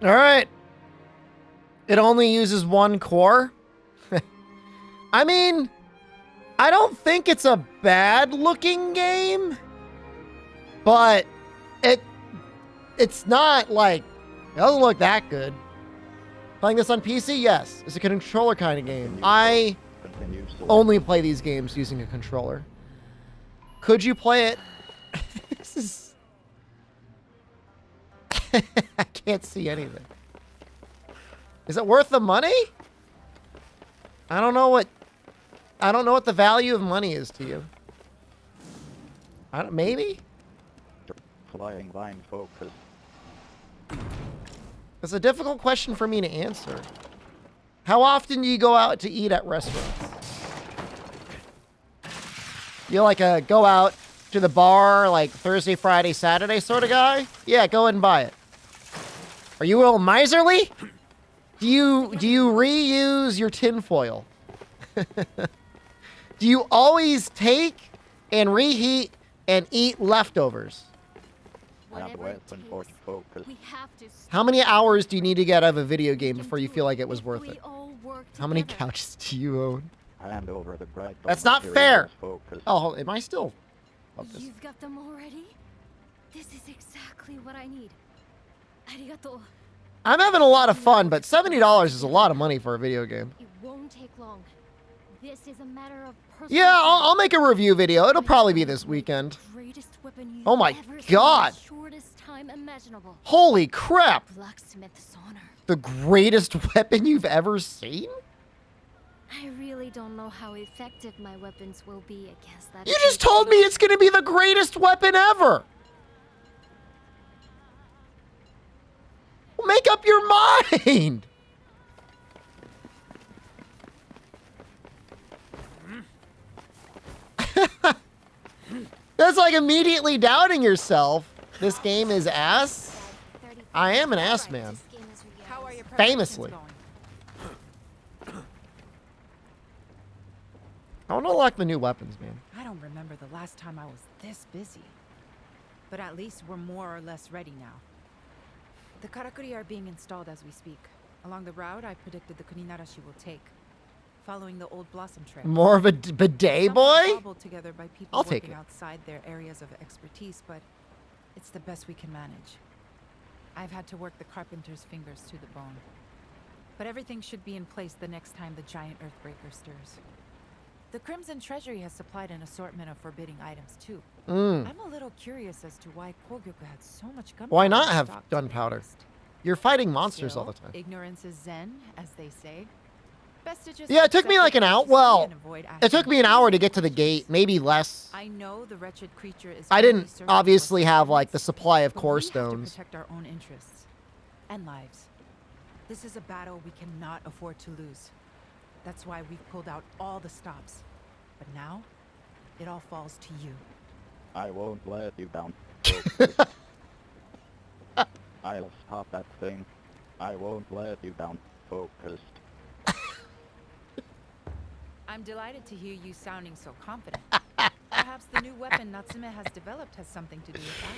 All right. It only uses one core. I mean, I don't think it's a bad looking game, but it's not like, it doesn't look that good. Playing this on PC? Yes. It's a controller kind of game. I only play these games using a controller. Could you play it? This is... I can't see anything. Is it worth the money? I don't know what the value of money is to you. Maybe? Flying line focus. It's a difficult question for me to answer. How often do you go out to eat at restaurants? You're like a go out to the bar like Thursday, Friday, Saturday sort of guy? Yeah, go ahead and buy it. Are you a little miserly? Do you reuse your tinfoil? Do you always take and reheat and eat leftovers? How many hours do you need to get out of a video game before you feel like it was worth it? How many couches do you own? That's not fair. Oh, am I still? You've got them already? This is exactly what I need. Arigato. I'm having a lot of fun, but $70 is a lot of money for a video game. It won't take long. This is a matter of yeah, I'll make a review video. It'll probably be this weekend. Oh my god. Holy crap. The greatest weapon you've ever seen? I really don't know how effective my weapons will be against that. You just told me it's going to be the greatest weapon ever. Make up your mind. That's like immediately doubting yourself. This game is ass. I am an ass man. Famously. I want to unlock the new weapons, man. I don't remember the last time I was this busy. But at least we're more or less ready now. The karakuri are being installed as we speak. Along the route I predicted the Kuninarashi will take. Following the old Blossom Trail. More of a bidet boy? Together by people I'll take working it. outside their areas of expertise, but it's the best we can manage. I've had to work the carpenter's fingers to the bone. But everything should be in place the next time the giant earthbreaker stirs. The Crimson Treasury has supplied an assortment of forbidding items too. I'm a little curious as to why Kogyoku had so much gunpowder. Why not have gunpowder? You're fighting monsters all the time. Ignorance is zen, as they say. Best to just Yeah, it took me like an hour. Well, it took me an hour to get to the gate, maybe less. I know the wretched creature is. I didn't obviously have like the supply of core We have to stones. protect our own interests and lives. This is a battle we cannot afford to lose. That's why we've pulled out all the stops. But now, it all falls to you. I won't let you down. I'll stop that thing. I won't let you down. Focused. I'm delighted to hear you sounding so confident. Perhaps the new weapon Natsume has developed has something to do with that.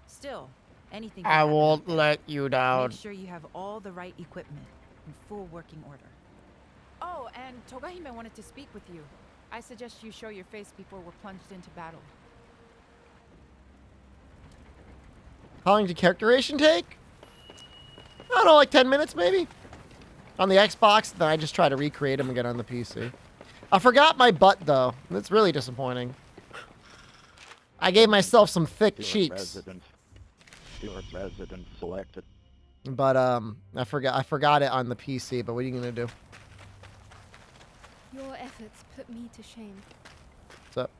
Still, anything can I happen. won't let you down. Make sure you have all the right equipment in full working order. Oh, and Togahime wanted to speak with you. I suggest you show your face before we're plunged into battle. How long did characterization take? I don't know, like 10 minutes maybe? On the Xbox, then I just try to recreate them again on the PC. I forgot my butt though. That's really disappointing. I gave myself some thick cheeks. Your resident selected. But I forgot it on the PC, but what are you gonna do? Your efforts put me to shame. What's up?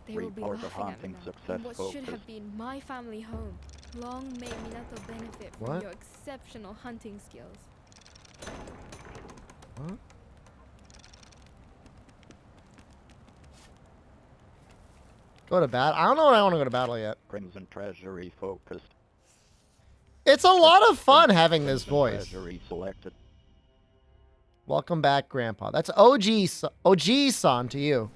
They will be Report the laughing at me haunting now. success In what should focus. have been my family home. Long may Minato benefit from What? your exceptional hunting skills. What? Go to battle? I don't know if I want to go to battle yet. Crimson Treasury focused. It's a lot of fun having this Crimson voice. Treasury selected. Welcome back, Grandpa. That's OG-san to you.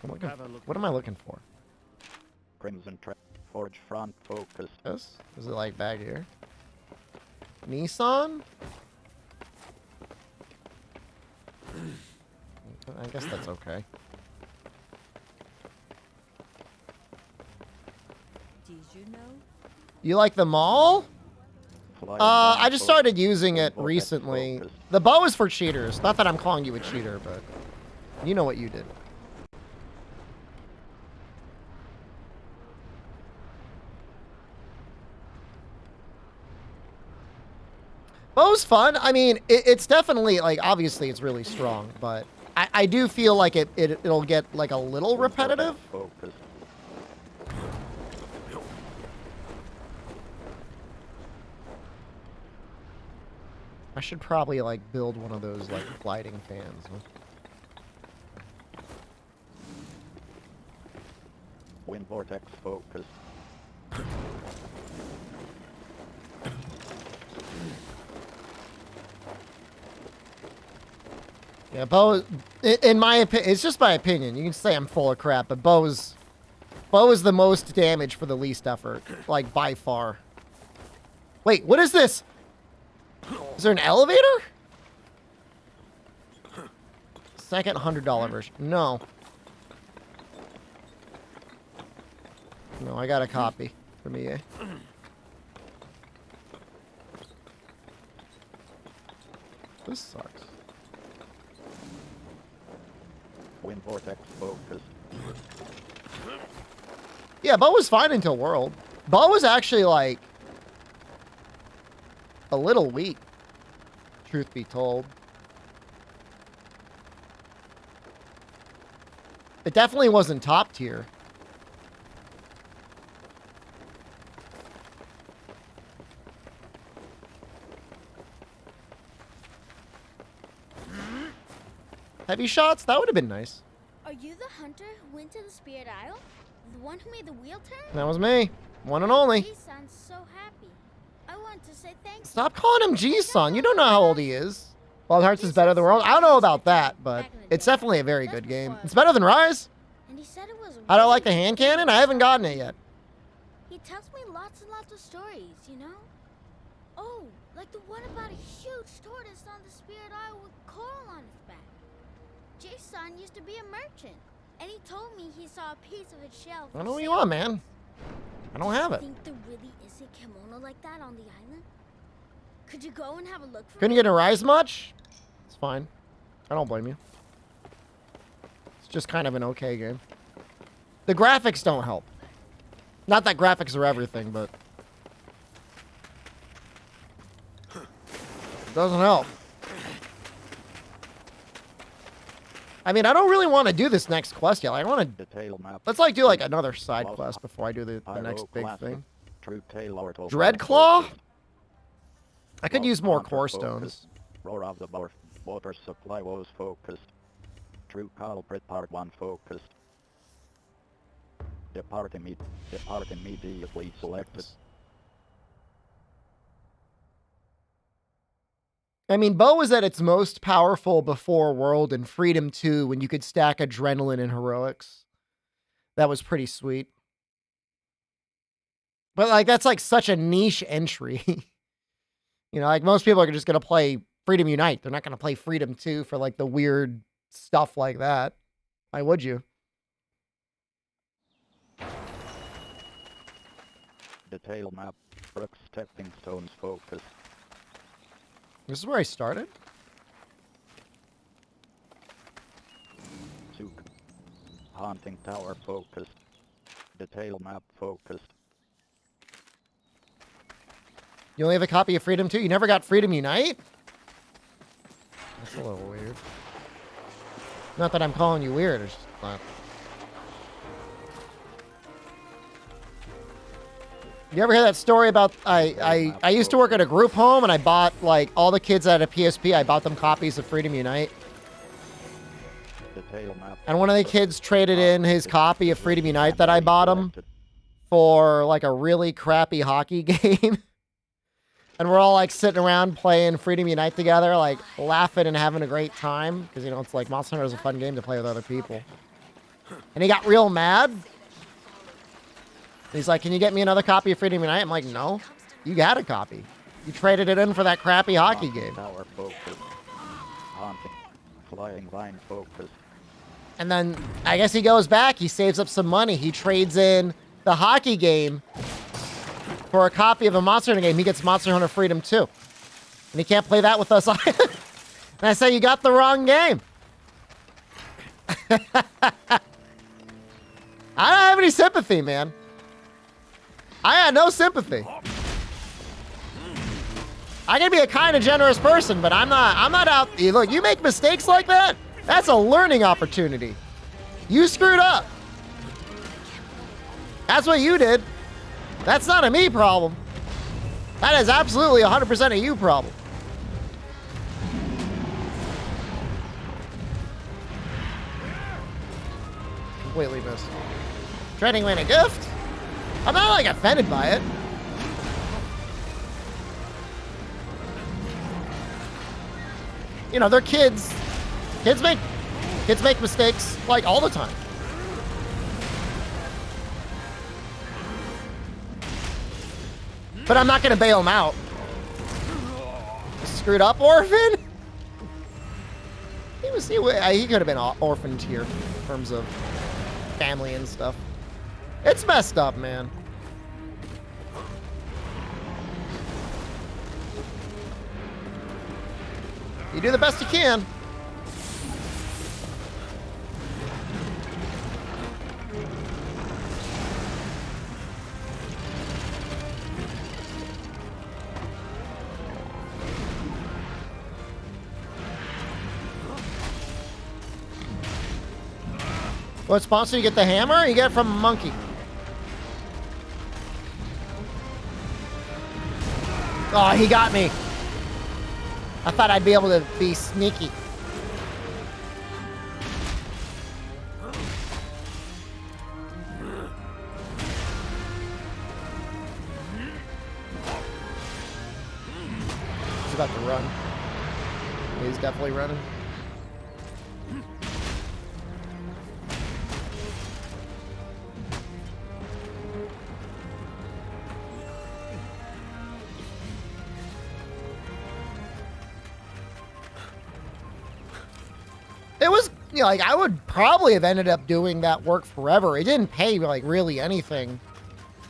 What am I looking for? Crimson Forge front focus. This? Is it like back here? Nissan? I guess that's okay. Did you know? You like the mall? Flying I just focus. started using it Vortex recently. focus. The bow is for cheaters. Not that I'm calling you a cheater, but you know what you did. Bow's fun. I mean, it's definitely, like, obviously it's really strong, but I do feel like it'll get, like, a little repetitive. Focus. I should probably, like, build one of those, like, gliding fans. Wind vortex focus. Yeah, Bo, in my opinion, it's just my opinion. You can say I'm full of crap, but Bo is the most damage for the least effort, like, by far. Wait, what is this? Is there an elevator? Second $100 version. No. No, I got a copy from EA. This sucks. Wind vortex focus. Yeah, Bo was fine until World. Bo was actually, like, a little weak, truth be told. It definitely wasn't top tier. Heavy shots? That would have been nice. Are you the hunter who went to the Spirit Isle? The one who made the wheel turn? That was me. One and only. He sounds so happy. I want to say thanks. Stop calling him G-Son. You don't know how old he is. Wild Hearts is better than World. I don't know about that, but it's definitely a very good game. It's better than Rise. And he said it was I don't like the hand cannon. I haven't gotten it yet. He tells me lots and lots of stories, you know? Oh, like the one about a huge tortoise on the Spirit Isle with coral on its back. Jason used to be a merchant, and he told me he saw a piece of its shell. I don't know what you want, man. I don't have it. Think there really is a kimono like that on the island? Could you go and have a look for Couldn't me? get a Rise much? It's fine. I don't blame you. It's just kind of an okay game. The graphics don't help. Not that graphics are everything, but it doesn't help. I mean, I don't really want to do this next quest yet. I want to... Detail map. Let's, like, do, like, another side quest before I do the next big thing. True tail orbital. Dreadclaw? I could Well, use more counter core focus. stones. Roar of the bar. Water supply was focused. True culprit part 1 focused. Depart immediately selected. I mean, Bo was at its most powerful before World and Freedom 2 when you could stack Adrenaline and Heroics. That was pretty sweet. But, like, that's, like, such a niche entry. You know, like, most people are just going to play Freedom Unite. They're not going to play Freedom 2 for, like, the weird stuff like that. Why would you? Detail map. Brooks stepping stones focused. This is where I started? Zook. Haunting tower focused. Detail map focused. You only have a copy of Freedom 2? You never got Freedom Unite? That's a little weird. Not that I'm calling you weird, it's just not. You ever hear that story about I used to work at a group home and I bought, like, all the kids that had a PSP, I bought them copies of Freedom Unite. Detail map. And one of the kids traded in his copy of Freedom Unite that I bought him for, like, a really crappy hockey game. And we're all, like, sitting around playing Freedom Unite together, like, laughing and having a great time. Because, you know, it's like Monster Hunter is a fun game to play with other people. And he got real mad. He's like, can you get me another copy of Freedom Unite? I'm like, no. You got a copy. You traded it in for that crappy hockey game. Tower focus. Haunting. Flying line focus. And then I guess he goes back. He saves up some money. He trades in the hockey game for a copy of a Monster Hunter game. He gets Monster Hunter Freedom 2. And he can't play that with us either. And I say, you got the wrong game. I don't have any sympathy, man. I got no sympathy. I can be a kind and generous person, but I'm not out. Look, you make mistakes like that, that's a learning opportunity. You screwed up. That's what you did. That's not a me problem. That is absolutely 100% a you problem. Completely missed. Trading away a gift? I'm not like offended by it. You know, they're kids. Kids make mistakes like all the time. But I'm not gonna bail them out. Screwed up orphan? He could have been orphaned here in terms of family and stuff. It's messed up, man. You do the best you can. What sponsor you get the hammer? You get it from a monkey. Oh, he got me. I thought I'd be able to be sneaky. He's about to run. He's definitely running. It was, you know, like, I would probably have ended up doing that work forever. It didn't pay, like, really anything.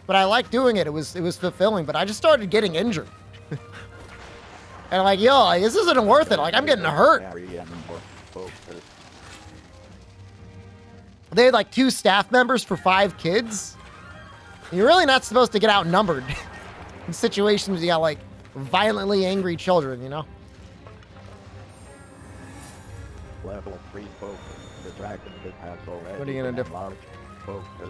But I liked doing it. It was fulfilling. But I just started getting injured. And I'm like, yo, like, this isn't worth it. Like, I'm getting hurt. They had, like, 2 staff members for 5 kids. You're really not supposed to get outnumbered in situations where you got, like, violently angry children, you know? Level 3 focus. The dragon has already. What are you gonna do? Large focus.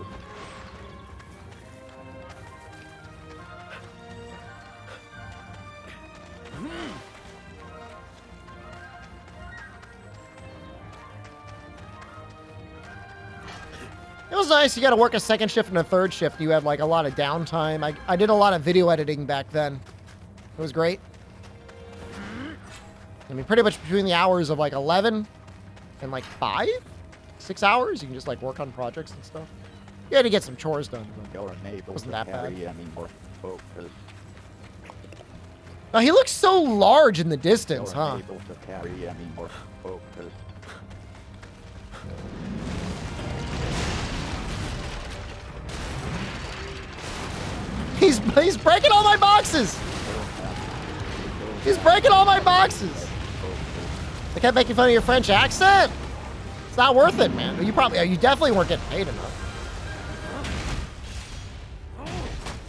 It was nice. You got to work a second shift and a third shift. You had like a lot of downtime. I did a lot of video editing back then. It was great. I mean, pretty much between the hours of like 11 and like 6 hours, you can just like work on projects and stuff. You had to get some chores done. You're unable Wasn't to that bad. carry any more focus. Now, he looks so large in the distance, You're huh? unable to carry any more focus. He's breaking all my boxes. He's breaking all my boxes. They kept making fun of your French accent. It's not worth it, man. You definitely weren't getting paid enough.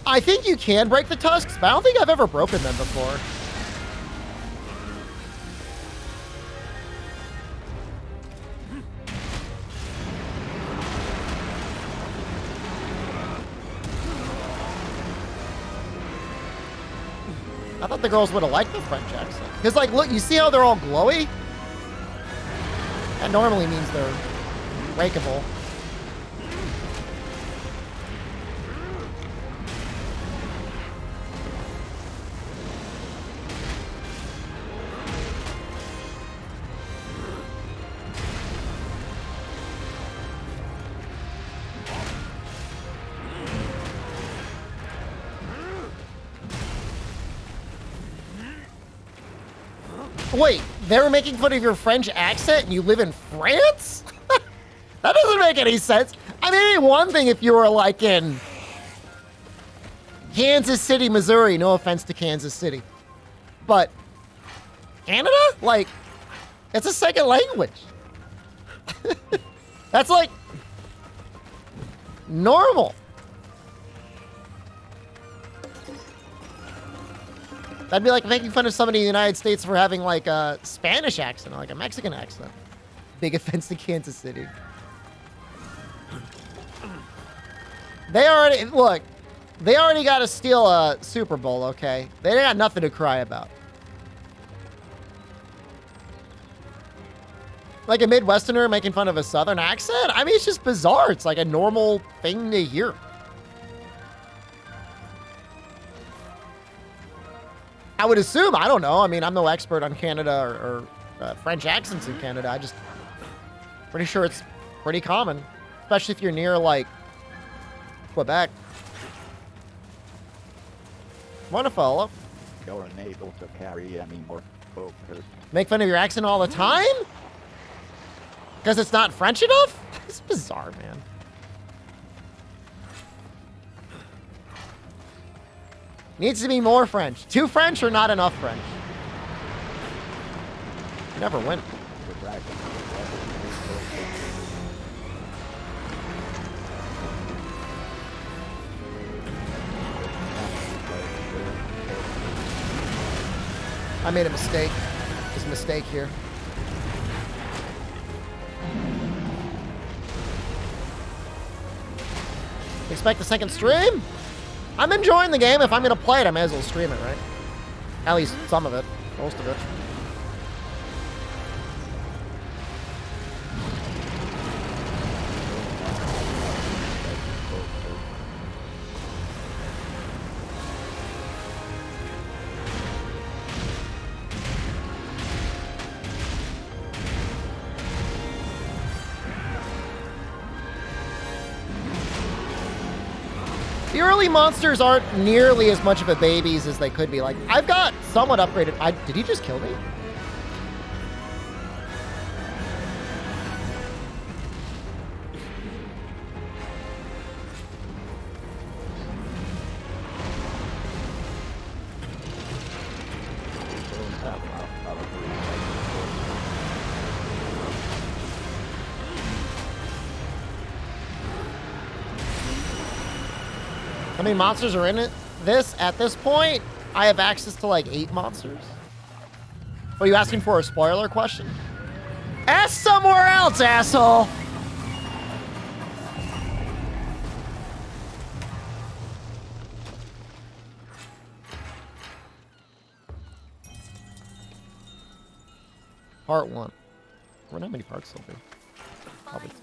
I think you can break the tusks, but I don't think I've ever broken them before. I thought the girls would have liked the French accent. Because, like, look, you see how they're all glowy? That normally means they're breakable. Wait, they were making fun of your French accent and you live in France? That doesn't make any sense. I mean, it'd be one thing if you were like in Kansas City, Missouri. No offense to Kansas City. But Canada? Like, it's a second language. That's like normal. That'd be like making fun of somebody in the United States for having like a Spanish accent or like a Mexican accent. Big offense to Kansas City. They already, look, they already got to steal a Super Bowl, okay? They got nothing to cry about. Like a Midwesterner making fun of a Southern accent? I mean, it's just bizarre. It's like a normal thing to hear. I would assume, I don't know. I mean, I'm no expert on Canada or French accents in Canada. I just pretty sure it's pretty common, especially if you're near like Quebec. Wanna follow? You're unable to carry any more focus. Make fun of your accent all the time? Because it's not French enough? It's bizarre, man. Needs to be more French. Too French or not enough French? You never win. I made a mistake. There's a mistake here. Expect a second stream? I'm enjoying the game. If I'm going to play it, I may as well stream it, right? At least some of it. Most of it. The early monsters aren't nearly as much of a babies as they could be. Like, I've got somewhat upgraded. Did he just kill me? How many monsters are in it? At this point, I have access to like 8 monsters. Are you asking for a spoiler question? Ask somewhere else, asshole! Part 1. I wonder how many parts there'll be. Probably 2.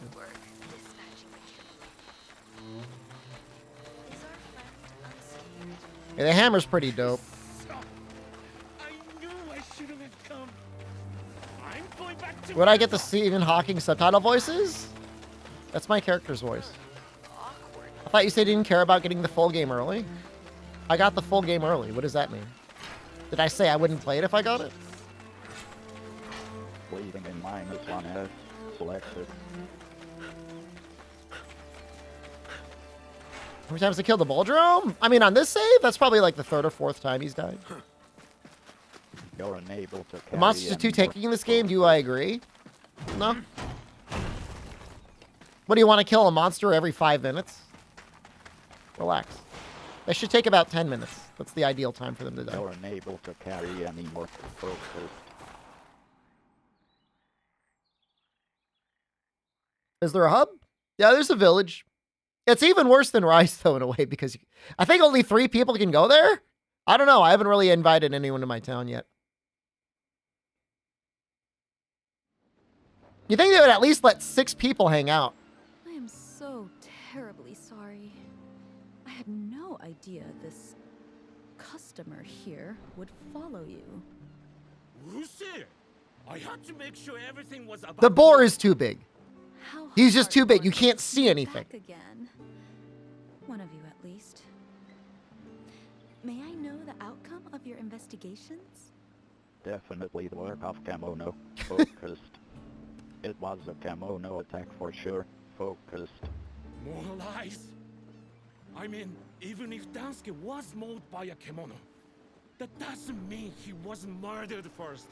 Yeah, the hammer's pretty dope. I knew I shouldn't have come. I'm going back to Would I get the Stephen Hawking subtitle voices? That's my character's voice. I thought you said you didn't care about getting the full game early. I got the full game early. What does that mean? Did I say I wouldn't play it if I got it? Leaving in -1 S selected. How many times I killed the Boldrome? I mean, on this save, that's probably like the 3rd or 4th time he's died. You're unable to The monsters are too tanky in this game. Do I agree? No. What, do you want to kill a monster every 5 minutes? Relax. They should take about 10 minutes. That's the ideal time for them to die. You're unable to carry any more focus. Is there a hub? Yeah, there's a village. It's even worse than Rise, though, in a way, because I think only 3 people can go there? I don't know. I haven't really invited anyone to my town yet. You think they would at least let 6 people hang out? I am so terribly sorry. I had no idea this customer here would follow you. Who's there? I had to make sure everything was about The boar is too big. How He's just hard too big. was You it can't to see be anything. back again? One of you at least. May I know the outcome of your investigations? definitely the work of Kimono. Focused. It was a Kimono attack for sure. Focused. More lies. I mean, even if Dansuke was mauled by a kimono, that doesn't mean he wasn't murdered first.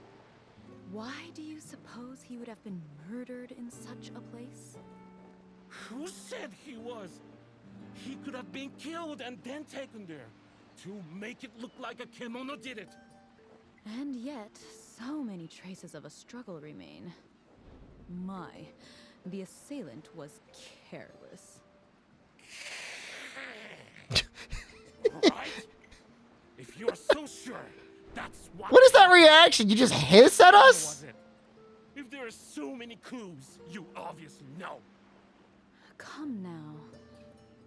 Why do you suppose he would have been murdered in such a place? Who said he was? He could have been killed and then taken there to make it look like a kimono did it. And yet, so many traces of a struggle remain. My, the assailant was careless. Right? If you're so sure, that's what. What is that reaction? You just hiss at us? Was it? If there are so many clues, you obviously know. Come now.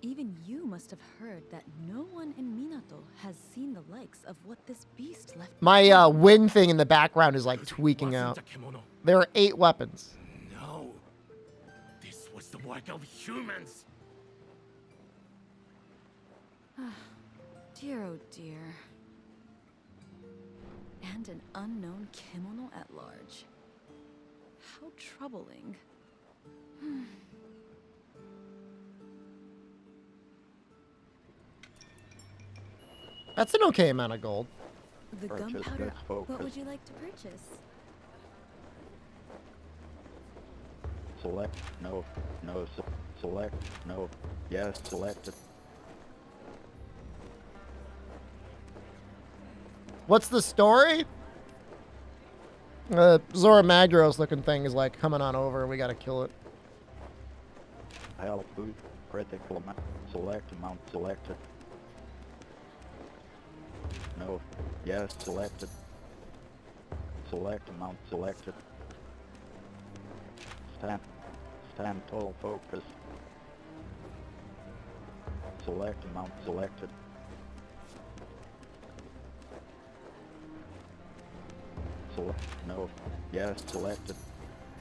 Even you must have heard that no one in Minato has seen the likes of what this beast left. My wind thing in the background is like It tweaking wasn't out. a kimono. There are 8 weapons. No. This was the work of humans. Dear oh dear. And an unknown kimono at large. How troubling. That's an okay amount of gold. The Purchase gunpowder. goods What focus. would you like to purchase? Select. No. No. Select. No. Yes. Selected. What's the story? Zora Magros looking thing is like coming on over. We gotta kill it. Health boost. Critical amount. Select amount selected. No. Yes. Selected. Select amount selected. Stand tall focus. Select amount selected. Select. No. Yes. Selected.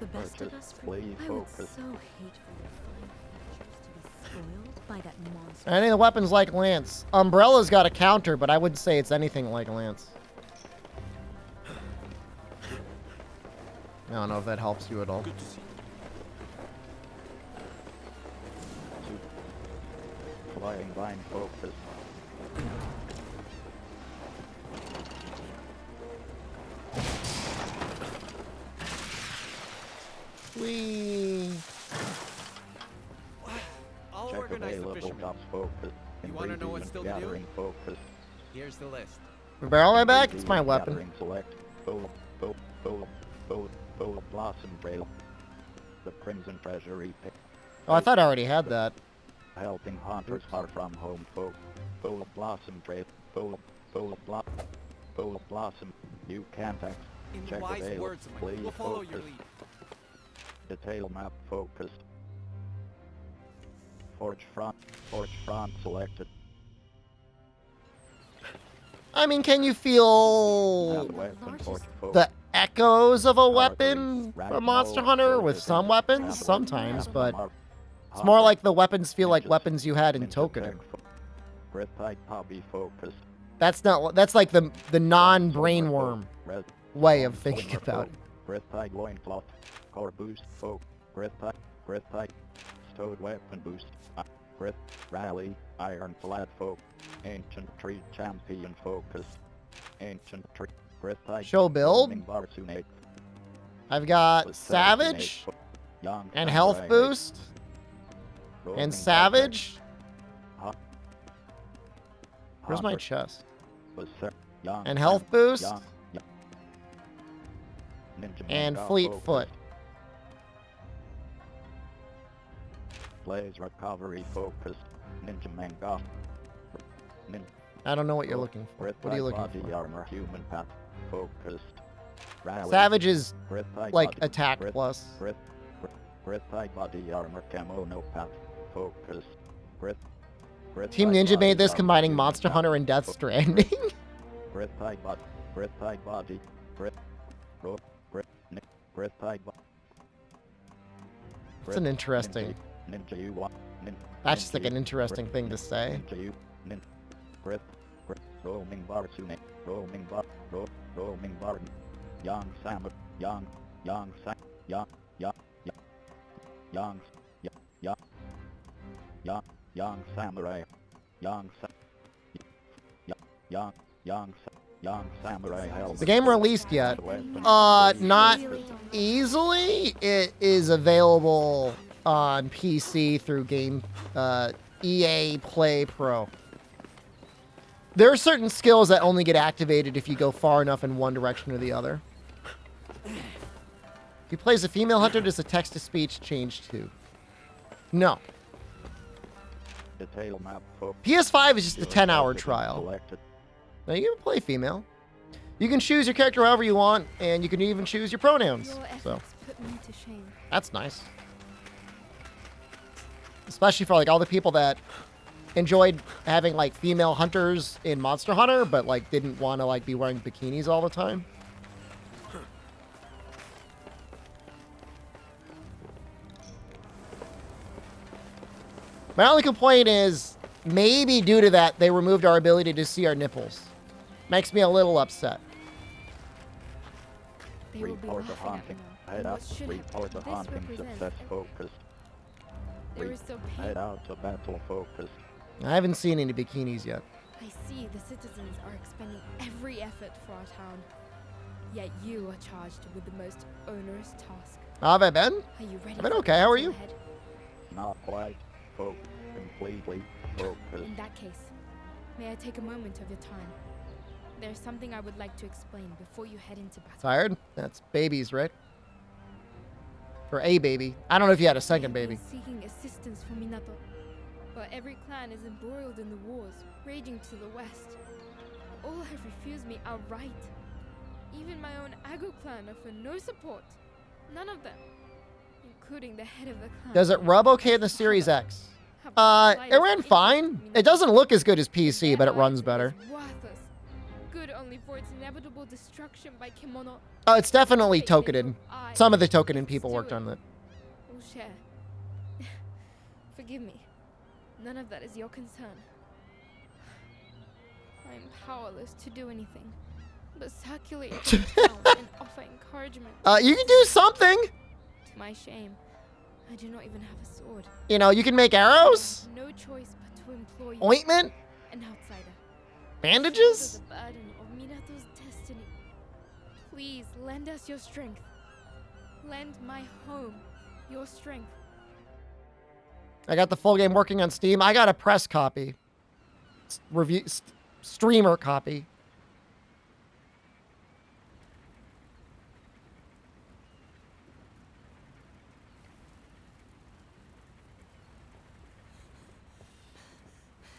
The best of Purchase, us. please I would focus. so hate for your fine features to be spoiled by that monster. Any of the weapons like Lance. Umbrella's got a counter, but I wouldn't say it's anything like Lance. I don't know if that helps you at all. Good to see you. Flying line focus. Whee! I'll Check organize the available fishermen. jobs focus. You wanna know what's still to do? Gathering focus. Here's the list. The barrel on my back? It's my Ingredient weapon. gathering select. Full blossom trail. The crimson treasury pick. Oh, I thought I already had that. Helping hunters far from home folk. Full blossom trail. Full blossom. You can't act. In Check wise available. words, Mike, Please we'll follow your focus. lead. Detail map focused. Forge front selected. I mean, can you feel Add weapon forge focus. the echoes of a Artery, weapon rabbit from Monster hole, Hunter with focus, some weapons? rabbit, Sometimes, rabbit, but mark, it's more hunter, like the weapons feel like ninjas, weapons you had in ninja Tokunen. tech Graphite hobby focus. That's not. That's like the non-brainworm Red way of thinking about it. Graphite loincloth. Core boost folk. Graphite. Stowed weapon boost. Rally. Ironclad folk. Ancient tree champion focus. Ancient tree. Graphite. Show build. roaming Barsune, I've got with Savage Barsune, young and Health samurai, Boost roaming and Savage. Hot- Where's my Hopper, chest? with Sir- young And Health sam- Boost young- Ninja and manga Fleet focus. Foot. Blaze recovery focused. Ninja manga. I don't know what you're looking for. What are you looking body for? armor human path focused. Rally. Savage is Graphite like body- attack Grip- plus. Graphite body armor kimono path focused. Team Graphite Ninja made body this armor combining human Monster path Hunter and Death fo- Stranding. Graphite body. Graphite body. Graphite body. It's an interesting. Ninja you want. That's just like an interesting thing to say. Ninja you. Roaming bar tune. Roaming bar. young samurai, young samurai, young samurai helmet. The game released yet? Weapon. Not easily. It is available on PC through EA Play Pro. There are certain skills that only get activated if you go far enough in one direction or the other. If you play as a female hunter, does the text-to-speech change too? No. Detail map for PS5 is just a 10-hour trial. selected. Now you can play female. You can choose your character however you want, and you can even choose your pronouns. Your So efforts put me to shame. that's nice. Especially for like all the people that enjoyed having like female hunters in Monster Hunter, but like didn't want to like be wearing bikinis all the time. My only complaint is maybe due to that they removed our ability to see our nipples. Makes me a little upset. They will be Report the laughing at me hunting. now. Head And up. what should Report the this hunting. represent? Success focused. There is so Head pain. out to battle focused. I haven't seen any bikinis yet. I see the citizens are expending every effort for our town. Yet you are charged with the most onerous task. How have I been? Are you ready? I've been for okay, how are the you? battle ahead? Not quite. Focused. Completely focused. In that case, may I take a moment of your time? There's something I would like to explain before you head into battle. Tired? That's babies, right? Or a baby. I don't know if you had a I second have baby. been seeking assistance from Minato, but every clan is embroiled in the wars raging to the west. All have refused me outright. Even my own Ago clan offer no support. None of them, including the head of the clan. Does it rub okay in the Series X? have the It slightest ran interest fine. in It Minato. doesn't look as good as PC, In but it their runs eyes, better. is worthless, good only for its inevitable destruction by Kemono. Oh, it's definitely Fate they toketed. hope I, Some of the toketed its people worked steward, on it. will share. Forgive me. None of that is your concern. I am powerless to do anything but circulate the town and offer encouragement. You can do something. To my shame, I do not even have a sword. You know, you can make I arrows, have no choice but to employ you, ointment, an outsider. bandages. The burden of Minato's destiny. Please lend us your strength. Lend my home your strength. I got the full game working on Steam. I got a press copy. Streamer copy.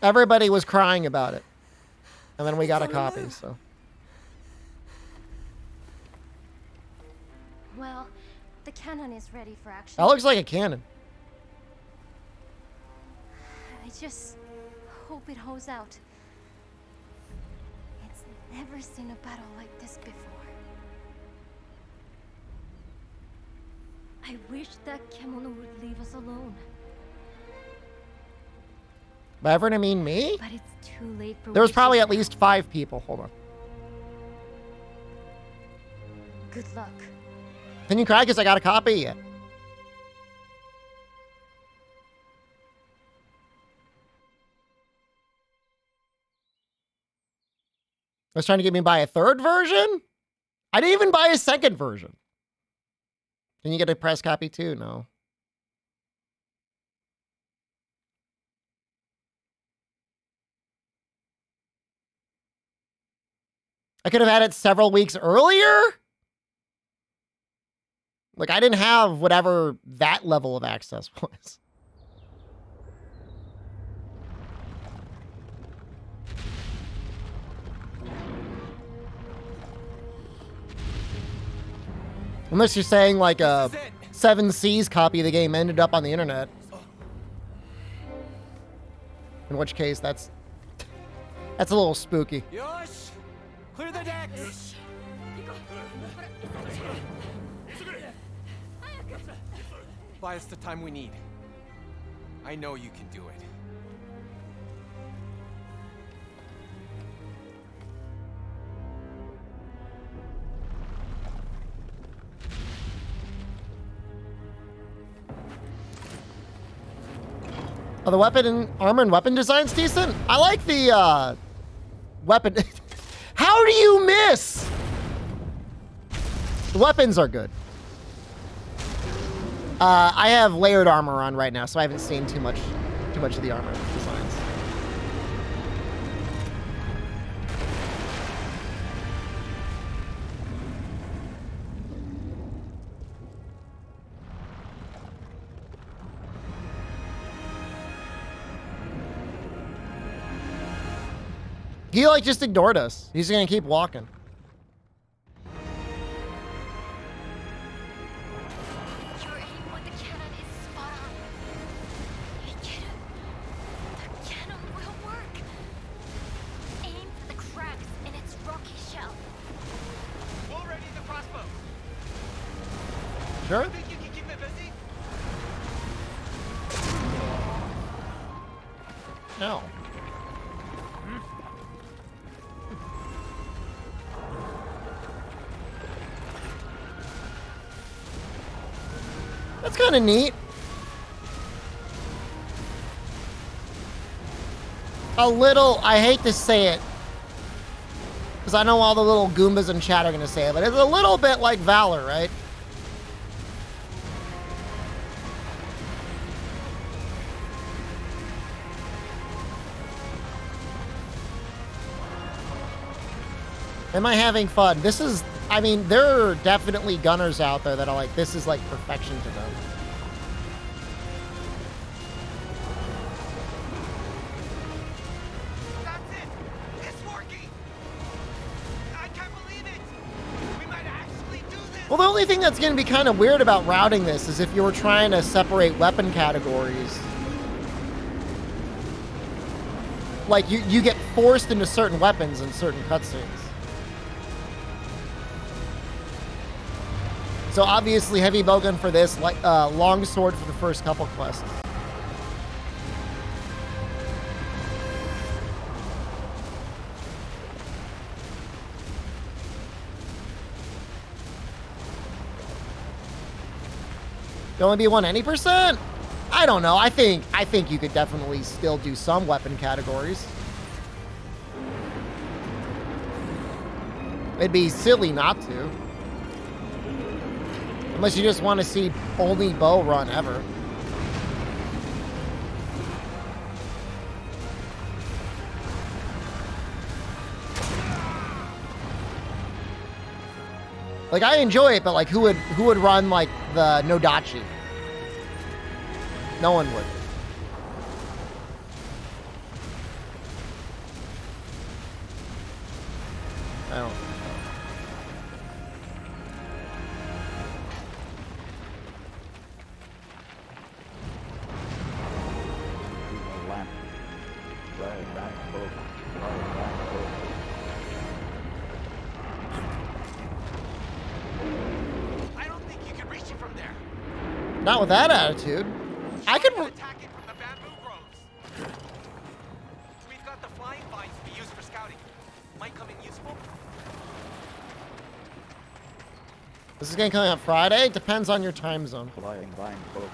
Everybody was crying about it. And then we got a copy, so. Well, the cannon is ready for action. That looks like a cannon. I just hope it holds out. It's never seen a battle like this before. I wish that Kemono would leave us alone. By everyone, I mean me? But it's too late for There was probably wishes at least 5 people. Hold on. now. Good luck. Can you cry because I got a copy? Yeah. I was trying to get me to buy a third version? I didn't even buy a second version. Can you get a press copy too? No. I could have had it several weeks earlier? Like, I didn't have whatever that level of access was. Unless you're saying, like, a This is it. 7 Seas copy of the game ended up on the internet. In which case, that's a little spooky. Yosh! Clear the decks! Buy us the time we need. I know you can do it. Oh, the armor and weapon design's decent. I like the weapon. How do you miss? The weapons are good. I have layered armor on right now, so I haven't seen too much of the armor designs. He like just ignored us. He's gonna keep walking. Your aim with the cannon is spot on. Hey, kid, the cannon will work. Aim for the cracks in its rocky shell. We'll ready the crossbow. Sure. Think you can keep it busy? No. That's kind of neat. A little, I hate to say it, because I know all the little Goombas in chat are going to say it, but it's a little bit like Valor, right? Am I having fun? This is, I mean, there are definitely gunners out there that are like, this is like perfection to them. That's it! It's working! I can't believe it! We might actually do this! Well, the only thing that's going to be kind of weird about routing this is if you were trying to separate weapon categories. Like, you get forced into certain weapons in certain cutscenes. So obviously heavy bowgun for this, like long sword for the first couple quests. Could only be one any percent? I don't know. I think you could definitely still do some weapon categories. It'd be silly not to. Unless you just want to see only bow run ever. Like, I enjoy it, but like, who would run like the Nodachi? No one would. I don't. I don't think you can reach it from there. Not with that attitude. I could. Attack it from the bamboo groves. We've got the flying vines we use for scouting. Might come in useful. This is gonna come out Friday. Depends on your time zone. Flying vine focus.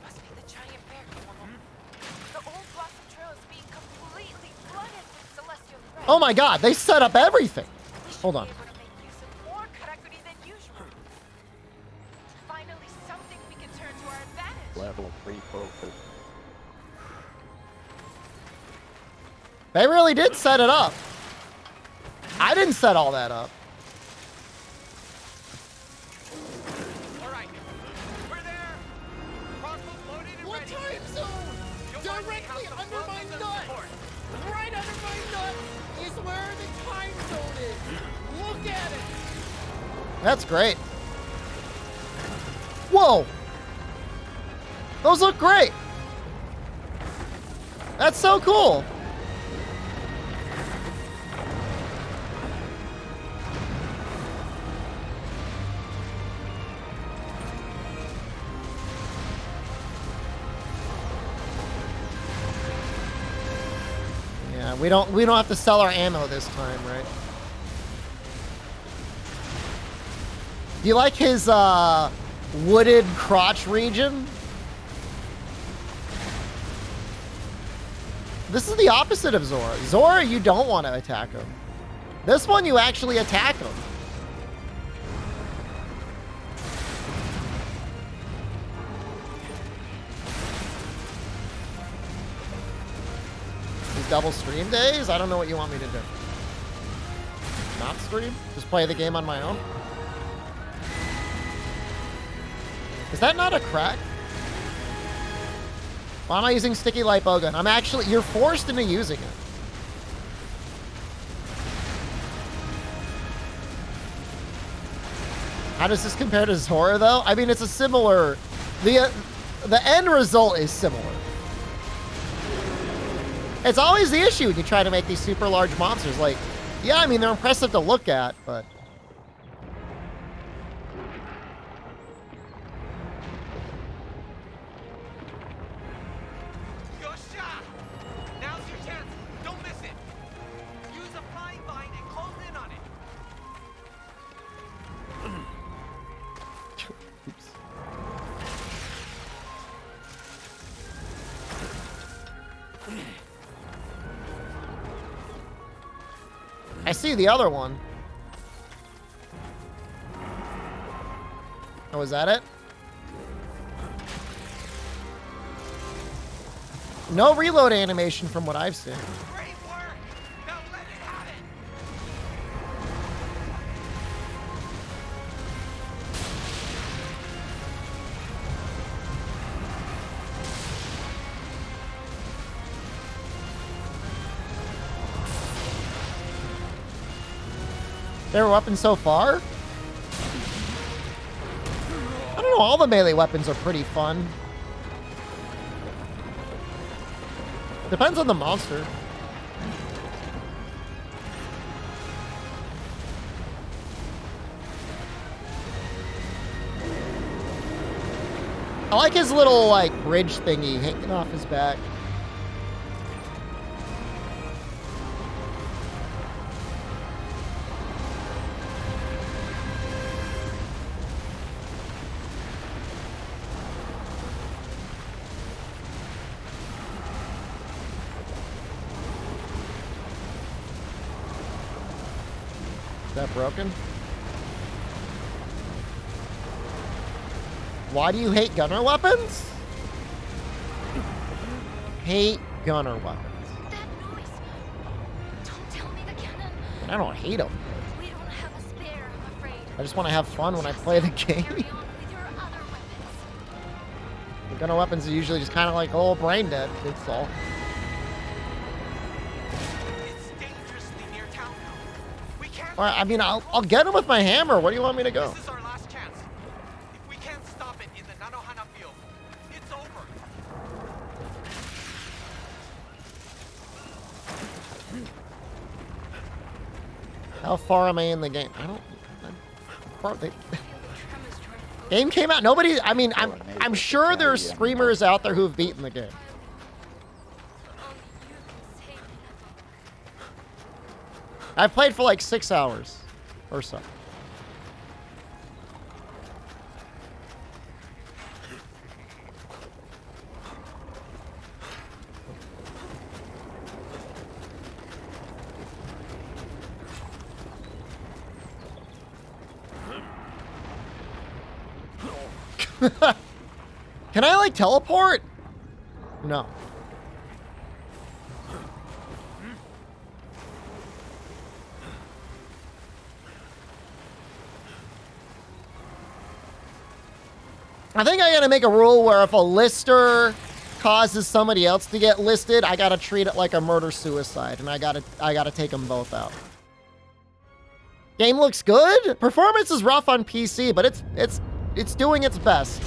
Must be the giant bear kimono. The old blossom trail is being completely flooded with celestial thread. Oh my God! They set up everything. We should Hold on. be able to make use of more karakuri than usual. Finally, something we can turn to our advantage. Level 3 focus. They really did set it up. I didn't set all that up. All right, we're there. Crossbows loaded and What ready. time zone? You'll want to Directly have some under my weapons and nut. support. Right under my nut is where the time zone is. Look at it. That's great. Whoa. Those look great. That's so cool. Yeah, we don't have to sell our ammo this time, right? Do you like his wooded crotch region? This is the opposite of Zora. Zora, you don't want to attack him. This one, you actually attack him. These double stream days? I don't know what you want me to do. Not stream? Just play the game on my own? Is that not a crack? Why am I using sticky light bow gun? I'm actually, you're forced into using it. How does this compare to Zora though? I mean, it's a similar, the end result is similar. It's always the issue when you try to make these super large monsters. Like, yeah, I mean, they're impressive to look at, but. I see the other one. Oh, is that it? No reload animation from what I've seen. Great work! Now let it have it! Their weapons so far? I don't know, all the melee weapons are pretty fun. Depends on the monster. I like his little, like, bridge thingy hanging off his back. Is that broken? Why do you hate gunner weapons? Hate gunner weapons. That noise. Don't tell me the cannon. I don't hate them. We don't have a spare, I'm afraid. I just want to have fun when I play the game. Carry on with your other weapons. The gunner weapons are usually just kind of like, oh, brain dead. That's all. It's dangerously near town now. We can't. Or, I mean, I'll get him with my hammer. Where do you want me to go? This is our last chance. If we can't stop it in the Nanohana field, it's over. How far am I in the game? I don't. Game came out. Nobody. I mean, I'm sure there's streamers out there who've beaten the game. I've played for like 6 hours or so. Can I like teleport? No. I think I gotta make a rule where if a lister causes somebody else to get listed, I gotta treat it like a murder-suicide, and I gotta take them both out. Game looks good. Performance is rough on PC, but it's doing its best.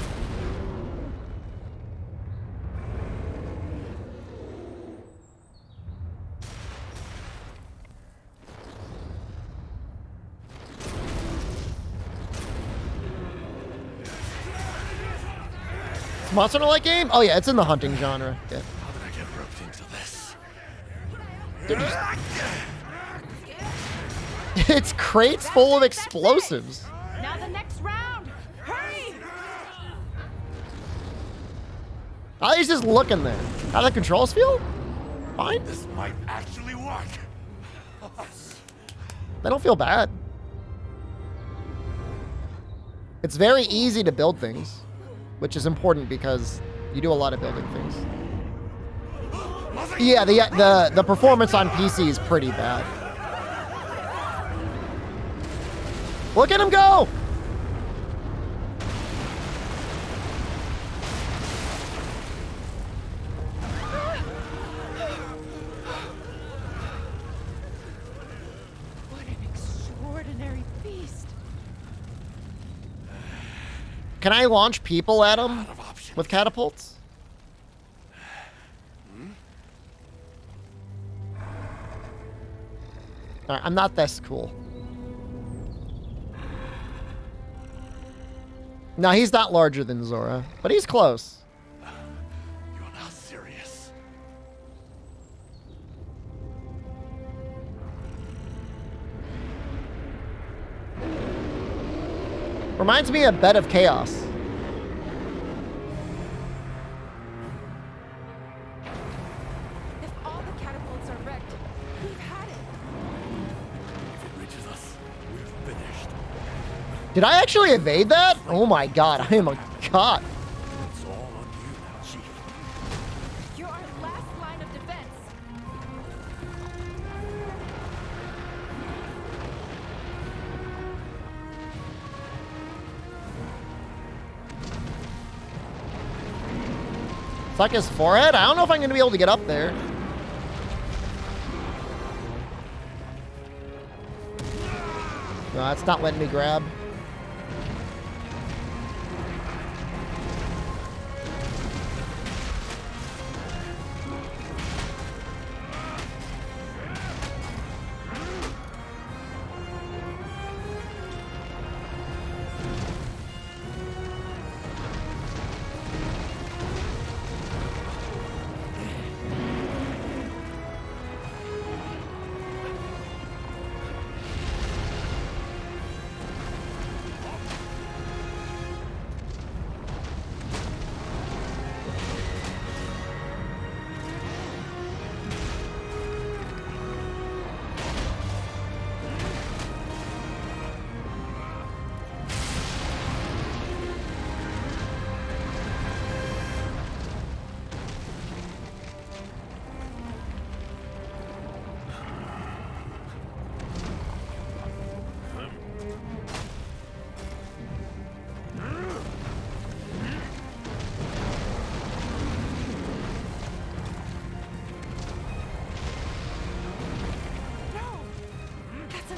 Monster Hunter-like game? Oh yeah, it's in the hunting genre. Yeah. How did I get roped into this? It's crates full of explosives. Now the next round. Oh, he's just looking there. How the controls feel? Fine. This might actually work. They don't feel bad. It's very easy to build things, which is important because you do a lot of building things. Yeah, the performance on PC is pretty bad. Look at him go! What an extraordinary beast. Can I launch people at him with catapults? Alright, I'm not this cool. No, he's not larger than Zora, but he's close. You're not serious. Reminds me of Bed of Chaos. If all the catapults are wrecked, we've had it. If it reaches us, we're finished. Did I actually evade that? Oh my god, I am a god. It's all on you now, Chief. You're our last line of defense. It's like his forehead? I don't know if I'm going to be able to get up there. No, it's not letting me grab.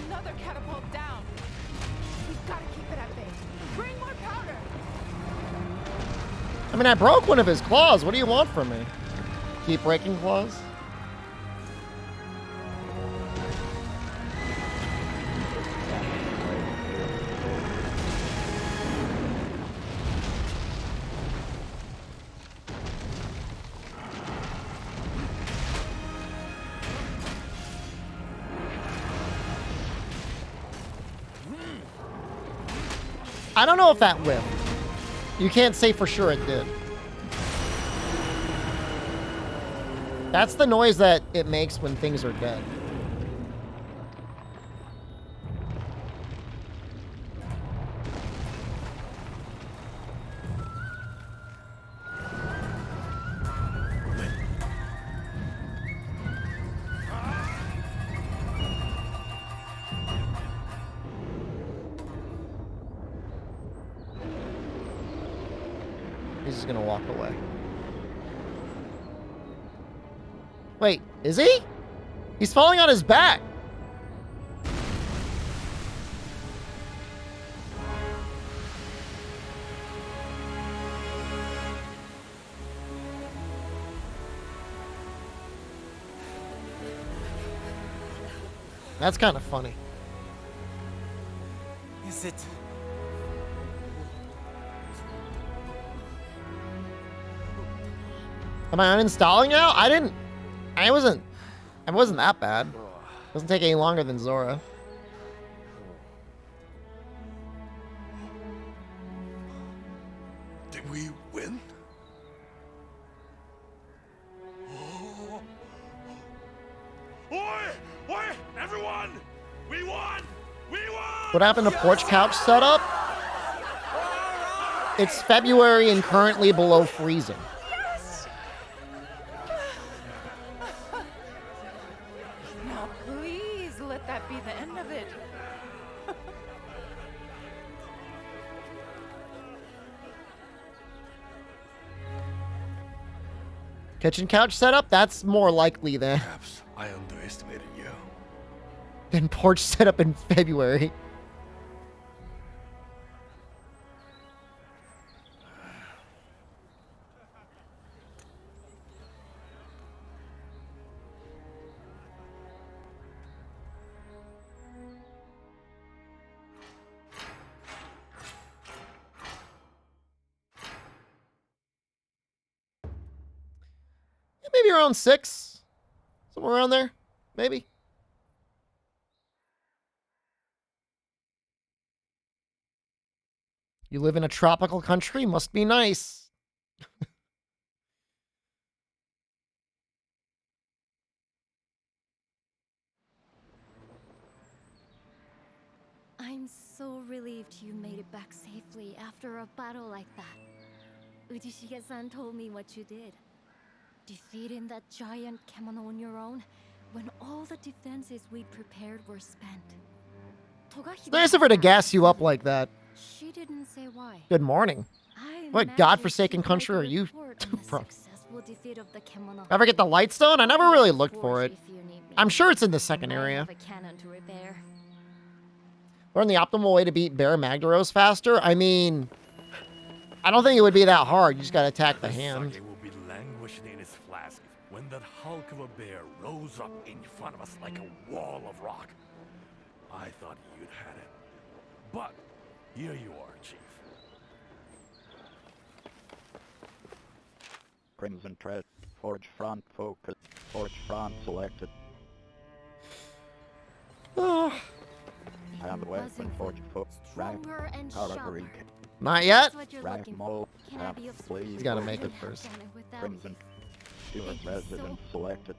Another catapult down. We've got to keep it at bay. Bring more powder. I mean, I broke one of his claws. What do you want from me? Keep breaking claws? I don't know if that whipped. You can't say for sure it did. That's the noise that it makes when things are dead. He's just gonna walk away. Wait, is he? He's falling on his back. That's kind of funny. Is it? Am I uninstalling now? I wasn't that bad. Doesn't take any longer than Zora. Did we win? Oi! Everyone! We won! We won! What happened to porch couch setup? It's February and currently below freezing. Now, please let that be the end of it. Kitchen couch setup? That's more likely than Perhaps I underestimated you. than porch setup in February. Maybe around 6. Somewhere around there. Maybe. You live in a tropical country? Must be nice. I'm so relieved you made it back safely after a battle like that. Ujishige-san told me what you did. Defeating that giant kemono on your own when all the defenses we'd prepared were spent. It's nice of her to gas you up like that. She didn't say why. Good morning. What godforsaken country are you from? Ever get the Lightstone? I never really looked for it. I'm sure it's in the second area. Learn the optimal way to beat Bear Magdaros faster? I mean, I don't think it would be that hard. You just gotta attack the hand. Sake will be languishing in its flask when that hulk of a bear rose up in front of us like a wall of rock. I thought you'd had it. But here you are, Chief. Crimson Thread. Forge front focus. Forge front selected. Oh, Hand weapon. Forge focus. Rank. Stronger and Power sharper. Greek. not yet? Rank mode. Can I be of Please. He's gotta make it first. Crimson. Steward resident selected.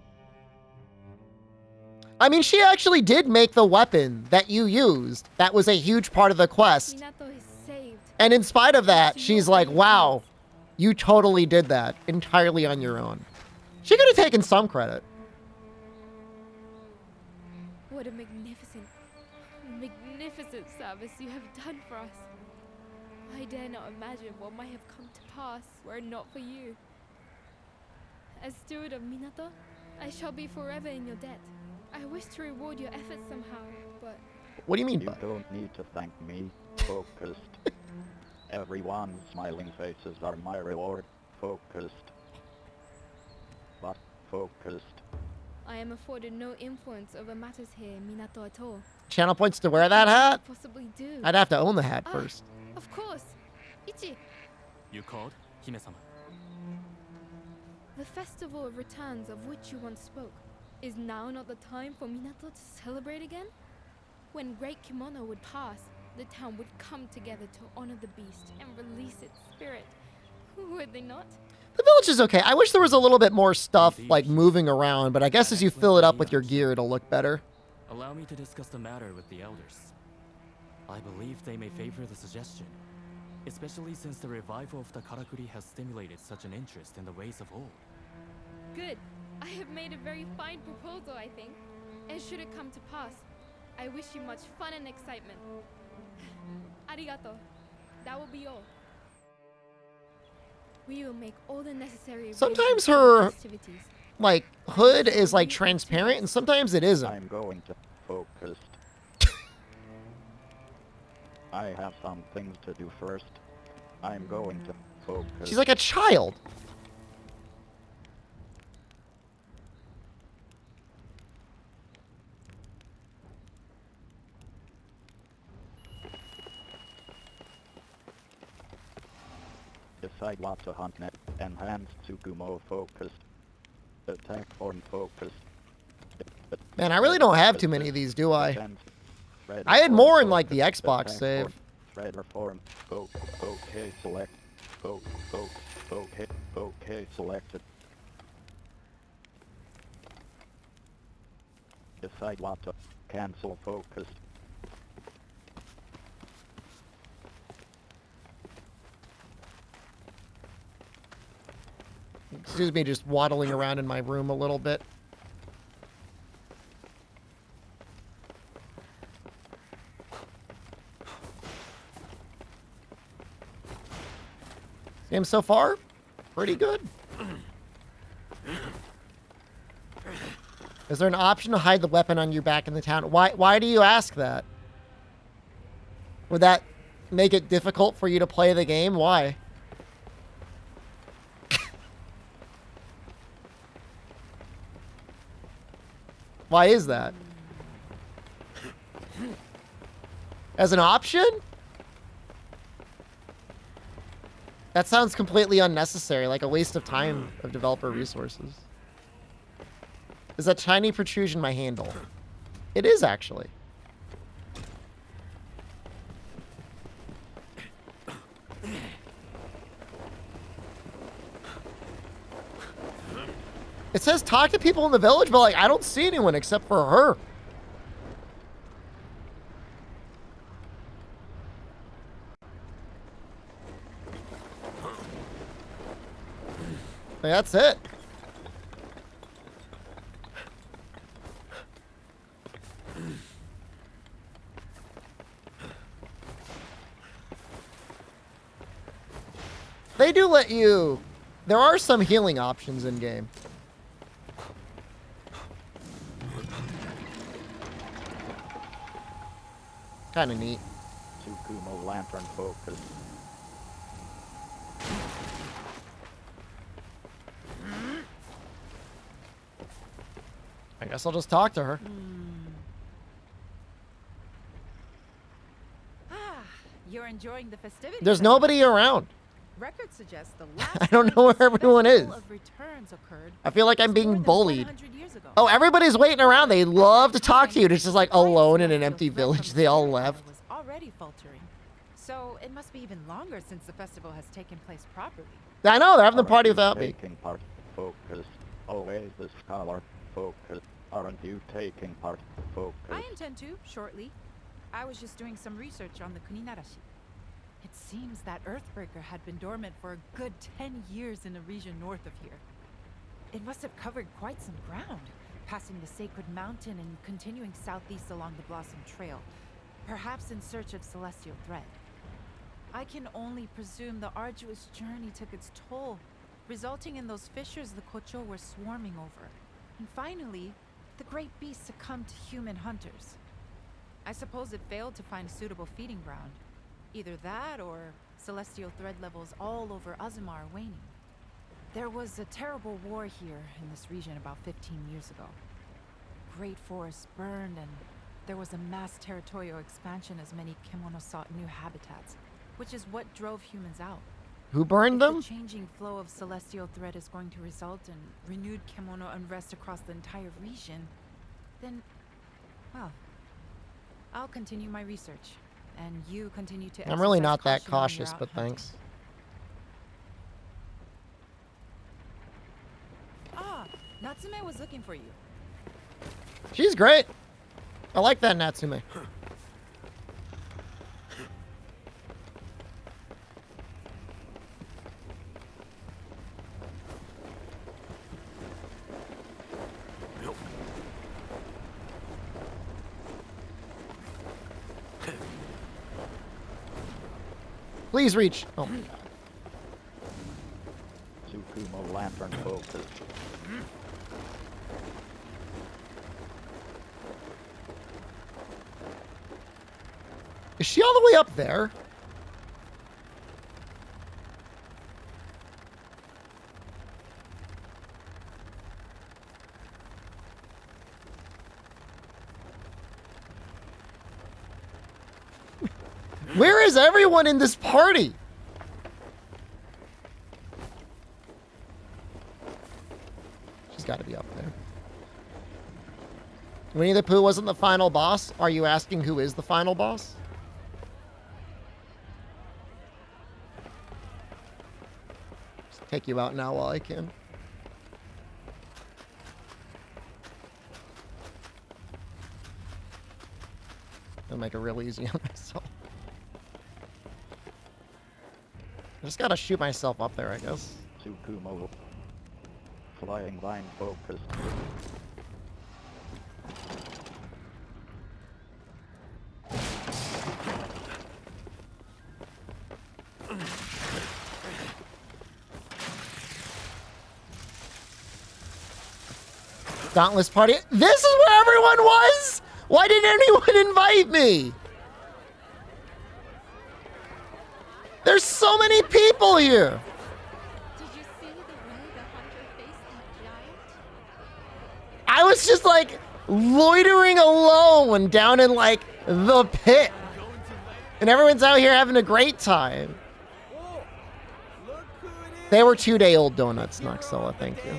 I mean, she actually did make the weapon that you used. That was a huge part of the quest. Minato is saved. And in spite of that, she's like, wow, you totally did that entirely on your own. She could have taken some credit. What a magnificent, magnificent service you have done for us. I dare not imagine what might have come to pass were it not for you. As steward of Minato, I shall be forever in your debt. I wish to reward your efforts somehow, but What do you mean You by don't need to thank me. Focused. Everyone's smiling faces are my reward. Focused. But focused. I am afforded no influence over matters here in Minato at all. channel points to wear that hat? What could I possibly do? I'd have to own the hat first. Of course. Ichi, You called, Hime-sama? the festival of returns of which you once spoke. Is now not the time for Minato to celebrate again? When Great Kimono would pass, the town would come together to honor the beast and release its spirit. Would they not? The village is okay. I wish there was a little bit more stuff, like, moving around, but I guess as you fill it up with your gear, it'll look better. Allow me to discuss the matter with the elders. I believe they may favor the suggestion, especially since the revival of the karakuri has stimulated such an interest in the ways of old. Good. I have made a very fine proposal, I think. And should it come to pass, I wish you much fun and excitement. Arigato. That will be all. We will make all the necessary Sometimes arrangements for the her, festivities. like, hood is, like, transparent, and sometimes it isn't. I'm going to focus. I have some things to do first. I'm going to focus. She's like a child. Decide what to hunt next. Enhanced Tsukumo focused. Attack form focused. Man, I really don't have too many of these, do I? I had more in, like, the Xbox save. Thread form. Okay, select. Okay, selected. If I want to cancel focus. Excuse me, just waddling around in my room a little bit. Game so far, pretty good. Is there an option to hide the weapon on your back in the town? Why do you ask that? Would that make it difficult for you to play the game? Why? Why is that? As an option? That sounds completely unnecessary, like a waste of time of developer resources. Is that tiny protrusion my handle? It is, actually. It says talk to people in the village, but like I don't see anyone except for her. Like, that's it. They do let you... There are some healing options in game. Kind of neat. Tsukumo lantern focus. I guess I'll just talk to her. You're enjoying the festivities. There's nobody around. Records suggest the last I don't know where everyone is. of returns occurred I feel like I'm more being than bullied. 100 years ago. Oh, everybody's waiting around. They love to talk to you. It's just like alone in an empty village. They all left. Was already faltering. So it must be even longer since the festival has taken place properly. I know, they're having the party without me. Taking part, focus. Always the scholar, focus. Aren't you taking part, focus? I intend to, shortly. I was just doing some research on the Kuninarashi. It seems that Earthbreaker had been dormant for a good 10 years in the region north of here. It must have covered quite some ground, passing the Sacred Mountain and continuing southeast along the Blossom Trail, perhaps in search of celestial thread. I can only presume the arduous journey took its toll, resulting in those fissures the Kocho were swarming over. And finally, the great beast succumbed to human hunters. I suppose it failed to find suitable feeding ground. Either that, or celestial thread levels all over Azuma are waning. There was a terrible war here in this region about 15 years ago. Great forests burned, and there was a mass territorial expansion as many Kemono sought new habitats, which is what drove humans out. Who burned them? The changing flow of celestial thread is going to result in renewed Kemono unrest across the entire region, then, well, I'll continue my research. And you continue to I'm really exercise not that caution when you're cautious, out but hunting. thanks. Ah, Natsume was looking for you. She's great. I like that Natsume. Please reach. Oh my god. Tsukumo lantern focus. Is she all the way up there? Where is everyone in this party? She's got to be up there. Winnie the Pooh wasn't the final boss. Are you asking who is the final boss? Just take you out now while I can. Gonna make it real easy on myself. I just gotta shoot myself up there, I guess. Tsukumo. Flying line focused. Dauntless party. This is where everyone was? Why didn't anyone invite me? There's so many people here. Did you see the way the hunter faced that giant? I was just like loitering alone down in like the pit. And everyone's out here having a great time. They were 2-day-old donuts, Noxella, thank you.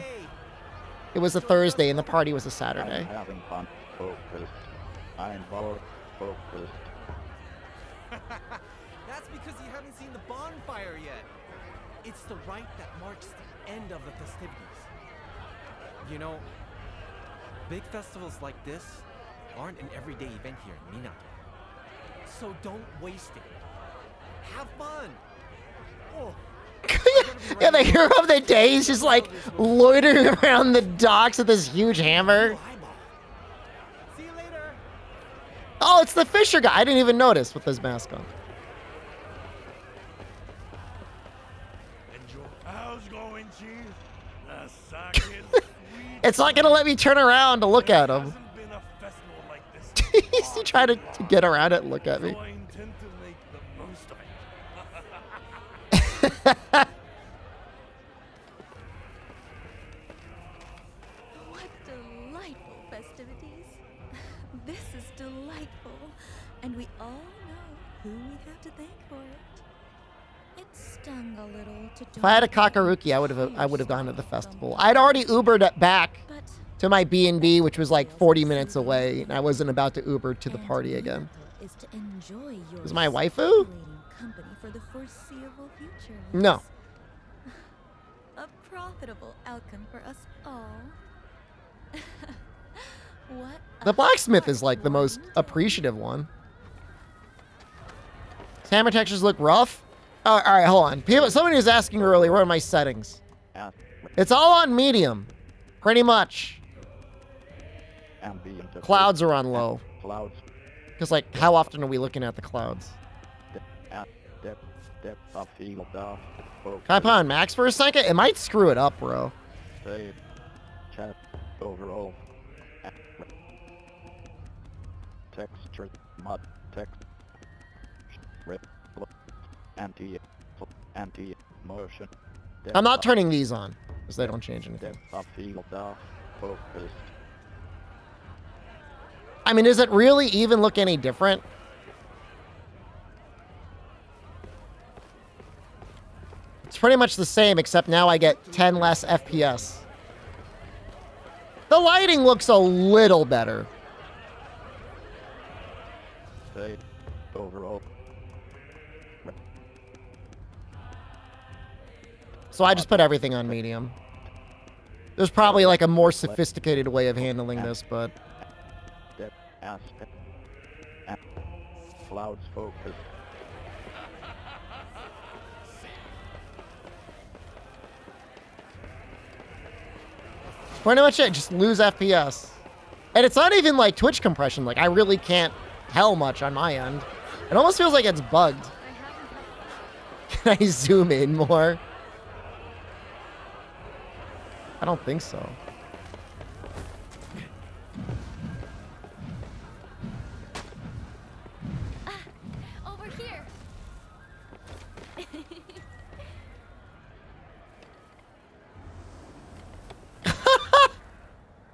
It was a Thursday and the party was a Saturday. I'm having fun. Focused. I'm bored. Focused. That's because you haven't seen the bonfire yet. It's the rite that marks the end of the festivities. You know, big festivals like this aren't an everyday event here in Minato. So don't waste it. Have fun. Oh. Yeah, the hero of the day is just like loitering around the docks with this huge hammer. See you later. Oh, it's the Fisher guy. I didn't even notice with his mask on. How's it going, Chief? The sack is sweet. It's not gonna let me turn around to look at him. Hasn't been a festival like this. He tried to get around it and look at me. So I intend to make the most of it. What delightful festivities. This is delightful. And we all know who we have to thank for it. It stung a little to If I had a Kakaruki, I would have gone to the festival. I'd already Ubered it back to my B&B, which was like 40 minutes away, and I wasn't about to Uber to the party again. Is to enjoy your Was my waifu? stimulating company for the foreseeable future. No. A profitable outcome for us all. What The blacksmith is like the most appreciative one. His hammer textures look rough. Oh, all right, hold on. Somebody was asking earlier, what are my settings? It's all on medium, pretty much. Ambient. Clouds are on low. Clouds. Because like, how often are we looking at the clouds? Depth of field of focus. Can I put on max for a second? It might screw it up, bro. Save. Chat. Overall. Texture. Mud. Text. Rip. Anti motion. I'm not turning these on, because they don't change anything. Depth of field of focus. I mean, does it really even look any different? It's pretty much the same, except now I get 10 less FPS. The lighting looks a little better. Save. Overall. So I just put everything on medium. There's probably like a more sophisticated way of handling this, but... Depth aspect. Clouds focus. Pretty much it, just lose FPS. And it's not even like Twitch compression, like I really can't tell much on my end. It almost feels like it's bugged. Can I zoom in more? I don't think so. Over here.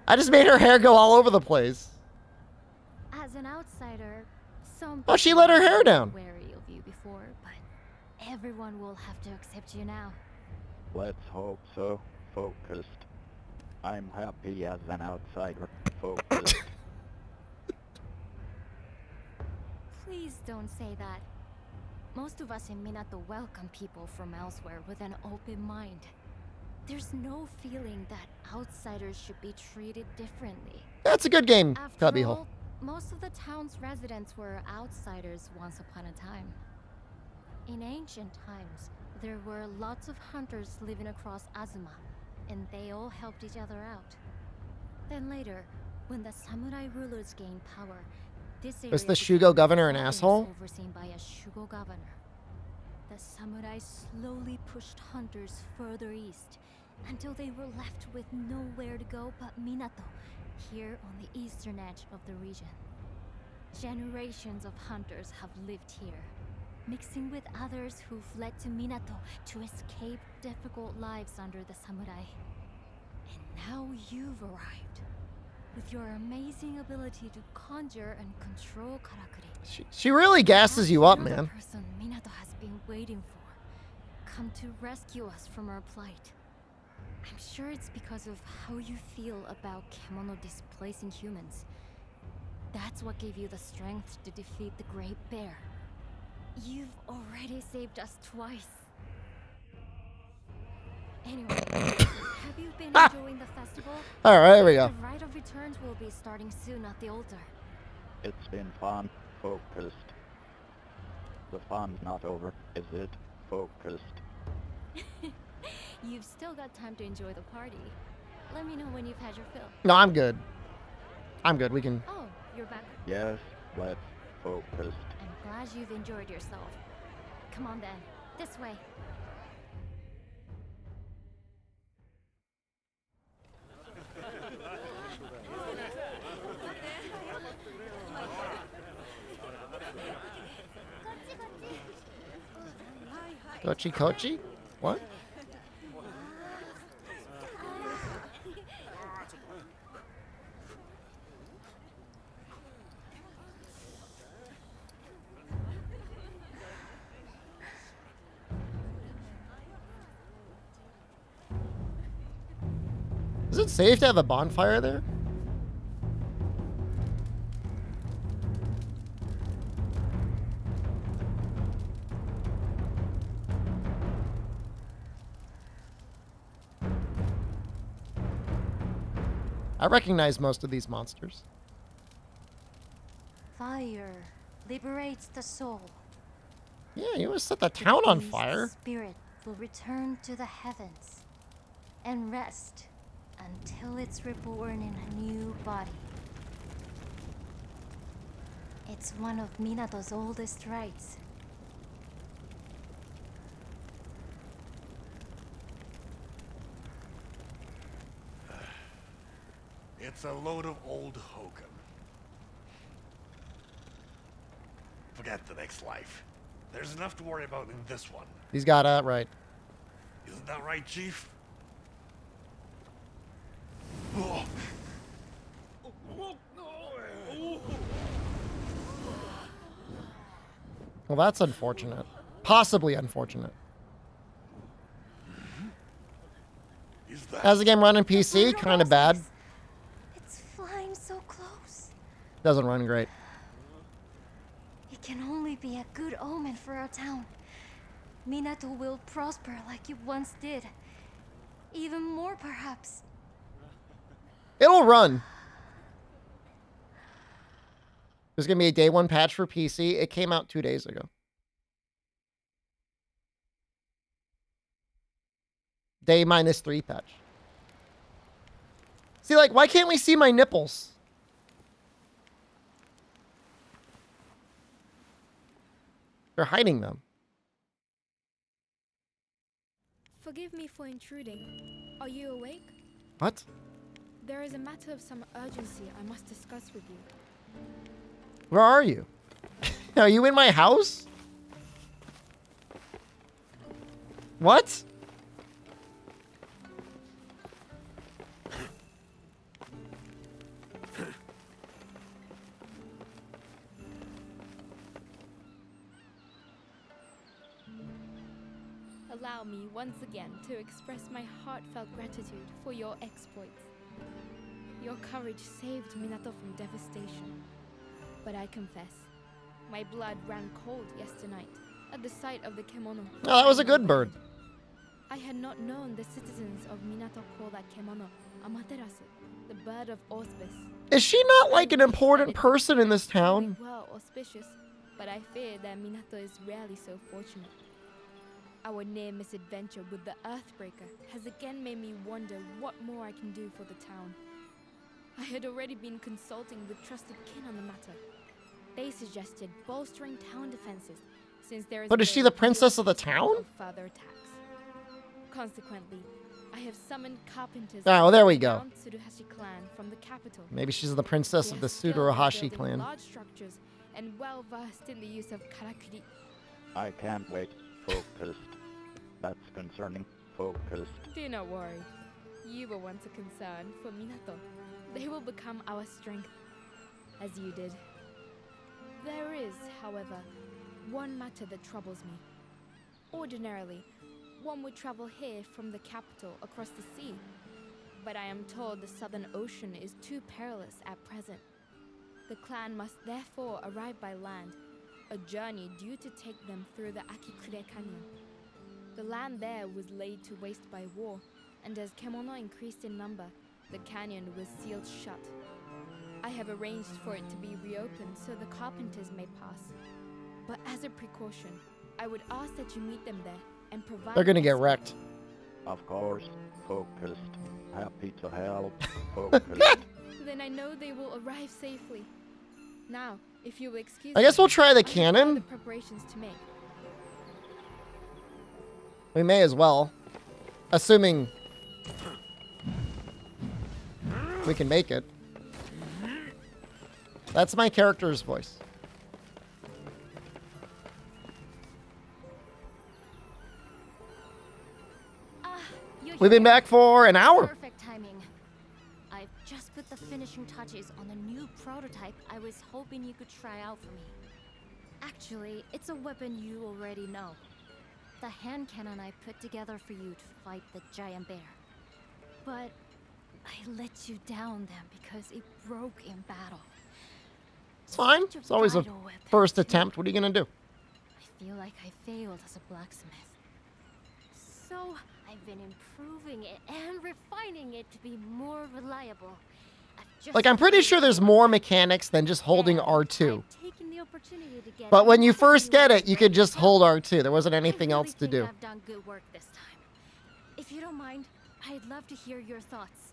I just made her hair go all over the place. As an outsider, some Oh, she let her hair people down. were wary of you before, but everyone will have to accept you now. Let's hope so. Focused. I'm happy as an outsider. Focused. Please don't say that. Most of us in Minato welcome people from elsewhere with an open mind. There's no feeling that outsiders should be treated differently. That's a good game, After Cubbyhole. all, Most of the town's residents were outsiders once upon a time. In ancient times, there were lots of hunters living across Azuma, and they all helped each other out. Then later, when the samurai rulers gained power, this area Was the became Shugo governor an province asshole? overseen by a Shugo governor. The samurai slowly pushed hunters further east until they were left with nowhere to go but Minato, here on the eastern edge of the region. Generations of hunters have lived here, mixing with others who fled to Minato to escape difficult lives under the samurai. And now you've arrived, with your amazing ability to conjure and control karakuri. She really gasses you up, You're the man. person Minato has been waiting for, come to rescue us from our plight. I'm sure it's because of how you feel about Kemono displacing humans. That's what gave you the strength to defeat the Great Bear. You've already saved us twice. Anyway, have you been enjoying the festival? Alright, there we go. The Rite of Returns will be starting soon at the altar. It's been fun, focused. The fun's not over, is it? Focused. You've still got time to enjoy the party. Let me know when you've had your fill. No, I'm good. I'm good. We can. Oh, you're back. Yes, let's focus. I'm glad you've enjoyed yourself. Come on then, this way. Kochi Kochi? What? Is it safe to have a bonfire there? I recognize most of these monsters. Fire liberates the soul. Yeah, you always set the town on beast's fire. Spirit will return to the heavens and rest until it's reborn in a new body. It's one of Minato's oldest rites. It's a load of old hokum. Forget the next life. There's enough to worry about in this one. He's got it right. Isn't that right, Chief? Oh. Well, that's unfortunate. Possibly unfortunate. Is that How's the game running PC? Kind of bad. It's flying so close. Doesn't run great. It can only be a good omen for our town. Minato will prosper like it once did. Even more, perhaps. It'll run. There's going to be a day one patch for PC. It came out 2 days ago. Day -3 patch. See, like, why can't we see my nipples? They're hiding them. Forgive me for intruding. Are you awake? What? There is a matter of some urgency I must discuss with you. Where are you? Are you in my house? What? Allow me once again to express my heartfelt gratitude for your exploits. Your courage saved Minato from devastation. But I confess, my blood ran cold yesterday night at the sight of the kemono. Oh, that was a good bird. I had not known the citizens of Minato call that kemono Amaterasu, the bird of auspice. Is she not like an important person in this town? We were auspicious, but I fear that Minato is rarely so fortunate. Our near misadventure with the Earthbreaker has again made me wonder what more I can do for the town. I had already been consulting with trusted kin on the matter. They suggested bolstering town defenses, since there is. But is she the princess of the town? Of further attacks. Consequently, I have summoned carpenters. Oh, well, there we of the go. Mount Tsuruhashi clan from the capital. Maybe she's the princess They of the are skilled at Tsuruhashi building clan. large structures and well versed in the use of karakuri. I can't wait. Focused. That's concerning. Focused. Do not worry. You were once a concern for Minato. They will become our strength, as you did. There is, however, one matter that troubles me. Ordinarily, one would travel here from the capital across the sea. But I am told the Southern Ocean is too perilous at present. The clan must therefore arrive by land, a journey due to take them through the Akikure Canyon. The land there was laid to waste by war, and as Kemono increased in number, the canyon was sealed shut. I have arranged for it to be reopened so the carpenters may pass. But as a precaution, I would ask that you meet them there and provide. They're gonna get wrecked. Of course. Focused. Happy to help. Focused. Then I know they will arrive safely. Now, if you will excuse I guess me, we'll try the I have cannon. further preparations to make. We may as well. Assuming we can make it. That's my character's voice. We've been back for an hour. Perfect timing. I've just put the finishing touches on a new prototype I was hoping you could try out for me. Actually, it's a weapon you already know. The hand cannon I put together for you to fight the giant bear. But I let you down then because it broke in battle. It's fine. Such It's always a vital weapon, first too. attempt. What are you gonna do? I feel like I failed as a blacksmith. So I've been improving it and refining it to be more reliable. I've just Like, I'm pretty sure there's more mechanics than just holding and R2. I've taken the opportunity to get But when you another first new get it, weapon you could just myself. hold R2. There wasn't anything I else really to think do. I've done good work this time. If you don't mind, I'd love to hear your thoughts.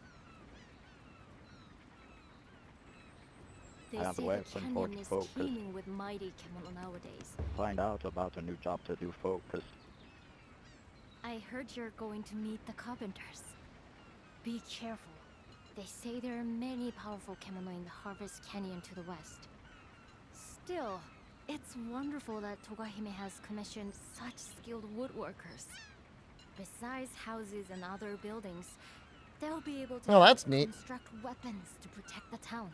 They Have say the weapon for canyon is focus. teeming with mighty kemono nowadays. Find out about a new job to do. Focused. I heard you're going to meet the carpenters. Be careful. They say there are many powerful kemono in the Harvest Canyon to the west. Still, it's wonderful that Togahime has commissioned such skilled woodworkers. Besides houses and other buildings, they'll be able to Oh, that's neat. construct weapons to protect the town.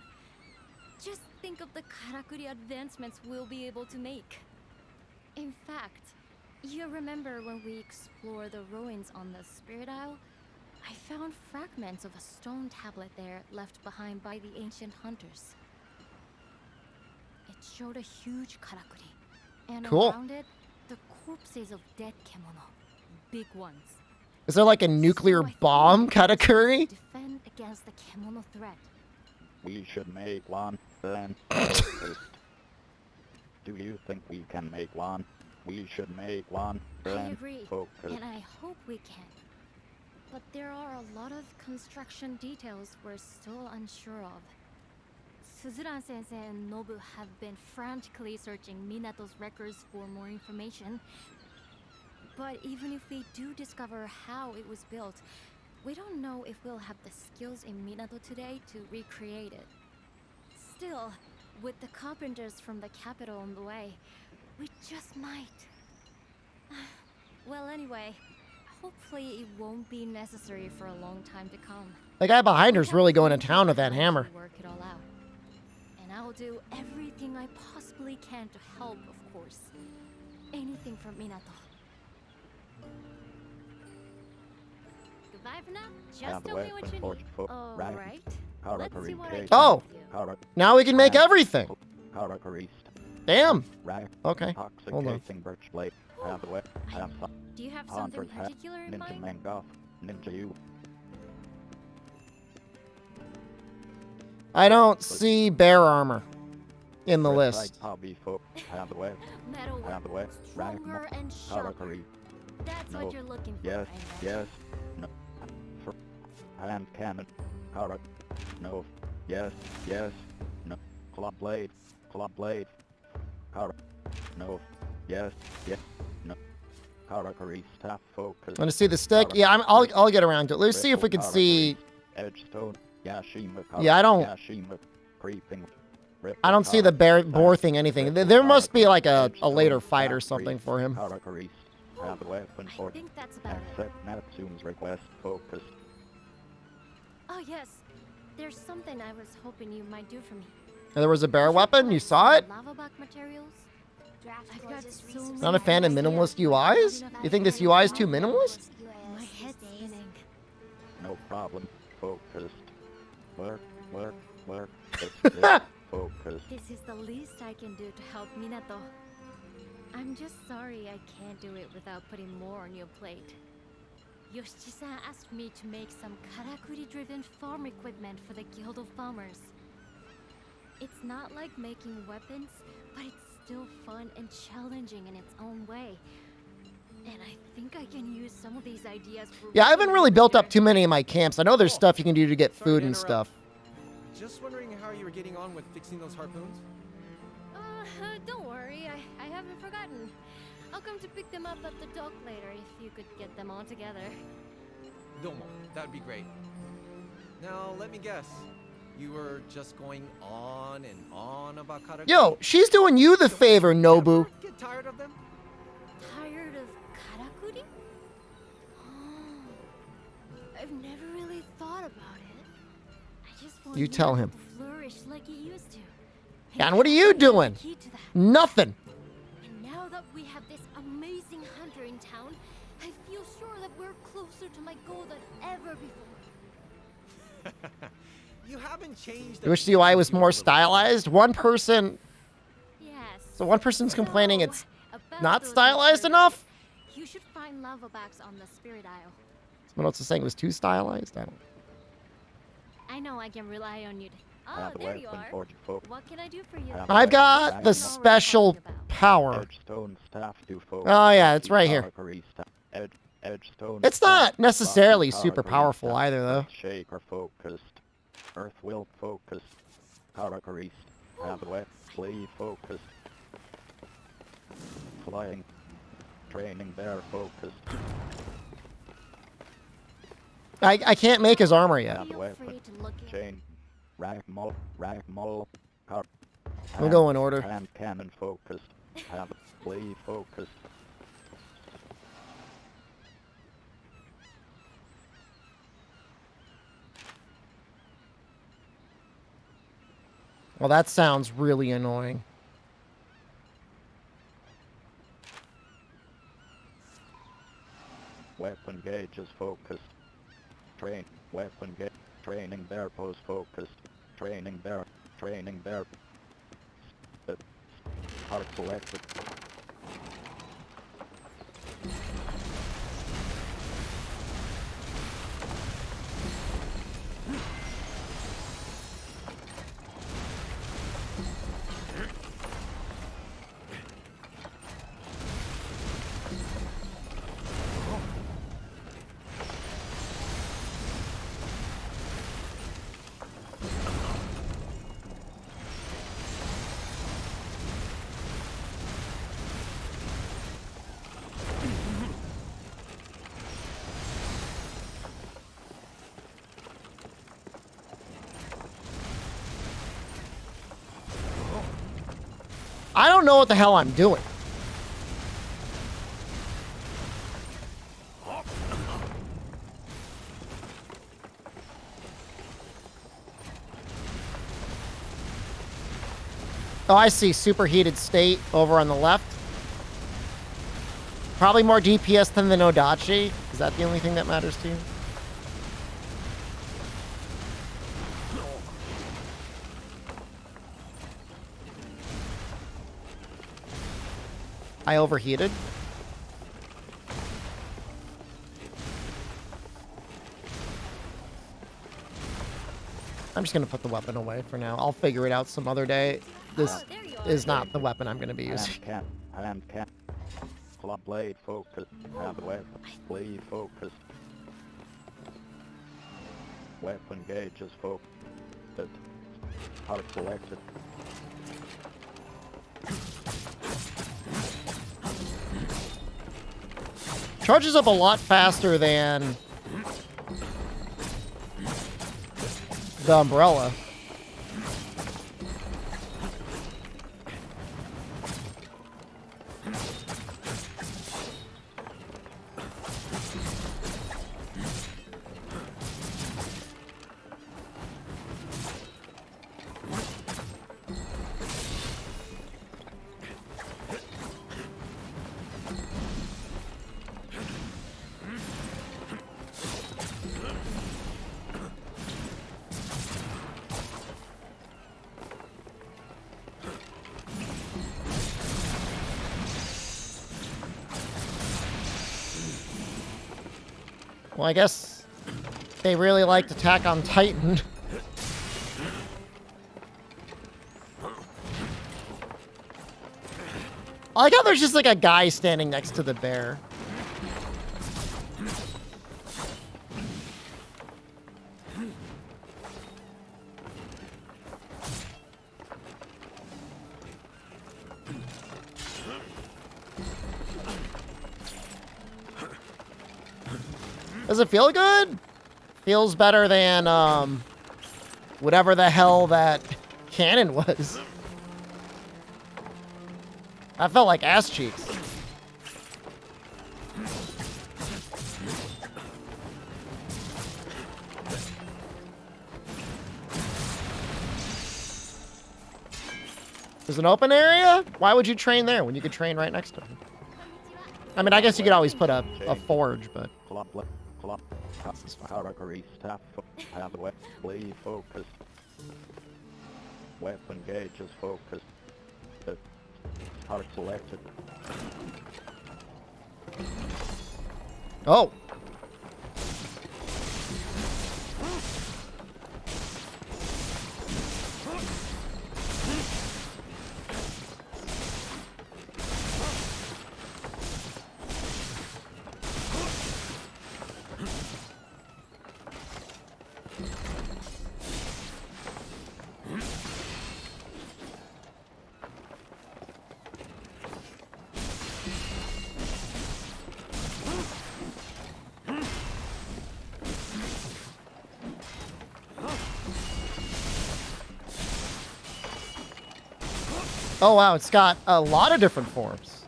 Just think of the karakuri advancements we'll be able to make. In fact, you remember when we explored the ruins on the Spirit Isle? I found fragments of a stone tablet there left behind by the ancient hunters. It showed a huge karakuri, and Cool. around it, the corpses of dead kemono, big ones. Is there like a nuclear So I bomb think we katakuri? should defend against the kemono threat. We should make one. Then. Focused. Do you think we can make one? We should make one. I Then. agree, Focused. and I hope we can. But there are a lot of construction details we're still unsure of. Suzuran-sensei and Nobu have been frantically searching Minato's records for more information. But even if we do discover how it was built, we don't know if we'll have the skills in Minato today to recreate it. Still, with the carpenters from the capital on the way, we just might. Well, anyway, hopefully it won't be necessary for a long time to come. The guy behind We her's have really going to plenty town of with that time hammer. to work it all out. And I'll do everything I possibly can to help, of course. Anything for Minato. Goodbye for now. Just Have tell me what weapon you for need. right. Alright. Let's see what I can Oh. do. Now we can make everything. Karakuri. Damn. Right. Okay. Toxic Hold on. casing birch blade. Have the weapon. Have some. Do you have something Hunters hat. particular in Ninja mind? man golf. Ninja you. I don't see bear armor in the list. Hobby folk. Have the way. Metal Have the way. Rag. stronger and sharper. Karakuri. That's No. what you're looking for. Yes. I imagine. Yes. No. Hand cannon. Karak. No. Yes. Yes. No. Club blade. Club blade. Karak. No. Yes. Yes. No. Karakuri staff focus. Want to see the stick? Yeah, I'll get around to it. Let's see if we can see. Edgestone. Yashima. Yeah, I don't- Yashima. Creeping. I don't see the boar thing anything. There must be like a later fight or something for him. Karakuri. Have the weapon I for think that's about it. accept Natsume's request. Focus. Oh yes, there's something I was hoping you might do for me. There was a bear weapon. You saw it? Lava buck materials. I've got so many Not a fan of ideas. minimalist UIs? You think this UI is too minimalist? My head's spinning. No problem. Focused. Work. It's this. Focused. This is the least I can do to help Minato. I'm just sorry I can't do it without putting more on your plate. Yoshiki-san asked me to make some karakuri-driven farm equipment for the Guild of Farmers. It's not like making weapons, but it's still fun and challenging in its own way. And I think I can use some of these ideas for... Yeah, I haven't really built up too many of my camps. I know there's stuff you can do to get Sorry food to and interrupt. stuff. Just wondering how you were getting on with fixing those harpoons? Don't worry, I haven't forgotten. I'll come to pick them up at the dock later if you could get them all together. Domo, that'd be great. Now, let me guess. You were just going on and on about karakuri? Yo, she's doing you the favor, Nobu. Ever get tired of them? Tired of karakuri? I've never really thought about it. I just want You tell Minato him. to flourish like he used to. And what are you doing? Key to that. Nothing. And now that we have this amazing hunter in town, I feel sure that we're closer to my goal than ever before. You haven't changed. You wish the UI was more stylized? One person... Yes. So one person's complaining So, it's about not those stylized materials, enough? You should find lava backs on the Spirit Isle. Someone else is saying it was too stylized? I don't... I know I can rely on you. Oh, Have the there you weapon are. for folk. What can I do for you? Have the I've weapon. got Rag. the special power. Edgestone staff to focus. Oh, yeah, it's right here. Karakuri staff. Edgestone It's not staff. necessarily Karakuri super staff. powerful either, though. Earth Shaker focused. Earth will focus. Karakuri. Have the weapon. Flee focused. Flying. Training bear focused. I can't make his armor yet. Have the Feel weapon. free to look in. Chain. Ragmull. We'll go in order. Hand cannon focused. Have flee focused. Well, that sounds really annoying. Weapon gauges focused. Weapon gauge. Training bear pose focused. Training bear. Heart selected. I don't know what the hell I'm doing. Oh, I see. Superheated state over on the left. Probably more DPS than the Nodachi. Is that the only thing that matters to you? I overheated. I'm just gonna put the weapon away for now. I'll figure it out some other day. This Oh, there you are. is not the weapon I'm gonna be using. Hand can't. Club blade focus. Hand weapon. Blade focus. Weapon gauge is focused. Heart selected. Charges up a lot faster than the umbrella. Well, I guess they really liked Attack on Titan. I like how there's just like a guy standing next to the bear. Does it feel good? Feels better than, whatever the hell that cannon was. I felt like ass cheeks. There's an open area? Why would you train there when you could train right next to him? I mean, I guess you could always put a forge, but... Club. Karakuri staff. Hand weapon. Blade focus. Weapon gauge is focused. Heart selected. Oh. Oh wow, it's got a lot of different forms.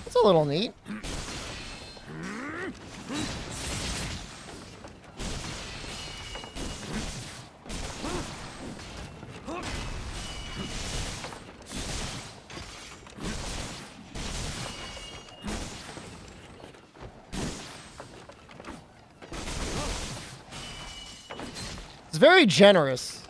It's a little neat. It's very generous.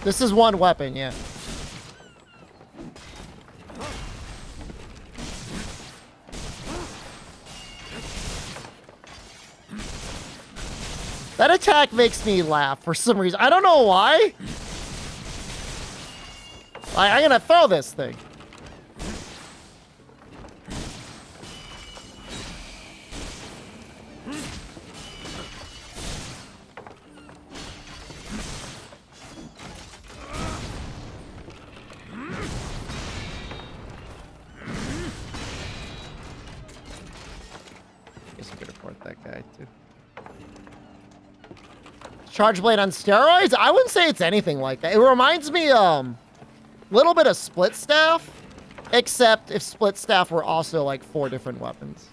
This is one weapon, yeah. That attack makes me laugh for some reason. I don't know why. I'm gonna throw this thing. Guess we could report that guy too. Charge blade on steroids? I wouldn't say it's anything like that. It reminds me little bit of split staff, except if split staff were also like 4 different weapons.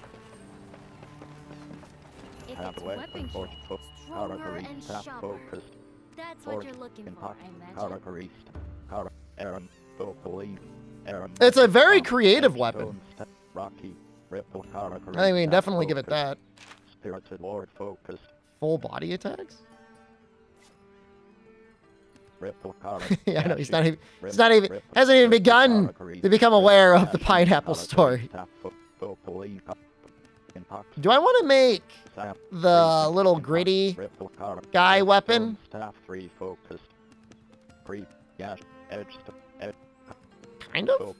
If Have it's a weapon weapon for kit, stronger category and staff sharper. focus. That's what you're looking for, I imagine. Category Aaron, Believe, Aaron. It's a very creative weapon. Rocky, Ripple, category. I think we can definitely give it that. Spirited Lord focus. Full body attacks? Ripple, Yeah, I know he's not even hasn't even begun to become aware of the pineapple story. Do I want to make the little gritty guy weapon? Kind of?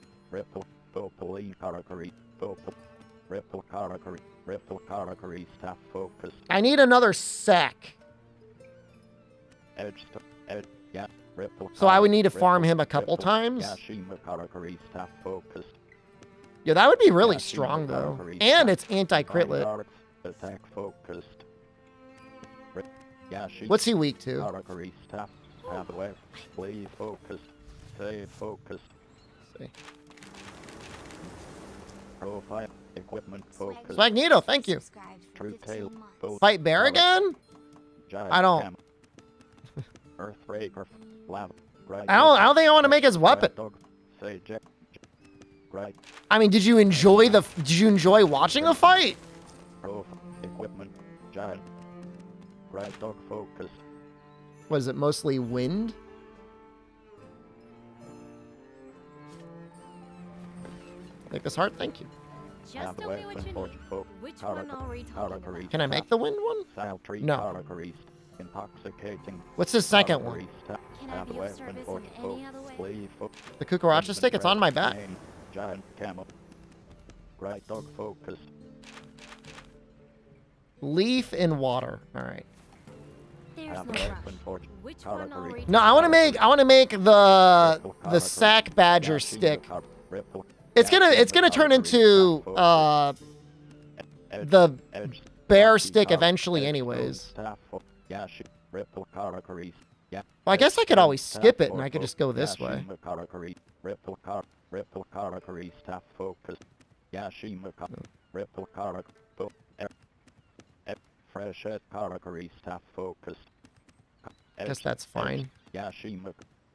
I need another sack. So I would need to farm him a couple times. Yeah, that would be really strong though. And it's anti-critlet. What's he weak to? Magneto, thank you. Fight bear again? I don't think I want to make his weapon. I mean, did you enjoy watching the fight? Was it mostly wind? Make this heart, thank you. Just tell me what you need. Which one are we talking about? Can I make the wind one? No. Intoxicating. What's the second one? Can I be of service in any other way? The cucaracha stick? It's on my back. Giant camel. Right dog focus. Leaf in water. All right. There's no rush. Which one are we No, I want to make the sack badger stick. It's gonna turn into the bear stick eventually, anyways. Well, I guess I could always skip it and I could just go this way. Guess that's fine.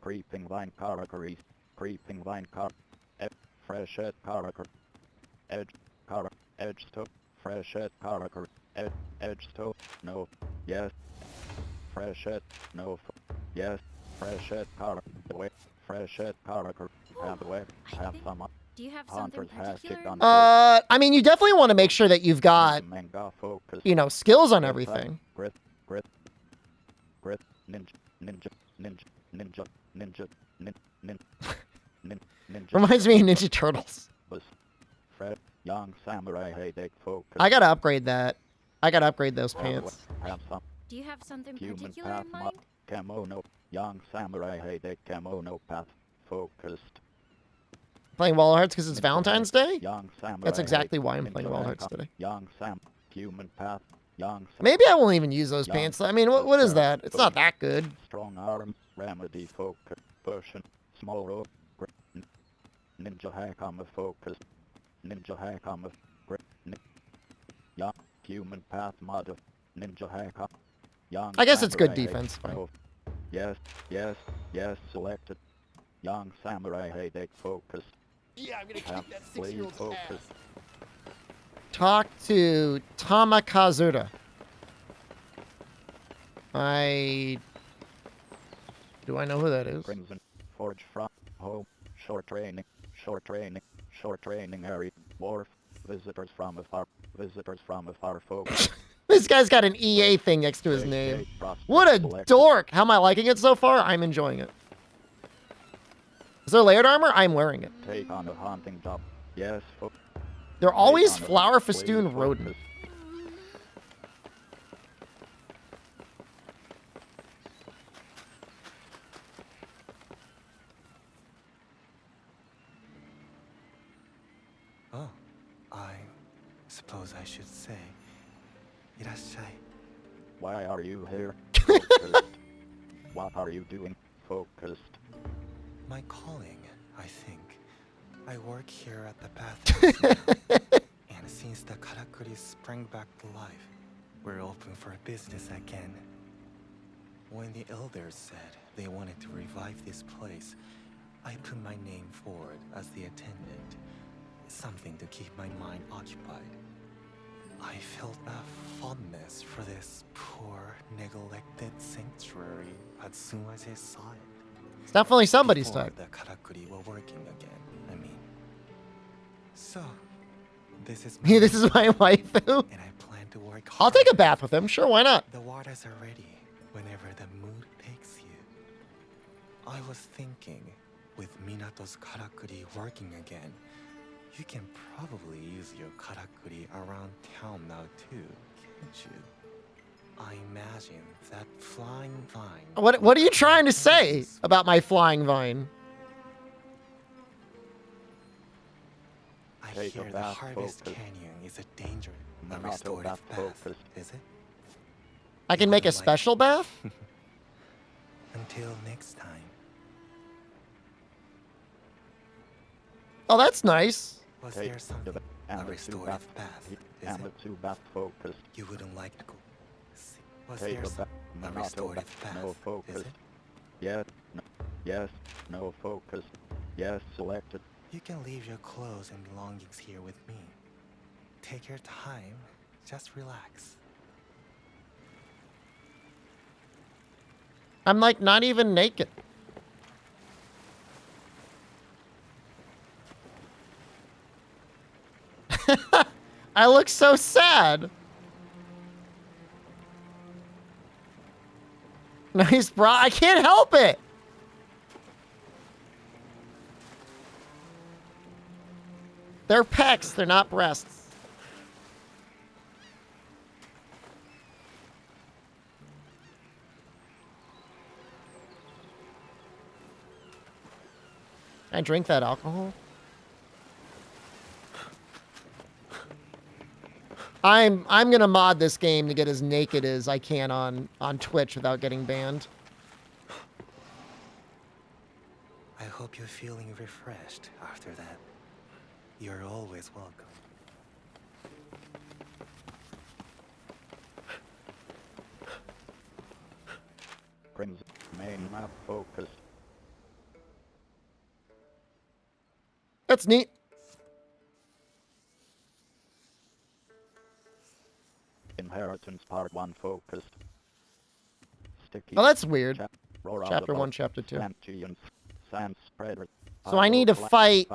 Creeping vine categories. Creeping vine fresh edge to fresh category edge to no yes fresh no yes fresh category fresh category have the way have some. Do you have something particular? I mean, you definitely want to make sure that you've got, you know, skills on everything. Grit, ninja, Reminds me of Ninja Turtles. Fred, young samurai headache focus. I gotta upgrade that. I gotta upgrade those pants. Do you have something Human particular path in mind? Kimono, young samurai headache kimono path focused. Playing Wild Hearts because it's Valentine's Day? Young samurai That's exactly why I'm playing Wild Hearts today. Young Sam, human path, young. Maybe I won't even use those pants. I mean, what is that? It's not that good. Strong arm, remedy focus, version, small road, ninja hack on the focus, ninja hack on the young human path mod, ninja hack on young. I guess it's good samurai defense. Fine. Yes, selected. Young samurai headache focus. Yeah, I'm gonna kick that 6-year-old's ass. Talk to Tamakazuda. Do I know who that is? Crimson Forge from home. Short training area. Wharf. Visitors from afar folks. This guy's got an EA thing next to his name. What a dork! How am I liking it so far? I'm enjoying it. Is there layered armor? I'm wearing it. Take on the hunting job. Yes. They're always flower festoon rodent. Oh, I suppose I should say Why are you here? Focused. What are you doing? Focused. My calling, I think. I work here at the bathhouse now. And since the Karakuri sprang back to life, we're open for business again. When the elders said they wanted to revive this place, I put my name forward as the attendant. Something to keep my mind occupied. I felt a fondness for this poor, neglected sanctuary as soon as I saw it. It's definitely somebody's Before type. the Karakuri were working again, I mean. So, this is my This is my waifu. and I plan to work hard. I'll take a bath with him. Sure, why not? The waters are ready whenever the mood takes you. I was thinking, with Minato's Karakuri working again, you can probably use your Karakuri around town now too, can't you? I imagine that flying vine... What are you trying to say about my flying vine? I Take a hear the bath, Harvest focus. Canyon is a danger, a Not a restorative bath, bath, focus. is it? I can make a special bath? Until next time. Oh, that's nice. Was Take there something, a Amatsu restorative bath, is it? Amatsu bath focused. You wouldn't like to go see? Was Take there a some, bath. a restorative bath, No is focus. it? Yes. No. Yes. No focus. Yes. Selected. You can leave your clothes and belongings here with me. Take your time. Just relax. I'm like not even naked. I look so sad. Nice bra. I can't help it. They're pecs. They're not breasts. Can I drink that alcohol? I'm gonna mod this game to get as naked as I can on Twitch without getting banned. I hope you're feeling refreshed after that. You're always welcome. Crimson main map focused. That's neat. Inheritance Part 1 focused. Sticky. Oh, that's weird. Chapter Chapter 1, Chapter 2. Stanchion. Sand spreader. So I need to fight...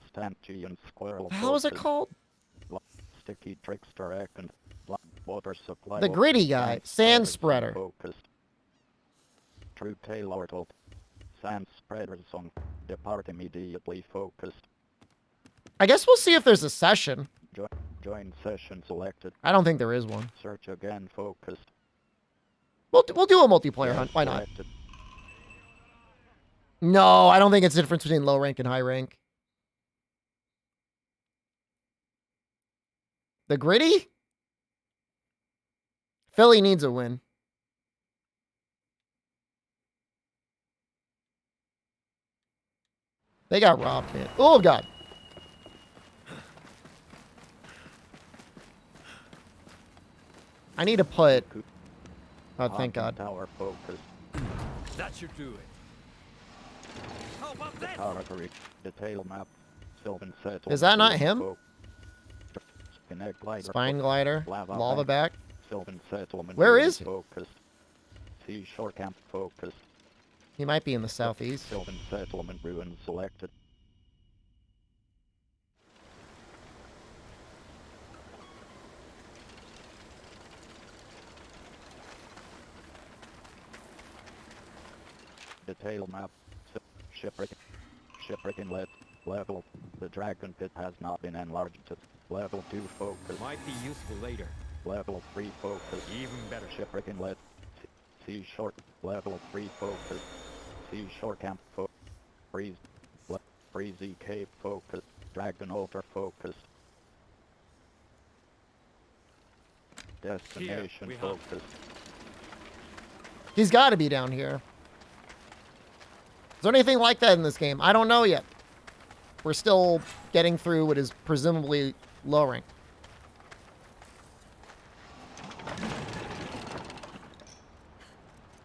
Stanchion squirrel. How is it focused. called? Sticky trickster and water supply. The gritty guy. Sand spreader. Focused. True Taylor told. Sand spreader song. Depart immediately focused. I guess we'll see if there's a session. Join session selected. I don't think there is one. Search again focused. We'll do a multiplayer hunt. Why not? Selected. No, I don't think it's the difference between low rank and high rank. The gritty? Philly needs a win. They got robbed, man. Oh, God. I need to put... Oh, thank God. Tower focused. That should do it. How about this? Karakuri. Detail map. Sylvan settlement. Is that not him? Spine glider. Lava back. Sylvan settlement. Where is he? Focused. Seashore camp focused. He might be in the southeast. Sylvan settlement ruins selected. Detail map. Shipwreck inlet. Level. The dragon pit has not been enlarged to level 2 focus. Might be useful later. Level 3 focus. Even better. Shipwreck inlet. Seashore. Level 3 focus. Seashore camp focus. Breezy cave focus. Dragon altar focus. Destination we have- focus. He's got to be down here. Is there anything like that in this game? I don't know yet. We're still getting through what is presumably low rank.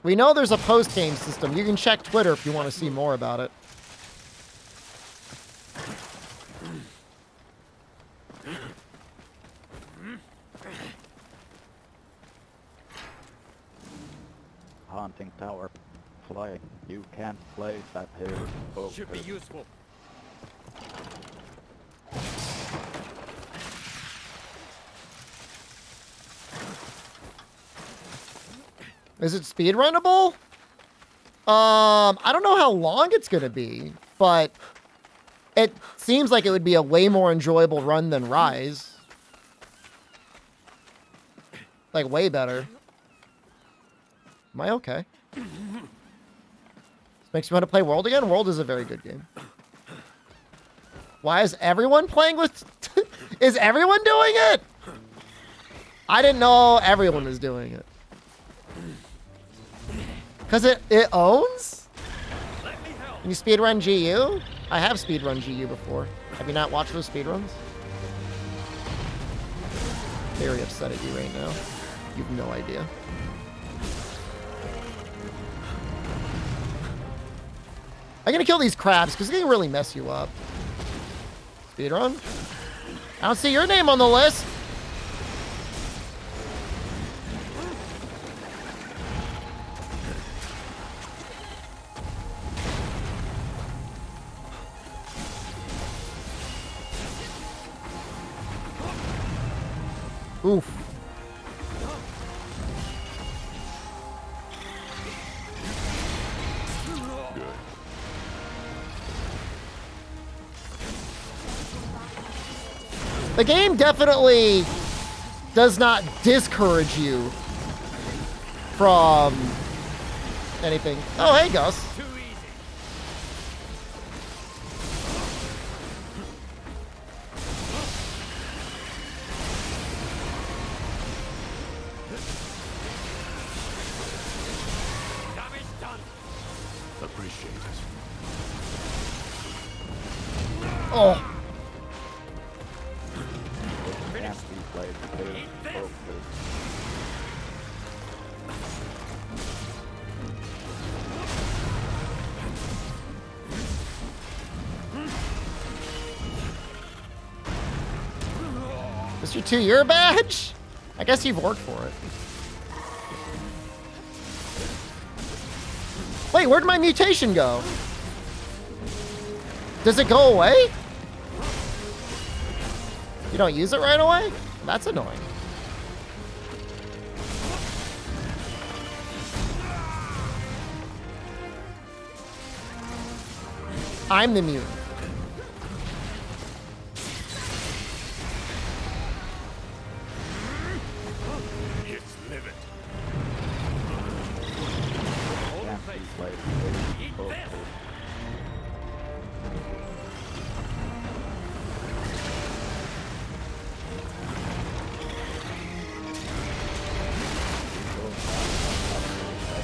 We know there's a post-game system. You can check Twitter if you want to see more about it. Haunting tower. Fly. You can't place that here. Focus. Should be useful. Is it speedrunnable? I don't know how long it's going to be, but it seems like it would be a way more enjoyable run than Rise. Like, way better. Am I okay? This makes me want to play World again? World is a very good game. Why is everyone playing with... Is everyone doing it? I didn't know everyone was doing it. Because it owns? Can you speedrun GU? I have speedrun GU before. Have you not watched those speedruns? Very upset at you right now. You have no idea. I'm gonna kill these crabs because they can really mess you up. Speedrun? I don't see your name on the list. Oof. The game definitely does not discourage you from anything. Oh, hey, Gus. Too easy. Damage done. Appreciate it. Oh. Can't be played here. Focus. Is your 2-year badge? I guess you've worked for it. Wait, where'd my mutation go? Does it go away? You don't use it right away? That's annoying. I'm the mutant. It's livid. Can't be played here. Focus.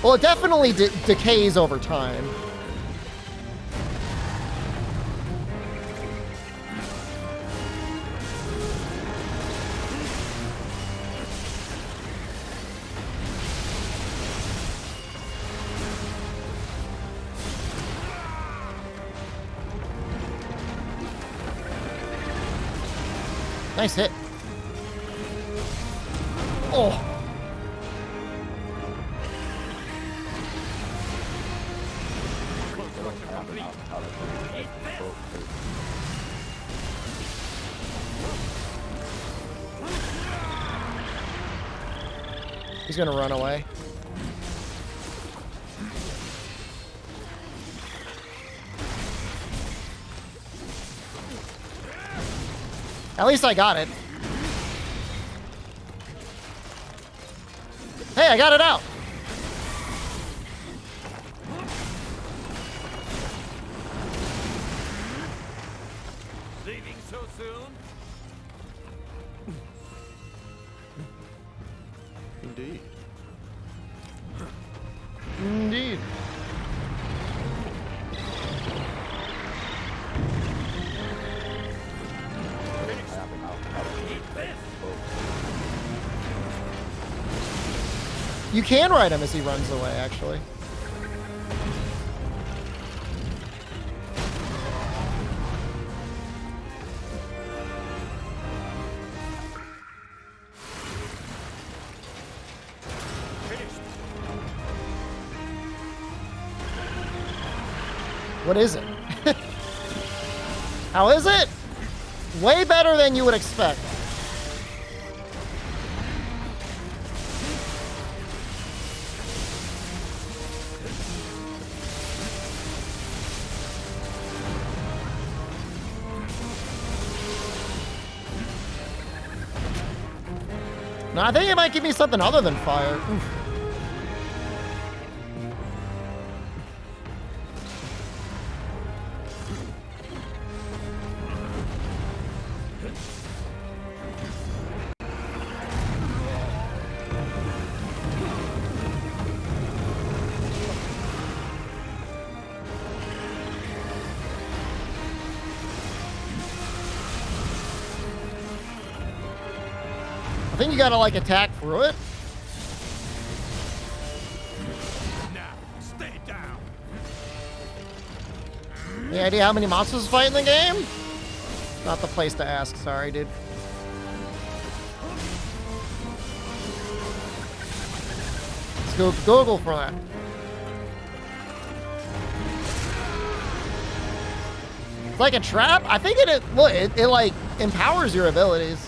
Well, it definitely decays over time. Nice hit. Oh. He's gonna run away. At least I got it. Hey, I got it out. Leaving so soon? Indeed. Indeed. You can ride him as he runs away, actually. What is it? How is it? Way better than you would expect. No, I think it might give me something other than fire. Oof. I think you gotta like attack through it. Now, stay down. Any idea how many monsters fight in the game? Not the place to ask, sorry, dude. Let's go Google for that. It's like a trap? I think it like empowers your abilities.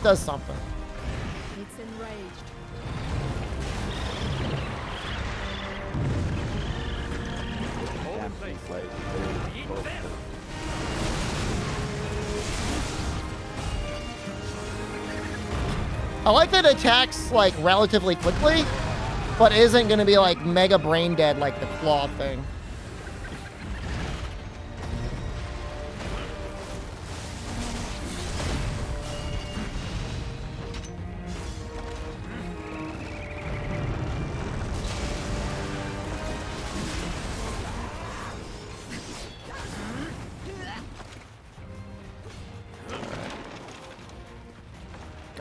Does something. It's enraged. I like that it attacks like relatively quickly, but isn't gonna be like mega brain dead like the claw thing.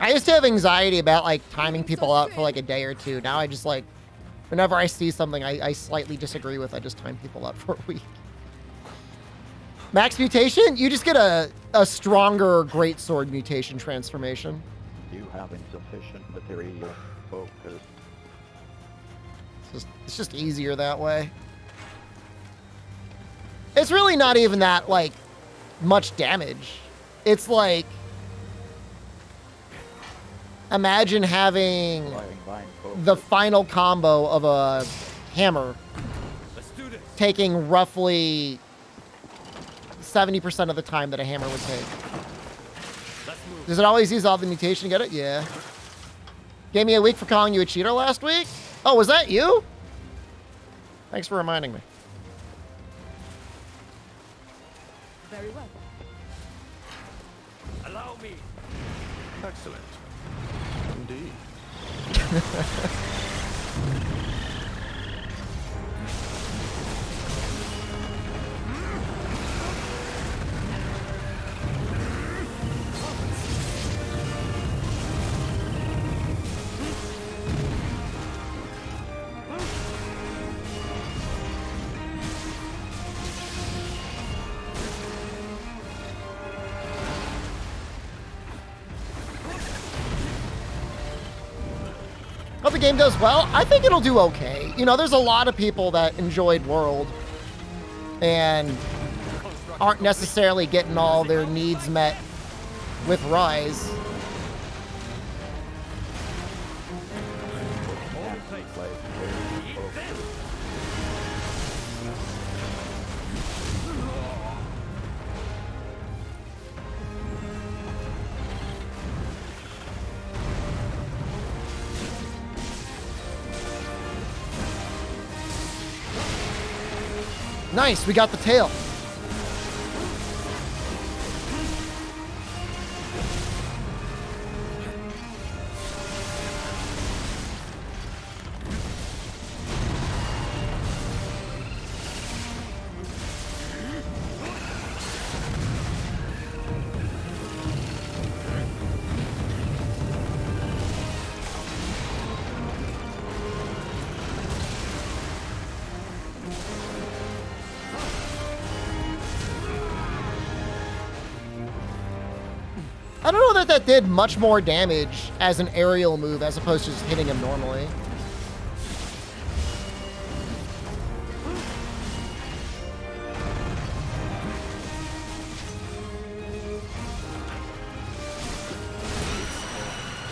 I used to have anxiety about like timing people out for like a day or two. Now I just like, whenever I see something I slightly disagree with, I just time people up for a week. Max mutation? You just get a stronger greatsword mutation transformation. You have insufficient material focus. It's just easier that way. It's really not even that like much damage. It's like, imagine having the final combo of a hammer taking roughly 70% of the time that a hammer would take. Does it always use all the mutation to get it? Yeah. Gave me a week for calling you a cheater last week? Oh, was that you? Thanks for reminding me. Very well. Allow me. Excellent. Indeed. Hope the game does well. I think it'll do okay. You know, there's a lot of people that enjoyed World and aren't necessarily getting all their needs met with Rise. Nice, we got the tail. I don't know that that did much more damage as an aerial move as opposed to just hitting him normally.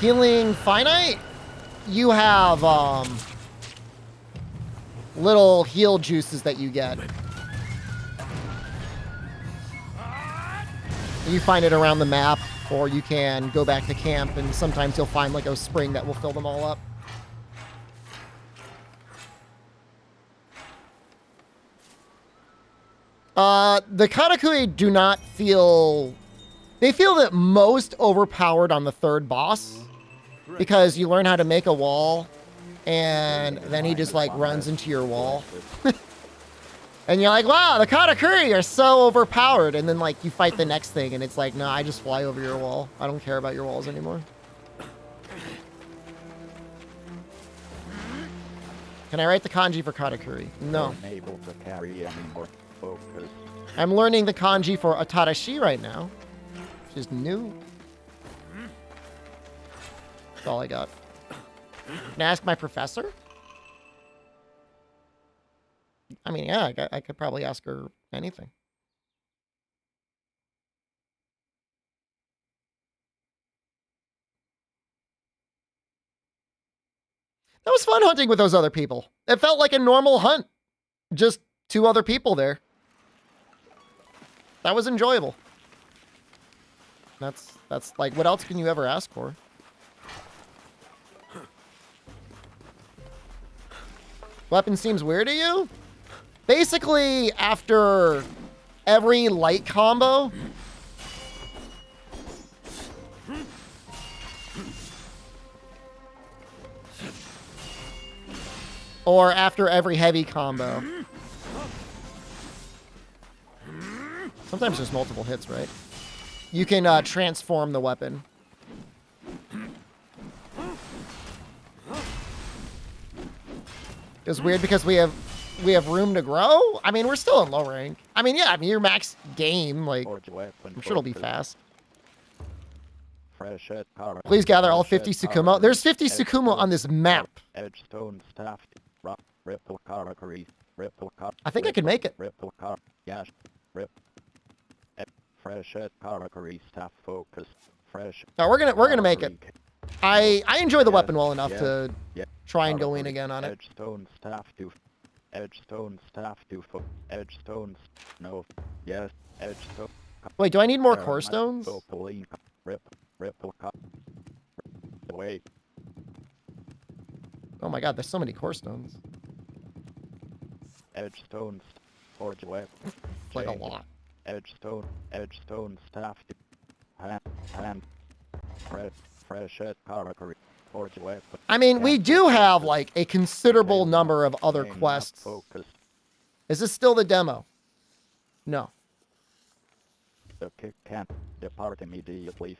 Healing finite? You have little heal juices that you get. You find it around the map, or you can go back to camp, and sometimes you'll find like a spring that will fill them all up. The Katakuri do not feel... They feel that most overpowered on the third boss, because you learn how to make a wall, and then he just like runs into your wall. And you're like, wow, the Katakuri are so overpowered. And then like you fight the next thing and it's like, no, I just fly over your wall. I don't care about your walls anymore. Can I write the kanji for Katakuri? No. Unable to carry any more focus. I'm learning the kanji for Atarashi right now, which is new. That's all I got. Can I ask my professor? I mean, yeah, I could probably ask her anything. That was fun hunting with those other people. It felt like a normal hunt. Just 2 other people there. That was enjoyable. That's like, what else can you ever ask for? Weapon seems weird to you? Basically, after every light combo, or after every heavy combo. Sometimes there's multiple hits, right? You can transform the weapon. It's weird because we have room to grow. I mean, we're still in low rank. I mean, yeah, I mean, your max game, like, I'm sure it'll be fast. Please gather all 50 Tsukumo. There's 50 Tsukumo on this map. I think I can make it. No, we're gonna make it. I enjoy the weapon well enough to try and go in again on it. Edgestone staff to edgestone. No. Yes. Edgestone. Wait, do I need more core stones? Wait. Oh my god, there's so many core stones. Edgestones. Forge weapon. Like a lot. Edgestone staff to hand. Fresh Karakuri. Forge weapon. I mean, we do have like a considerable number of other quests. Is this still the demo? No. The kick can't depart immediately.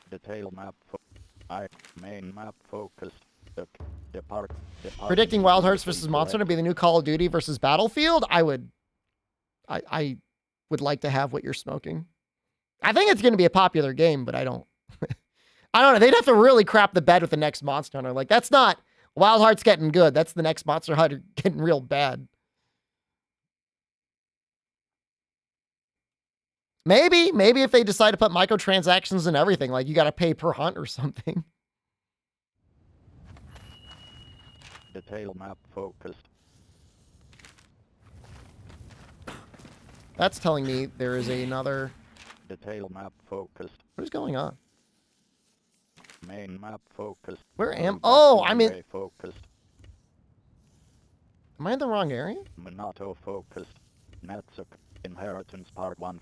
Detail map. Main map focus. Depart. Predicting Wild Hearts versus Monster to be the new Call of Duty versus Battlefield? I would like to have what you're smoking. I think it's going to be a popular game, but I don't know. They'd have to really crap the bed with the next Monster Hunter. Like, that's not Wild Hearts getting good. That's the next Monster Hunter getting real bad. Maybe if they decide to put microtransactions and everything, like you got to pay per hunt or something. Detail map focused. That's telling me there is another... Detail map focused. What is going on? Main map focused. Where am... Oh, I'm in... Focused. Am I in the wrong area? Minato focused. Netsuke. Inheritance part 1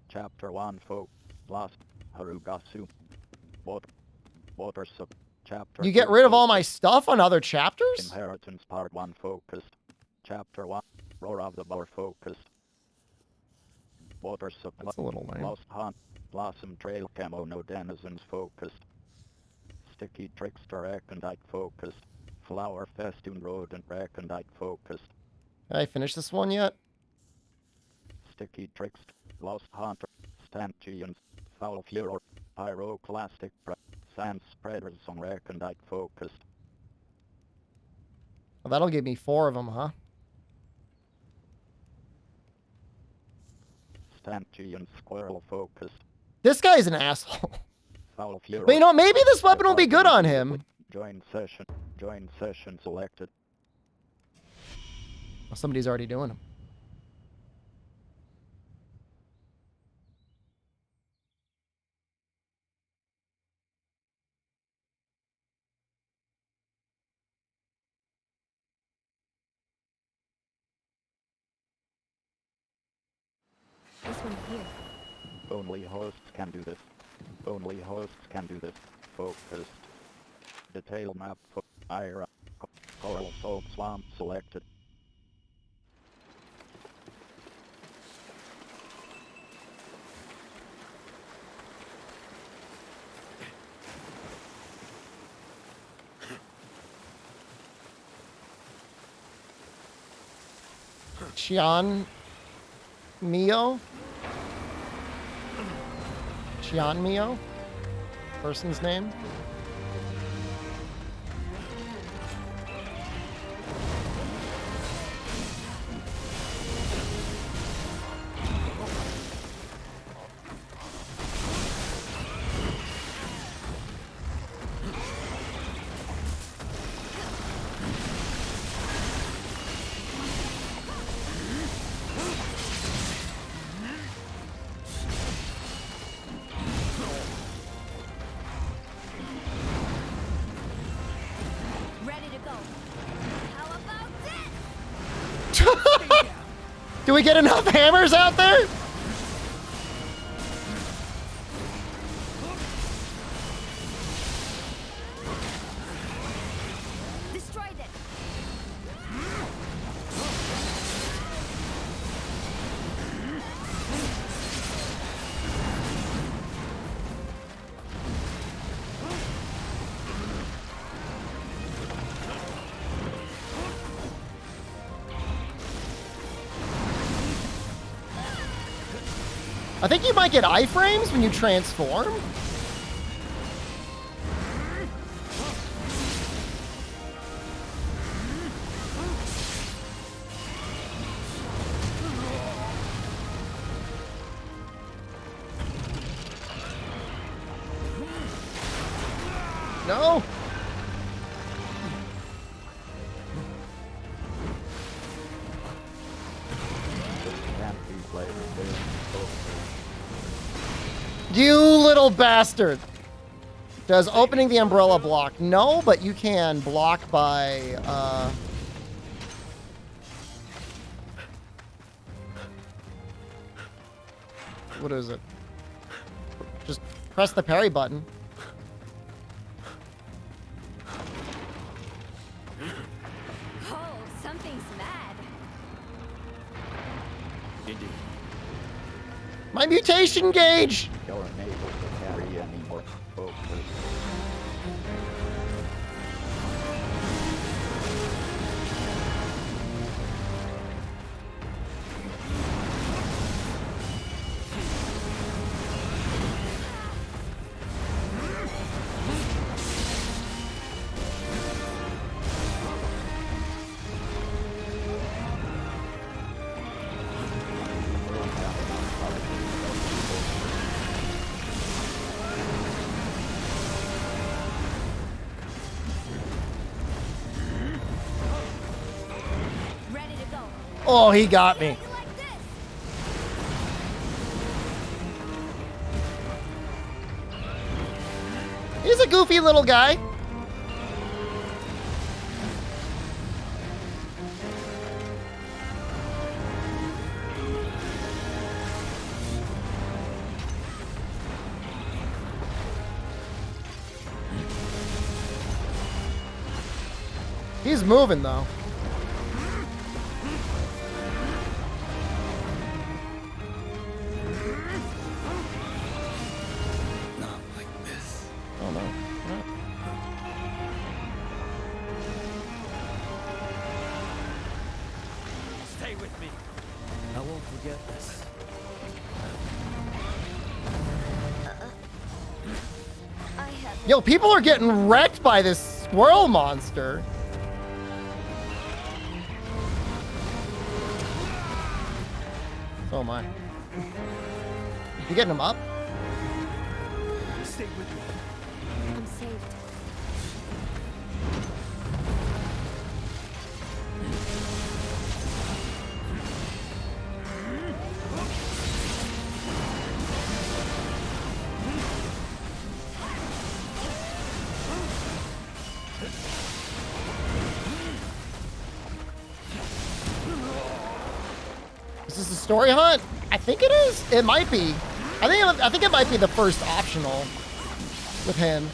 Chapter 1 Lost. Harugasu. Water sub. Chapter You get rid of all my stuff on other chapters? Inheritance part 1 focused. Chapter 1. Roar of the Boar focused. Water supply. That's a little lame. Lost Hunt. Blossom Trail Camo No Denizens focused. Sticky Trickster Recondite focused. Flower Festoon Rodent Recondite focused. Did I finish this one yet? Sticky Trickster. Lost Hunter. Stanchions. Foul Furor. Pyroclastic sand spreaders on recondite focus. Well, that'll give me 4 of them, huh? Stanchion squirrel focus. This guy's an asshole. Foul fury. But you know what? Maybe this weapon will be good on him. Join session. Join session selected. Well, somebody's already doing them. This one here. Only hosts can do this. Only hosts can do this. Focused. Detail map for Ira. Coral salt swamp selected. Chian Mio? Chian Mio? Person's name? Do we get enough hammers out there? Destroyed it. I think you might get iframes when you transform. No. You little bastard. Does opening the umbrella block? No, but you can block by, what is it? Just press the parry button. Oh, something's mad. Indeed. My mutation gauge! You're unable to carry any more focus. Oh, he got me. He's a goofy little guy. He's moving though. Yo, people are getting wrecked by this squirrel monster. Oh my. You getting him up? Stay with me. I'm saved. Is this a story hunt? I think it is. It might be. I think it might be the first optional with him.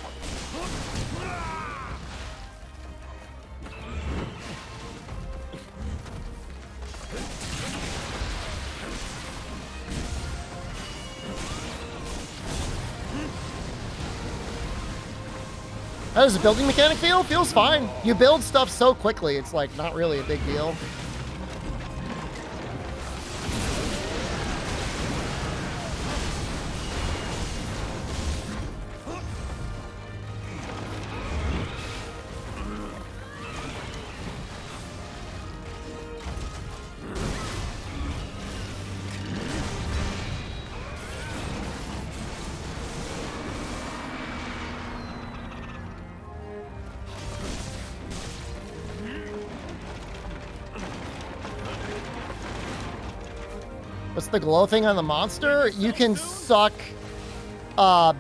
How does the building mechanic feel? Feels fine. You build stuff so quickly, it's like not really a big deal. What's the glow thing on the monster? You can suck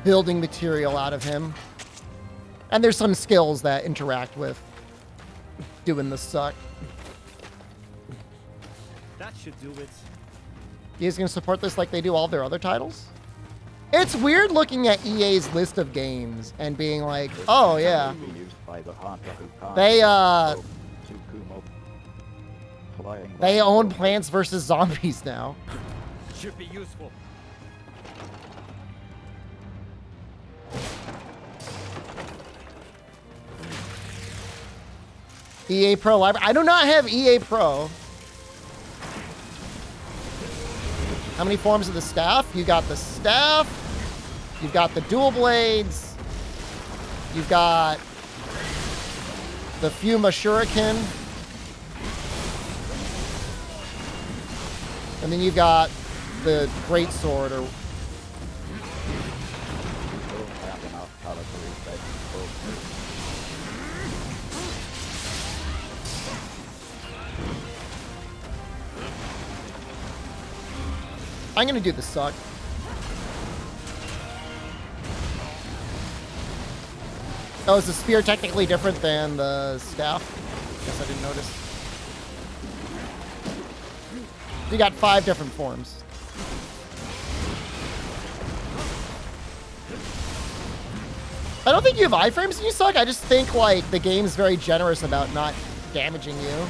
building material out of him. And there's some skills that interact with doing the suck. That should do it. You guys gonna support this like they do all their other titles? It's weird looking at EA's list of games and being like, oh yeah. They own Plants vs. Zombies now. Should be useful. EA Pro Library. I do not have EA Pro. How many forms of the staff? You got the staff. You've got the dual blades. You've got the Fuma Shuriken. And then you've got the great sword or I'm gonna do the suck. Oh, is the spear technically different than the staff? Guess I didn't notice. You got 5 different forms. I don't think you have iframes and you suck. I just think like the game's very generous about not damaging you.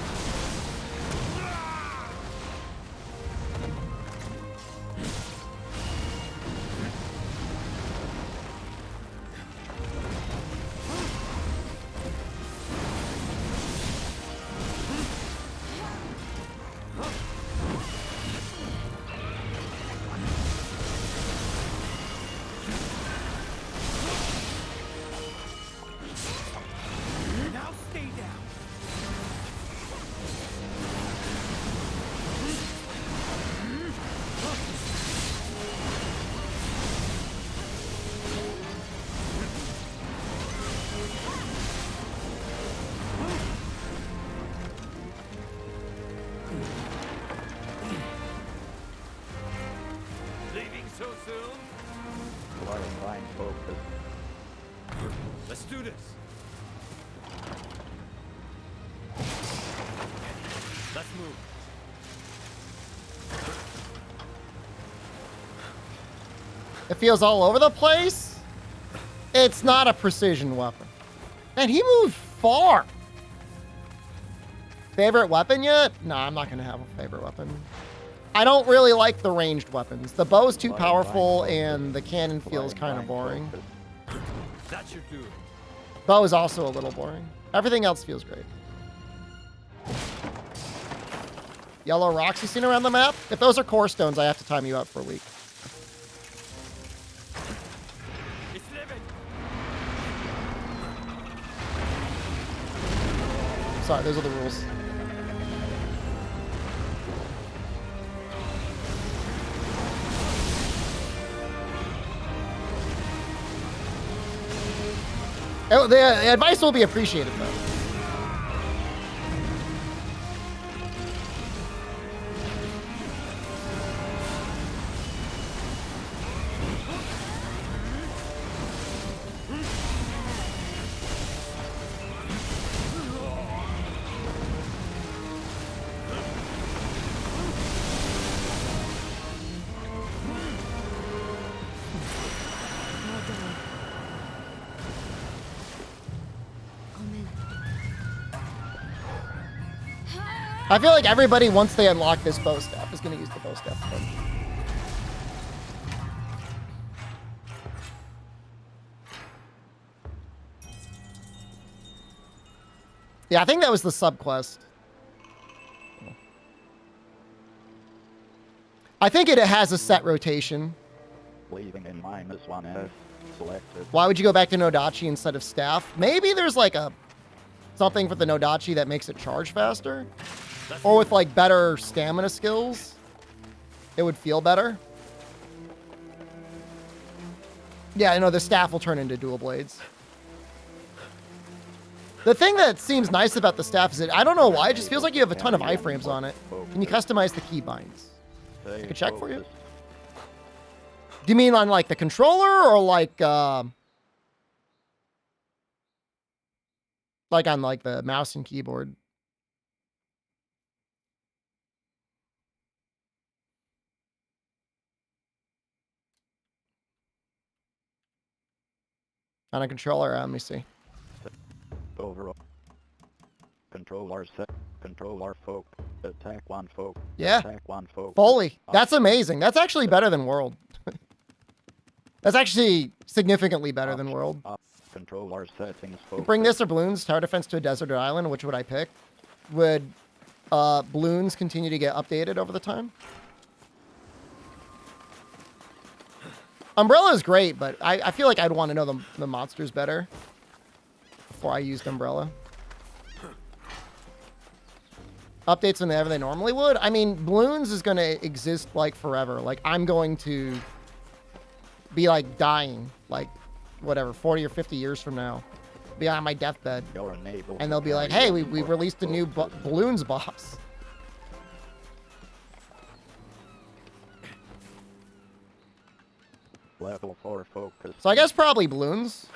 So soon? Clarifying focus. Let's do this. Let's move. It feels all over the place. It's not a precision weapon. And he moved far. Favorite weapon yet? No, I'm not going to have a favorite weapon. I don't really like the ranged weapons. The bow is too powerful and the cannon feels kind of boring. That should do it. Bow is also a little boring. Everything else feels great. Yellow rocks you seen around the map? If those are core stones, I have to time you out for a week. It's living. Sorry, those are the rules. Oh, the advice will be appreciated, though. I feel like everybody, once they unlock this bow staff, is going to use the bow staff. Yeah, I think that was the subquest. I think it has a set rotation. Leaving in -1F. Selected. Why would you go back to Nodachi instead of staff? Maybe there's like a something for the Nodachi that makes it charge faster. Or with like better stamina skills, it would feel better. Yeah, I know the staff will turn into dual blades. The thing that seems nice about the staff is that I don't know why, it just feels like you have a ton of iframes on it. Can you customize the keybinds? I can check for you. Do you mean on like the controller or like on like the mouse and keyboard? On a controller, let me see. Overall. Controller set. Controller folk. Attack 1 folk. Yeah. Attack 1 folk. Fully. That's amazing. That's actually better than World. That's actually significantly better than World. Controller settings folk. Bring this or balloons, tower defense to a desert or island. Which would I pick? Would balloons continue to get updated over the time? Umbrella is great, but I feel like I'd want to know the monsters better before I used Umbrella. Updates whenever they normally would. I mean, balloons is going to exist like forever. Like I'm going to be like dying, like whatever, 40 or 50 years from now, be on my deathbed, and they'll be like, "Hey, we released a new balloons boss." Level 4 focus. So I guess probably balloons.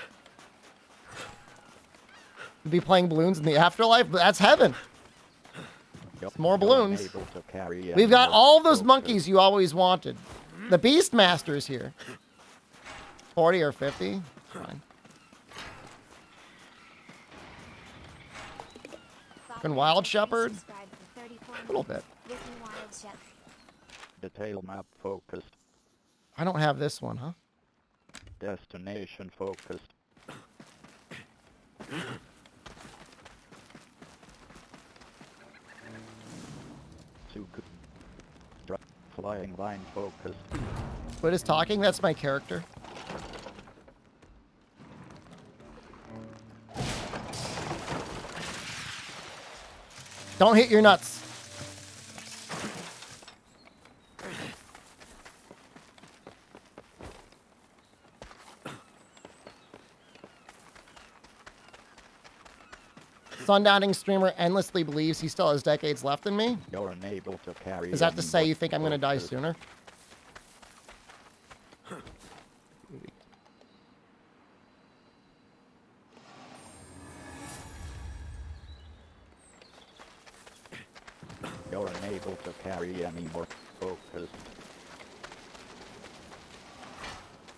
We'd be playing balloons in the afterlife, but that's heaven. It's more balloons. We've got all those monkeys you always wanted. The Beastmaster is here. 40 or 50? Fine. Fucking Wild Shepherd? A little bit. Detail map focused. I don't have this one, huh? Destination focused. Flying line focused. What is talking? That's my character. Don't hit your nuts. Sundowning streamer endlessly believes he still has decades left in me. You're unable to carry. Is that to say you think I'm going to die sooner? You're unable to carry any more focus.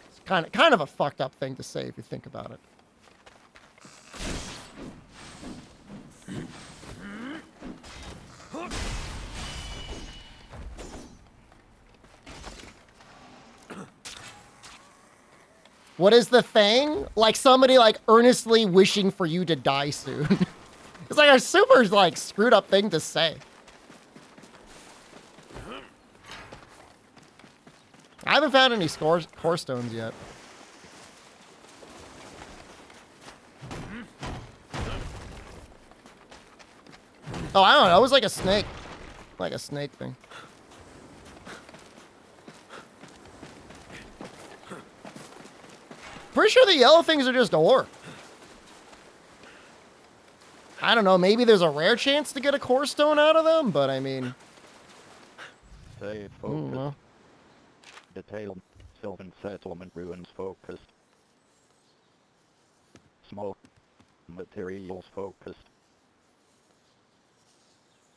It's kind of a fucked up thing to say if you think about it. What is the thing? Like somebody like earnestly wishing for you to die soon. It's like a super like screwed up thing to say. I haven't found any core stones yet. Oh, I don't know. It was like a snake. Like a snake thing. Pretty sure the yellow things are just ore. I don't know. Maybe there's a rare chance to get a core stone out of them, but I mean... Say focus. Detailed. Sylvan settlement ruins focused. Small materials focused.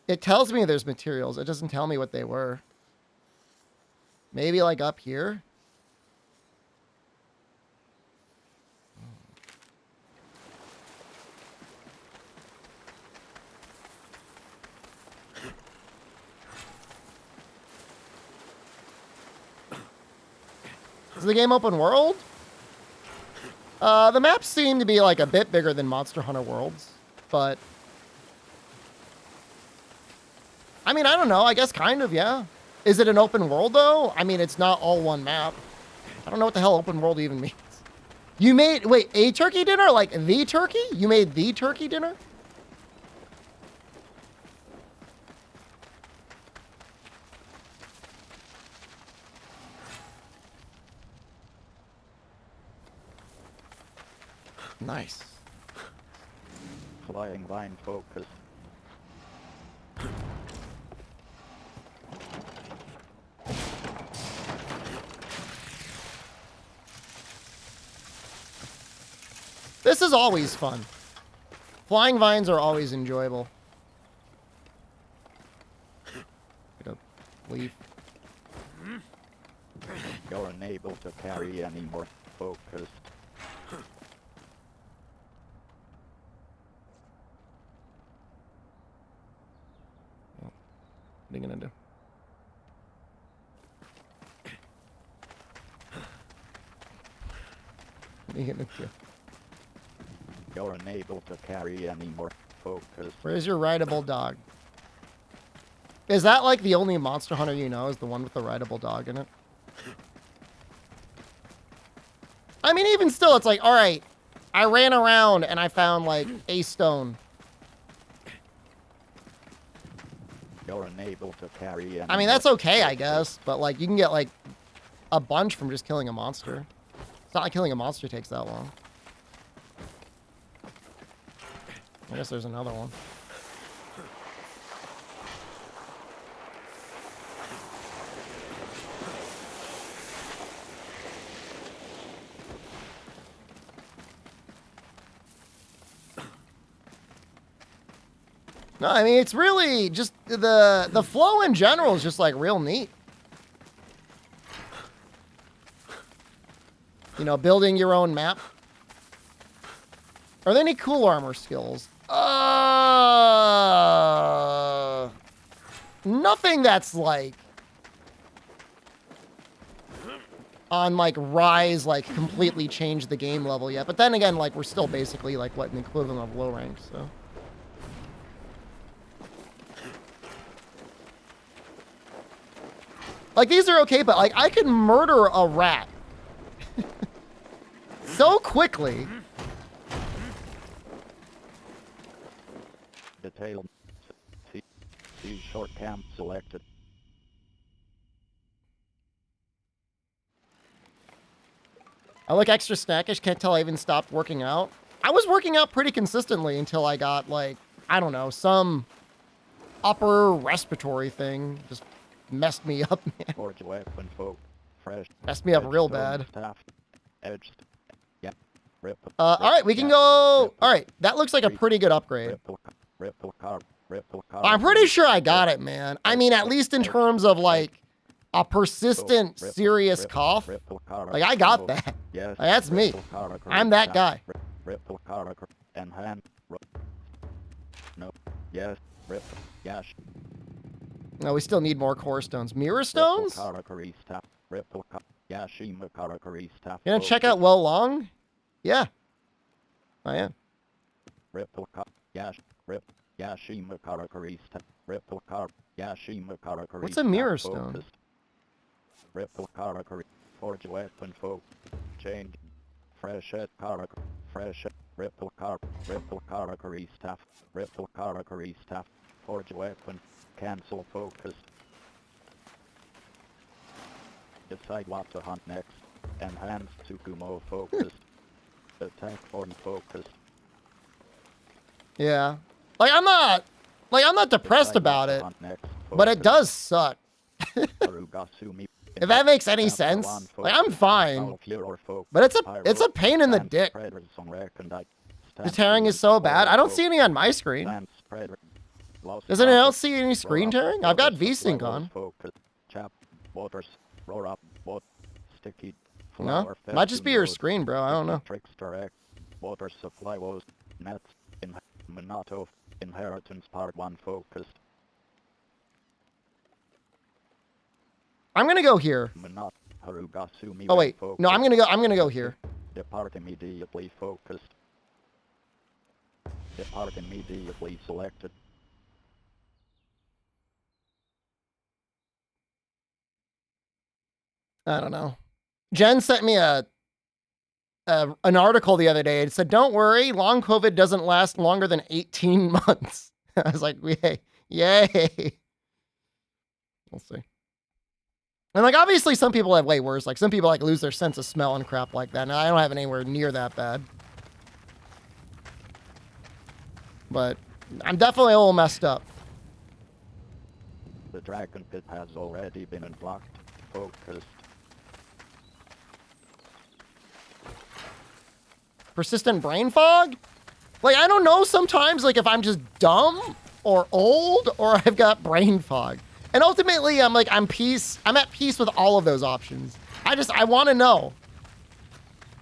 It tells me there's materials. It doesn't tell me what they were. Maybe like up here? Is the game open world? The maps seem to be like a bit bigger than Monster Hunter Worlds, but I mean, I don't know. I guess kind of, yeah. Is it an open world though? I mean, it's not all one map. I don't know what the hell open world even means. You made, wait, a turkey dinner? Like the turkey? You made the turkey dinner? Nice. Flying vine focus. This is always fun. Flying vines are always enjoyable. Get a leaf. You're unable to carry any more focus. What are you gonna do? What are you gonna do? You're unable to carry any more focus. Where's your rideable dog? Is that like the only Monster Hunter you know is the one with the rideable dog in it? I mean, even still, it's like, all right, I ran around and I found like a stone. You're unable to carry any I mean, that's okay, I guess, but like you can get like a bunch from just killing a monster. It's not like killing a monster takes that long. I guess there's another one. No, I mean, it's really just the flow in general is just like real neat. You know, building your own map. Are there any cool armor skills? Nothing that's like on like Rise, like completely changed the game level yet. But then again, like we're still basically like what an equivalent of low rank, so. Like these are okay, but like I could murder a rat so quickly. Detailed. See short camp selected. I look extra snackish. Can't tell I even stopped working out. I was working out pretty consistently until I got like, I don't know, some upper respiratory thing. Just messed me up, man. Forge weapon folk. Fresh. Messed me up real bad. Staff. Edged. Yeah. All right, we can go. All right, that looks like a pretty good upgrade. I'm pretty sure I got it, man. I mean, at least in terms of like a persistent, serious cough. Like I got that. Like, that's me. I'm that guy. And hand. No. Yes. Yes. No, we still need more core stones. Mirror stones? You gonna check out Well Long? Yeah. I am. What's a mirror stone? Forge weapon folk. Change. Fresh head fresh ripple car staff. Ripple car staff. Forge weapon. Cancel focus. Decide what to hunt next. Enhanced Tsukumo focus. Attack form focus. Yeah. Like, I'm not depressed about it, but it does suck. If that makes any sense, like, I'm fine. But it's a pain in the dick. The tearing is so bad. I don't see any on my screen. Does anyone else see any screen tearing? I've got VSync on. No? Might just be your screen, bro. I don't know. Water supply was nets in Minato Inheritance Part 1 focus. I'm gonna go here. Oh wait, no, I'm gonna go here. Depart immediately focused. Depart immediately selected. I don't know. Jen sent me an article the other day. It said, "Don't worry, long COVID doesn't last longer than 18 months." I was like, "Yay, yay!" We'll see. And like, obviously, some people have way worse. Like, some people like lose their sense of smell and crap like that. And I don't have it anywhere near that bad. But I'm definitely a little messed up. The dragon pit has already been unblocked. Focused. Persistent brain fog? Like, I don't know sometimes, like, if I'm just dumb or old or I've got brain fog. And ultimately, I'm at peace with all of those options. I want to know.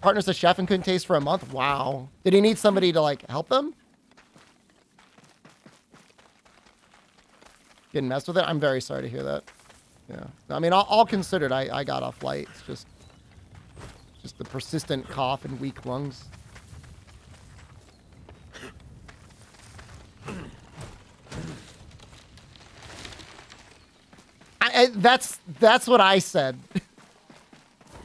Partner's a chef and couldn't taste for a month? Wow. Did he need somebody to, like, help them? Getting messed with it? I'm very sorry to hear that. Yeah. I mean, all considered, I got off light. It's just the persistent cough and weak lungs. That's what I said.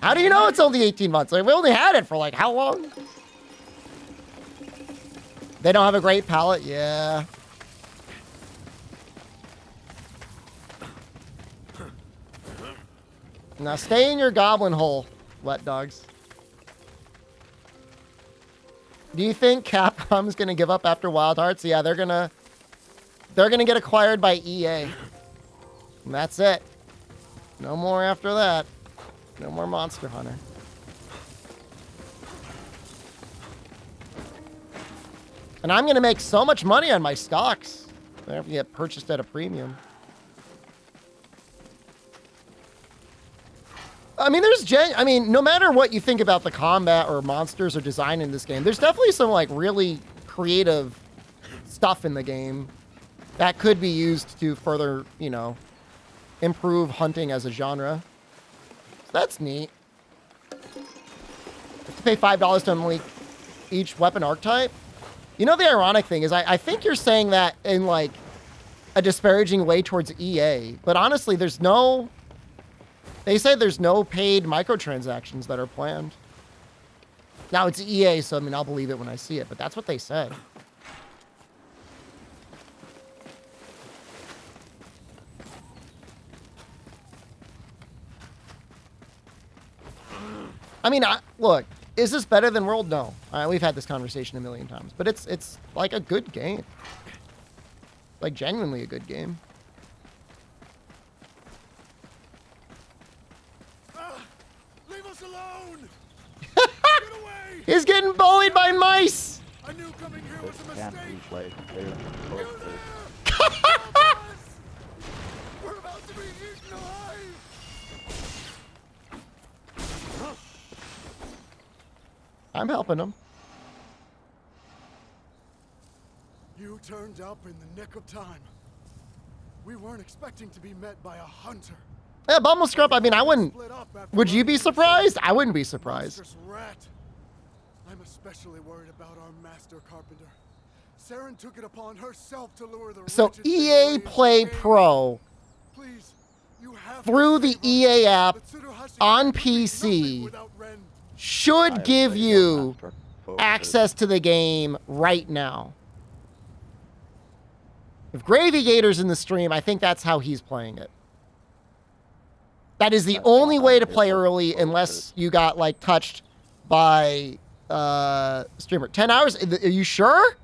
How do you know it's only 18 months? Like, we only had it for like how long? They don't have a great palate? Yeah. Now stay in your goblin hole, wet dogs. Do you think Capcom's gonna give up after Wild Hearts? Yeah, they're gonna get acquired by EA. And that's it. No more after that. No more Monster Hunter. And I'm gonna make so much money on my stocks. They have to get purchased at a premium. I mean, no matter what you think about the combat or monsters or design in this game, there's definitely some like really creative stuff in the game that could be used to further, you know, improve hunting as a genre. So that's neat. To pay $5 to unlock each weapon archetype. You know, the ironic thing is I think you're saying that in like a disparaging way towards EA, but honestly, they say there's no paid microtransactions that are planned. Now it's EA, so I mean, I'll believe it when I see it, but that's what they said. I mean, look, is this better than World? No. We've had this conversation a million times, but it's like a good game. Like, genuinely a good game. Leave us alone! He's getting bullied by mice! I knew coming here was a mistake! We're about to be eaten alive! I'm helping him. You turned up in the nick of time. We weren't expecting to be met by a hunter. Yeah, Bumble Scrub, I mean, I wouldn't... Would you be surprised? I wouldn't be surprised. Rat. I'm especially worried about our master carpenter. Saren took it upon herself to lure the So EA Play Pro, please, you have through the EA app on PC, should give you access to the game right now. If Gravy Gator's in the stream, I think that's how he's playing it. That is the That's only what way I'm to here play for, early unless you got, like, touched by streamer. 10 hours? Are you sure?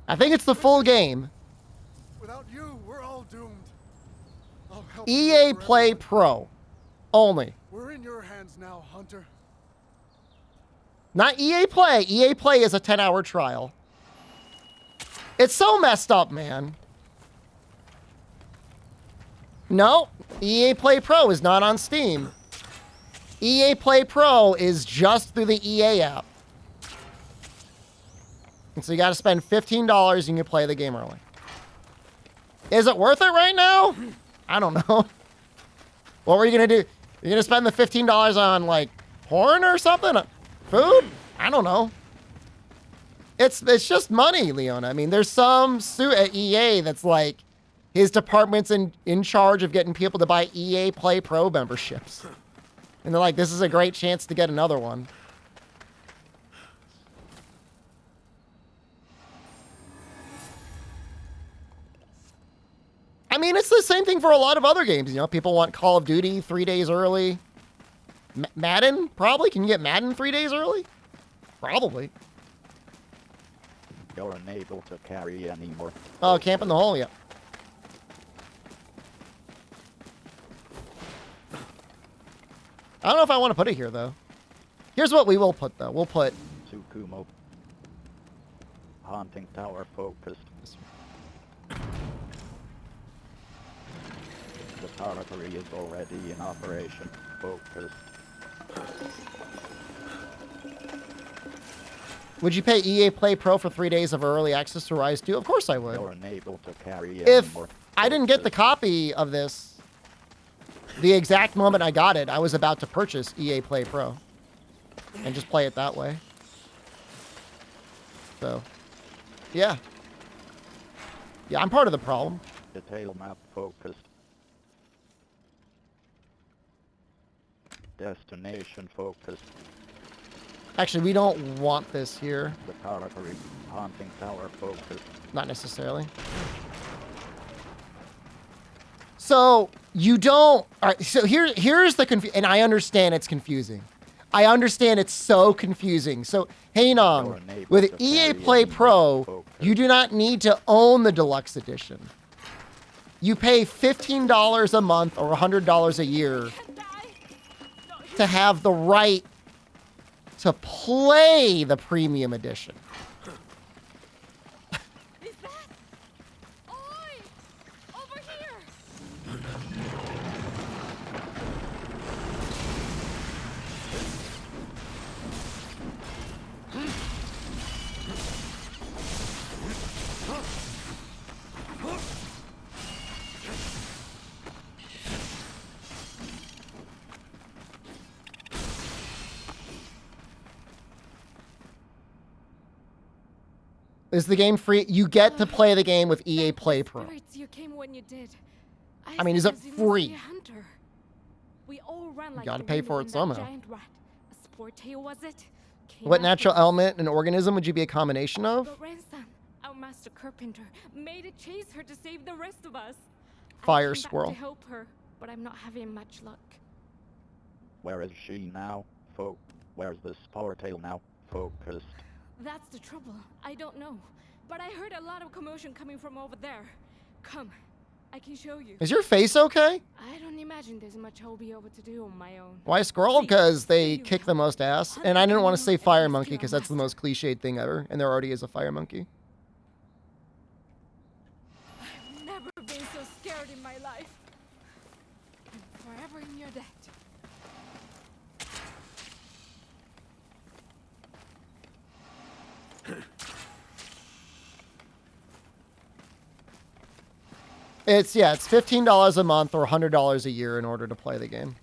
I think it's the full game. Without you, we're all doomed. I'll help you EA look for Play everyone. Pro. Only. We're in your hands now, Hunter. Not EA Play. EA Play is a 10-hour trial. It's so messed up, man. No, EA Play Pro is not on Steam. EA Play Pro is just through the EA app. And so you got to spend $15 and you can play the game early. Is it worth it right now? I don't know. What were you going to do? You're going to spend the $15 on, like, porn or something? Food? I don't know. It's just money, Leona. I mean, there's some suit at EA that's like, his department's in charge of getting people to buy EA Play Pro memberships. And they're like, this is a great chance to get another one. I mean, it's the same thing for a lot of other games. You know, people want Call of Duty 3 days early. Madden, probably. Can you get Madden 3 days early? Probably. You're unable to carry anymore. Oh, Camp in the Hole, yeah. I don't know if I want to put it here, though. Here's what we will put, though. We'll put... Tsukumo. Haunting Tower focused. The territory is already in operation. Focused. Would you pay EA Play Pro for 3 days of early access to Rise 2? Of course I would. You're unable to carry If anymore. I didn't get the copy of this, the exact moment I got it, I was about to purchase EA Play Pro. And just play it that way. So, yeah. Yeah, I'm part of the problem. Detail map focused. Destination focused. Actually, we don't want this here. The territory. Haunting Tower focused. Not necessarily. So, you don't... All right, so here's the confusion. And I understand it's confusing. I understand it's so confusing. So, hey, Nong, with EA Play Pro, you do not need to own the deluxe edition. You pay $15 a month or $100 a year to have the right to play the premium edition. Is that? Oi! Over here! Is the game free? You get to play the game with EA Play Pro. You came when you did. I mean, is it free? We all ran like gotta the pay wind for when it that somehow. giant rat, a sport tail was it? Came What after natural us. element and organism would you be a combination of? But Ren-san, our master carpenter, made it chase her to save the rest of us. Fire I came back squirrel. to help her, but I'm not having much luck. Where is she now? Where's the spore tail now? Focused. That's the trouble. I don't know. But I heard a lot of commotion coming from over there. Come, I can show you. Is your face okay? I don't imagine there's much I'll be able to do on my own. Why squirrel? Because they kick the most ass. And I didn't want to say fire monkey because that's the most cliched thing ever. And there already is a fire monkey. I've never been so scared in my life. I'm forever in your debt. It's $15 a month or $100 a year in order to play the game.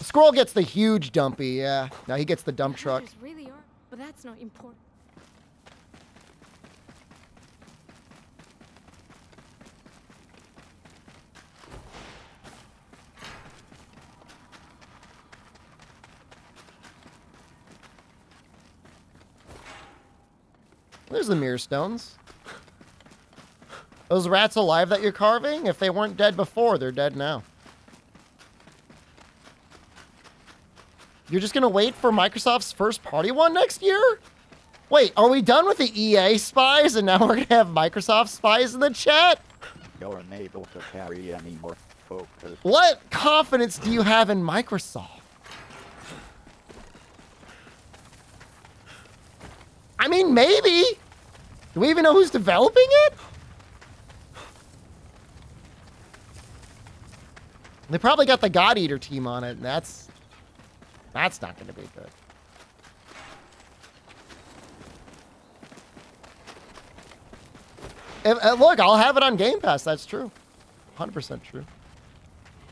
Squirrel gets the huge dumpy, yeah. Now he gets the dump truck. Hunters really are, but that's not important. There's the mirror stones. Those rats alive that you're carving? If they weren't dead before, they're dead now. You're just gonna wait for Microsoft's first party one next year? Wait, are we done with the EA spies and now we're gonna have Microsoft spies in the chat? You're unable to carry any more focus. What confidence do you have in Microsoft? I mean, maybe. Do we even know who's developing it? They probably got the God Eater team on it, and that's not going to be good. Look, I'll have it on Game Pass. That's true. 100% true.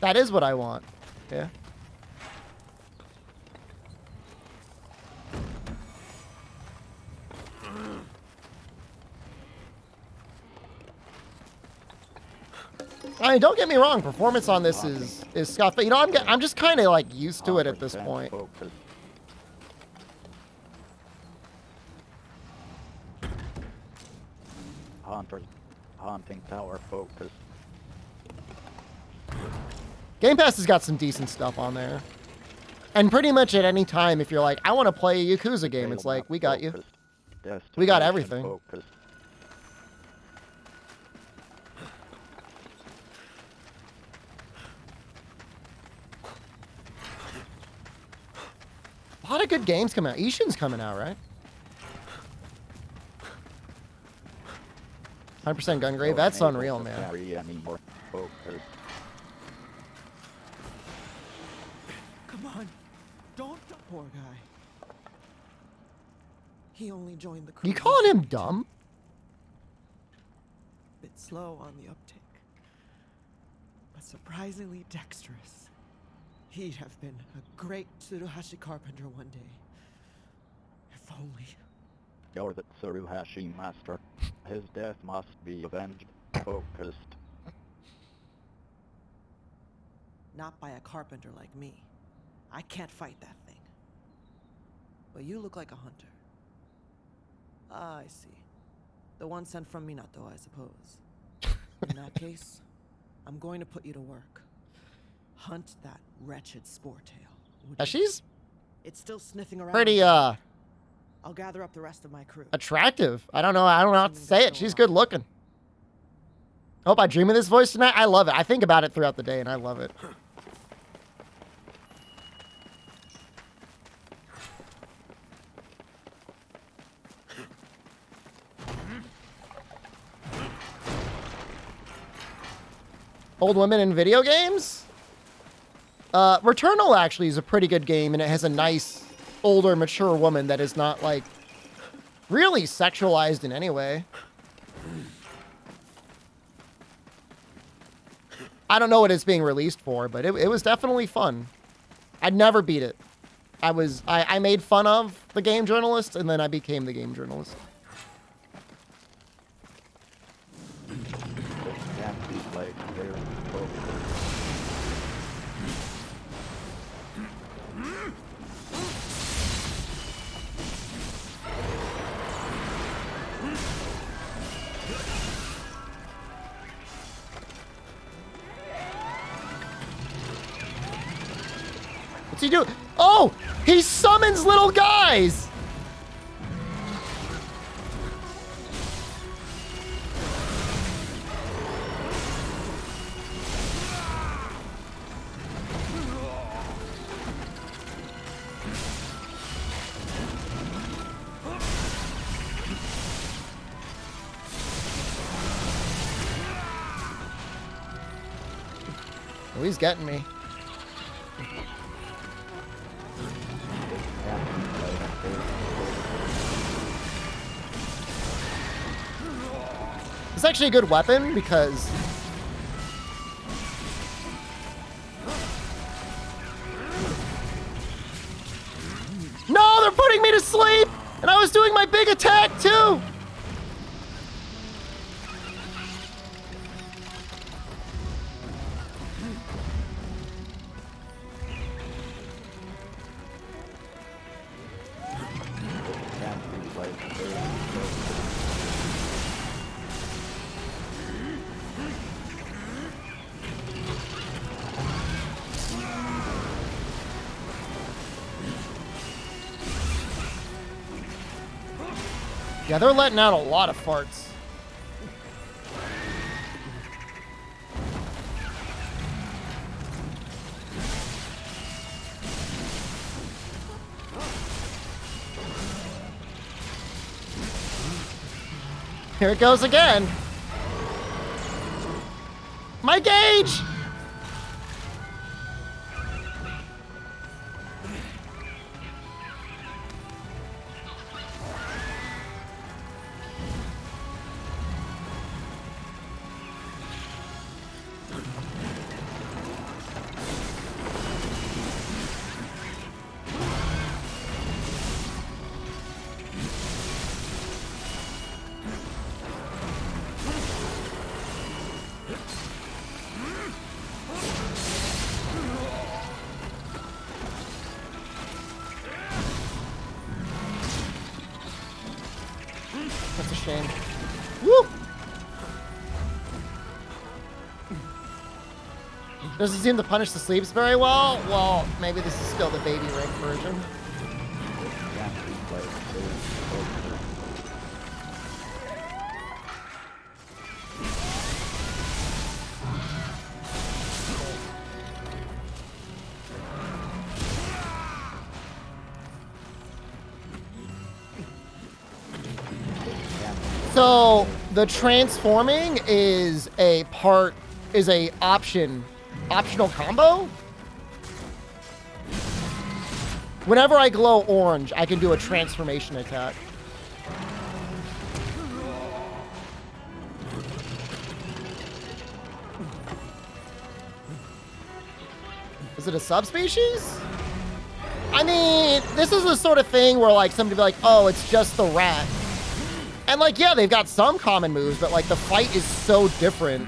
That is what I want. Yeah. I mean, don't get me wrong. Performance on this is scuffed, but you know, I'm just kind of like used to it at this point. Focus. Haunting Tower focus. Game Pass has got some decent stuff on there. And pretty much at any time, if you're like, I want to play a Yakuza game, it's like, we got you. We got everything. Focus. A lot of good games coming out. Ishin's coming out, right? 100% Gungrave. That's unreal, man. Carry any more focus. Come on. Don't, poor guy. He only joined the crew. You calling him dumb? Bit slow on the uptake, but surprisingly dexterous. He'd have been a great Tsuruhashi carpenter one day. If only. You're the Tsuruhashi master. His death must be avenged. Focused. Not by a carpenter like me. I can't fight that thing. But you look like a hunter. Ah, I see. The one sent from Minato, I suppose. In that case, I'm going to put you to work. Hunt that wretched Sportail. She's it's still sniffing around. pretty, I'll gather up the rest of my crew. attractive. I don't know how to say it. She's good looking. I hope I dream of this voice tonight. I love it. I think about it throughout the day, and I love it. Old women in video games? Returnal actually is a pretty good game, and it has a nice, older, mature woman that is not, like, really sexualized in any way. I don't know what it's being released for, but it was definitely fun. I'd never beat it. I made fun of the game journalist, and then I became the game journalist. Can't be played here. Focus. What's he doing? Oh! He summons little guys! Oh, he's getting me. It's actually a good weapon because no, they're putting me to sleep, and I was doing my big attack too. Can't be played here. Focus. Yeah, they're letting out a lot of farts. Here it goes again. My gauge! That's a shame. Woo! Doesn't seem to punish the sleeps very well. Well, maybe this is still the baby rig version. So the transforming is optional combo. Whenever I glow orange, I can do a transformation attack. Is it a subspecies? I mean, this is the sort of thing where like somebody be like, oh, it's just the rat. And like, yeah, they've got some common moves, but like the fight is so different.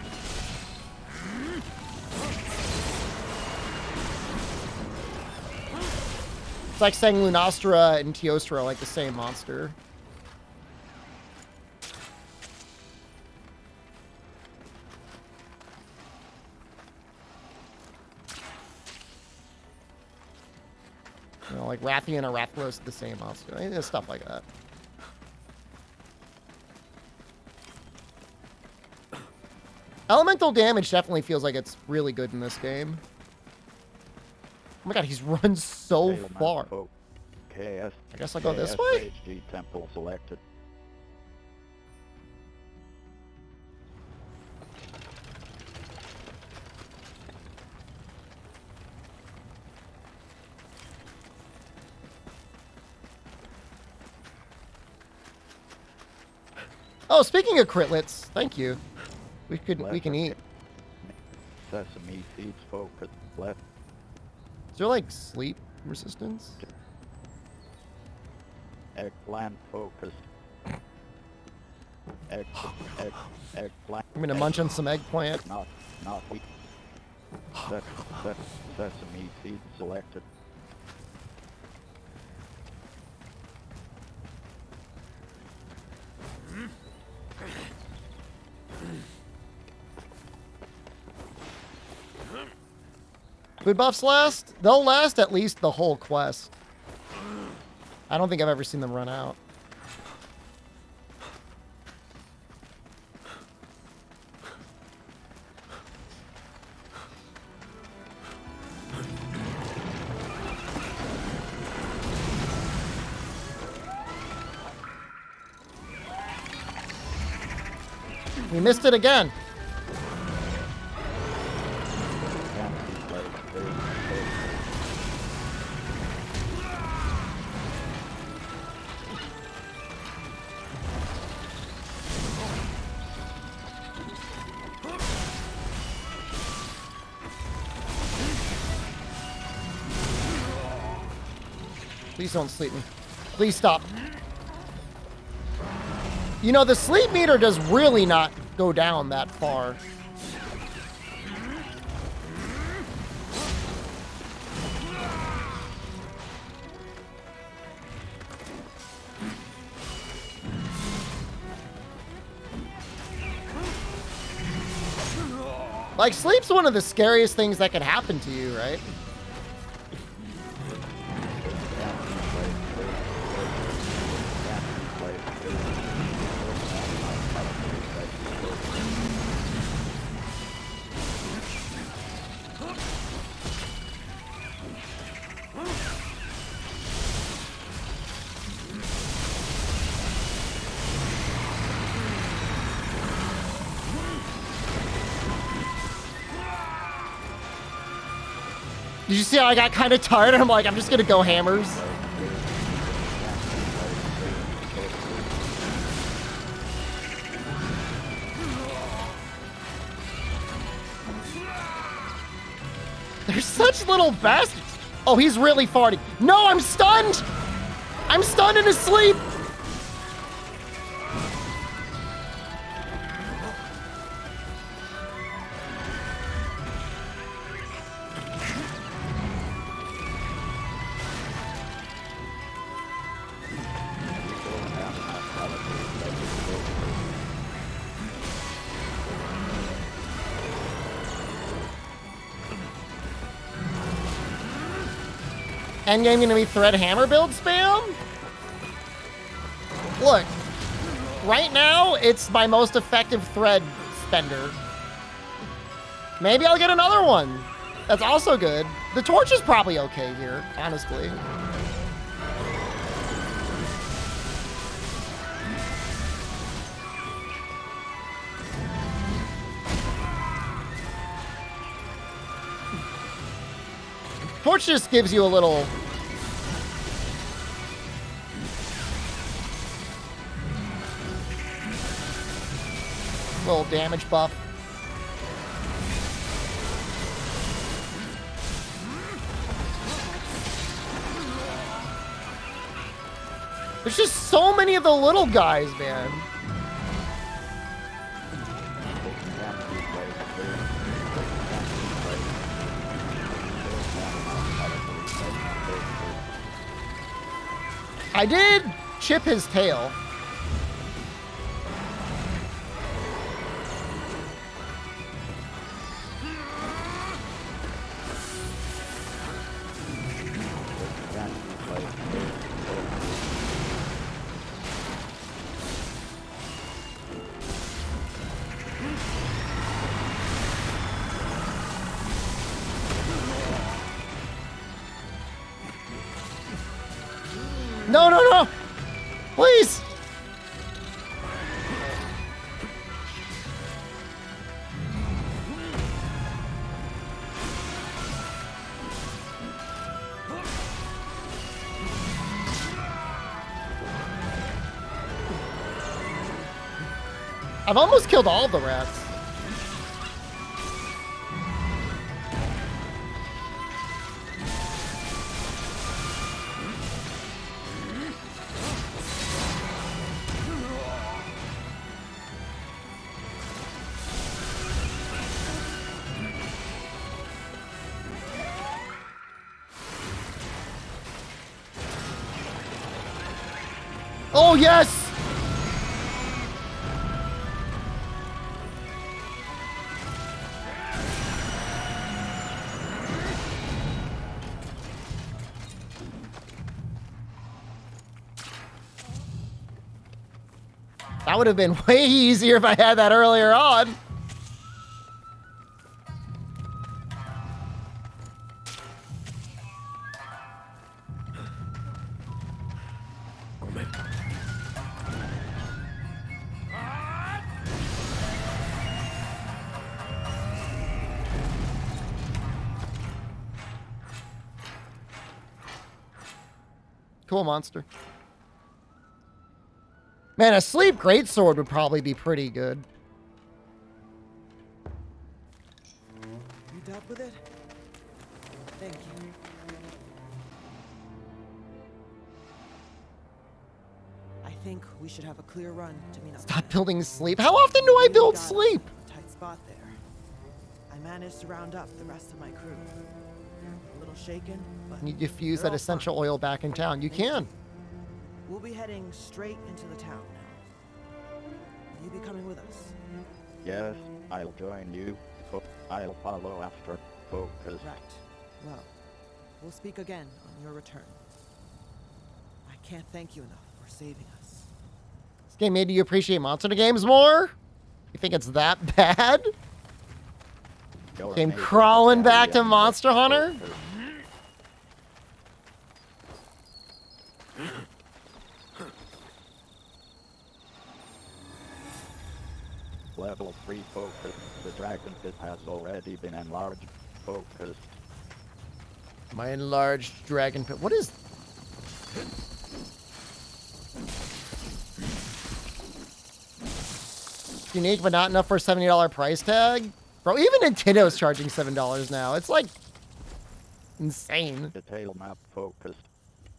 It's like saying Lunastra and Teostra are like the same monster. You know, like Rathian or Rathalos are the same monster. I mean, stuff like that. Elemental damage definitely feels like it's really good in this game. Oh my god, he's run so far. I guess I'll go this way? Temple selected. Oh, speaking of critlets, thank you. We can eat. Sesame seeds focus left. Is there like sleep resistance? Eggplant focus. Eggplant. I'm gonna munch on some eggplant. Not wheat. Sesame seeds selected. Food buffs last? They'll last at least the whole quest. I don't think I've ever seen them run out. We missed it again. Please don't sleep me. Please stop. You know, the sleep meter does really not go down that far. Like, sleep's one of the scariest things that can happen to you, right? Did you see how I got kind of tired? I'm like, I'm just gonna go hammers. They're such little bastards. Oh, he's really farting. No, I'm stunned. I'm stunned in his sleep. Endgame gonna be thread hammer build spam? Look, right now it's my most effective thread spender. Maybe I'll get another one. That's also good. The torch is probably okay here, honestly. Torch just gives you a little damage buff. There's just so many of the little guys, man. I did chip his tail. No, no, no! Please! I've almost killed all the rats. Oh, yes! That would have been way easier if I had that earlier on. Cool monster. Man, a sleep greatsword would probably be pretty good. You dealt with it? Thank you. I think we should have a clear run to Minato. Stop building sleep. How often do I build sleep? Tight spot there. I managed to round up the rest of my crew. A little shaken, but You diffuse they're that all essential fine. oil back in town. You can. We'll be heading straight into the town now. Will you be coming with us? Yes, I'll join you. I'll follow after. Focus. Right. Well, we'll speak again on your return. I can't thank you enough for saving us. This game made you appreciate Monster games more? You think it's that bad? Came crawling back to Monster Hunter? Level 3 focus. The dragon pit has already been enlarged. Focus. My enlarged dragon pit. What is... Unique, but not enough for a $70 price tag? Bro, even Nintendo's charging $7 now. It's like... insane. Detail map focused.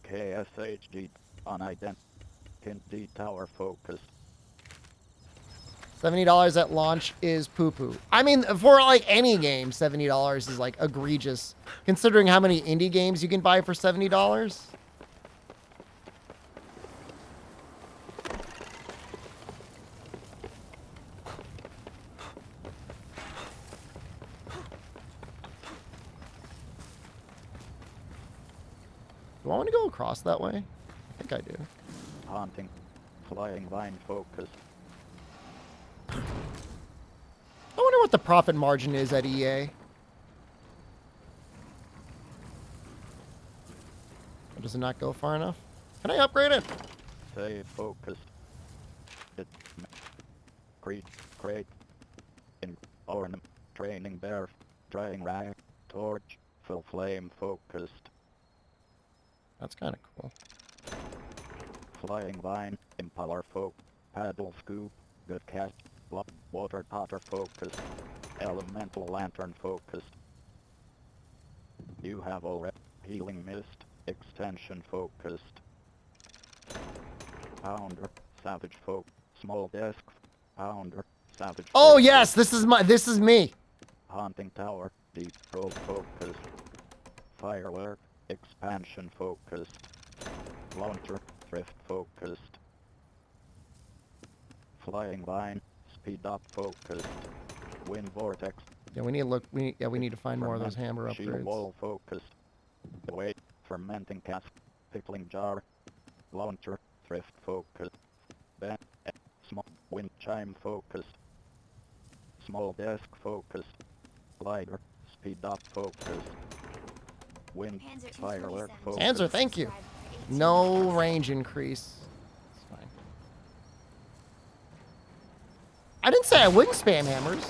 KSHD on identity tower focused. $70 at launch is poo-poo. I mean, for like any game, $70 is like egregious, considering how many indie games you can buy for $70. Do I want to go across that way? I think I do. Haunting. Flying vine focused. I wonder what the profit margin is at EA. Or does it not go far enough? Can I upgrade it? Save focused. Crate. In ornament. Training bear. Drying rack. Torch. Full flame focused. That's kind of cool. Flying vine. Impaler folk. Paddle scoop. Good catch. Water potter focused. Elemental lantern focused. You have already healing mist. Extension focused. Pounder. Savage folk. Small desk. Pounder. Savage. Oh folk. yes, this is me. Haunting tower. Deep probe focused. Firework. Expansion focused. Launcher. Thrift focused. Flying vine. Speed up focused. Wind vortex. Yeah, we need to look. We need to find more of those hammer Shield upgrades. wall focused. Wait. Fermenting cask. Pickling jar. Launcher. Thrift focused. Then. Small. Wind chime focused. Small desk focused. Glider. Speed up focused. Wind. Firework focused. Answer, thank you. No range increase. It's fine. I didn't say I wouldn't spam hammers.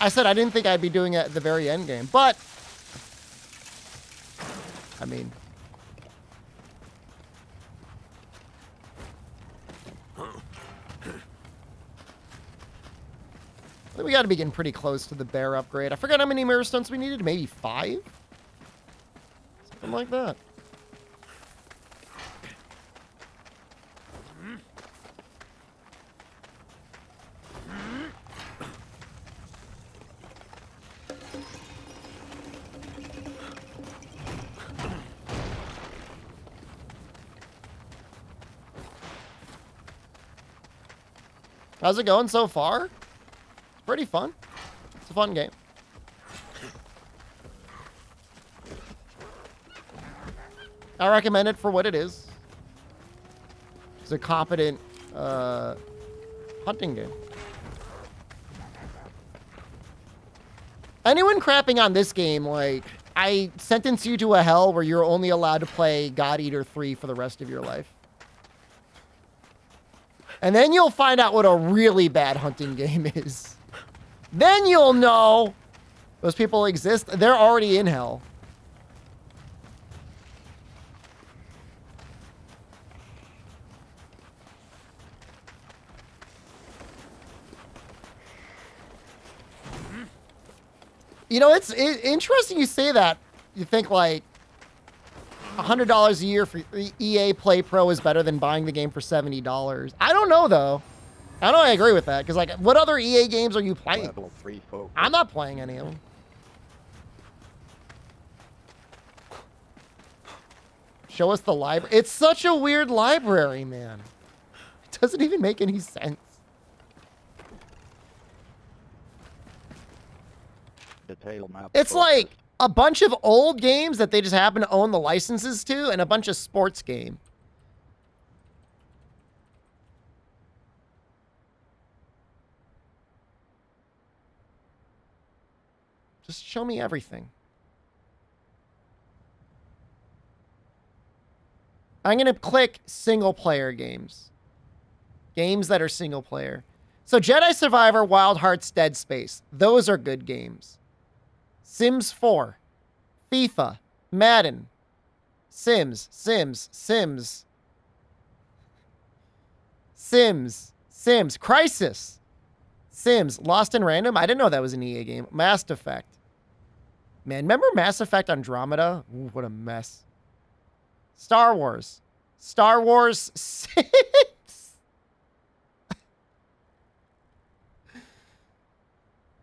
I said I didn't think I'd be doing it at the very end game, but I mean, I think we got to be getting pretty close to the bear upgrade. I forgot how many mirror stunts we needed. Maybe 5? Something like that. How's it going so far? It's pretty fun. It's a fun game. I recommend it for what it is. It's a competent hunting game. Anyone crapping on this game, like, I sentence you to a hell where you're only allowed to play God Eater 3 for the rest of your life. And then you'll find out what a really bad hunting game is. Then you'll know those people exist. They're already in hell. You know, it's interesting you say that. You think like $100 a year for EA Play Pro is better than buying the game for $70. I don't know though. I don't know. I agree with that because like, what other EA games are you playing? Level 3 focus. I'm not playing any of them. Show us the library. It's such a weird library, man. It doesn't even make any sense. Detail map It's focus. like a bunch of old games that they just happen to own the licenses to, and a bunch of sports game. Just show me everything. I'm going to click single player games. Games that are single player. So Jedi Survivor, Wild Hearts, Dead Space. Those are good games. Sims 4, FIFA, Madden. Sims. Sims. Sims. Sims. Sims. Crisis. Sims. Lost in Random. I didn't know that was an EA game. Mass Effect. Man, remember Mass Effect Andromeda? Ooh, what a mess. Star Wars. Star Wars 6.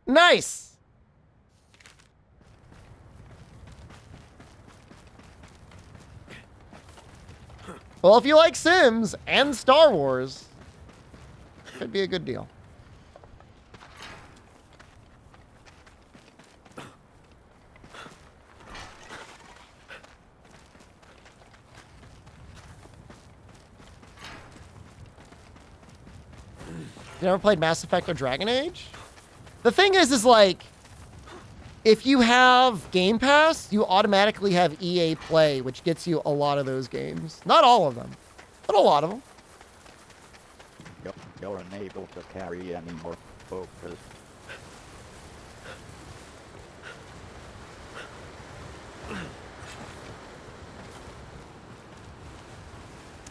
Nice. Well, if you like Sims and Star Wars, could be a good deal. You ever played Mass Effect or Dragon Age? The thing is like, if you have Game Pass, you automatically have EA Play, which gets you a lot of those games. Not all of them, but a lot of them. You're unable to carry any more focus.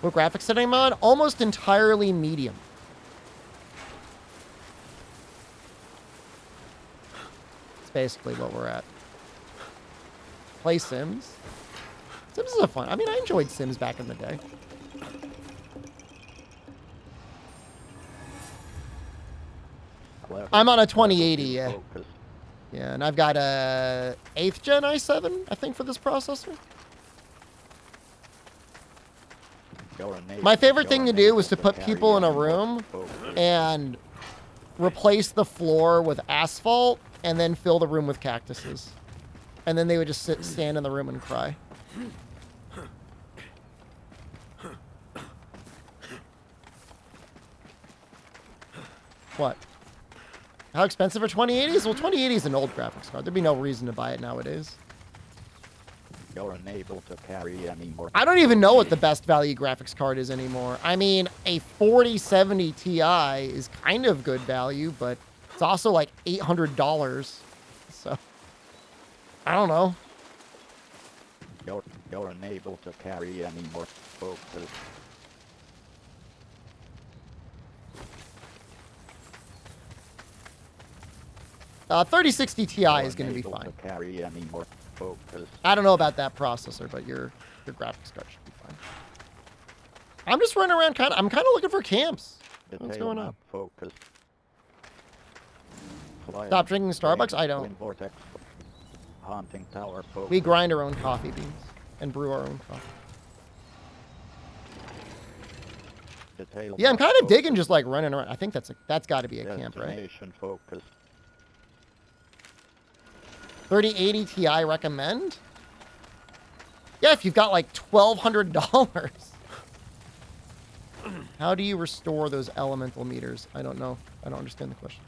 What graphics setting I'm on? Almost entirely medium. It's basically what we're at. Play Sims. Sims is a fun. I mean, I enjoyed Sims back in the day. I'm on a 2080, yeah. Yeah, and I've got a 8th gen i7, I think, for this processor. My favorite thing to do was to put people in a room and replace the floor with asphalt and then fill the room with cactuses. And then they would just stand in the room and cry. What? How expensive are 2080s? Well, 2080 is an old graphics card. There'd be no reason to buy it nowadays. You're unable to carry any more. I don't even know what the best value graphics card is anymore. I mean, a 4070 Ti is kind of good value, but it's also like $800. So, I don't know. You're unable to carry any more focus. 3060 Ti is going to be fine. Carry any more focus. I don't know about that processor, but your graphics card should be fine. I'm just running around I'm kind of looking for camps. What's going on? Focus. Stop drinking Starbucks? I don't. Vortex. Haunting tower focus. We grind our own coffee beans and brew our own coffee. Yeah, I'm kind of digging just like running around. I think that's got to be a camp, right? Focus. 3080 Ti recommend? Yeah, if you've got like $1,200. How do you restore those elemental meters? I don't know. I don't understand the question.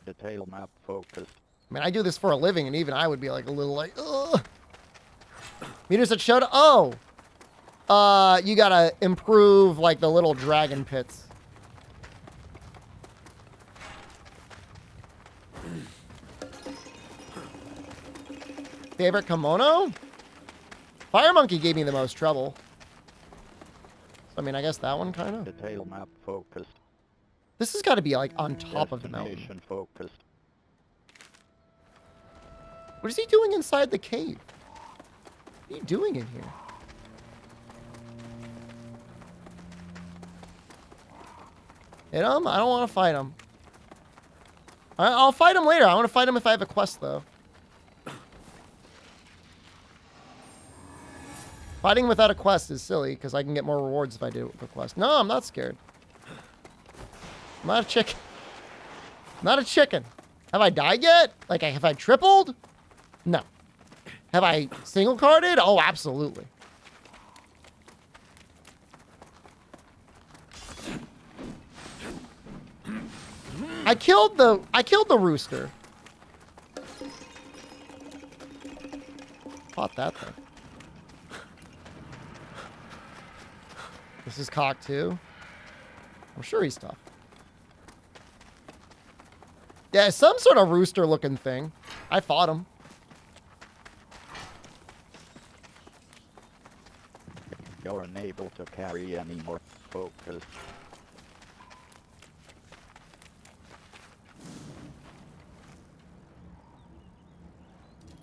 Detail map focus. I mean, I do this for a living, and even I would be like a little like, ugh. Meters that showed, oh, you gotta improve like the little dragon pits. Favorite kimono? Fire Monkey gave me the most trouble. So, I mean, I guess that one kind of. Detail map focus. This has got to be like on top of the mountain. Focus. What is he doing inside the cave? What are you doing in here? Hit him? I don't want to fight him. I'll fight him later. I want to fight him if I have a quest, though. Fighting without a quest is silly, because I can get more rewards if I do it with a quest. No, I'm not scared. I'm not a chicken. I'm not a chicken. Have I died yet? Like, have I tripled? No. Have I single-carded? Oh, absolutely. I killed the rooster. Fought that thing. This is cocked too. I'm sure he's tough. Yeah, some sort of rooster-looking thing. I fought him. You're unable to carry any more. Focus.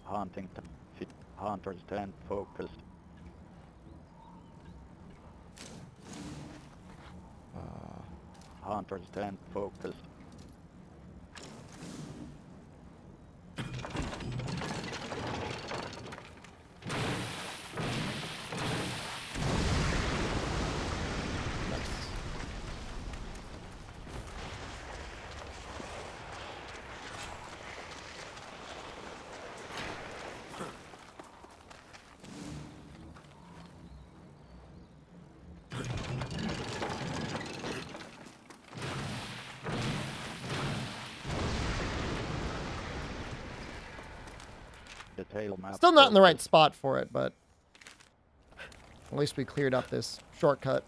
Huntington. Hunters 10. Focus. Hunters 10. Focus. Detail map. Still not in the right spot for it, but at least we cleared up this shortcut.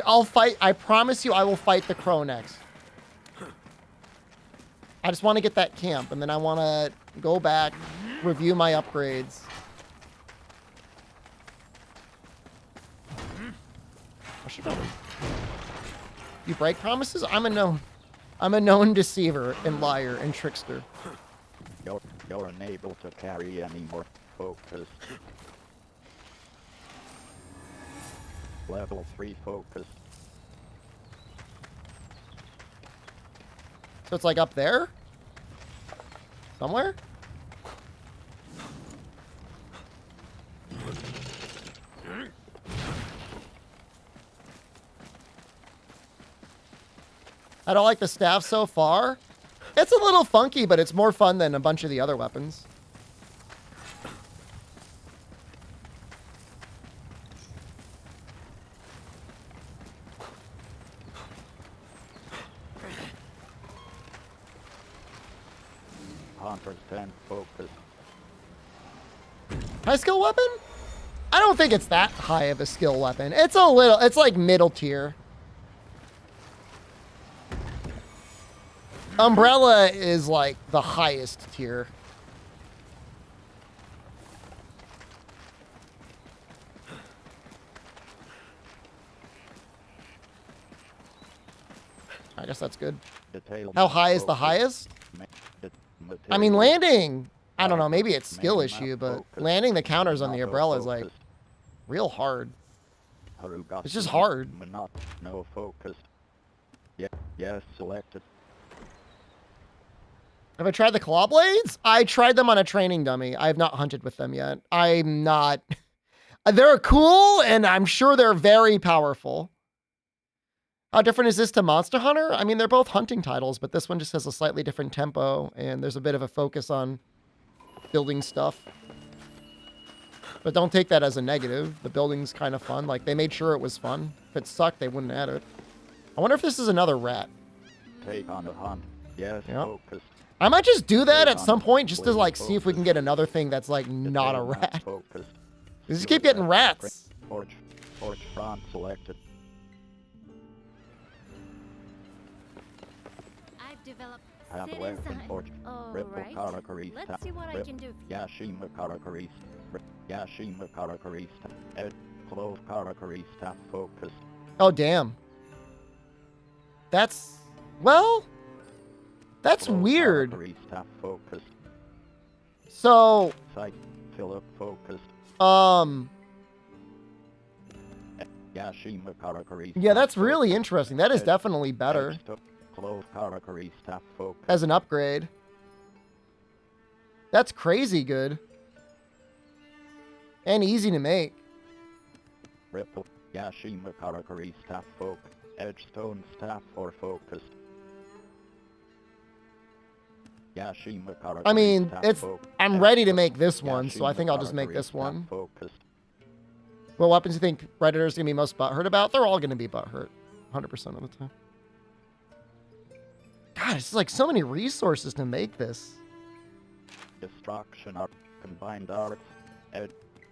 I'll fight. I promise you I will fight the crow next. I just want to get that camp, and then I want to go back, review my upgrades. I should probably... You break promises? I'm a known deceiver and liar and trickster. You're unable to carry any more. Focus. Level 3 focus. So it's like up there? Somewhere? I don't like the staff so far. It's a little funky, but it's more fun than a bunch of the other weapons. Hunters 10 focus. High skill weapon? I don't think it's that high of a skill weapon. It's a little, it's like middle tier. Umbrella is like the highest tier. I guess that's good. How high is the highest? I mean, landing, I don't know, maybe it's skill issue, but landing the counters on the umbrella is like real hard. It's just hard. No focus. Yes, selected. Have I tried the claw blades? I tried them on a training dummy. I have not hunted with them yet. I'm not... They're cool, and I'm sure they're very powerful. How different is this to Monster Hunter? I mean, they're both hunting titles, but this one just has a slightly different tempo, and there's a bit of a focus on building stuff. But don't take that as a negative. The building's kind of fun. Like, they made sure it was fun. If it sucked, they wouldn't add it. I wonder if this is another rat. Take on the hunt. Yes, focus. I might just do that at some point just to, like, see if we can get another thing that's, like, not a rat. We just keep getting rats. Forge front selected. I've developed Have citizen weapon design. forge. Ripple Karakuris. Let's see what I can do. Yashima Karakuris. Yashima Karakuris. Ed Clove Karakuris. Tap focus. Oh, damn. That's... Well... That's weird. Focus. So... Sight. Philip focus. Yashima Karakuris. Yeah, that's really interesting. That is definitely better. Clove Karakuris. Tap focus. As an upgrade. That's crazy good. And easy to make. Ripple. Yashima Karakuris. Tap focus. Edgestone staff for focus. Yashima Karakuris. I mean, I'm ready to make this one, so I think I'll just make this one. What weapons do you think Redditor's gonna be most butthurt about? They're all gonna be butthurt. 100% of the time. God, it's like so many resources to make this. Destruction Art. Combined Arts.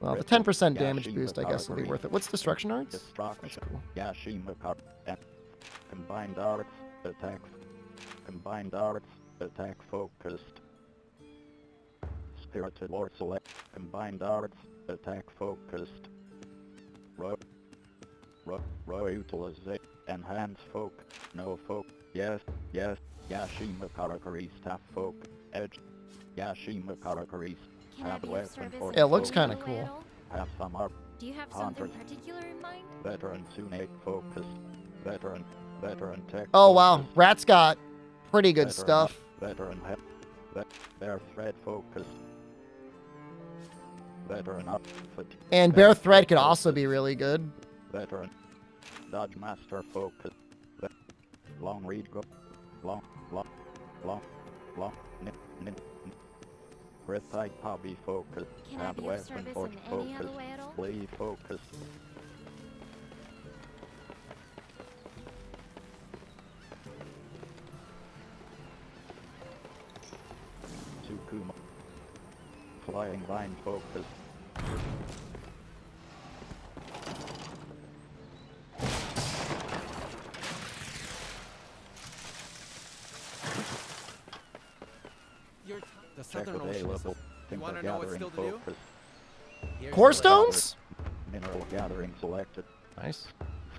Well, the 10% damage boost, I guess, will be worth it. What's Destruction Arts? Destruction. That's cool. Yashima Card. Combined Arts. Attack. Combined Arts. Attack focused. Spirited Lord Select. Combined Arts. Attack focused. Row utilization. Enhance folk. No folk. Yes. Yashima Karakuri staff folk. Edge. Yashima Karakuri. Have weapon for It looks kind of cool. Have some art. Do you have something particular in mind? Veteran Sunake focused. Veteran tech. Oh, wow. Rat's got pretty good stuff. Veteran Bear Thread focused. Veteran outfit. And Bear Thread could also be really good. Veteran Dodge Master focused. Long read go. Long. Breath-type hobby focus. Can I Have be of weapon service forge in any focus. other way at all? Blade focus. Tsukuma. Flying Vine focus. The Check Southern Ocean is available. You want to know what's still to do? Focus. Here's Core your stones? Mineral gathering selected. Nice.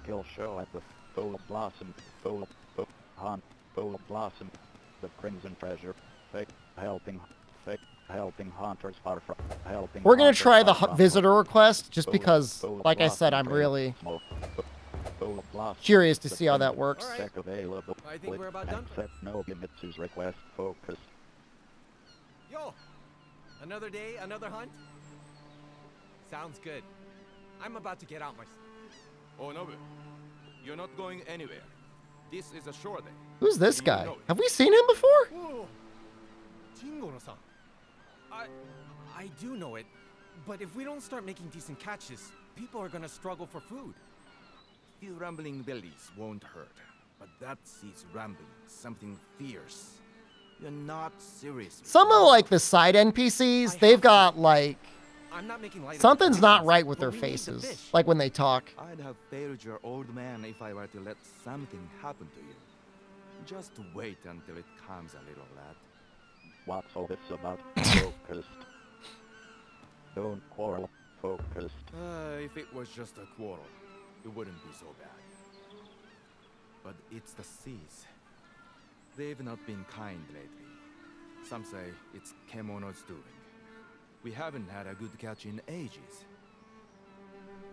Skill show at the Full of Blossom. Full of Blossom. The Crimson Treasure. Helping hunters far from helping. We're gonna hunters try the far from- visitor request just Full- because, full of like I said, blossom I'm trees. really Full of blossom. curious to The see how that Crimson works. Alright. Check available. I think we're about done. Accept Nobumitsu's request. Focus. Yo! Another day, another hunt? Sounds good. I'm about to get out my... Oh, Nobu. You're not going anywhere. This is a shore day. Who's this You guy? know it. Have we seen him before? Whoa! Jingoro-san. I do know it, but if we don't start making decent catches, people are gonna struggle for food. Few rumbling bellies won't hurt, but that sees rumbling something fierce. You're not serious. Some of like the side NPCs, they've got like I'm not making light of something's the not things, right with but their we need the faces, fish. like when they talk. I'd have failed your old man if I were to let something happen to you. Just wait until it comes a little, lad. What's all this about? Focused. Don't quarrel. Focused. If it was just a quarrel, it wouldn't be so bad. But it's the seas. They've not been kind lately. Some say it's Kemono's doing. We haven't had a good catch in ages.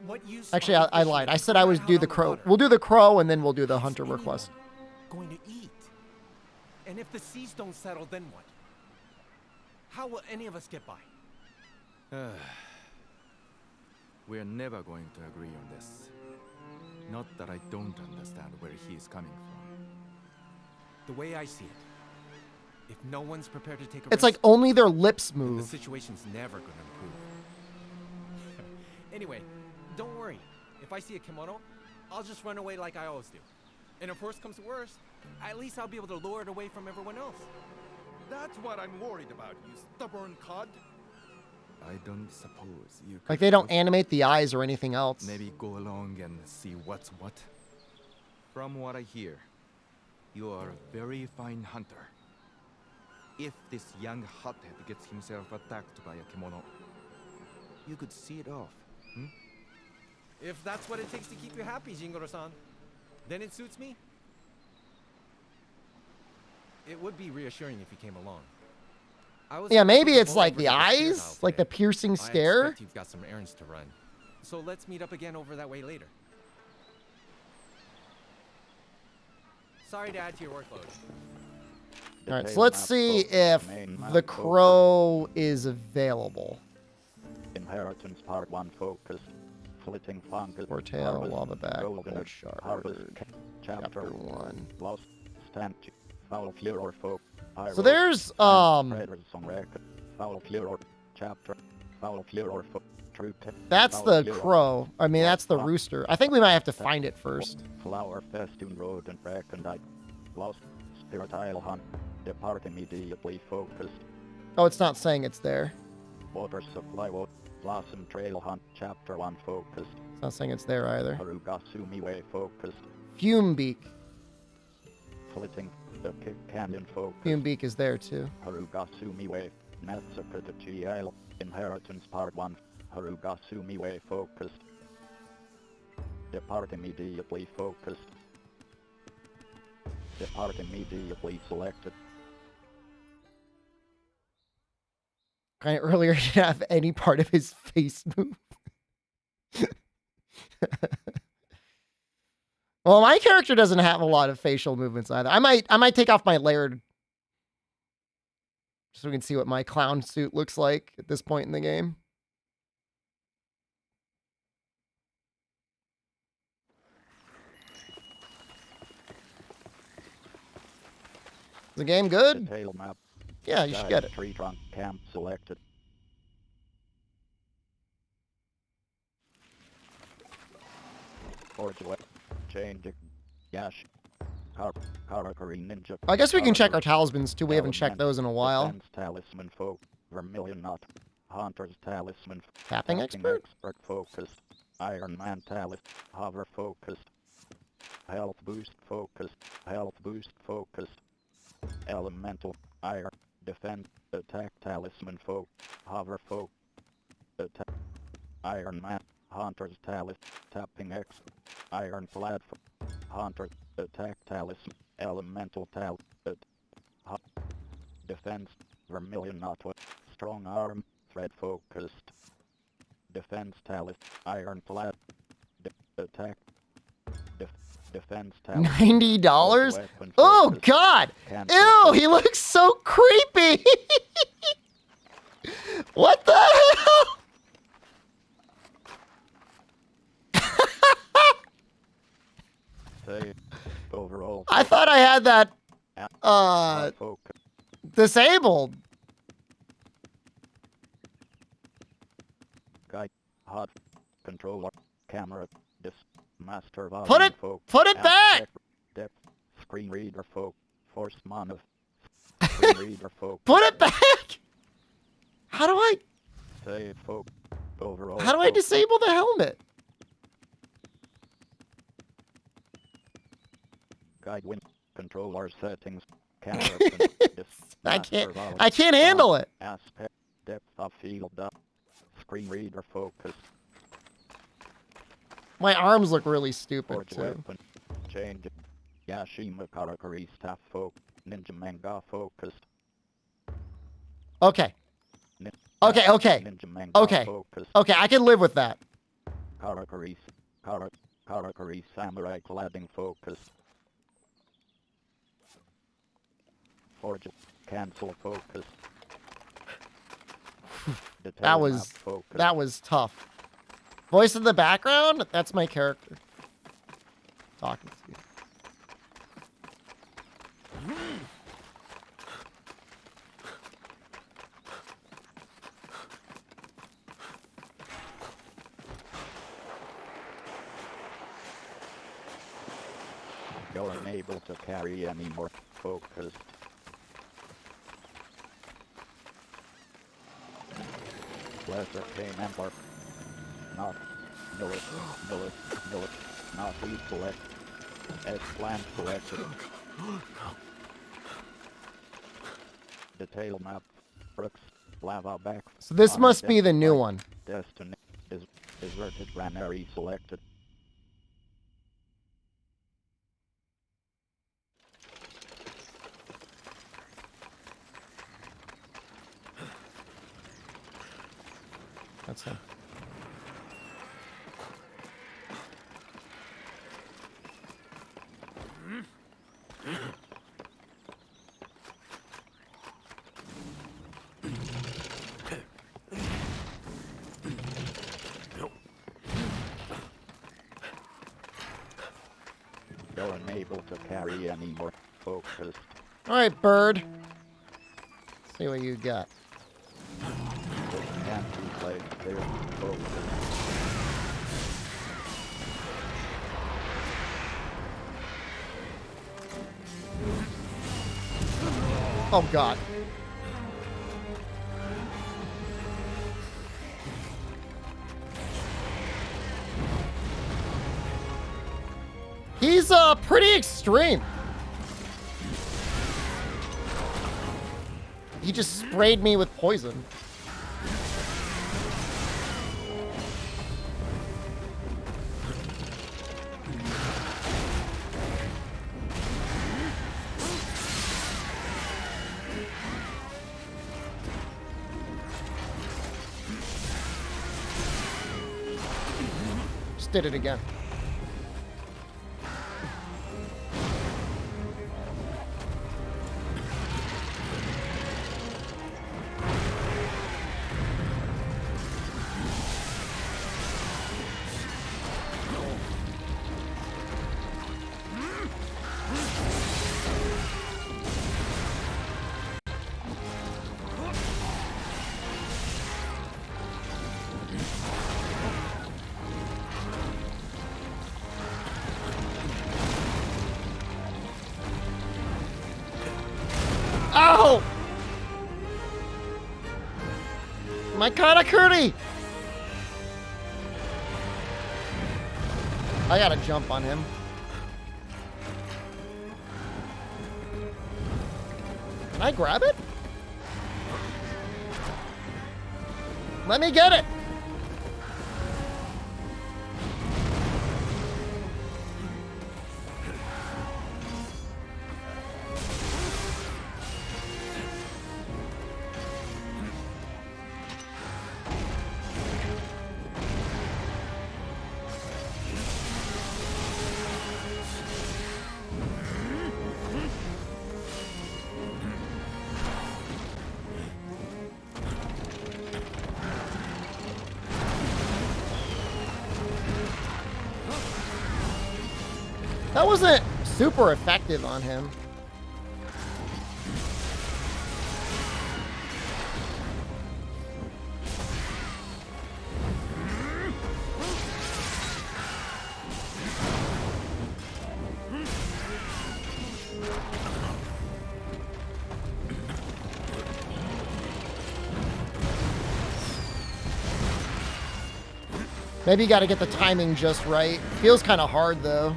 What use Actually, are I the lied. I fishermen said I would crying do out the on crow. water? We'll do the crow and then we'll do the How's hunter anyone request. going to eat? And if the seas don't settle, then what? How will any of us get by? We're never going to agree on this. Not that I don't understand where he is coming from. The way I see it, if no one's prepared to take a It's risk, like only their lips the move. situation's never gonna improve. Anyway, don't worry. If I see a kimono, I'll just run away like I always do. And if worst comes to worst, at least I'll be able to lure it away from everyone else. That's what I'm worried about, you stubborn cod. I don't suppose you could Like they don't just animate the eyes or anything else. maybe go along and see what's what. From what I hear, you are a very fine hunter. If this young hothead gets himself attacked by a kimono, you could see it off. If that's what it takes to keep you happy, Jingoro-san, then it suits me. It would be reassuring if you came along. I was Yeah, maybe looking it's forward like to the your spirit eyes, aisle like the today. piercing I stare. expect you've got some errands to run. So let's meet up again over that way later. Sorry to add to your workload. All right, so let's see if the crow is available. Inheritance Part 1 Focus. Flitting Fungus. Fortail, Harvest, Lava Back, Golden Old Harvest, Shard, Chapter 1. Lost Stanch. Foul Furor Folk. So there's Predators on record. Foul Furor. Chapter. Foul Furor Folk. True. That's Foul the Furor. crow. I mean, that's the Lost rooster. I think we might have to find it first. Flower Festoon Road and Recondite. Lost Spirit Isle Hunt. Depart immediately. Focused. Oh, it's not saying it's there. Water supply, Blossom Trail Hunt, Chapter 1 focused. It's not saying it's there either. Harugasumiwe focused. Fume Beak. Flitting, the Kick Canyon focused. Fume Beak is there too. Harugasumiwe, Matsukatachi Isle, Inheritance Part 1. Harugasumiwe focused. Depart immediately focused. Depart immediately selected. Kind of earlier didn't have any part of his face move. Well, my character doesn't have a lot of facial movements either. I might take off my layered just so we can see what my clown suit looks like at this point in the game. Is the game good? Detail map. Yeah, you should get it. Tree trunk camp selected. Forge away. Changing. Yash. Karakuri ninja. I guess we can check our talismans too. We haven't checked those in a while. Defense talisman folk. Vermilion knot. Hunter's talisman. Tapping expert? Expert focused. Iron Man talisman. Hover focused. Health boost focused. Health boost focused. Elemental. Iron. Defend. Attack talisman folk. Hover folk. Attack. Iron Man. Hunter's talisman. Tapping X. Ironclad folk. Hunter. Attack talisman. Elemental talisman. Defense. Vermilion knot. Strong arm. Thread focused. Defense talisman. Ironclad. Attack. Defense talisman. $90? Oh God! Ew! He looks so creepy. What the hell? Save. Overall. I thought I had that disabled. Guide. Hot. Controller. Camera. Master volume. Put it back. Depth. Screen reader folk. Force mono. Screen reader folk. Put it back. How do I? Save folk. Overall. How do I disable the helmet? Guide win. Controller settings. Camera. I can't handle it. Aspect. Depth of field. Screen reader focus. My arms look really stupid Forge too. weapon. Change. Yashima Karakuri staff folk. Ninja manga focused. Okay. Okay. Ninja manga Okay. focused. Okay, I can live with that. Karakuri samurai cladding focused. Forge. Cancel focus. That was tough. Voice in the background? That's my character talking to you. You're unable to carry any more focus. Lesser Kane Emperor. Not Millet. Not food select. Plant selected. Detail map. Brooks. Lava back. So this must be the new one. Destiny is deserted granary selected. That's him. You're unable to carry any more focus. All right, bird. Let's see what you got. Can't replace their focus. Oh God. He's pretty extreme. He just sprayed me with poison. Just did it again. Ow! My Katakuri! I gotta jump on him. Can I grab it? Let me get it! That wasn't super effective on him. Maybe you gotta get the timing just right. Feels kind of hard though.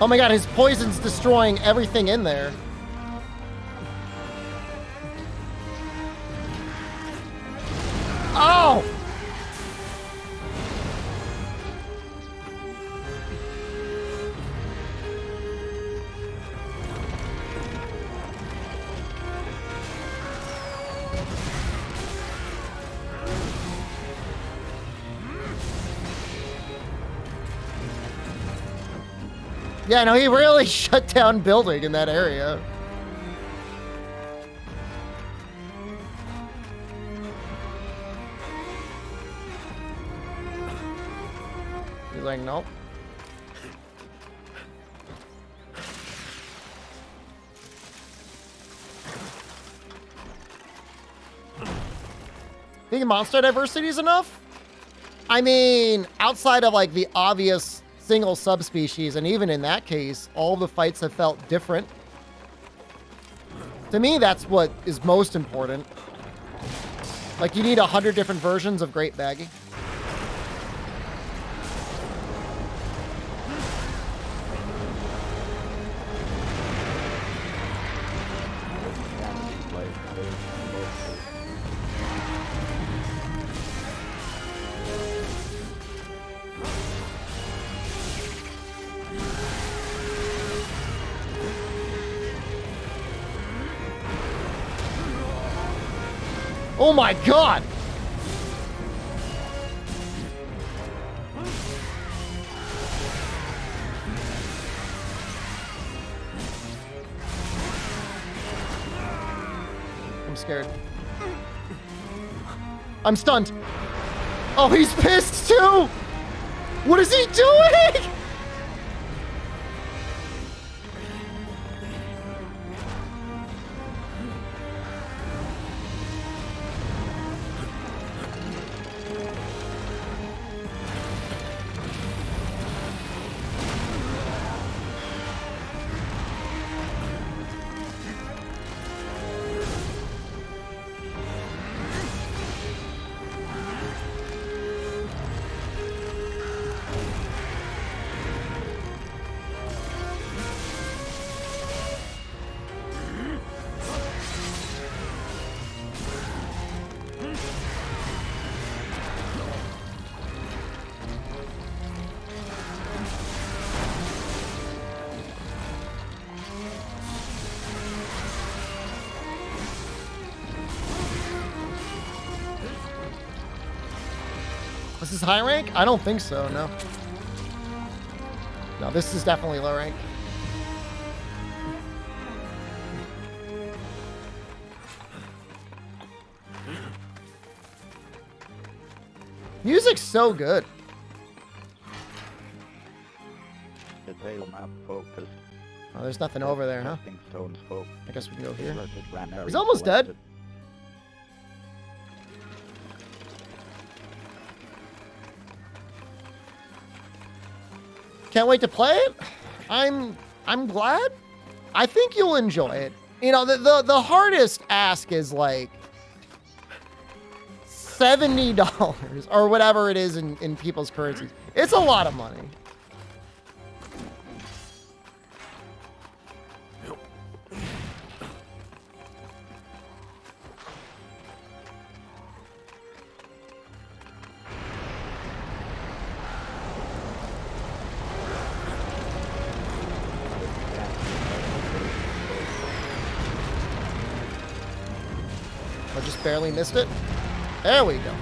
Oh my god, his poison's destroying everything in there. Oh! Yeah, no, he really shut down building in that area. He's like, nope. Think monster diversity is enough? I mean, outside of like the obvious single subspecies, and even in that case, all the fights have felt different. To me, that's what is most important. Like, you need 100 different versions of Great Baggy. Oh my god! I'm scared. I'm stunned. Oh, he's pissed too! What is he doing? This is high rank? I don't think so, no. No, this is definitely low rank. Music's so good. Detail map focus. Oh, there's nothing over there, huh? Stones focus. I guess we can go here. He's He's almost dead. Can't wait to play it. I'm glad. I think you'll enjoy it. You know, the hardest ask is like $70 or whatever it is in people's currencies. It's a lot of money. I just barely missed it. There we go.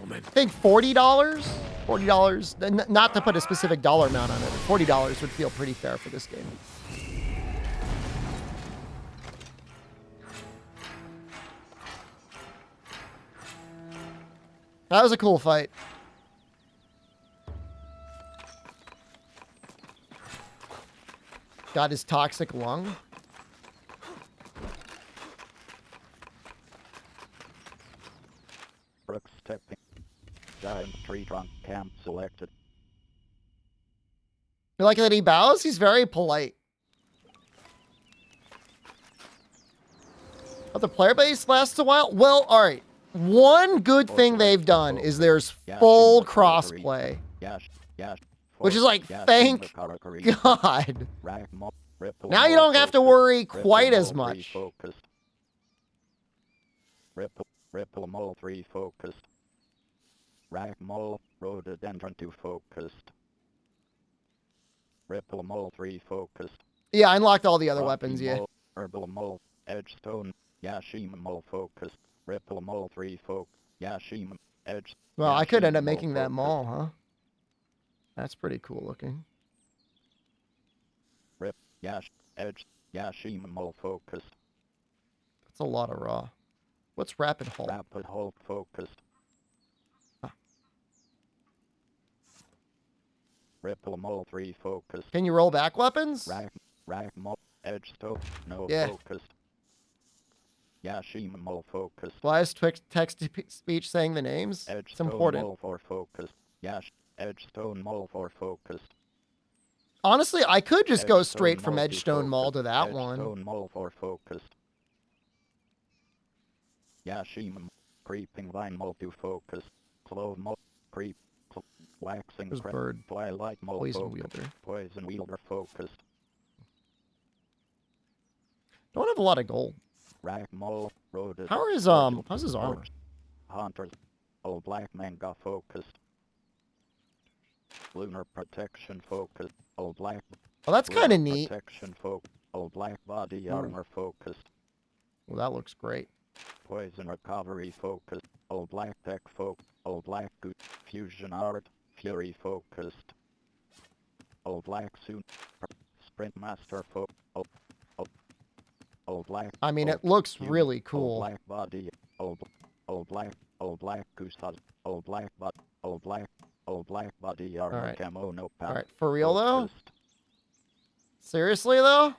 I think $40? $40, not to put a specific dollar amount on it, but $40 would feel pretty fair for this game. That was a cool fight. Got his toxic lung. Brooks stepping. Giant tree trunk camp selected. You like that he bows? He's very polite. Oh, the player base lasts a while? Well, all right. One good thing they've done is there's full crossplay. Which is like, thank God. Now you don't have to worry quite as much. Ripple Mole 3 focused. Ragmole, Rhododendron 2 focused. Ripple Mole 3 focused. Yeah, I unlocked all the other weapons, yeah. Mole, Herbal Mole, Edgestone, Yashima Mole focused. Ripple Mole 3 focused. Yashima, Edge. Well, I could end up Yashima making that focused. mall, huh? That's pretty cool looking. Rip, Edge, Yashima Mole focused. That's a lot of raw. What's Rapid Halt? Rapid Halt focused. Ripple Mole 3 focused. Can you roll back weapons? Ragmole, Edgestone, no Yeah. focused. Yashima Mole focused. Why is text-to-speech saying the names? It's important. Mole 4 focused. Edgestone Mole 4 focused. Honestly, I could just go straight Edgestone from Mole 2 Edgestone Mall to that focused. one. Edgestone Mole 4 focused. Yashima Creeping Vine Mole 2 focused. Clove Mole Creep. Waxing There's Crest, Bird. Twilight Mole Poison focused. Wielder. Poison Wielder focused. Don't have a lot of gold. Ragmole, Rhododendron. How's his armor? Hunters. All black manga focused. Lunar protection focused. All black. Well, that's kind of neat. Protection all black body armor focused. Well, that looks great. Poison recovery focused. All black tech all black good fusion art. Fury focused. All black suit. Sprint master all black. I mean, it looks really cool. All black body. All black goose has. All black body armor. All right. Kimono pad. All right, for real though? Seriously though?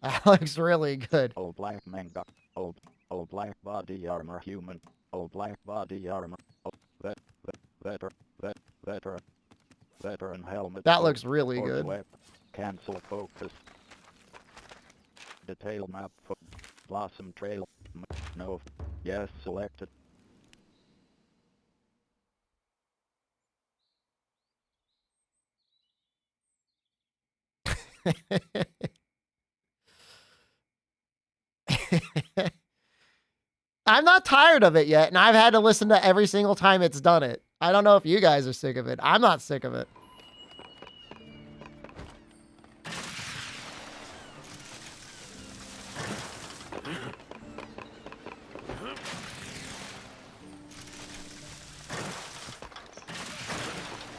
That looks really good. All black manga. All black body armor human. All black body armor. Veteran helmet. That looks really good. Cancel focus. Detail map. Blossom trail. No. Yes, selected. I'm not tired of it yet, and I've had to listen to every single time it's done it. I don't know if you guys are sick of it. I'm not sick of it.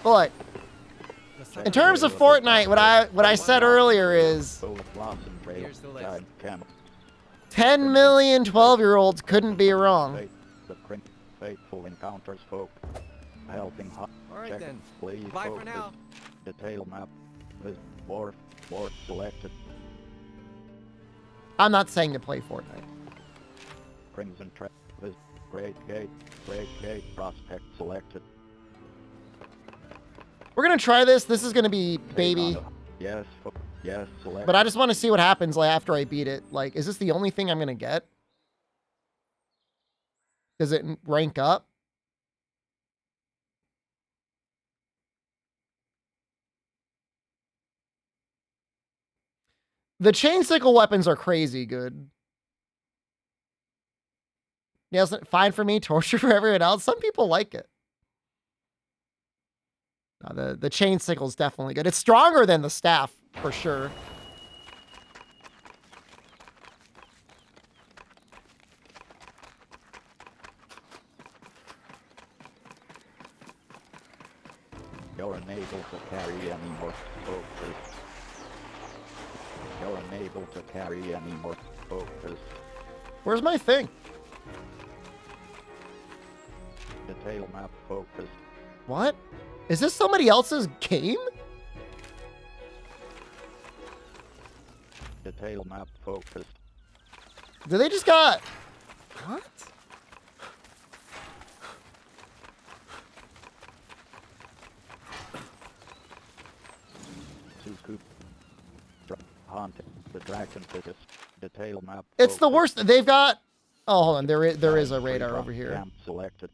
But in terms of Fortnite, what I said earlier is 10 million 12-year-olds couldn't be wrong. Faithful encounters folk. Helping hot. Alright then. Bye for now. Detail map. War selected. I'm not saying to play Fortnite. Crimson Trap. Great Gate. Prospect selected. We're gonna try this. This is gonna be baby. Yes, select. But I just want to see what happens like after I beat it. Like, is this the only thing I'm gonna get? Does it rank up? The chain sickle weapons are crazy good. Yeah, it's fine for me. Torture for everyone else. Some people like it. No, the chain sickle is definitely good. It's stronger than the staff, for sure. You're unable to carry any more focus. You're unable to carry any more focus. Where's my thing? Detail map focus. What? Is this somebody else's game? Detail map focus. Did they just got... What? Haunted. The dragon tickets. Detail map. It's the worst. They've got... Oh, hold on. There is a radar over here. Camp selected.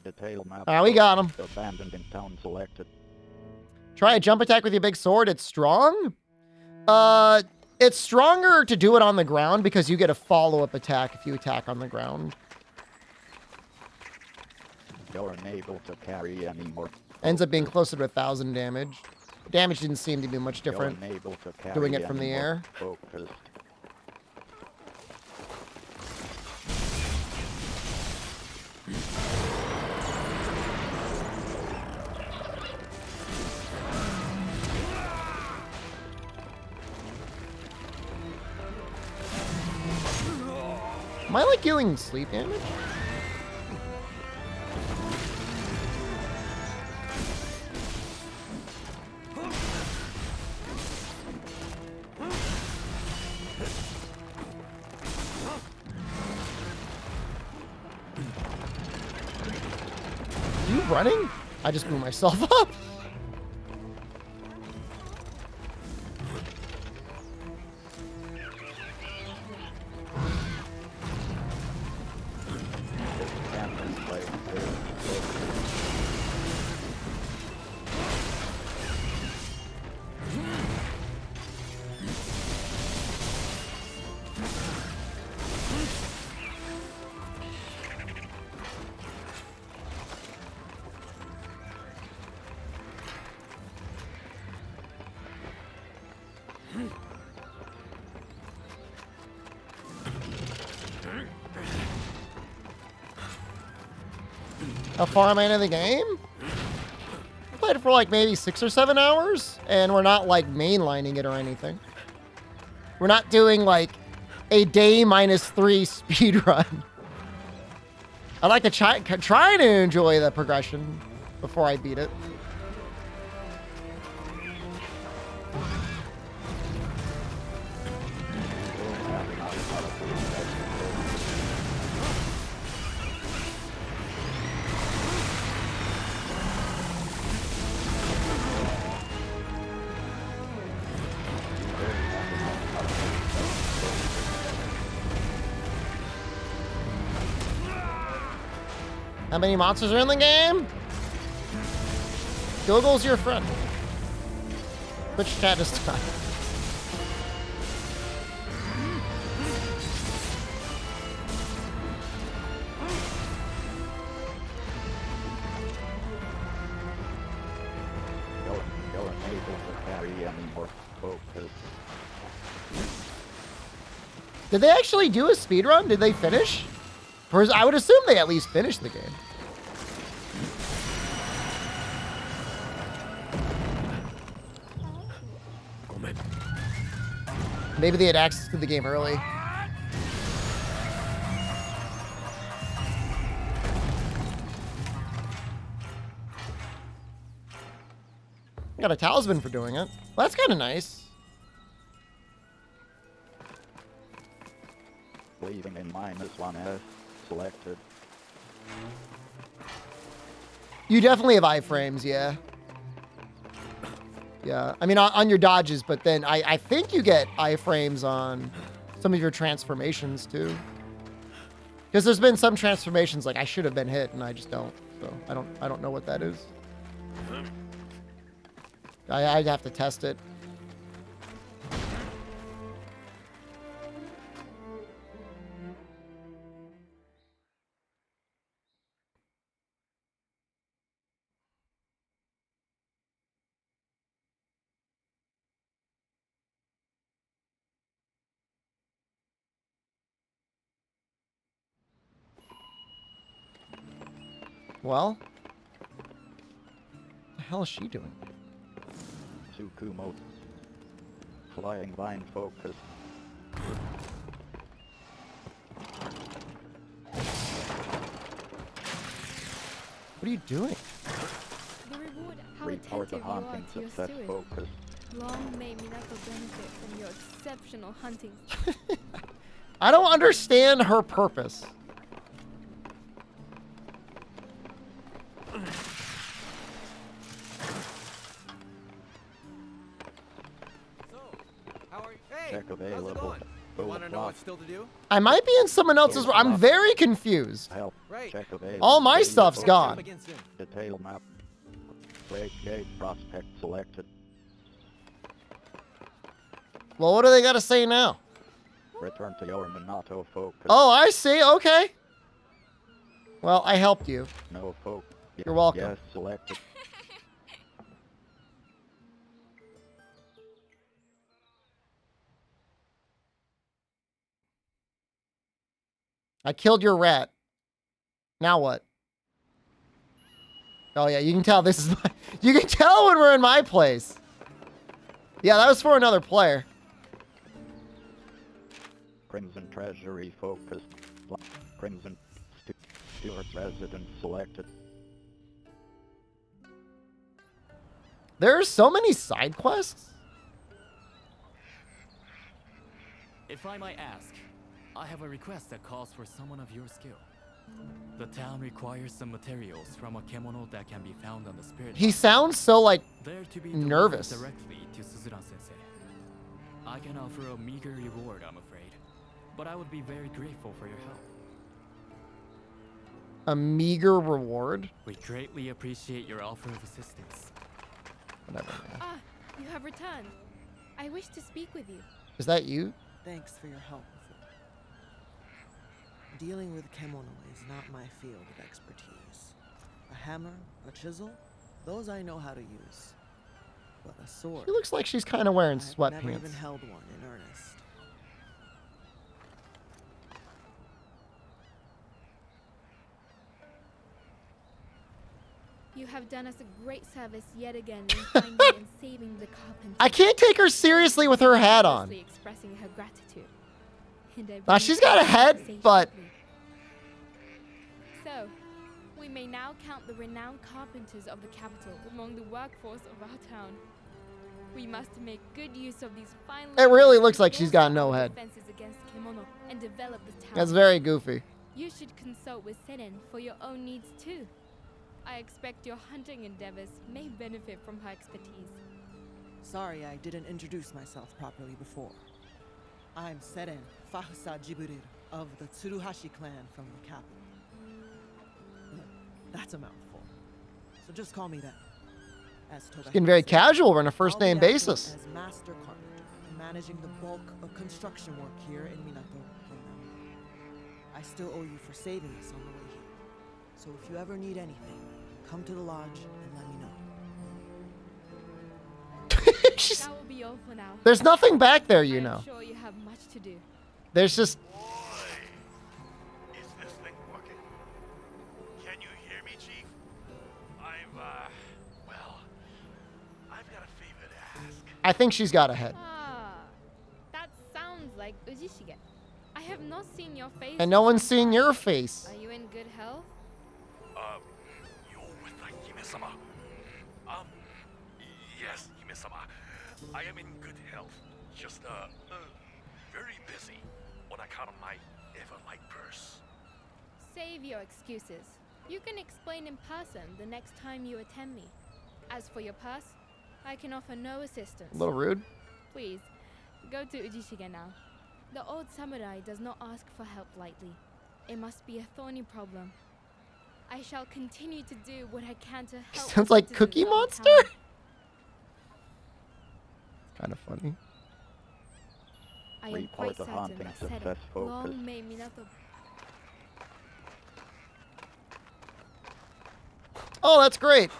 Detail map. All right, we got him. Abandoned in town selected. Try a jump attack with your big sword. It's strong. It's stronger to do it on the ground because you get a follow-up attack if you attack on the ground. You're unable to carry any more. Ends up being closer to 1,000 damage. Damage didn't seem to be much different. You're unable to carry doing it from the air. Focused. Am I like dealing sleep damage? Are you running? I just blew myself up. How far am I into the game? I played it for like maybe 6 or 7 hours, and we're not like mainlining it or anything. We're not doing like a day -3 speed run. I like to try to enjoy the progression before I beat it. How many monsters are in the game? Google's your friend. Twitch chat is time. You're unable to carry any more focus. Did they actually do a speedrun? Did they finish? Or I would assume they at least finished the game. Maybe they had access to the game early. Got a talisman for doing it. Well, that's kind of nice. Leaving in -1S selected. You definitely have iframes, yeah. Yeah, I mean on your dodges, but then I think you get iframes on some of your transformations too. Because there's been some transformations like I should have been hit and I just don't. So I don't know what that is. I'd have to test it. Well, what the hell is she doing? Tsukumo. Flying vine focus. What are you doing? The reward, how Report the attentive you are hunting to your success steward. focus. Long may Minato benefit from your exceptional hunting. I don't understand her purpose. How are you? Hey, Check how's it available. going? You want to know what's still to do? I might be in someone else's. I'm very confused. Help. Right. Check available. All my Data stuff's focus. gone. Detail map. Great Gate prospect selected. Well, what do they got to say now? Return to your Minato focus. Oh, I see. Okay. Well, I helped you. No focus. You're welcome. Yes, selected. I killed your rat. Now what? Oh yeah, you can tell this is my, you can tell when we're in my place. Yeah, that was for another player. Crimson Treasury focus. Crimson Stewart residence selected. There are so many side quests. If I might ask, I have a request that calls for someone of your skill. The town requires some materials from a kemono that can be found on the spirit. He sounds so like They're to be nervous. delivered directly to Suzuran-sensei. I can offer a meager reward, I'm afraid, but I would be very grateful for your help. A meager reward. We greatly appreciate your offer of assistance. Whatever, man. Ah, you have returned. I wish to speak with you. Is that you? Thanks for your help before. Dealing with kemono is not my field of expertise. A hammer, a chisel, those I know how to use. But a sword... She looks like she's kind of wearing I've sweatpants. never even held one in earnest. You have done us a great service yet again in finding and saving the carpenter. I can't take her seriously with her hat on. Expressing her gratitude. Now she's got a head, but so, we may now count the renowned carpenters of the capital among the workforce of our town. We must make good use of these fine. It really looks like she's got no head. Defenses against Kemono and develop the town. That's very goofy. You should consult with Senen for your own needs too. I expect your hunting endeavors may benefit from her expertise. Sorry I didn't introduce myself properly before. I'm Seren Fahusa Jiburir of the Tsuruhashi clan from the capital. That's a mouthful. So just call me that. As She's getting very casual. We're on a first name basis. As master carpenter and managing the bulk of construction work here in Minato. I still owe you for saving us on the way here. So if you ever need anything, come to the lodge and let me know. That will be all for now. There's nothing back there, you know. I'm sure you have much to do. There's just. Is this thing working? Can you hear me, Chief? Well, I've got a favor to ask. I think she's got a head. That sounds like Ujishige. I have not seen your face. And no one's seen your face. Are you in good health? You're with the Hime-sama. Yes, Hime-sama. I am in good health. Just, very busy on account of my ever-light purse. Save your excuses. You can explain in person the next time you attend me. As for your purse, I can offer no assistance. A little rude. Please, go to Ujishige now. The old samurai does not ask for help lightly. It must be a thorny problem. I shall continue to do what I can to help. Sounds like Cookie Monster. Kind of funny. I am Report quite the certain haunting that Seren, successful. long may Minato. Oh, that's great.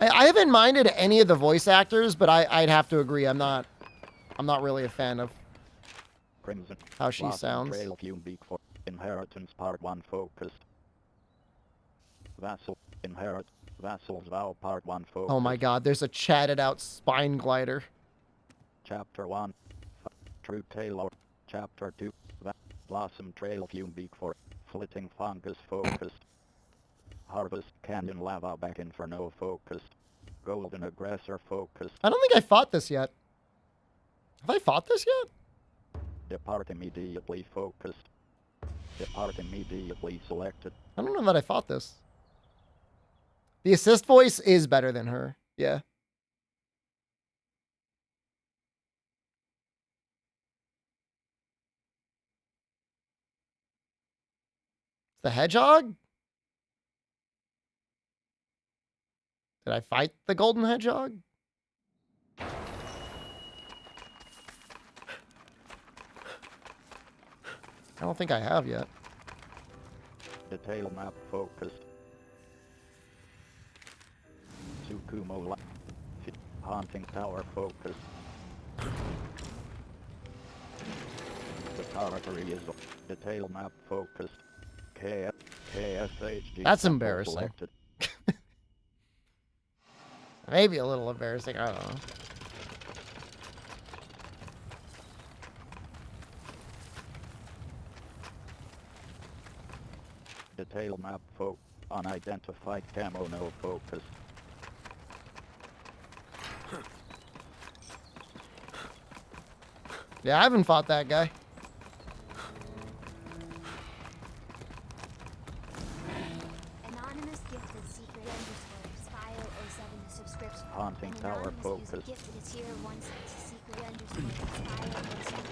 I haven't minded any of the voice actors, but I'd have to agree. I'm not really a fan of Crimson. how she Blossom sounds. Trail Fume for Inheritance Part 1 focused. Vassal. Inherit. Vassal's Vow Part 1 focused. Oh my god, there's a chatted out spine glider. Chapter 1. True Tailor. Chapter 2. Blossom Trail Fume for Flitting Fungus focused. Harvest Canyon Lava Back Inferno focused. Golden Aggressor focused. I don't think I fought this yet. Have I fought this yet? Depart immediately focused. Depart immediately selected. I don't know that I fought this. The assist voice is better than her. Yeah. The hedgehog? Did I fight the golden hedgehog? I don't think I have yet. Detail map focused. Tsukumo Haunting Tower focused. The territory is detail map focused. KSHG. That's embarrassing. Selected. Maybe a little embarrassing. I don't know. Detail map unidentified camo no focus. Yeah, I haven't fought that guy. Anonymous gifted secret underscore file 07 subscription. Haunting An Tower anonymous focus. user gifted a tier 1 secret underscore file 07.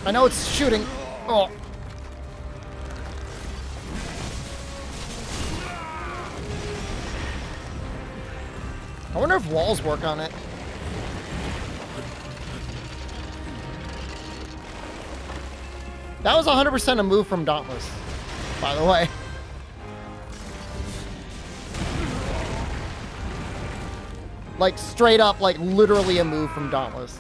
I know it's shooting. Oh. I wonder if walls work on it. That was 100% a move from Dauntless, by the way. Like, straight up, like, literally a move from Dauntless.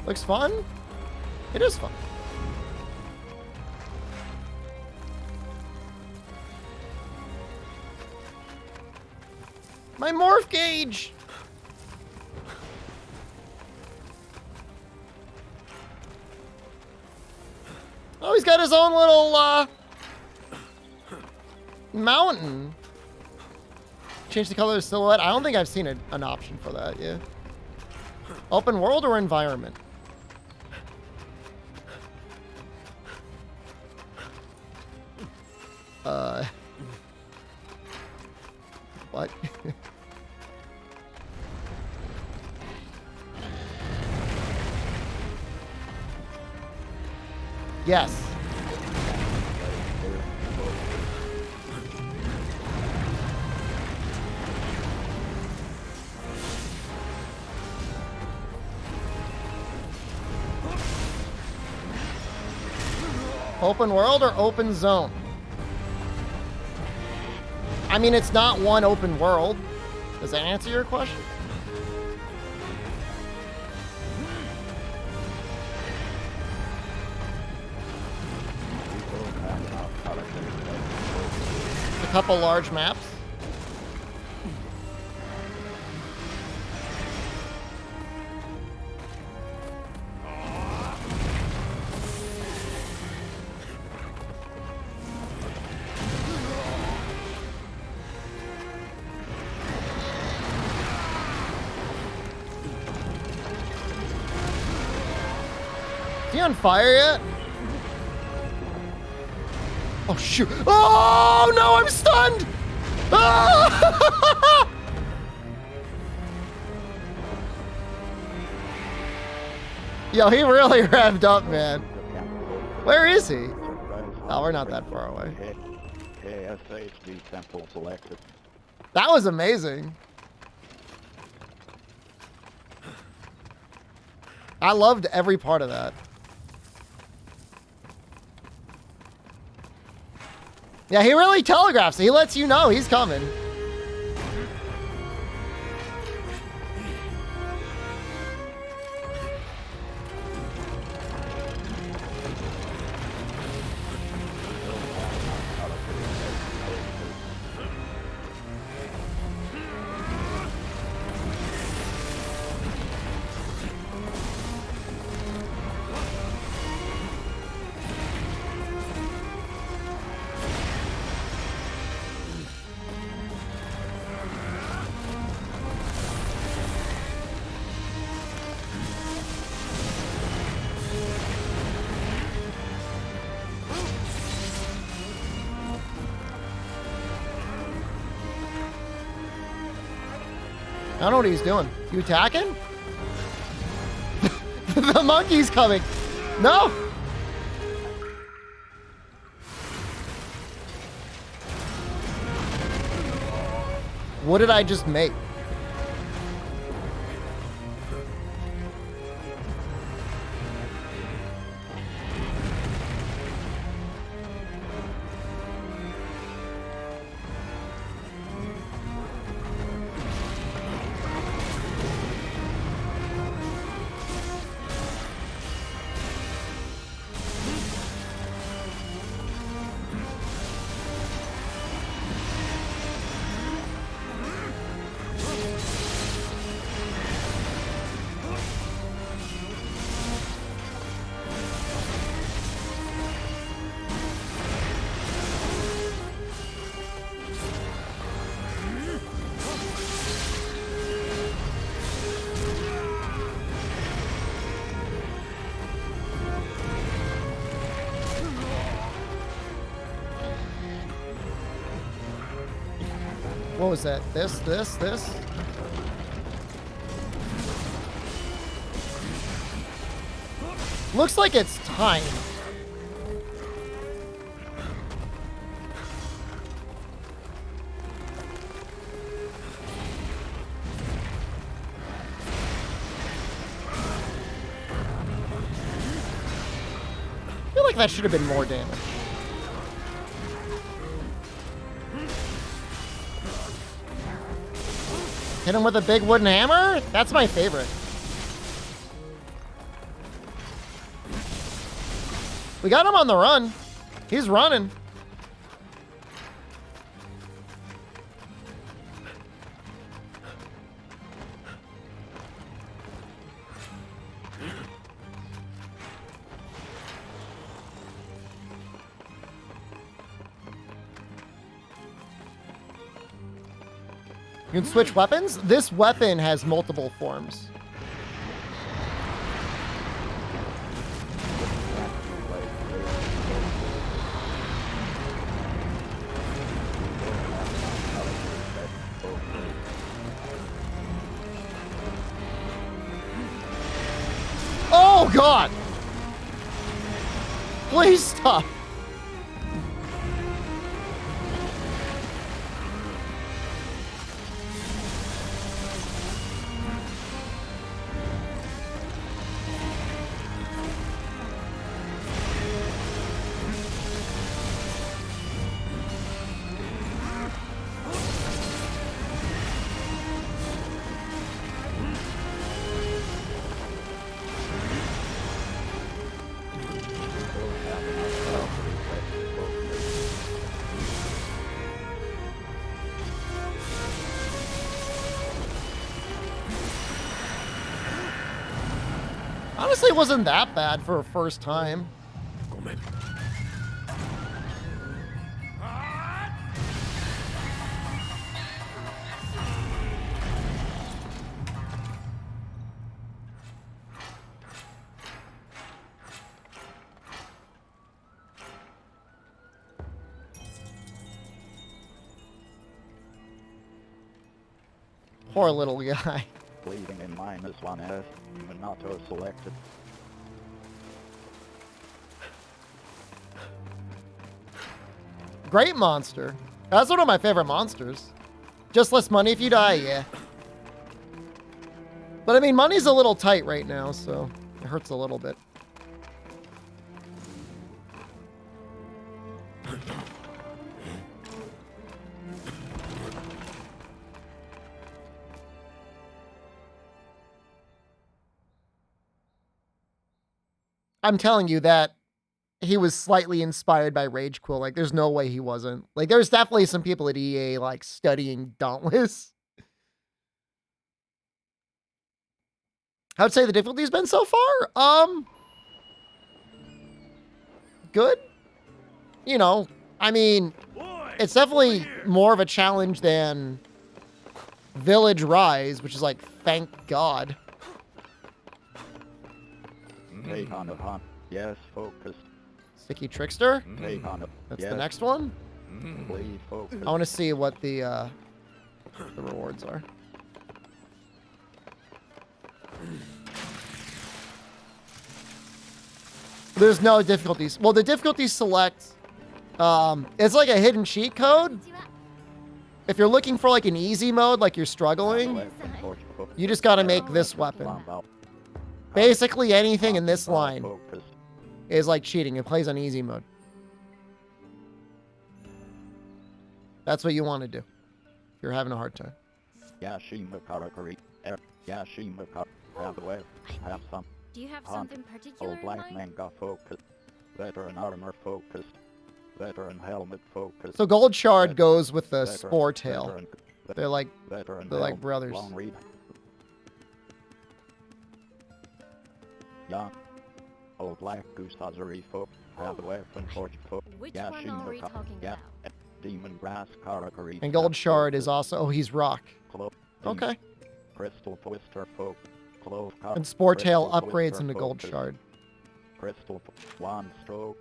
Looks fun? It is fun. My morph gauge! Oh, he's got his own little, mountain. Change the color of the silhouette. I don't think I've seen an option for that, yeah. Open world or environment? What? Yes. Open world or open zone? I mean, it's not one open world. Does that answer your question? A couple large maps. Is he on fire yet? Oh shoot. Oh no, I'm stunned! Ah! Yo, he really revved up, man. Where is he? Oh, we're not that far away. KSHD temple selected. That was amazing. I loved every part of that. Yeah, he really telegraphs it. He lets you know he's coming. I don't know what he's doing. You attacking? The monkey's coming. No! What did I just make? What was that? This? Looks like it's timed. I feel like that should have been more damage. Hit him with a big wooden hammer? That's my favorite. We got him on the run. He's running. You can switch weapons? This weapon has multiple forms. Oh God! Please stop. Honestly, it wasn't that bad for a first time. Poor little guy. Leaving in -1S, Minato selected. Great monster. That's one of my favorite monsters. Just less money if you die, yeah. But I mean, money's a little tight right now, so it hurts a little bit. I'm telling you that he was slightly inspired by Rage Quill. Like, there's no way he wasn't. Like, there's definitely some people at EA, like, studying Dauntless. How'd say the difficulty's been so far? Good. You know, I mean, it's definitely more of a challenge than Village Rise, which is like, thank God. Take on the hunt. Yes, focus. Sticky Trickster? Take on the. That's yes. the next one? Please focus. I want to see what the rewards are. There's no difficulties. Well, the difficulties select, it's like a hidden cheat code. If you're looking for like an easy mode, like you're struggling, you just got to make this weapon. Basically anything in this line is like cheating. It plays on easy mode. That's what you want to do if you're having a hard time. Yashima Karakuri. Yashima Karakuri. Have some. Do you have something particular Old black in mind? manga focus. Veteran armor focus. Veteran helmet focus. So Gold Shard goes with the Spore Tail. They're like brothers. Long read. Yeah. Old black goose Azuri folk. Have weapon forge folk. Which one are we talking about? Demon brass Karakuri. And Gold Shard is also, oh, he's rock. Okay. Crystal twister folk. And Spore Tail upgrades into Gold Shard. Crystal one stroke.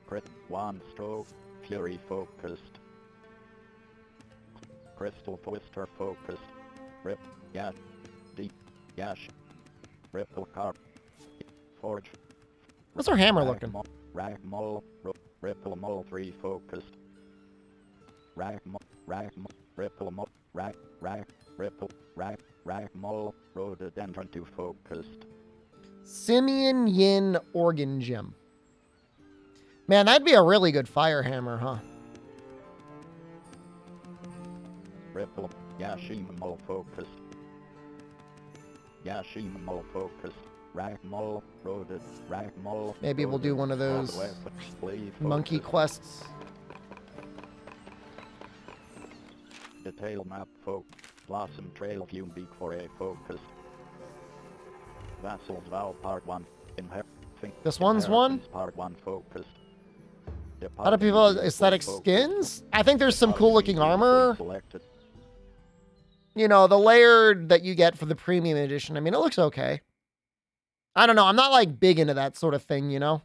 Crit one stroke. Fury focused. Crystal Twister focused. Rip, Yash, Deep, Yash, Ripple Carp, Forge. What's our hammer looking? Rag Mull, Ripple Mull 3 focused. Rag Mull, Ripple Mull, Rag Mull, Rhododendron 2 focused. Simeon Yin Organ Gem. Man, that'd be a really good fire hammer, huh? Ripple, Yashima Mull focused. Yashima Mull focused. Rag Mull, Rag Mull. Maybe we'll do one of those monkey quests. Detail map folk. Blossom Trail Fume for a focus. Vassal's Vow Part 1. This one's one? Part 1 focus. How do people aesthetic skins? I think there's some cool looking armor. You know, the layered that you get for the premium edition. I mean, it looks okay. I don't know. I'm not like big into that sort of thing, you know?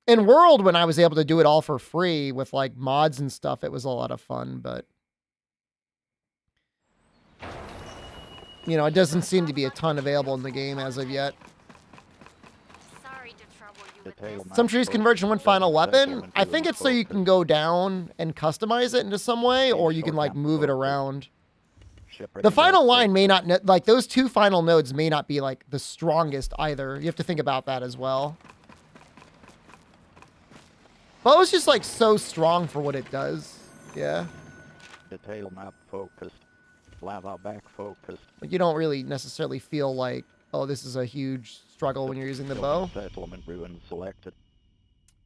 In World, when I was able to do it all for free with like mods and stuff, it was a lot of fun, but you know, it doesn't seem to be a ton available in the game as of yet. Some trees converge to one final weapon. I think it's so you can go down and customize it into some way, or you can like move it around. The final line may not, like those two final nodes may not be like the strongest either. You have to think about that as well. But it was just like so strong for what it does. Yeah. Detail map focused. Lava back focused. Like you don't really necessarily feel like, oh, this is a huge struggle when you're using the bow. Settlement ruin selected.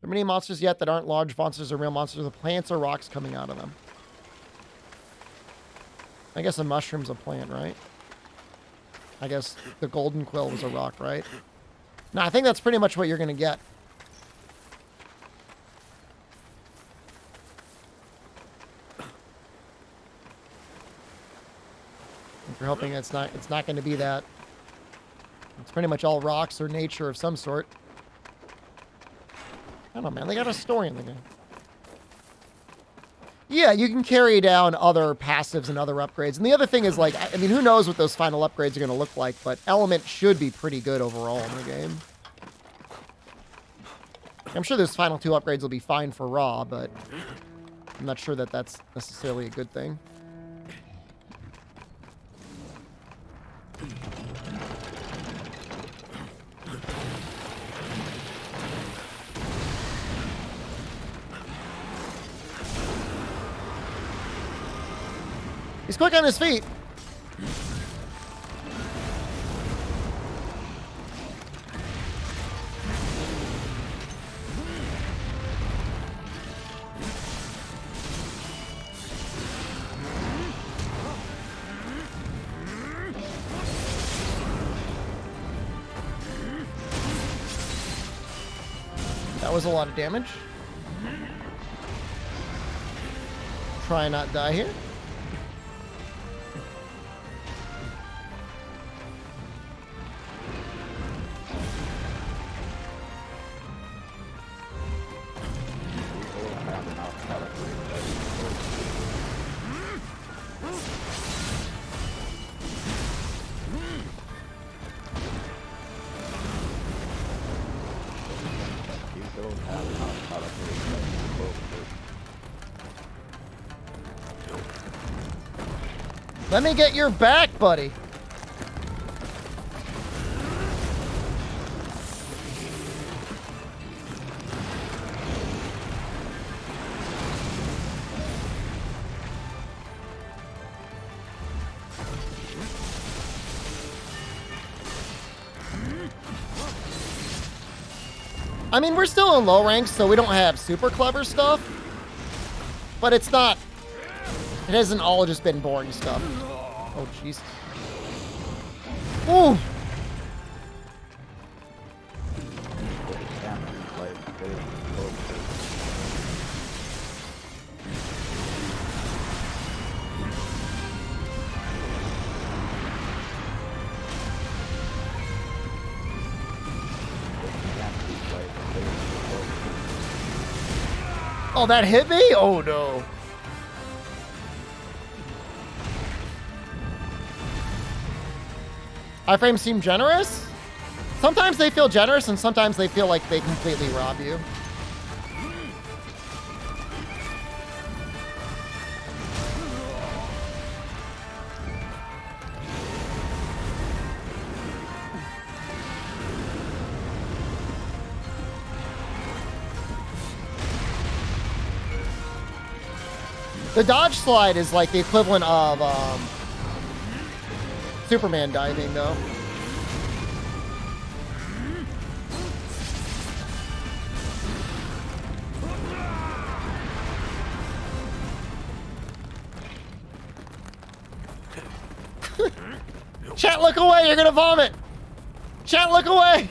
There are many monsters yet that aren't large monsters or real monsters. The plants or rocks coming out of them. I guess a mushroom's a plant, right? I guess the golden quill was a rock, right? No, I think that's pretty much what you're going to get. If you're hoping it's not going to be that. It's pretty much all rocks or nature of some sort. I don't know, man. They got a story in the game. Yeah, you can carry down other passives and other upgrades. And the other thing is, like, I mean, who knows what those final upgrades are going to look like, but Element should be pretty good overall in the game. I'm sure those final two upgrades will be fine for Raw, but I'm not sure that that's necessarily a good thing. He's quick on his feet. That was a lot of damage. Try not die here. Let me get your back, buddy. I mean, we're still in low ranks, so we don't have super clever stuff. But it's not... It hasn't all just been boring stuff. Oh, jeez. Ooh! Oh, that hit me? Oh, no. Iframes seem generous? Sometimes they feel generous, and sometimes they feel like they completely rob you. The dodge slide is like the equivalent of Superman diving, though. Chat, look away! You're gonna vomit! Chat, look away!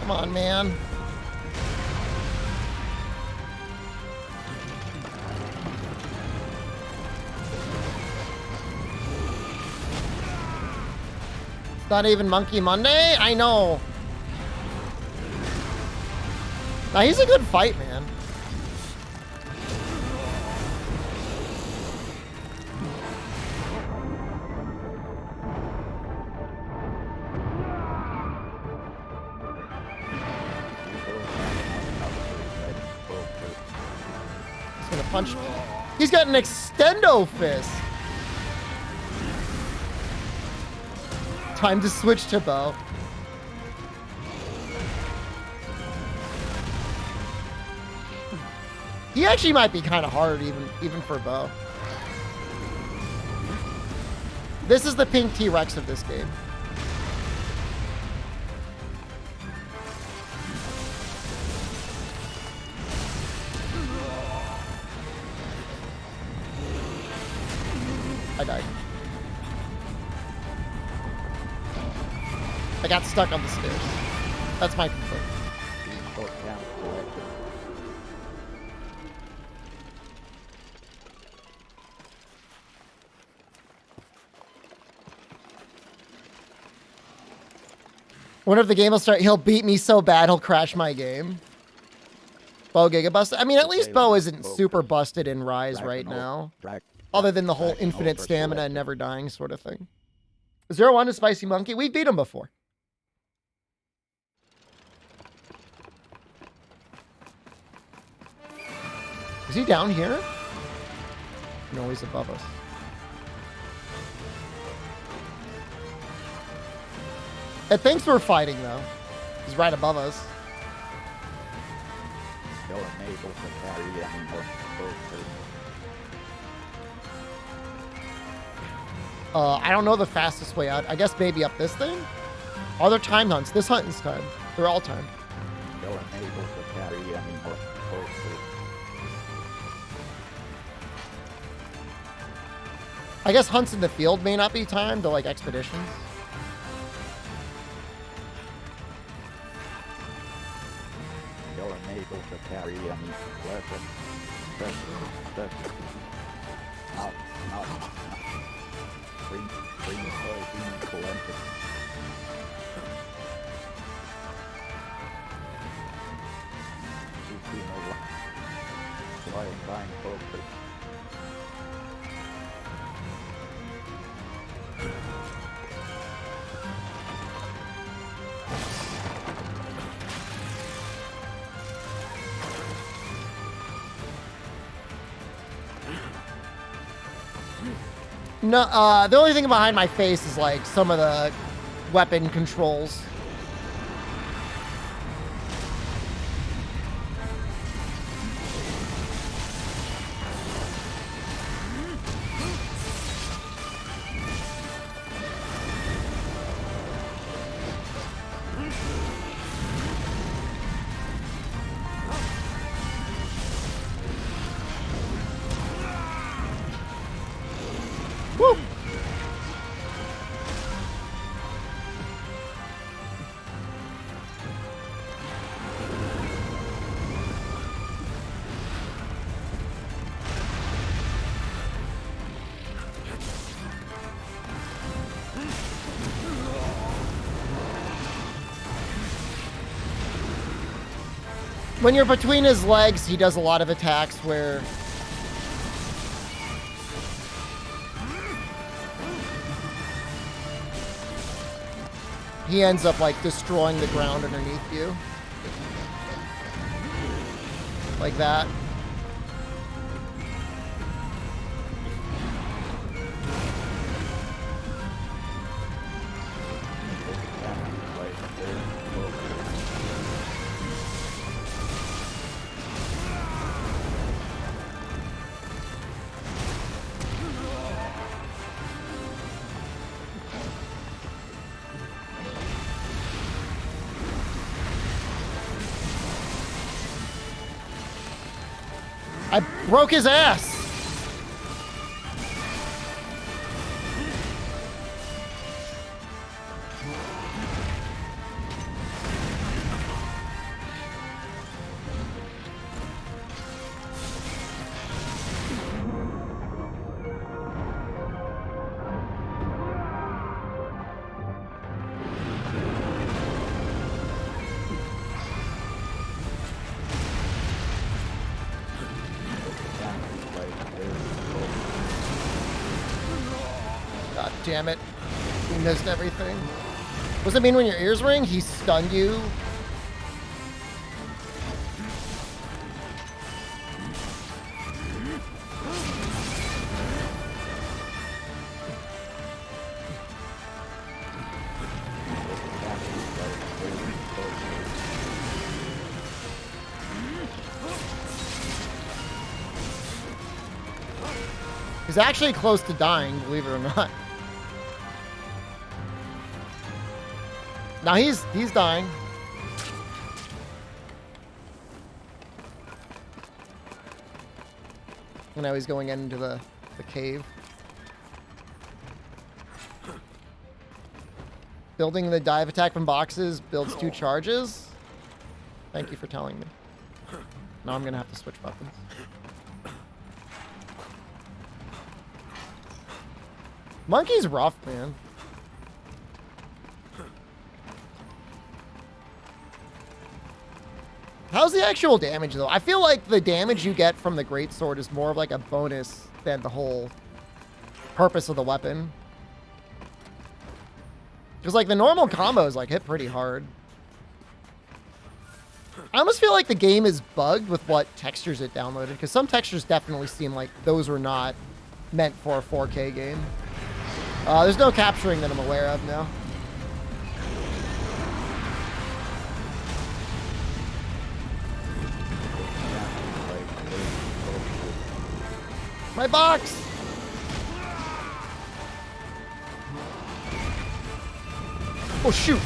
Come on, man. It's not even Monkey Monday? I know. Now, he's a good fight, man. Punch. He's got an extendo fist. Time to switch to bow. He actually might be kind of hard even for bow. This is the pink T-Rex of this game. I died. I got stuck on the stairs. That's my complaint. Whenever the game will start, he'll beat me so bad he'll crash my game. Bo Giga busted. I mean, at least Bo isn't super busted in Rise right now. Other than the whole infinite stamina and never dying sort of thing. 0-1 is Spicy Monkey. We've beat him before. Is he down here? No, he's above us. It thinks we're fighting, though. He's right above us. I don't know the fastest way out. I guess maybe up this thing? Are there time hunts? This hunt is time. They're all time. I guess hunts in the field may not be timed, to like expeditions. You're unable to carry any weapon. Bring soybean collected. Buying focus. No, the only thing behind my face is like some of the weapon controls. Woo! When you're between his legs, he does a lot of attacks where he ends up like destroying the ground underneath you. Like that. I broke his ass. God damn it. He missed everything. What does it mean when your ears ring? He stunned you? He's actually close to dying, believe it or not. Now he's dying. And now he's going into the cave. Building the dive attack from boxes builds 2 charges. Thank you for telling me. Now I'm gonna have to switch weapons. Monkey's rough, man. How's the actual damage, though? I feel like the damage you get from the greatsword is more of like a bonus than the whole purpose of the weapon. Because like the normal combos like hit pretty hard. I almost feel like the game is bugged with what textures it downloaded, because some textures definitely seem like those were not meant for a 4K game. There's no capturing that I'm aware of now. My box! Oh, shoot!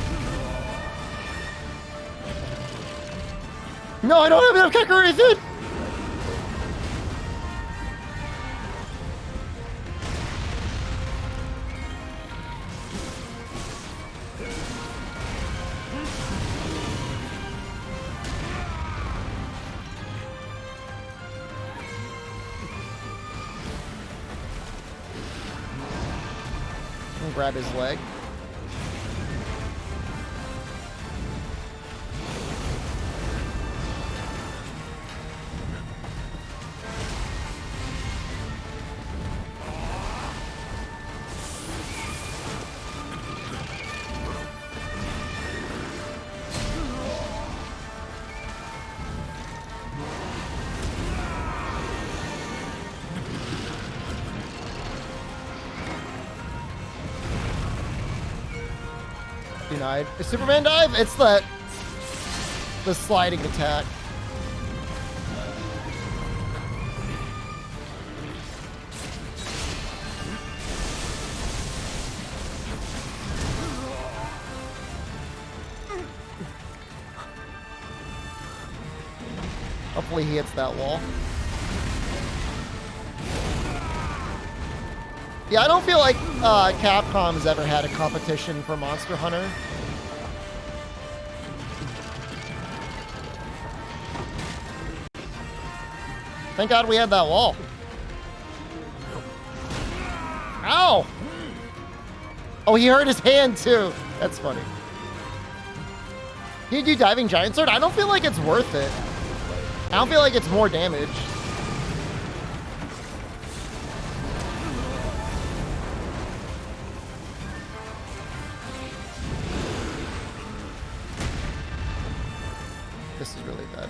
No, I don't have enough kicker or anything! Grab his leg. denied. Is Superman dive? It's the sliding attack. Hopefully he hits that wall. Yeah, I don't feel like Capcom has ever had a competition for Monster Hunter. Thank God we had that wall. Ow! Oh, he hurt his hand too. That's funny. Can you do diving giant sword? I don't feel like it's worth it. I don't feel like it's more damage. This is really bad.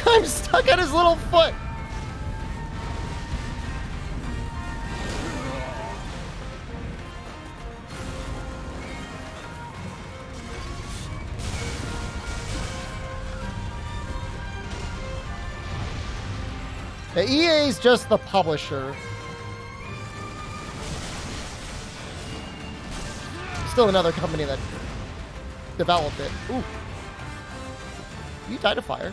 I'm stuck on his little foot. The EA is just the publisher. Still another company that developed it. Ooh. You died of fire.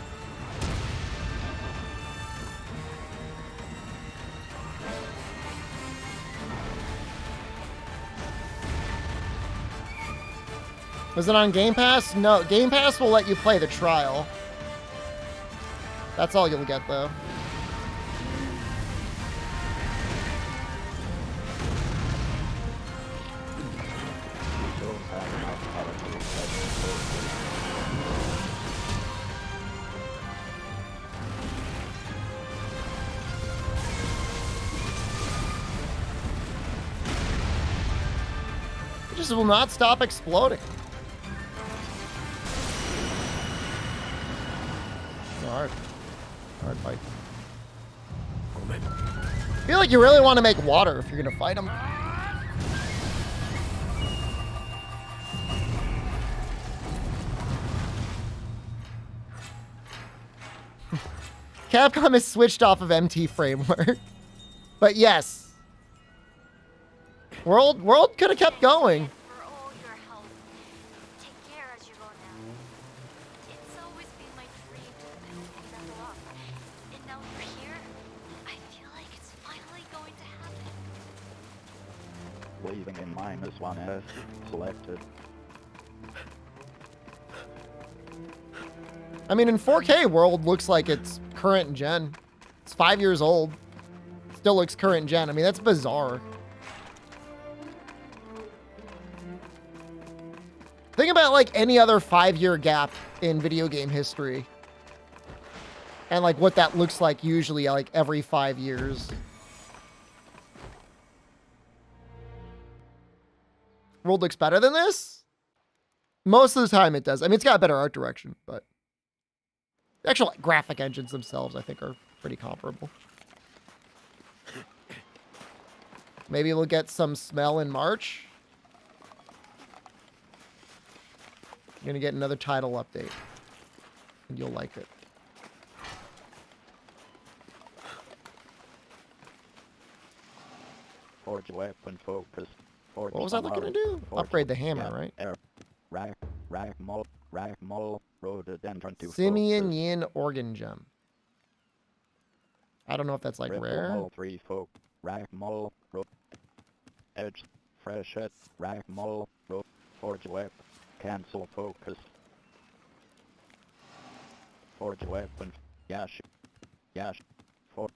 Was it on Game Pass? No, Game Pass will let you play the trial. That's all you'll get, though. It just will not stop exploding. Hard fight. I feel like you really want to make water if you're gonna fight him. Capcom has switched off of MT framework. But yes. World could have kept going. Leaving in -1 as selected. I mean, in 4K, World looks like it's current gen. It's 5 years old. Still looks current gen. I mean, that's bizarre. Think about like any other 5-year gap in video game history. And like what that looks like usually like every 5 years. World looks better than this? Most of the time it does. I mean, it's got a better art direction, but the actual graphic engines themselves, I think, are pretty comparable. Maybe we'll get some smell in March. You're going to get another title update, and you'll like it. Forge weapon focus. What was I looking to do? Upgrade the hammer, right? Rack mole, rhododendron to Simeon Yin Organ Gem. I don't know if that's like Triple rare. Mole 3 folk. Rack Mole. Edge. Freshet. Rack Mole. Forge Weapon. Cancel Focus. Forge Weapon. Yash. For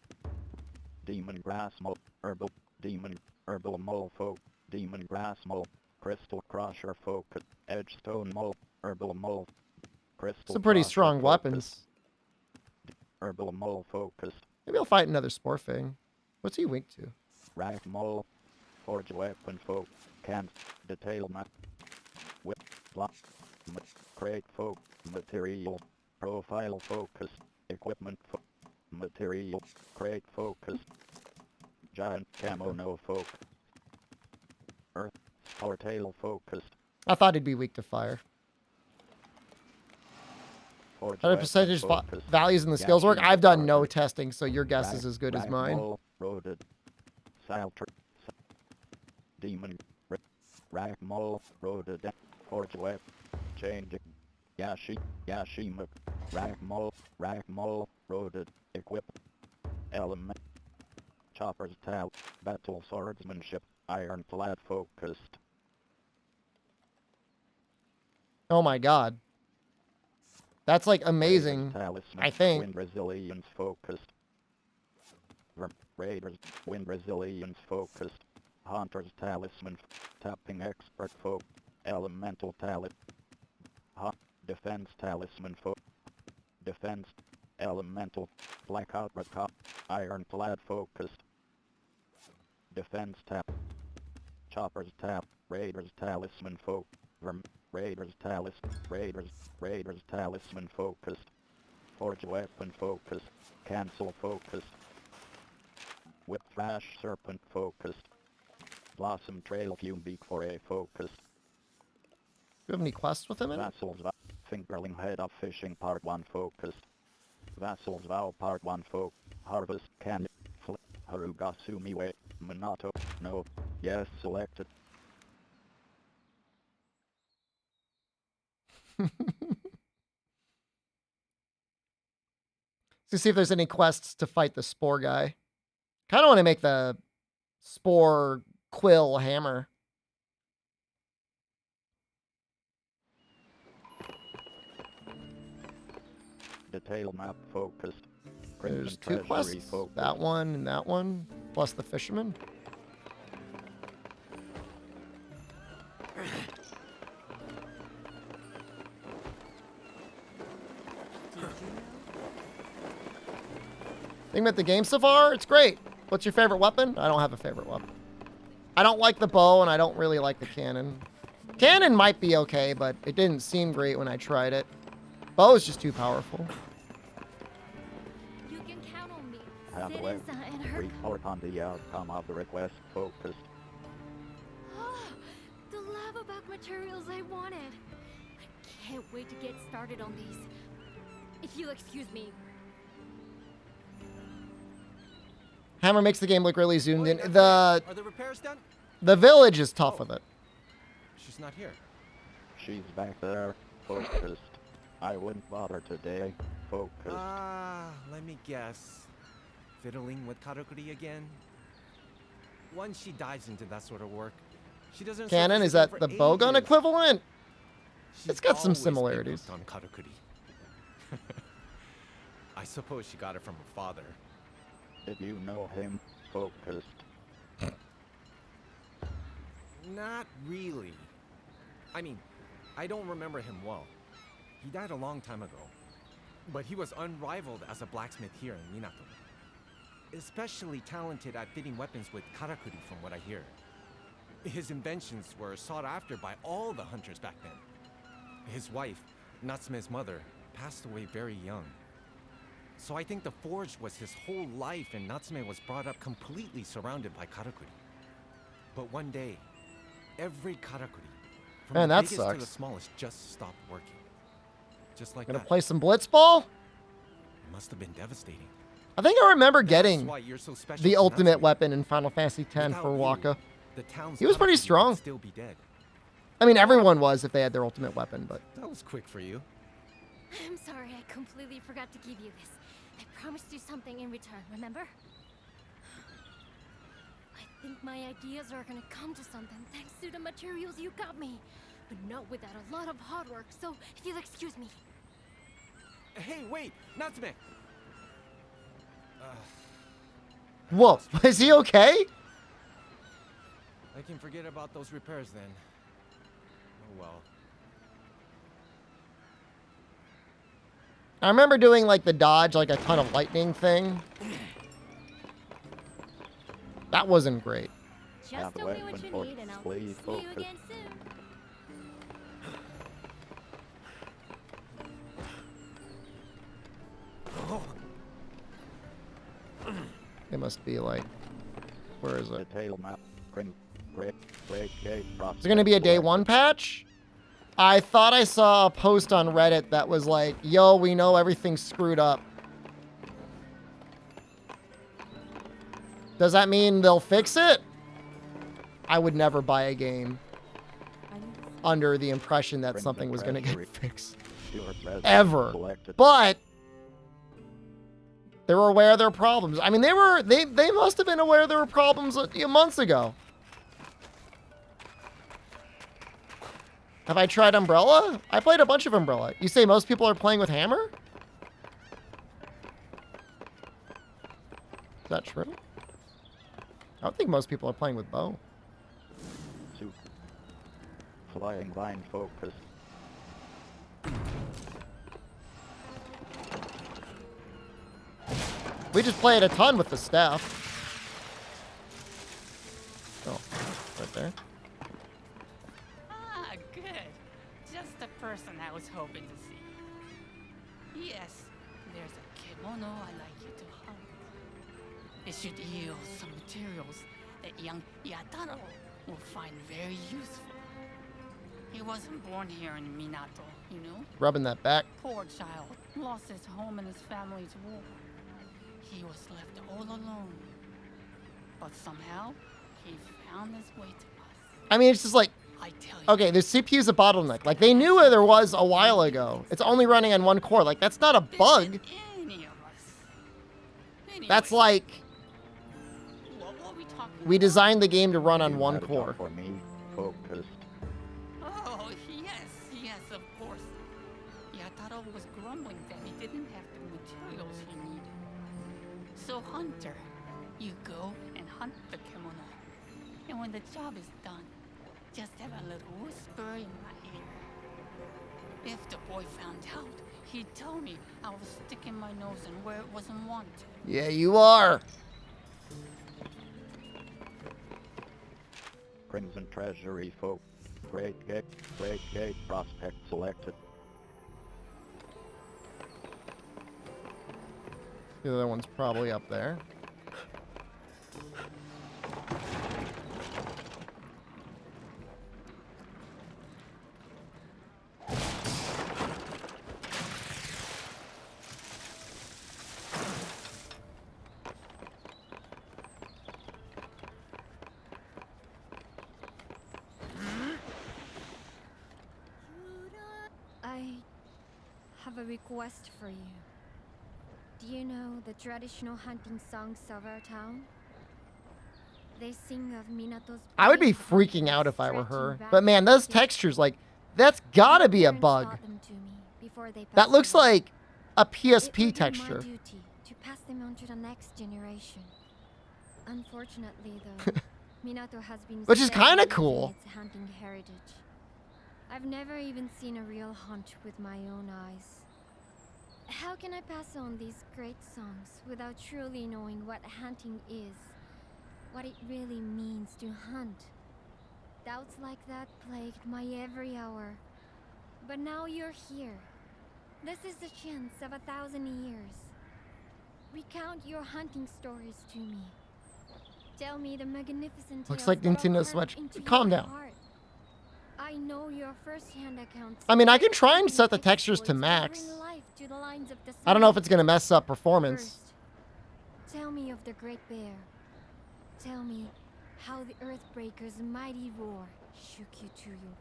Demon Grass Mole. Herbal. Demon. Herbal Mole Folk. Demon Grass Mole. Crystal Crusher Focus. Edge Stone Mole. Herbal Mole. Crystal Some pretty Crusher strong Focus. weapons. Herbal Mole Focus. Maybe I'll fight another Spore Fang. What's he weak to? Rack Mole. Forge Weapon Folk. Can. Detail Map. Whip. Block. Crate Folk. Material. Profile Focus. Equipment Material. Crate Focus. Giant Camo No Folk. Earth. Tail Focus. I thought he'd be weak to fire. Forge Other Weapon percentage Focus. values in the skills work? Yashi I've done no Starter. testing, so your guess is as good as mine. Mole, Roded. Salter. Demon. Rack Mole. Roded. Forge Weapon. Changing. Yashima. Rack Mole. Roded. Equip. Element. Chopper's Tal. Battle Swordsmanship. Ironclad Focused. Oh my god. That's like amazing, Talisman. I think. Wind Resilience Focused. Raiders. Wind Resilience Focused. Hunter's Talisman. Tapping Expert Folk. Elemental Talisman. Defense Talisman Folk. Defense. Elemental. Blackout Recop. Ironclad Focused. Defense Tap. Chopper's Tap. Raiders Talisman Folk. Raiders Talisman Focused. Forge Weapon Focused. Cancel Focused. Whip Flash Serpent Focused. Blossom Trail Fumebeak Foray Focused. Do you have any quests with him in it? Vassal's Vow. Fingerling Head of Fishing Part 1 Focused. Vassal's Vow Part 1 Harvest Canyon. Haruga Sumiwe. Minato. No. Yes selected. To see if there's any quests to fight the Spore guy. Kind of want to make the Spore Quill Hammer. Detail Map Focused. There's Crimson 2 Treasury quests. Focused. That one and that one. Plus the Fisherman. Think about the game so far? It's great. What's your favorite weapon? I don't have a favorite weapon. I don't like the bow, and I don't really like the cannon. Cannon might be okay, but it didn't seem great when I tried it. Bow is just too powerful. You can count on me. Handwave. Serenza and her. Report on the outcome of the request Focused. The lava back materials I wanted. I can't wait to get started on these. If you'll excuse me. Hammer makes the game look really zoomed in. Are the repairs done? The village is tough with it. She's not here. She's back there. Focused. I wouldn't bother today. Focused. Let me guess. Fiddling with Karakuri again? Once she dives into that sort of work, she doesn't... Cannon, is that the bowgun equivalent? It's got some similarities. On Karakuri. I suppose she got it from her father. Did you know him? Focused. Not really. I mean, I don't remember him well. He died a long time ago. But he was unrivaled as a blacksmith here in Minato. Especially talented at fitting weapons with karakuri from what I hear. His inventions were sought after by all the hunters back then. His wife, Natsume's mother, passed away very young. So I think the forge was his whole life and Natsume was brought up completely surrounded by karakuri. But one day, every karakuri, from Man, the that biggest to sucks. the smallest, just stopped working. Just like Gonna that. play some Blitzball? It must have been devastating. I think I remember getting why you're so special the to ultimate Natsume. weapon in Final Fantasy X Without for you, Waka. the town's He was pretty karakuri would strong. Still be dead. I mean, everyone was if they had their ultimate weapon, but... That was quick for you. I'm sorry, I completely forgot to give you this. I promised you something in return, remember? I think my ideas are gonna come to something thanks to the materials you got me. But not without a lot of hard work, so if you'll excuse me. Hey, wait! Natsume! Whoa, is he okay? I can forget about those repairs then. Oh well. I remember doing like the dodge, like a ton of lightning thing. That wasn't great. Just tell me what you need and I'll see you again soon. It must be like, where is it? Detail map. Is there gonna be a day one patch? I thought I saw a post on Reddit that was like, yo, we know everything's screwed up. Does that mean they'll fix it? I would never buy a game under the impression that something was gonna get fixed. Ever. But they were aware of their problems. I mean, they must have been aware there were problems months ago. Have I tried Umbrella? I played a bunch of Umbrella. You say most people are playing with Hammer? Is that true? I don't think most people are playing with Bow. Flying line focus. We just played a ton with the staff. Oh, right there. Ah, good. Just the person I was hoping to see. Yes, there's a kimono I'd like you to hunt. It should yield some materials that young Yataro will find very useful. He wasn't born here in Minato, you know? Rubbing that back. Poor child, lost his home in his family's war. He was left all alone. But somehow, he found his way to us. I mean, it's just like, I tell you, okay, the CPU's a bottleneck. Like, they knew where there was a while ago. It's only running on one core. Like, that's not a bug. any of us. That's like, What were we talking we designed the game to run on one core. For me, focus. Oh, yes, of course. Yataro was grumbling that he didn't have the materials he needed. So, Hunter, you go and hunt the kimono. And when the job is done, just have a little whisper in my ear. If the boy found out, he'd tell me I was sticking my nose in where it wasn't wanted. Yeah, you are. Crimson Treasury folk. Great gate prospect selected. The other one's probably up there. I have a request for you. Do you know the traditional hunting songs of our town? They sing of Minato's. I would be freaking out if I were her. But man, those textures, like, that's gotta be a bug. That looks like a PSP texture. My duty to pass them on to the next generation. Unfortunately, though, Minato has been Which is steadily kinda losing cool. its hunting heritage. I've never even seen a real hunt with my own eyes. How can I pass on these great songs without truly knowing what hunting is? What it really means to hunt? Doubts like that plagued my every hour. But now you're here. This is the chance of 1,000 years. Recount your hunting stories to me. Tell me the magnificent Looks tales like that are Nintendo carved Switch. into Calm your down. heart. I know your first-hand accounts. I mean, I can try and set the textures to max. I don't know if it's gonna mess up performance. Tell me of the Great Bear. Tell me how the Earthbreaker's mighty roar shook you to your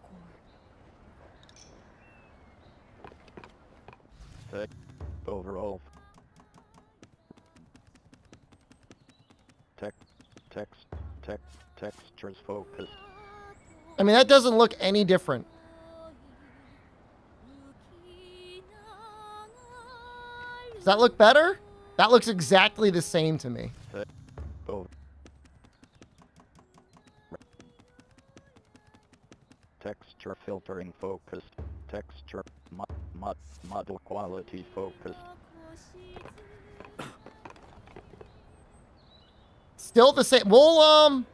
core. Overall, Textures focused. I mean, that doesn't look any different. Does that look better? That looks exactly the same to me. Texture filtering focused. Texture model quality focused. Still the same. We'll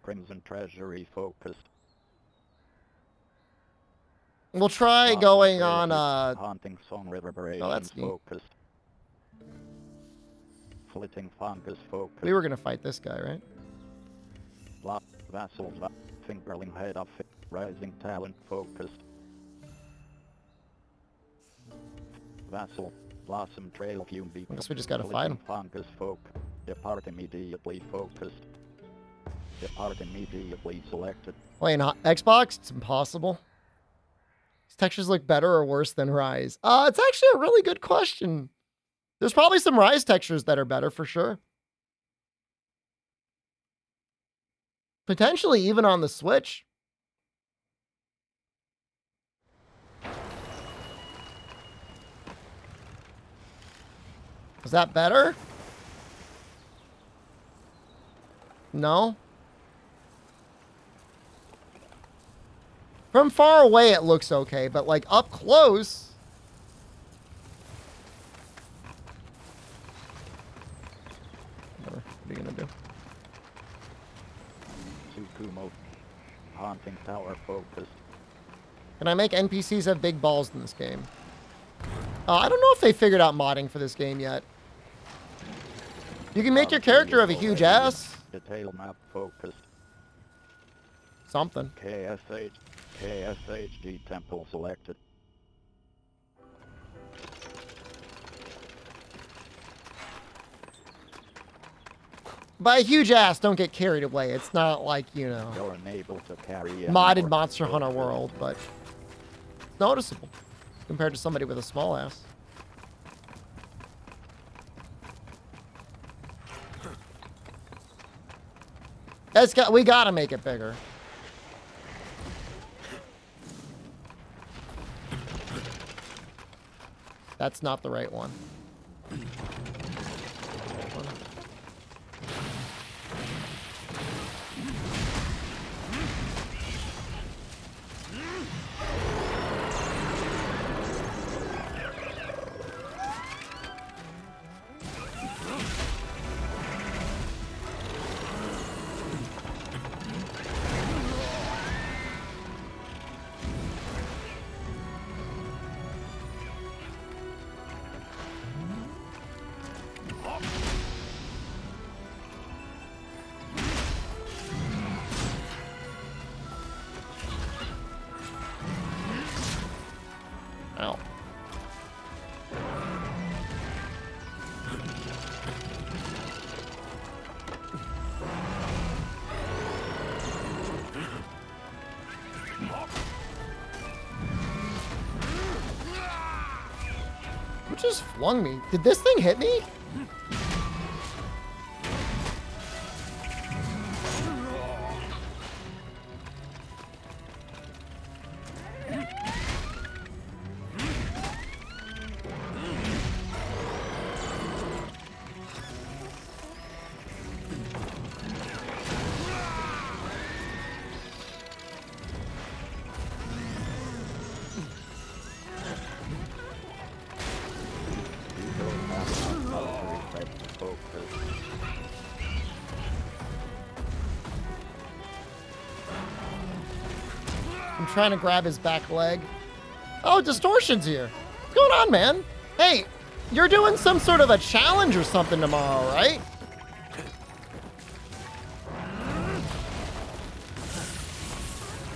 Crimson Treasury focused. we'll try going on Haunting Song Reverberation that's neat. focused. Flitting Fungus focused. We were gonna fight this guy, right? Vassals, Fingerling Head of Rising Talent focused. Vassal, Blossom Trail Fume Beacon. I guess we just gotta fight him. Fungus folk. Depart immediately focused. Depart immediately selected. Wait, not Xbox? It's impossible. These textures look better or worse than Rise? It's actually a really good question. There's probably some Rise textures that are better for sure. Potentially even on the Switch. Is that better? No? From far away it looks okay, but like up close... Whatever. What are you gonna do? Tsukumo. Haunting Tower focused. Can I make NPCs have big balls in this game? I don't know if they figured out modding for this game yet. You can make your character have a huge ass. Detail map focused. Something. KSHD temple selected. By a huge ass, don't get carried away. It's not like, you know, You're unable to carry modded Monster Hunter World, but it's noticeable compared to somebody with a small ass. We gotta make it bigger. That's not the right one. Ow. Who just flung me? Did this thing hit me? I'm trying to grab his back leg. Oh, Distortion's here. What's going on, man? Hey, you're doing some sort of a challenge or something tomorrow, right?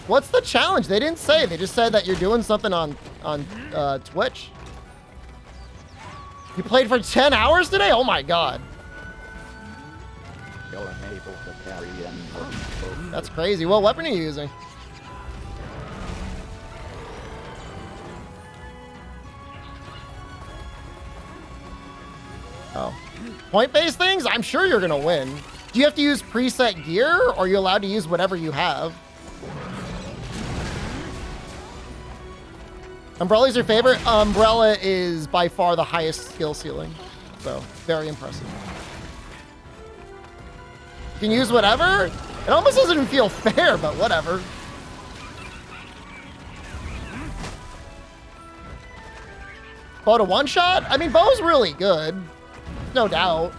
What's the challenge? They didn't say. They just said that you're doing something on Twitch. You played for 10 hours today? Oh my god. You're unable to carry That's crazy. What weapon are you using? Oh. Point-based things? I'm sure you're gonna win. Do you have to use preset gear, or are you allowed to use whatever you have? Umbrella's your favorite? Umbrella is by far the highest skill ceiling. So, very impressive. You can use whatever? It almost doesn't even feel fair, but whatever. Bow to one shot? I mean, bow's really good. No doubt.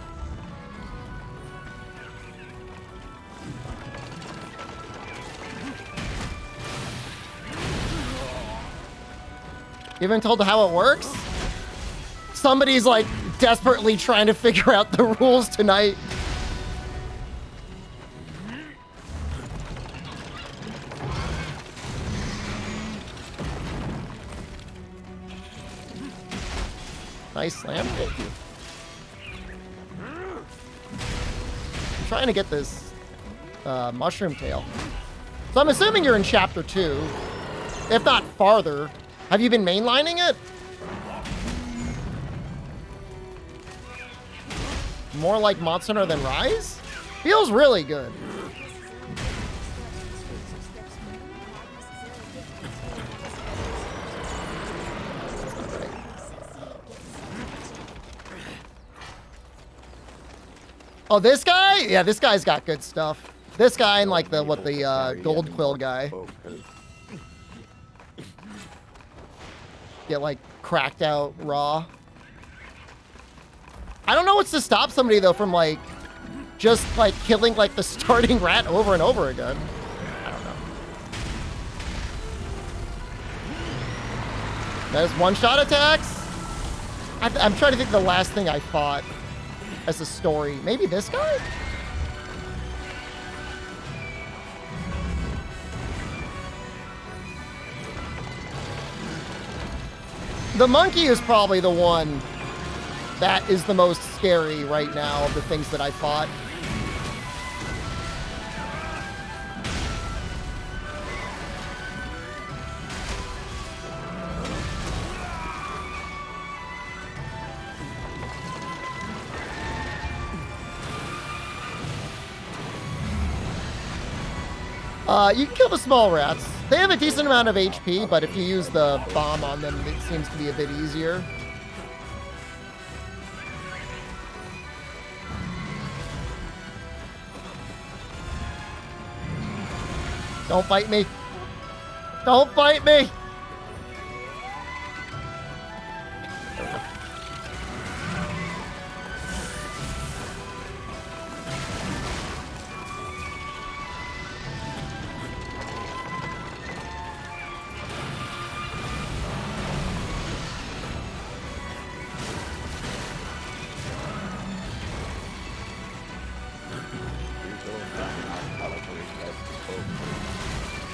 You haven't told how it works? Somebody's like desperately trying to figure out the rules tonight. Nice slam. Thank you. I'm trying to get this mushroom tail. So I'm assuming you're in chapter 2, if not farther. Have you been mainlining it? More like Monster Hunter than Rise? Feels really good. Oh, this guy? Yeah, this guy's got good stuff. This guy and like the gold quill guy. Get like cracked out raw. I don't know what's to stop somebody though from like just like killing like the starting rat over and over again. I don't know. There's one-shot attacks. I'm trying to think of the last thing I fought as a story. Maybe this guy? The monkey is probably the one that is the most scary right now of the things that I fought. You can kill the small rats. They have a decent amount of HP, but if you use the bomb on them, it seems to be a bit easier. Don't bite me. Don't bite me.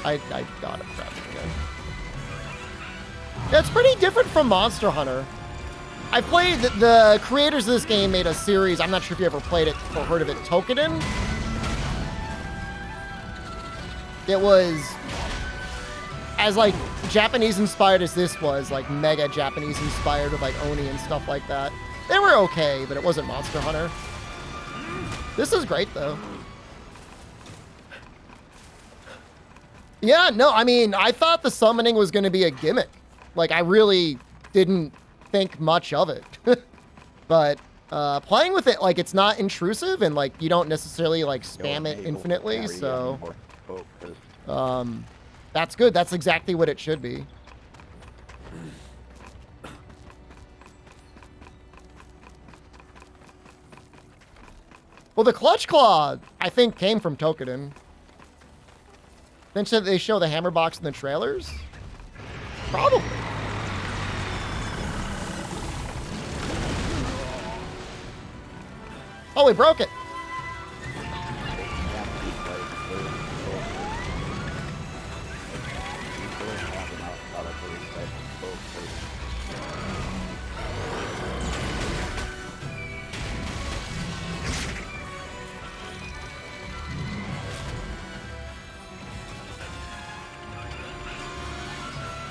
I got it crouching again. Yeah, it's pretty different from Monster Hunter. I played, the creators of this game made a series, I'm not sure if you ever played it or heard of it, Toukiden. It was as like Japanese inspired as this was, like mega Japanese inspired with like Oni and stuff like that. They were okay, but it wasn't Monster Hunter. This is great though. Yeah, no, I mean, I thought the summoning was going to be a gimmick. Like, I really didn't think much of it. But playing with it, like, it's not intrusive and, like, you don't necessarily, like, spam it infinitely. So, that's good. That's exactly what it should be. Well, the Clutch Claw, I think, came from Toukiden. Then said they show the hammer box in the trailers? Probably. Oh, we broke it.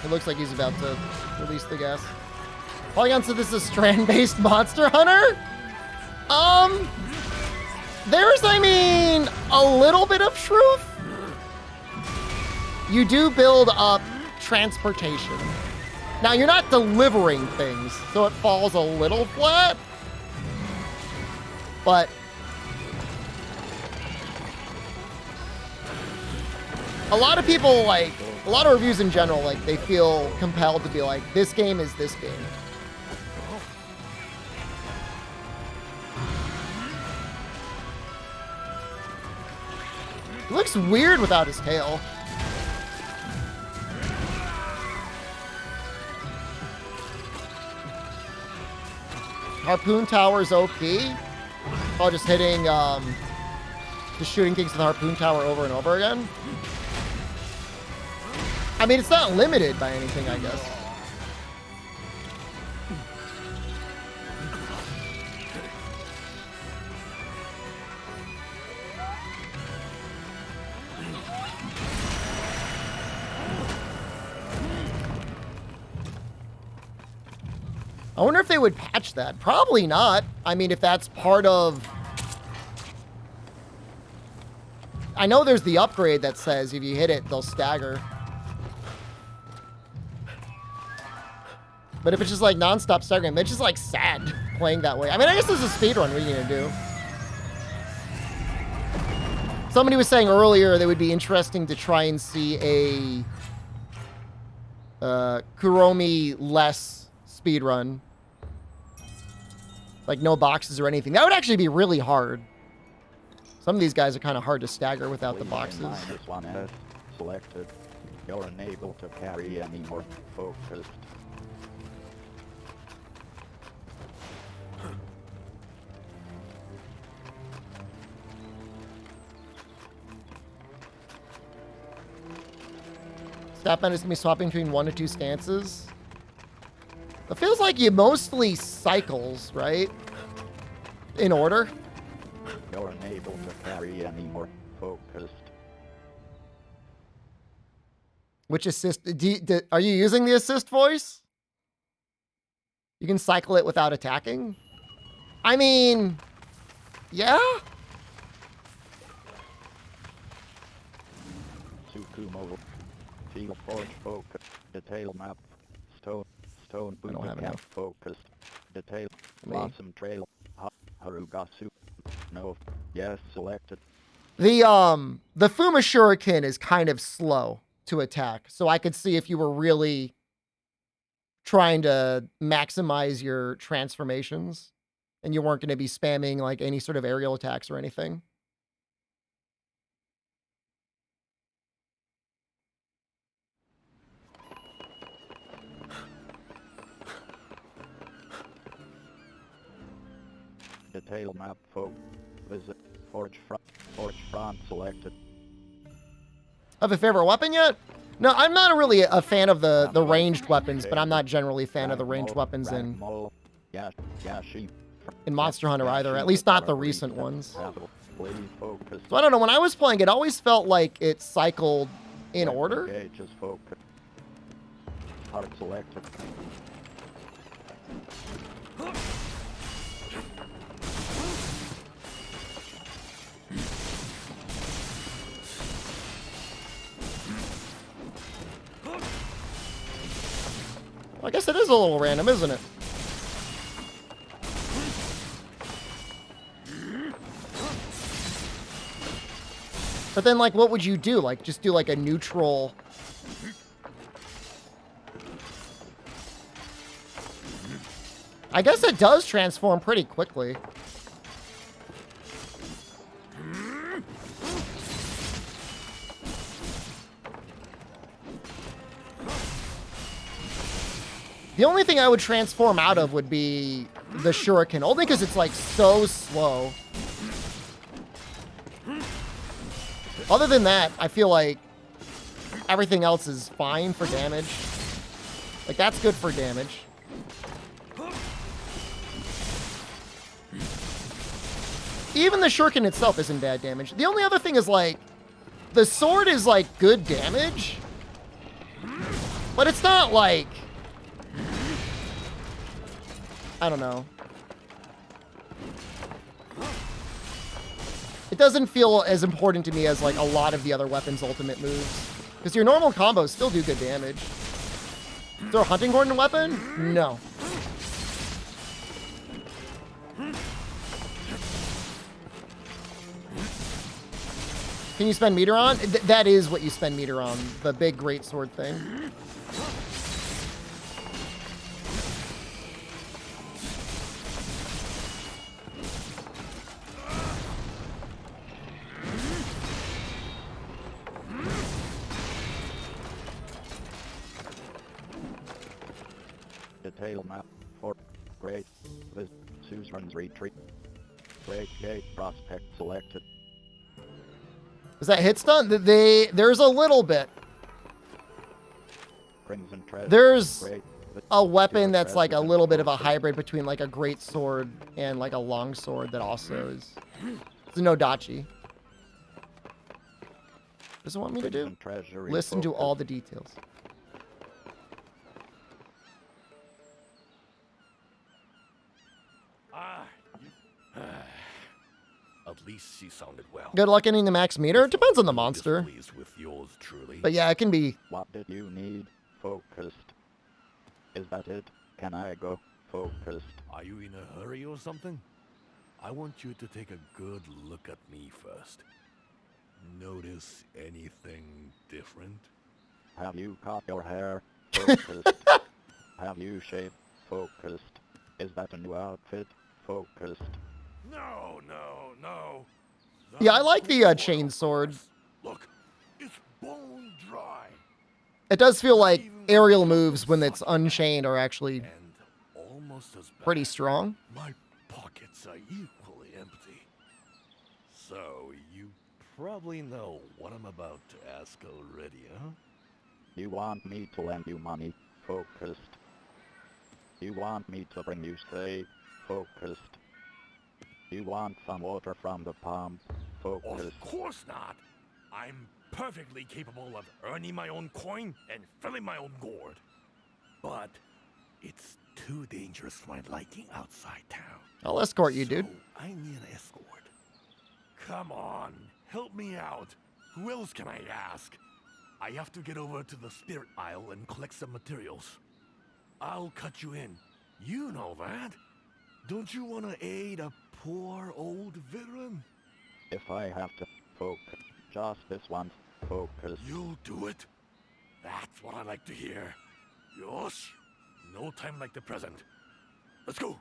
It looks like he's about to release the gas. Polygon said this is a strand-based Monster Hunter? There's, I mean, a little bit of truth. You do build up transportation. Now, you're not delivering things, so it falls a little flat. But a lot of people, like, a lot of reviews in general, like, they feel compelled to be like, this game is this game. It looks weird without his tail. Harpoon Tower's OP. Oh, just hitting, just shooting things with the Harpoon Tower over and over again. I mean, it's not limited by anything, I guess. I wonder if they would patch that. Probably not. I mean, if that's part of... I know there's the upgrade that says if you hit it, they'll stagger. But if it's just like non-stop staggering, it's just like sad playing that way. I mean, I guess this is a speedrun. What are you gonna do? Somebody was saying earlier that it would be interesting to try and see a Kuromi-less speedrun. Like no boxes or anything. That would actually be really hard. Some of these guys are kind of hard to stagger without the boxes. Selected. You're unable to carry any more focused. Statman is going to be swapping between 1 to 2 stances. It feels like you mostly cycles, right? In order. You're unable to carry any more focused. Which assist? Are you using the assist voice? You can cycle it without attacking? I mean, yeah? Tsukumo. Field forge focus. Detail map. Stone boot camp focus. Detail. Blossom trail. Harugasu. No. Yes, selected. The Fuma Shuriken is kind of slow to attack. So I could see if you were really trying to maximize your transformations and you weren't going to be spamming like any sort of aerial attacks or anything. Detail map folk. Visit Forge Front selected. Have a favorite weapon yet? No, I'm not really a fan of the ranged weapons, but I'm not generally a fan of the ranged weapons in Monster Hunter either, at least not the recent ones. So I don't know, when I was playing, it always felt like it cycled in order. Selected. Well, I guess it is a little random, isn't it? But then, like, what would you do? Like, just do, like, a neutral... I guess it does transform pretty quickly. The only thing I would transform out of would be the Shuriken, only because it's, like, so slow. Other than that, I feel like everything else is fine for damage. Like, that's good for damage. Even the Shuriken itself isn't bad damage. The only other thing is, like, the sword is, like, good damage. But it's not, like... I don't know. It doesn't feel as important to me as like a lot of the other weapons' ultimate moves. Because your normal combos still do good damage. Is there a hunting horn weapon? No. Can you spend meter on? That is what you spend meter on. The big great sword thing. Detail map for Great Suzerain's Retreat. Great Gate prospect selected. Is that hit stun? There's a little bit. Crimson Treasure. There's Great a weapon that's like a little bit of a hybrid between like a great sword and like a long sword that also is. It's a Nodachi. What does it want me to do? Listen to all the details. At least she sounded well. Good luck getting the max meter. It depends on the monster. With yours truly. But yeah, it can be. What did you need? Focused. Is that it? Can I go? Focused. Are you in a hurry or something? I want you to take a good look at me first. Notice anything different? Have you cut your hair? Focused. Have you shaved? Focused. Is that a new outfit? Focused. No. Yeah, I like the chain sword. Look, it's bone dry. It does feel like aerial moves when it's unchained are actually Almost as bad. pretty strong. My pockets are equally empty. So you probably know what I'm about to ask already, huh? You want me to lend you money? Focused. You want me to bring you stay? Focused. You want some water from the pump? Focused. Of course not. I'm perfectly capable of earning my own coin and filling my own gourd. But it's too dangerous for my liking outside town. I'll escort you, dude. I need an escort. Come on, help me out. Who else can I ask? I have to get over to the Spirit Isle and collect some materials. I'll cut you in. You know that. Don't you want to aid a poor old veteran? If I have to focus, just this once, focus. You'll do it? That's what I like to hear. Yosh, no time like the present. Let's go.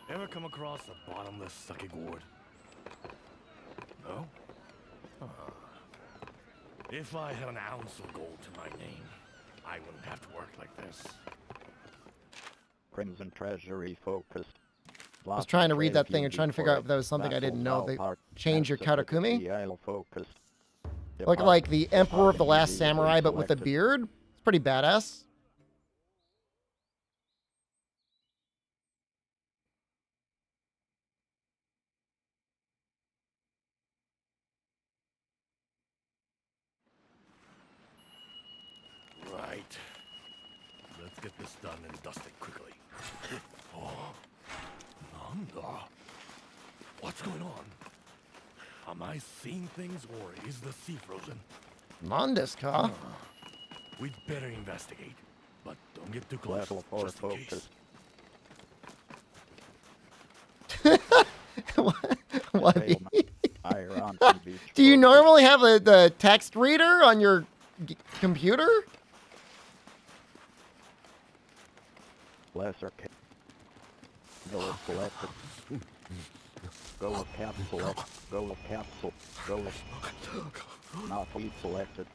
Ever come across a bottomless sake gourd? No? If I had an ounce of gold to my name, I wouldn't have to work like this. Crimson Treasury focused. I was trying to read that thing and trying to figure out if that was something I didn't know. They changed your Katakumi? Look like the Emperor of the Last Samurai, but with a beard? It's pretty badass. Right. Let's get this done and dusted quickly. Oh, Nanda. What's going on? Am I seeing things or is the sea frozen? Nandeska? We'd better investigate, but don't get too close, Level 4 just in case. What? Do you normally have the text reader on your computer? Lesser Go with selected. Go with capsule. Go with capsule. Go with not heat selected.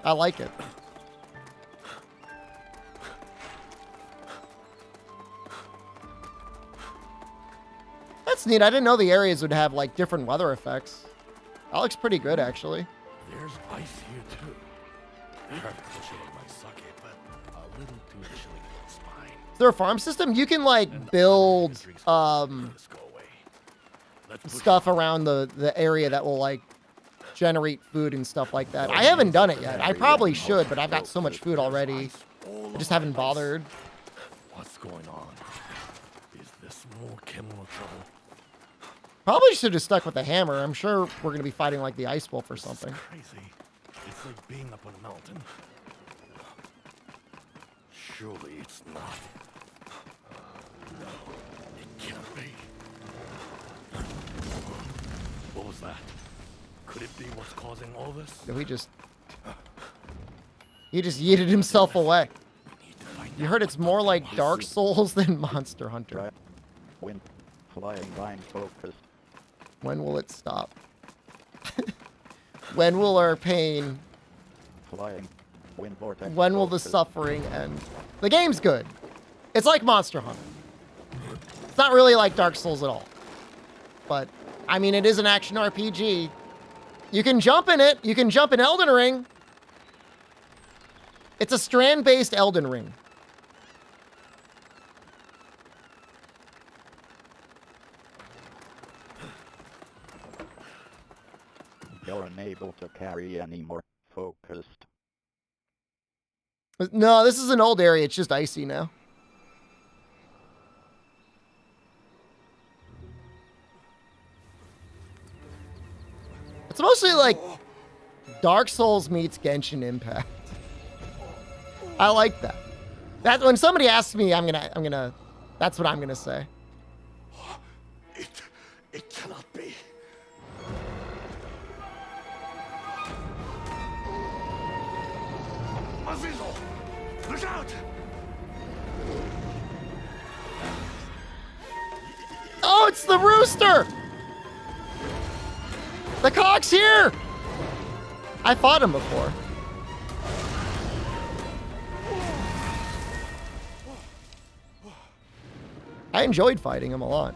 I like it. That's neat. I didn't know the areas would have like different weather effects. That looks pretty good, actually. There's ice here too. Perfect for chilling my sake, but a little too chilly for the spine. Is there a farm system? You can like build stuff around the area that will like generate food and stuff like that. I haven't done it yet. I probably should, but I've got so much food already. I just haven't bothered. What's going on? Is this more Kemono trouble? Probably should have stuck with the hammer. I'm sure we're going to be fighting like the Ice Wolf or something. Crazy. It's like being up on a mountain. Surely it's not. No, it can't be. What was that? Could it be what's causing all this? He just yeeted himself away. You heard it's more like Dark Souls than Monster Hunter. Wind, flying vine focus. When will it stop? When will our pain? Flying, wind vortex. When will the suffering end? The game's good. It's like Monster Hunter. It's not really like Dark Souls at all. But, I mean, it is an action RPG. You can jump in it. You can jump in Elden Ring. It's a strand-based Elden Ring. You're unable to carry any more. Focused. No, this is an old area. It's just icy now. It's mostly like Dark Souls meets Genshin Impact. I like that. That when somebody asks me, I'm gonna that's what I'm gonna say. It cannot be. Azizo! Look out! Oh, it's the rooster! The cock's here! I fought him before. I enjoyed fighting him a lot.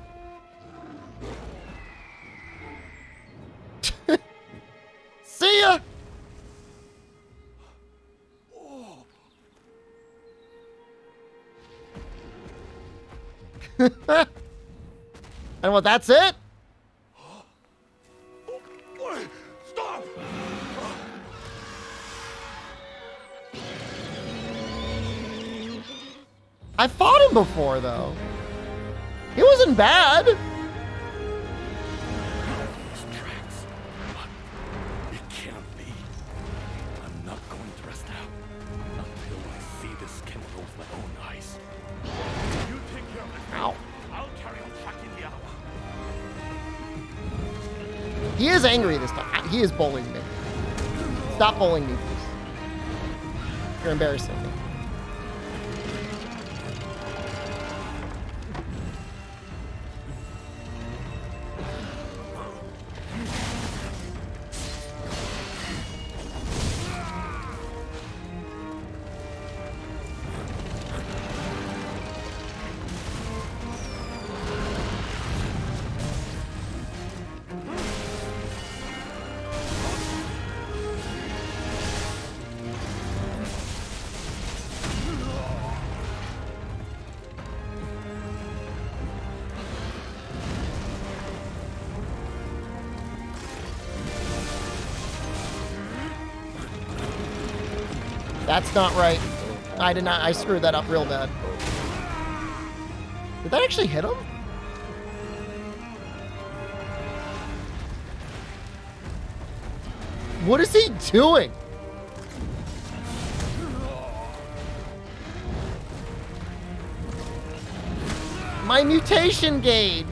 See ya! And what, that's it? Stop! I fought him before, though. He wasn't bad. These tracks. But it can't be. I'm not going to rest out until I see this Kemono with my own eyes. You take care of this. Ow. I'll carry on tracking the other one. He is angry this time. He is bullying me. Stop bullying me, please. You're embarrassing me. That's not right. I did not. I screwed that up real bad. Did that actually hit him? What is he doing? My mutation gauge.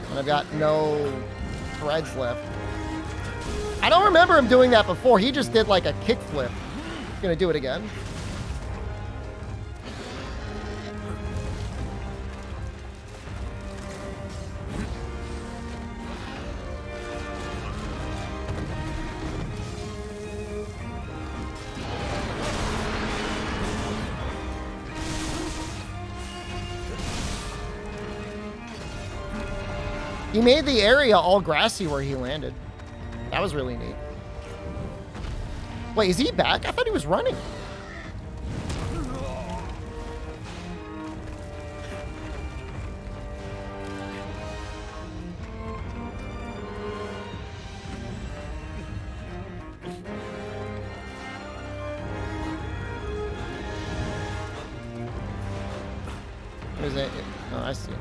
And I've got no threads left. I don't remember him doing that before. He just did like a kickflip. He's gonna do it again. He made the area all grassy where he landed. That was really neat. Wait, is he back? I thought he was running. is it? Oh, I see.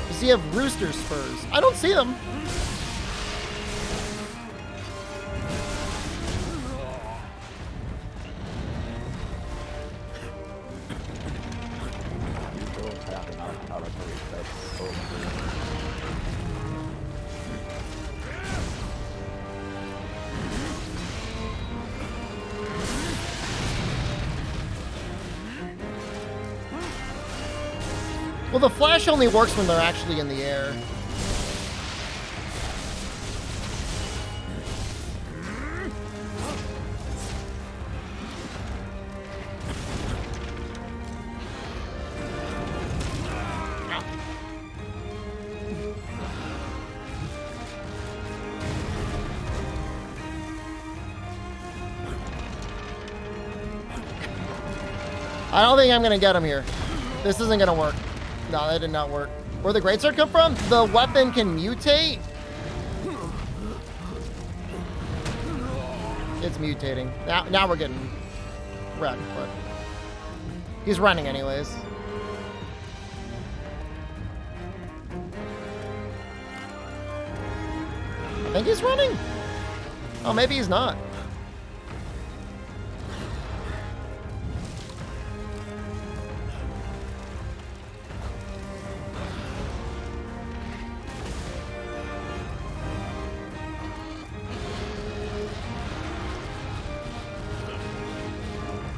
Does he have rooster spurs? I don't see them. Well, the flash only works when they're actually in the air. I don't think I'm gonna get him here. This isn't gonna work. No, that did not work. Where the greatsword come from? The weapon can mutate? It's mutating. Now we're getting wrecked, but he's running anyways. I think he's running. Oh, maybe he's not.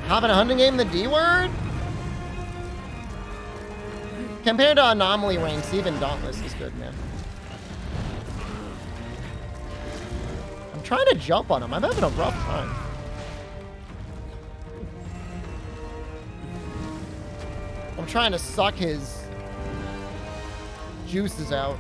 Having a hunting game, the D word? Compared to anomaly ranks, even Dauntless is good, man. I'm trying to jump on him. I'm having a rough time. I'm trying to suck his juices out.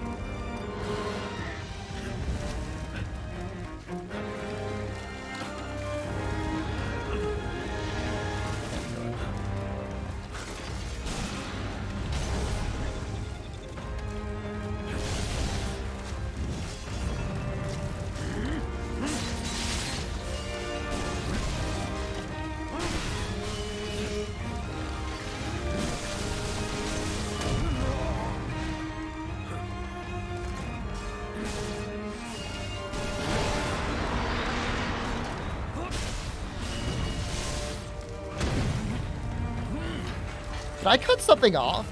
Did I cut something off?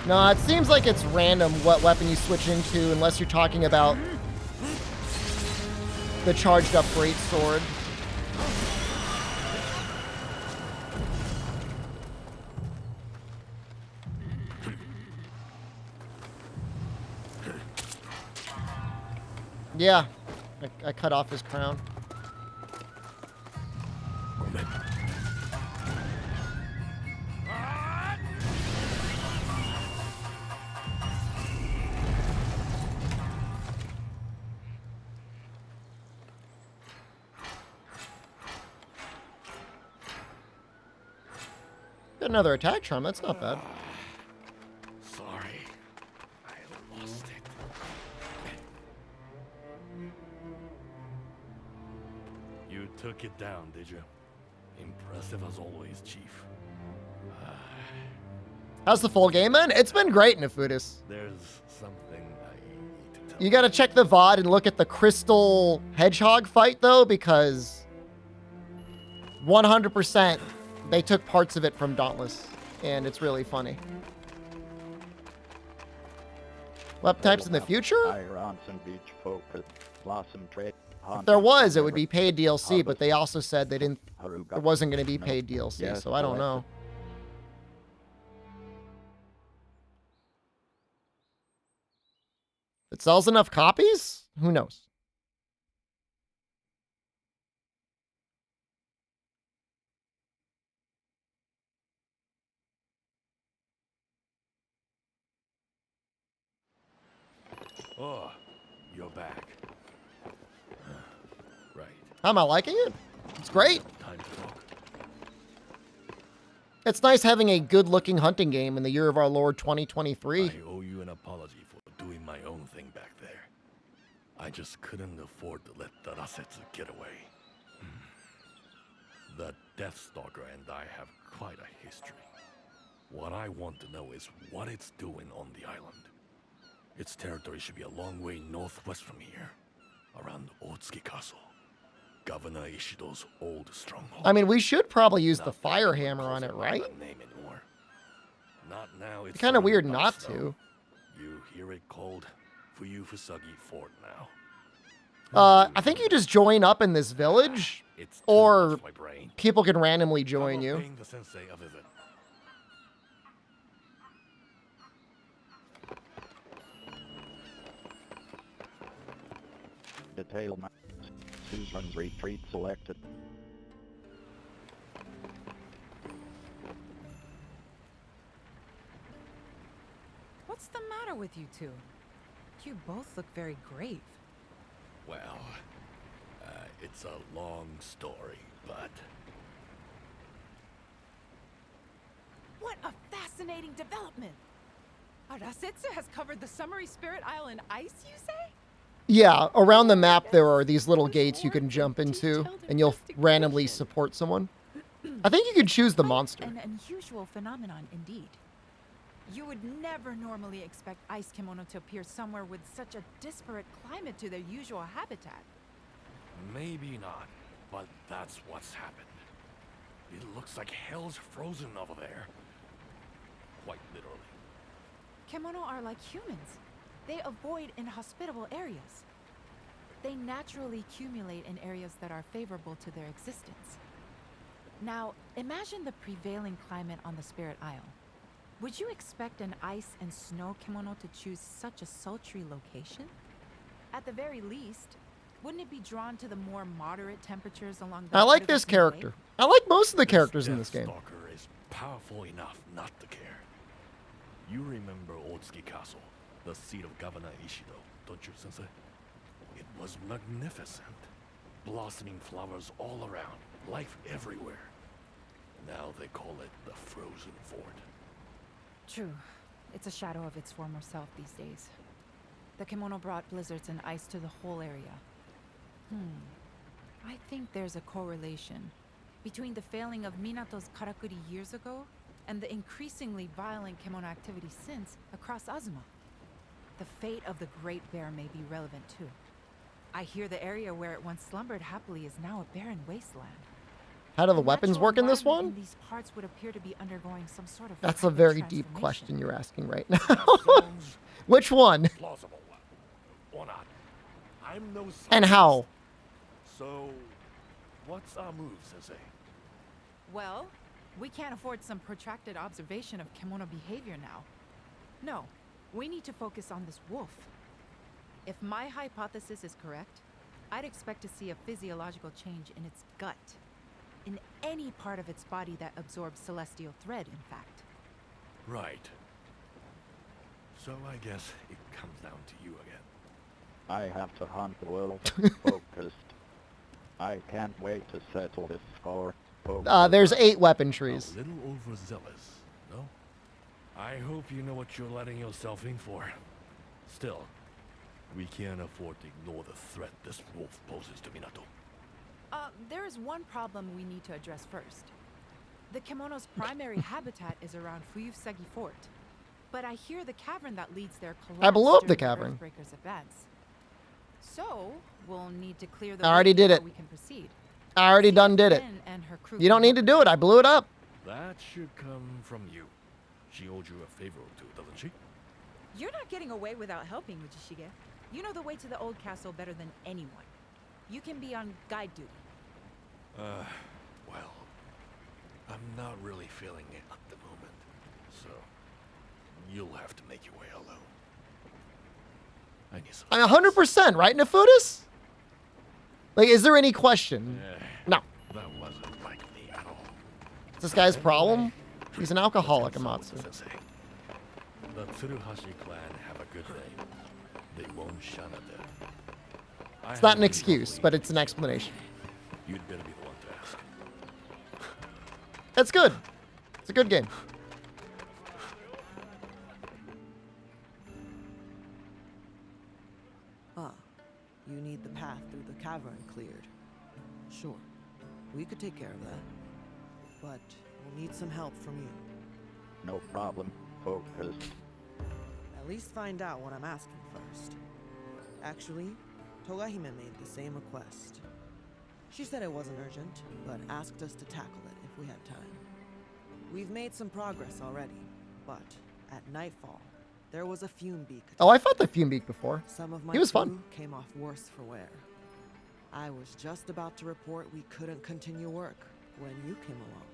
No, it seems like it's random what weapon you switch into unless you're talking about the charged up greatsword. Yeah, I cut off his crown. Got another attack charm, that's not bad. Sorry, I lost it. You took it down, did you? Impressive as always, Chief. How's the full game, man? It's been great, Nefudis. There's something I need to tell You gotta check the VOD and look at the Crystal Hedgehog fight, though, because 100% they took parts of it from Dauntless, and it's really funny. Web types in the future? If there was, it would be paid DLC, but they also said they didn't. There wasn't going to be paid DLC, so I don't know. It sells enough copies? Who knows? Oh, you're back. Right. How am I liking it? It's great. Time to talk. It's nice having a good-looking hunting game in the year of our Lord 2023. I owe you an apology for doing my own thing back there. I just couldn't afford to let the Rasetsu get away. The Deathstalker and I have quite a history. What I want to know is what it's doing on the island. Its territory should be a long way northwest from here, around Otsuki Castle, Governor Ishido's old stronghold. I mean, we should probably use the fire hammer on it, right? Not now. It's kind of weird not to. You hear it called Fuyufusagi Fort now. I think you just join up in this village, or people can randomly join you. Paying the sensei a visit. Detail map. Susan's retreat selected. What's the matter with you two? You both look very grave. Well, it's a long story, but... What a fascinating development! Arasetsu has covered the Summary Spirit Isle in ice, you say? Yeah, around the map there are these little gates you can jump into, and you'll randomly support someone. I think you can choose the monster. An unusual phenomenon indeed. You would never normally expect ice kimono to appear somewhere with such a disparate climate to their usual habitat. Maybe not, but that's what's happened. It looks like hell's frozen over there. Quite literally. Kimono are like humans. They avoid inhospitable areas. They naturally accumulate in areas that are favorable to their existence. Now, imagine the prevailing climate on the Spirit Isle. Would you expect an ice and snow kimono to choose such a sultry location? At the very least, wouldn't it be drawn to the more moderate temperatures along the... I like this character. I like most of the characters in this game. Deathstalker is powerful enough not to care. You remember Otsuki Castle, the seat of Governor Ishido, don't you, Sensei? It was magnificent. Blossoming flowers all around, life everywhere. Now they call it the Frozen Fort. True. It's a shadow of its former self these days. The kimono brought blizzards and ice to the whole area. I think there's a correlation between the failing of Minato's karakuri years ago and the increasingly violent kimono activity since across Azuma. The fate of the Great Bear may be relevant too. I hear the area where it once slumbered happily is now a barren wasteland. How do the weapons work in this one? These parts would appear to be undergoing some sort of... That's a very deep question you're asking right now. Which one? Plausible, or not. I'm no scientist. And how? So, what's our move, Sensei? Well, we can't afford some protracted observation of kimono behavior now. No, we need to focus on this wolf. If my hypothesis is correct, I'd expect to see a physiological change in its gut. In any part of its body that absorbs celestial thread, in fact. Right. So I guess it comes down to you again. I have to hunt well focused. I can't wait to settle this score. There's 8 weapon trees. A little overzealous, no? I hope you know what you're letting yourself in for. Still, we can't afford to ignore the threat this wolf poses to Minato. There is one problem we need to address first. The Kemono's primary habitat is around Fuyusagi Fort. But I hear the cavern that leads there collapsed I blew up the during cavern. Earthbreaker's advance. So, we'll need to clear the I already way did before it. we can proceed. I already done did it. Finn and her crew You don't can need to do it. I blew it up. That should come from you. She owed you a favor or two, doesn't she? You're not getting away without helping, Ujishige. You know the way to the old castle better than anyone. You can be on guide duty. Well, I'm not really feeling it at the moment, so you'll have to make your way alone. I need some. I'm 100%, right, Nefudis? Like, is there any question? No. That wasn't like me at all. It's this guy's problem? He's an alcoholic, Amatsu. The Tsuruhashi clan have a good name. They won't shun at them. It's not an excuse, but it's an explanation. You'd better be the one to ask. That's good. It's a good game. Ah, you need the path through the cavern cleared. Sure, we could take care of that. But we'll need some help from you. No problem, focus. At least find out what I'm asking first. Actually, Togahime made the same request. She said it wasn't urgent, but asked us to tackle it if we had time. We've made some progress already, but at nightfall, there was a fume beak. Oh, I fought the Fume Beak before. Some of my He was crew fun. came off worse for wear. I was just about to report we couldn't continue work when you came along.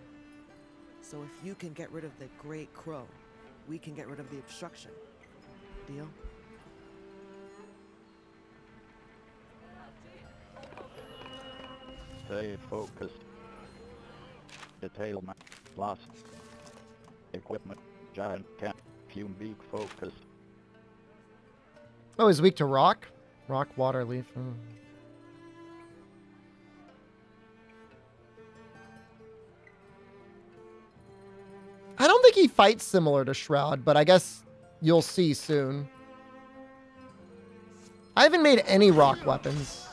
So if you can get rid of the Great Crow, we can get rid of the obstruction. Deal? Stay focused. Detail map. Lost. Equipment. Giant cat. Fume beak focused. Oh, he's weak to rock? Rock, water, leaf. I don't think he fights similar to Shroud, but I guess you'll see soon. I haven't made any rock weapons.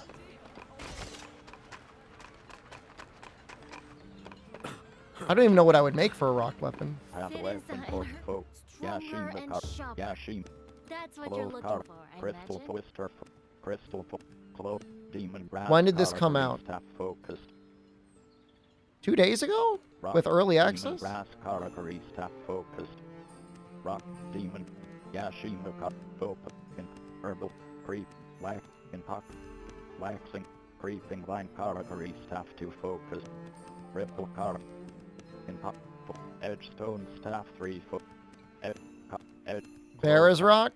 I don't even know what I would make for a rock weapon. Have a weapon for folk. Stronger and sharper. Yashin. That's what you're looking for, I Crystal imagine. twister. Crystal clove. Demon brass. When did this come out? Staff focused. 2 days ago? Rock, With early demon access? brass karakuri staff focused. Rock. Demon. Yashima cut. Open. Herbal. Creep. Wax. In pock. Waxing. Creeping vine karakuri staff to focus. Ripple car. In pop. Edge stone staff 3 foot. Edge. Bear is rock?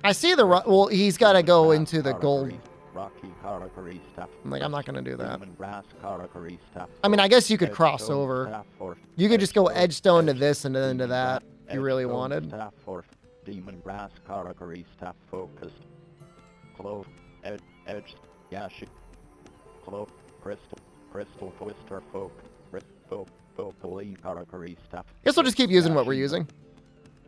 I see the rock. Well, he's got to go into the gold. Rocky karakuri staff. I'm like, I'm not going to do that. Demon brass karakuri staff. I mean, I guess you could Edge cross stone over. staff for- You could just go edge stone to this and then to demon that brass- if you edge really stone wanted. Staff for demon brass karakuri staff focused. Clove. Edge. Yashi. Clove. Crystal twister folk. Popeline karakuri staff. Guess we'll just keep using what we're using.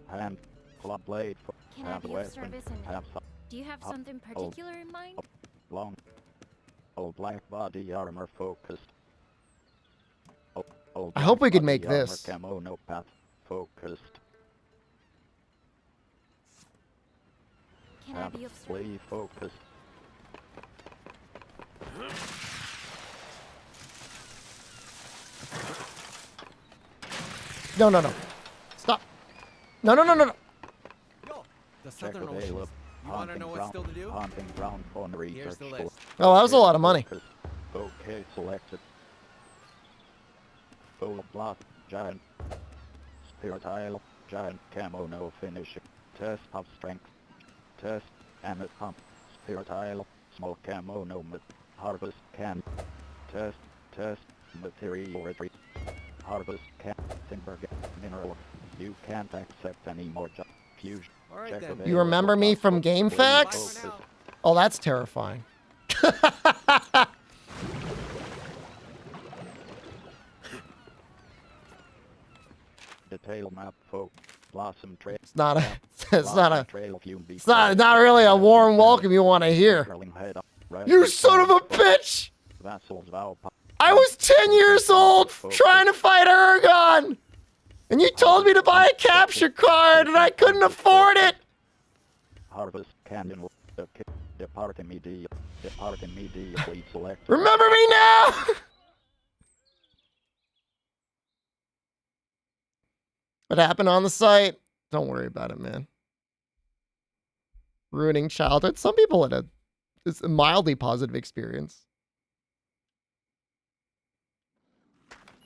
Hand. Club blade. Can I Have be of weapon. service and Have do you have something particular in mind? long. Old black body armor focused. Old I hope we could black make body armor this. Kimono path focused. Can I Have be of service? sleeve focused. No, no, no. Stop. No, no, no, no, no. The Check Southern available. Oceans. You want to know what's still to do? Haunting ground phone research. Here's the list. Oh, that was a lot of money. Okay, selected. Full block, giant. Spiritile, giant camo, no finishing. Test of strength. Test, ammo pump. Spiritile, small camo, no harvest can. Test, material retreat. Harvest can, timber, mineral. You can't accept any more fusion. Alright Check then. available. You remember me from Game Full Facts? focus. Oh, that's terrifying. Detail map folk. Blossom trail. It's not a. It's not a. Trail fume It's not really a warm welcome you want to hear. Curling head up, right You hand son of a folk. bitch! Vassals vow. I I was 10 years old trying to fight Aragon! And you told me to buy a capture card and I couldn't afford it! Harvest Canyon. Depart immediately. Select. Remember me now! What happened on the site? Don't worry about it, man. Ruining childhood. Some people had a mildly positive experience.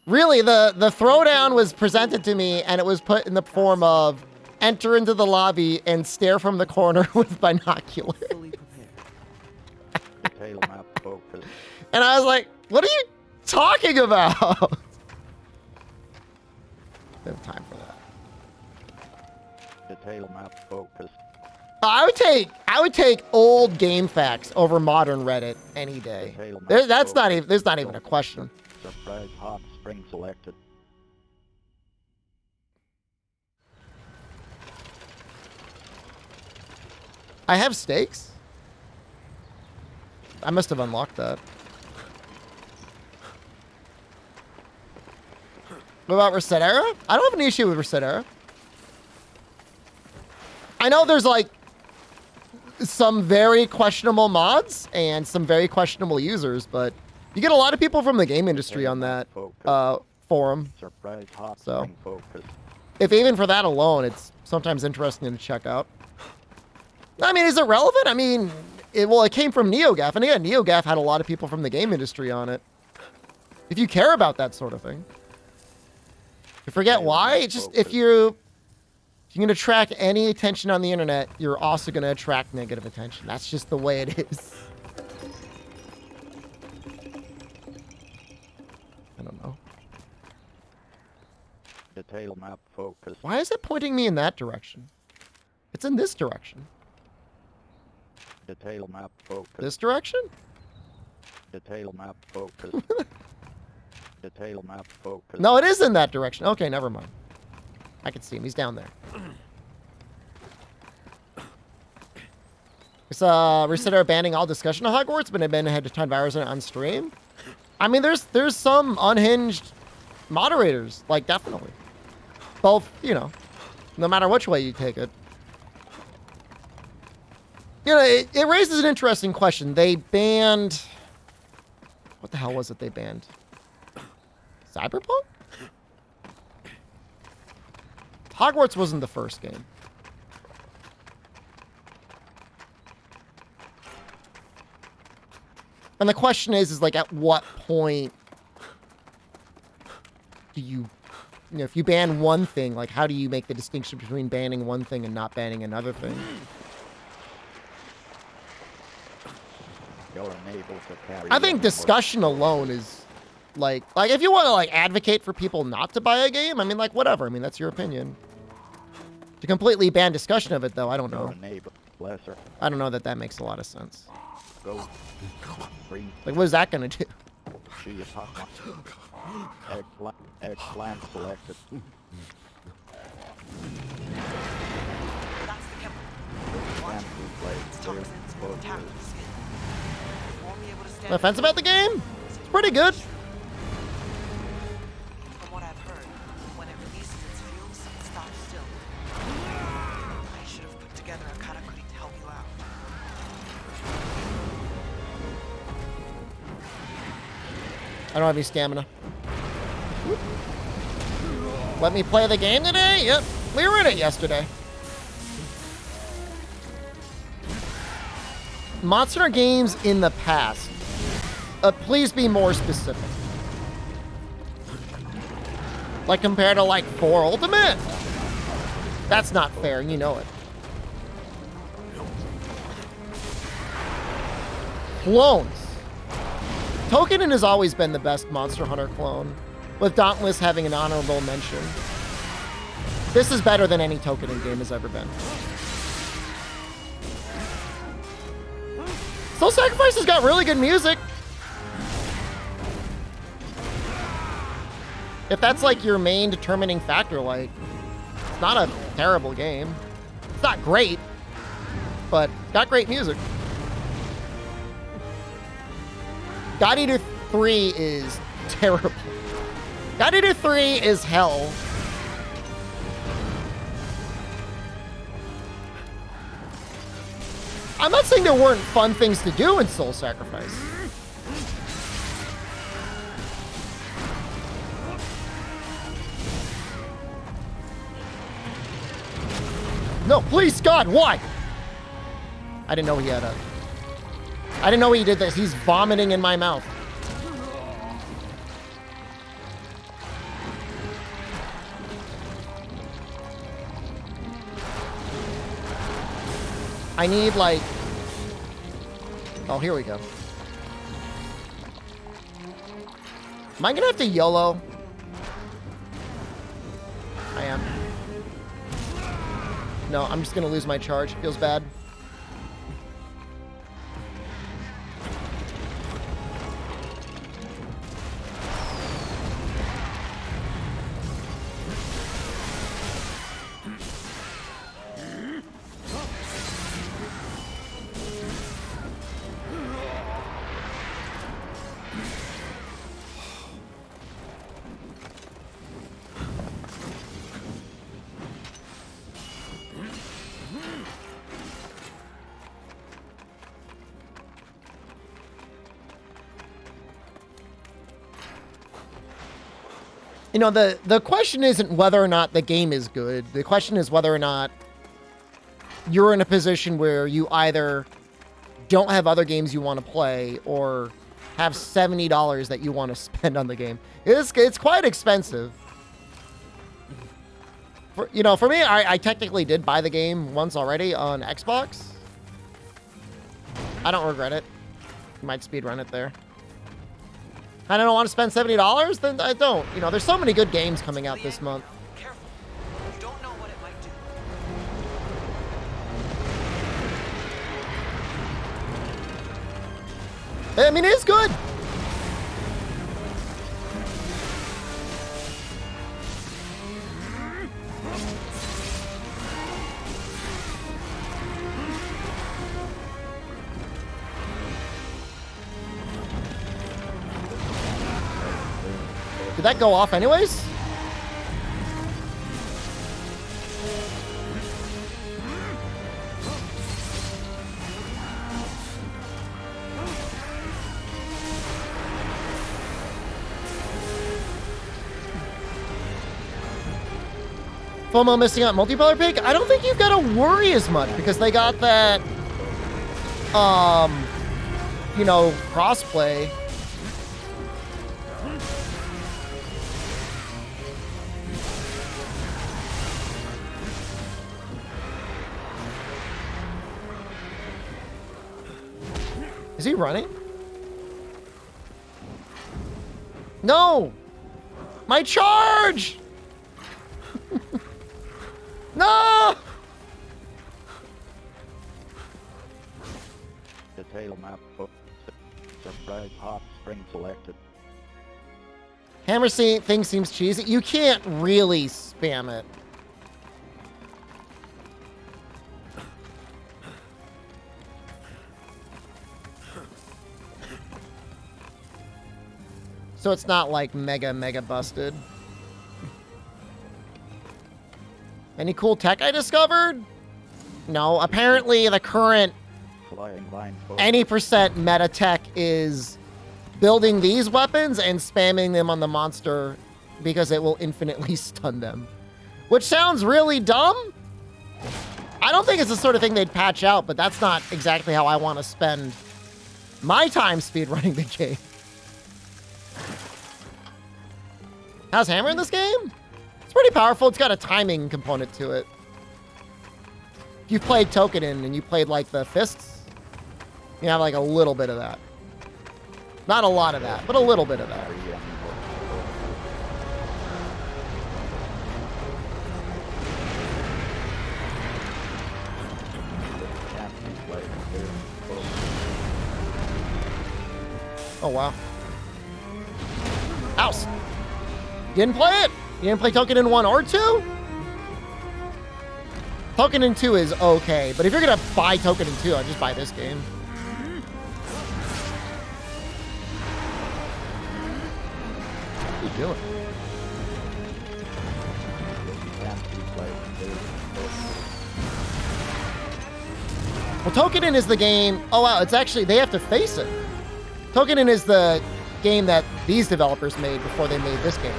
Really, the throwdown was presented to me and it was put in the form of enter into the lobby and stare from the corner with binoculars. And I was like, what are you talking about? I don't have time for that. Detail map focus. I would take old game facts over modern Reddit any day. There's not even a question. Surprise hot spring selected. I have stakes? I must have unlocked that. What about Reset Era? I don't have an issue with Reset Era. I know there's like some very questionable mods and some very questionable users, but you get a lot of people from the game industry on that forum. So if even for that alone, it's sometimes interesting to check out. I mean, is it relevant? I mean, it came from NeoGAF, and again, NeoGAF had a lot of people from the game industry on it. If you care about that sort of thing. You forget why? It's just if you're going to attract any attention on the internet, you're also going to attract negative attention. That's just the way it is. I don't know. Detail map focus. Why is it pointing me in that direction? It's in this direction. Detail map focus. This direction? Detail map focus. Detail map focus. No, it is in that direction. Okay, never mind. I can see him. He's down there. It's Reset Era banning all discussion of Hogwarts, but it had a ton of hours on stream. I mean, there's some unhinged moderators, like definitely. Both, you know, no matter which way you take it. You know, it raises an interesting question. They banned... What the hell was it they banned? Cyberpunk? Hogwarts wasn't the first game. And the question is like, at what point do you know, if you ban one thing, like, how do you make the distinction between banning one thing and not banning another thing? I think discussion alone is like if you want to like advocate for people not to buy a game, I mean, like, whatever. I mean, that's your opinion. To completely ban discussion of it, though, I don't know. I don't know that makes a lot of sense. Like, what is that gonna do? Eggplant selected. No offense about the game? It's pretty good. From what I've heard, when it releases its fumes, it stops still. I should have put together a karakuri to help you out. I don't have any stamina. Let me play the game today? Yep. We were in it yesterday. Monster Hunter games in the past. Please be more specific. Like compared to like 4 Ultimate? That's not fair, and you know it. Clones. Tokenin has always been the best Monster Hunter clone, with Dauntless having an honorable mention. This is better than any Tokenin game has ever been. Soul Sacrifice has got really good music. If that's like your main determining factor, like, it's not a terrible game. It's not great, but got great music. God Eater 3 is terrible. Gladiator 3 is hell. I'm not saying there weren't fun things to do in Soul Sacrifice. No, please, God, why? I didn't know he had a... I didn't know he did this. He's vomiting in my mouth. I need, like... Oh, here we go. Am I gonna have to YOLO? I am. No, I'm just gonna lose my charge. Feels bad. You know, the question isn't whether or not the game is good. The question is whether or not you're in a position where you either don't have other games you want to play or have $70 that you want to spend on the game. It's quite expensive. For me, I technically did buy the game once already on Xbox. I don't regret it. Might speedrun it there. I don't want to spend $70, then I don't. You know, there's so many good games coming out this month. Careful. You don't know what it might do. I mean, it is good. Did that go off anyways? FOMO missing out multiplayer pick? I don't think you've got to worry as much because they got that, you know, crossplay. Is he running? No! My charge! No! Detail map book. Surprise hot spring selected. Hammer thing seems cheesy. You can't really spam it. So it's not like mega busted. Any cool tech I discovered? No, apparently the current any percent meta tech is building these weapons and spamming them on the monster because it will infinitely stun them. Which sounds really dumb. I don't think it's the sort of thing they'd patch out, but that's not exactly how I want to spend my time speedrunning the game. How's Hammer in this game? It's pretty powerful. It's got a timing component to it. If you played Tokenin and you played like the fists, you have like a little bit of that. Not a lot of that, but a little bit of that. Oh, wow. House. You didn't play it? You didn't play Tokenin 1 or 2? Tokenin 2 is okay, but if you're going to buy Tokenin 2, I'd just buy this game. are you doing? Well, Tokenin is the game. Oh, wow. It's actually, they have to face it. Tokenin is the game that these developers made before they made this game.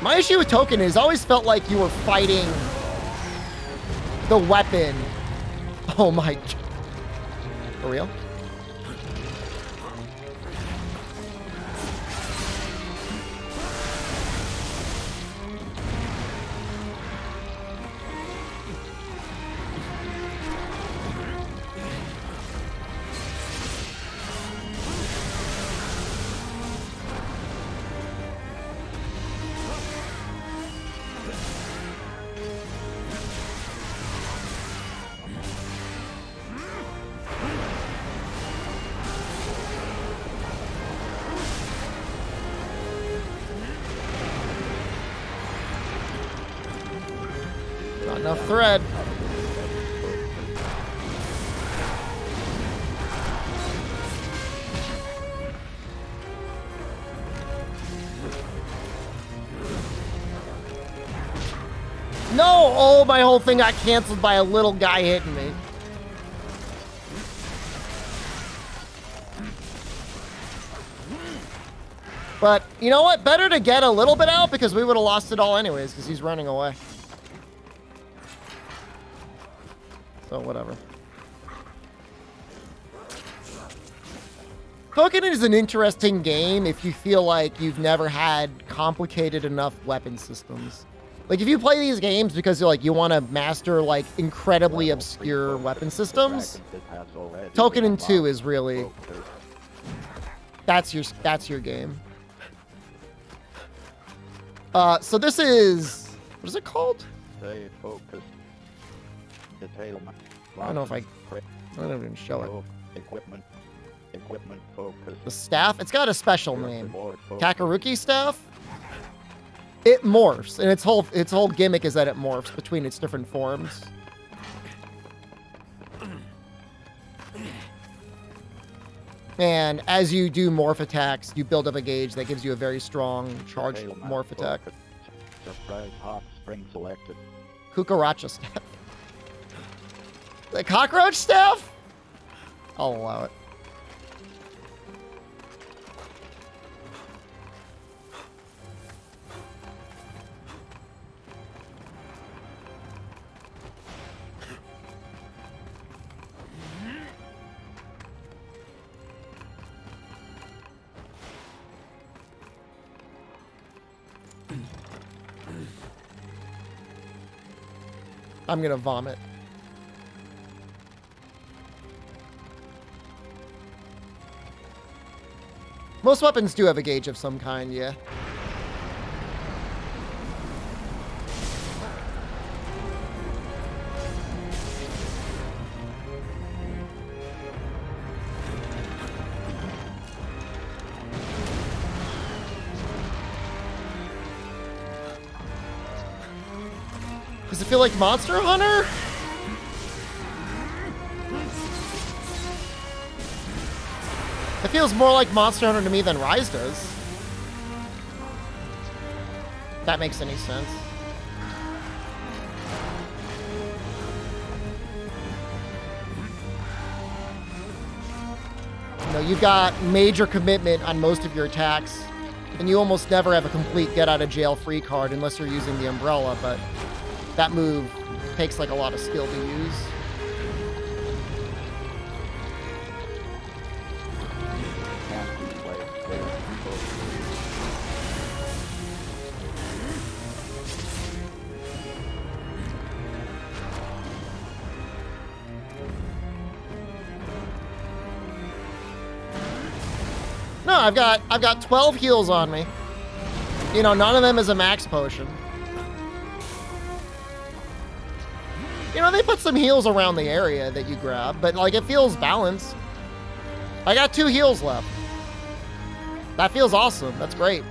My issue with Tokenin is always felt like you were fighting the weapon. Oh my. For real? Not enough thread. No! Oh, my whole thing got canceled by a little guy hitting me. But, you know what? Better to get a little bit out because we would have lost it all anyways because he's running away. So, whatever. Tokenin is an interesting game if you feel like you've never had complicated enough weapon systems. Like, if you play these games because you're like, you want to master, like, incredibly obscure weapon systems, Tokenin 2 is really... That's your game. So this is... What is it called? I don't know if I don't even show it. Equipment focus. The staff? It's got a special name. Kakaruki staff? It morphs, and its whole gimmick is that it morphs between its different forms. And as you do morph attacks, you build up a gauge that gives you a very strong charged morph attack. Surprise hot spring selected. Kukaracha staff. The cockroach staff? I'll allow it. I'm gonna vomit. Most weapons do have a gauge of some kind, yeah. Does it feel like Monster Hunter? It feels more like Monster Hunter to me than Rise does. If that makes any sense. You know, you've got major commitment on most of your attacks, and you almost never have a complete get-out-of-jail-free card unless you're using the umbrella, but that move takes like a lot of skill to use. No, I've got 12 heals on me. You know, none of them is a max potion. You know, they put some heals around the area that you grab, but like it feels balanced. I got 2 heals left. That feels awesome. That's great.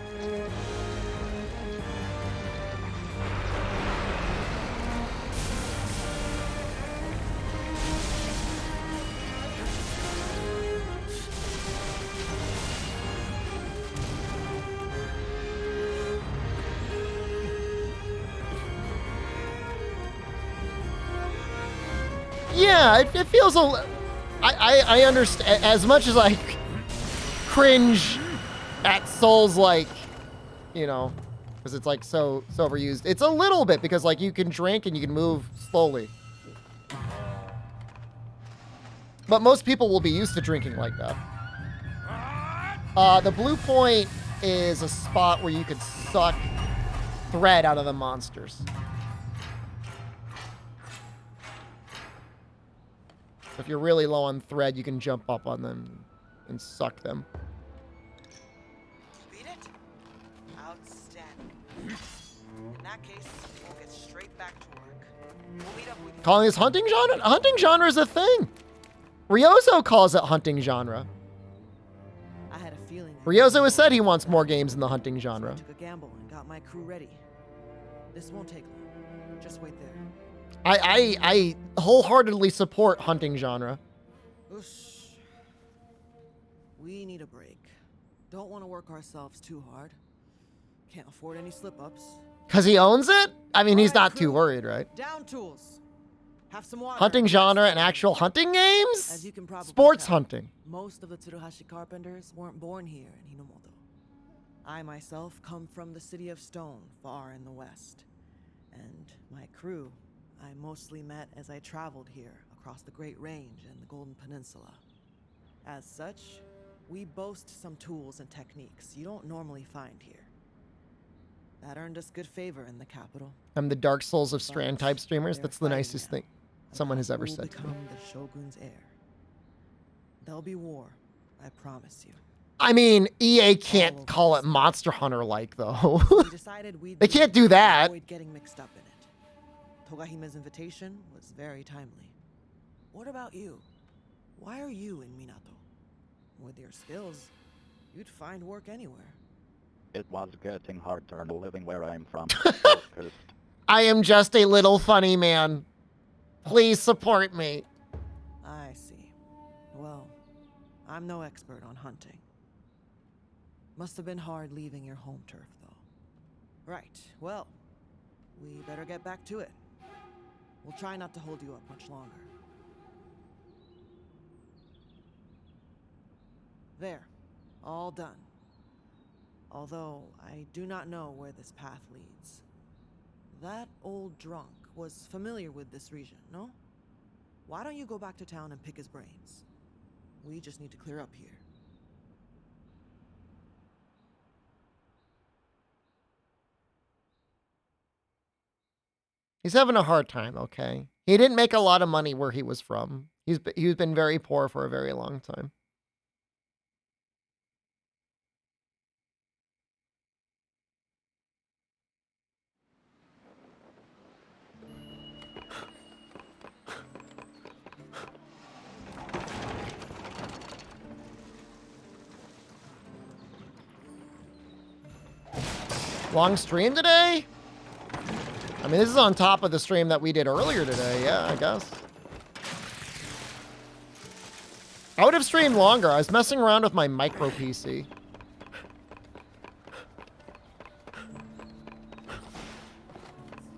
Yeah, it feels I understand, as much as I cringe at Souls, like, you know, because it's like so overused. It's a little bit because like you can drink and you can move slowly. But most people will be used to drinking like that. The blue point is a spot where you could suck thread out of the monsters. If you're really low on thread, you can jump up on them and suck them. Beat it? Outstanding. In that case, we'll get straight back to work. We'll meet up with you. Calling this hunting genre? Hunting genre is a thing. Ryozo calls it hunting genre. I had a feeling. Ryozo has said he wants more games in the hunting genre. I took a gamble and got my crew ready. This won't take long. Just wait there. I wholeheartedly support hunting genre. Oosh. We need a break. Don't want to work ourselves too hard. Can't afford any slip-ups. Because he owns it? I mean, he's not too worried, right? Down tools. Have some water. Hunting genre and actual hunting games? As you can probably Sports tell, hunting. Most of the Tsuruhashi carpenters weren't born here in Hinomoto. I myself come from the city of Stone, far in the west. And my crew, I mostly met as I traveled here across the Great Range and the Golden Peninsula. As such, we boast some tools and techniques you don't normally find here. That earned us good favor in the capital. I'm the Dark Souls of Strand type streamers. That's the nicest thing someone has ever said to me. Become the Shogun's heir. There'll be war, I promise you. I mean, EA can't call it Monster Hunter like though. We decided we'd They can't do that. avoid getting mixed up in it. Togahime's invitation was very timely. What about you? Why are you in Minato? With your skills, you'd find work anywhere. It was getting harder living where I'm from. I am just a little funny man. Please support me. I see. Well, I'm no expert on hunting. Must have been hard leaving your home turf, though. Right, well, we better get back to it. We'll try not to hold you up much longer. There, all done. Although, I do not know where this path leads. That old drunk was familiar with this region, no? Why don't you go back to town and pick his brains? We just need to clear up here. He's having a hard time, okay? He didn't make a lot of money where he was from. He's been very poor for a very long time. Long stream today? I mean, this is on top of the stream that we did earlier today. Yeah, I guess. I would have streamed longer. I was messing around with my micro PC.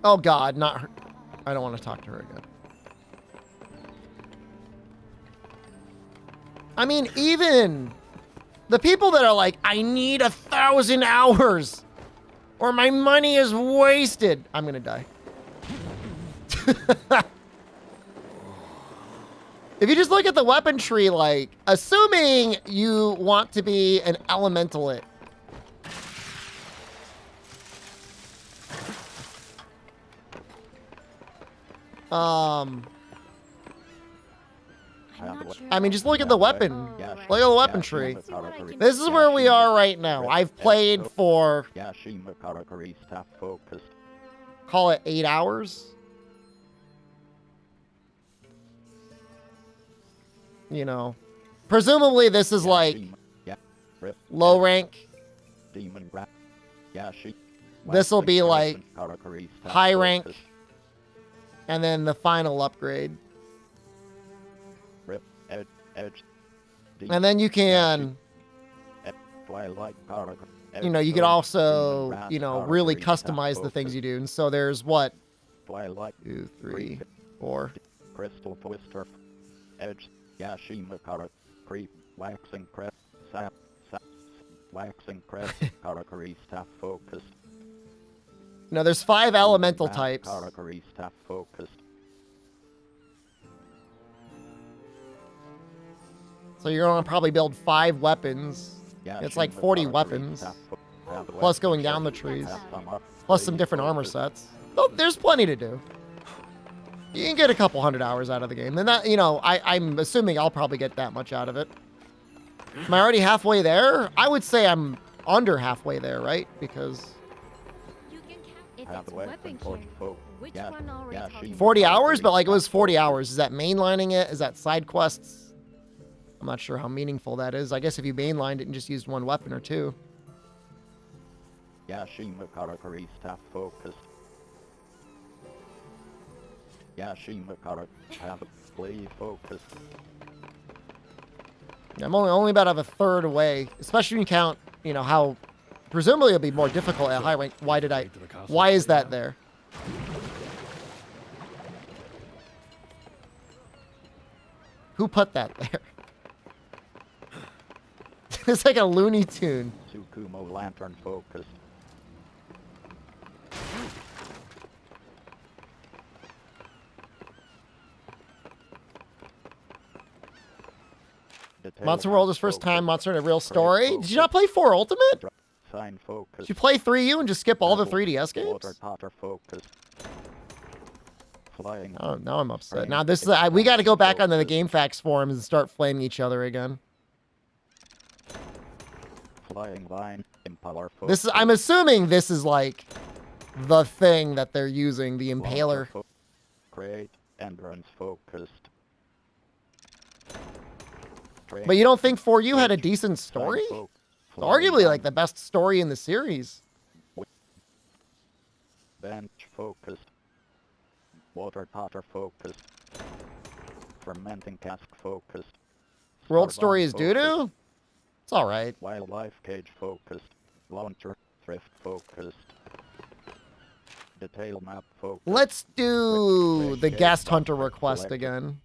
Oh God, not her. I don't want to talk to her again. I mean, even the people that are like, I need 1,000 hours or my money is wasted. I'm gonna die. If you just look at the weapon tree, like, assuming you want to be an elementalist, I mean, just look at the weapon. Look at the weapon tree. This is where we are right now. I've played for, call it 8 hours. You know, presumably this is like low rank. This will be like high rank. And then the final upgrade. And then you can, you know, you could also, you know, really customize the things you do. And so there's what? 2, 3, 4, Crystal Twister. Edge. Yashima Kara. Creep. Waxing Crest. Sap. Waxing Crest. Karakuri Staff Focused. Now there's 5 elemental types. Karakuri Staff Focused. So you're gonna probably build 5 weapons. It's like 40 weapons. Plus going down the trees. Plus some different armor sets. Oh, there's plenty to do. You can get a couple 100 hours out of the game. And that, you know, I'm assuming I'll probably get that much out of it. Am I already halfway there? I would say I'm under halfway there, right? Because... If it's weapon king, which one already 40 hours? But like it was 40 hours. Is that mainlining it? Is that side quests? I'm not sure how meaningful that is. I guess if you mainlined it and just used 1 weapon or 2. Yashima Karakuri Staff Focused. Yashima Karak have play focused. I'm only about a third away, especially when you count, you know, how presumably it'll be more difficult at high rank. Why is that there? Who put that there? It's like a Looney Tune. Tsukumo Lantern Focused. Monster World is first time Monster in a real story. Did you not play 4 Ultimate? Sign focus. Did you play 3U and just skip all the 3DS games? Oh, now I'm upset. Now this is we got to go back onto the GameFAQs forums and start flaming each other again. Flying Vine, Impaler focus. This is. I'm assuming this is like the thing that they're using, the Impaler. Create endurance focused. But you don't think 4U had a decent story? It's arguably like the best story in the series. Bench focused. Water potter focused. Fermenting cask focused. World story is doo-doo? It's alright. Wildlife cage focused. Launcher thrift focused. Detail map focused. Let's do the guest hunter request again.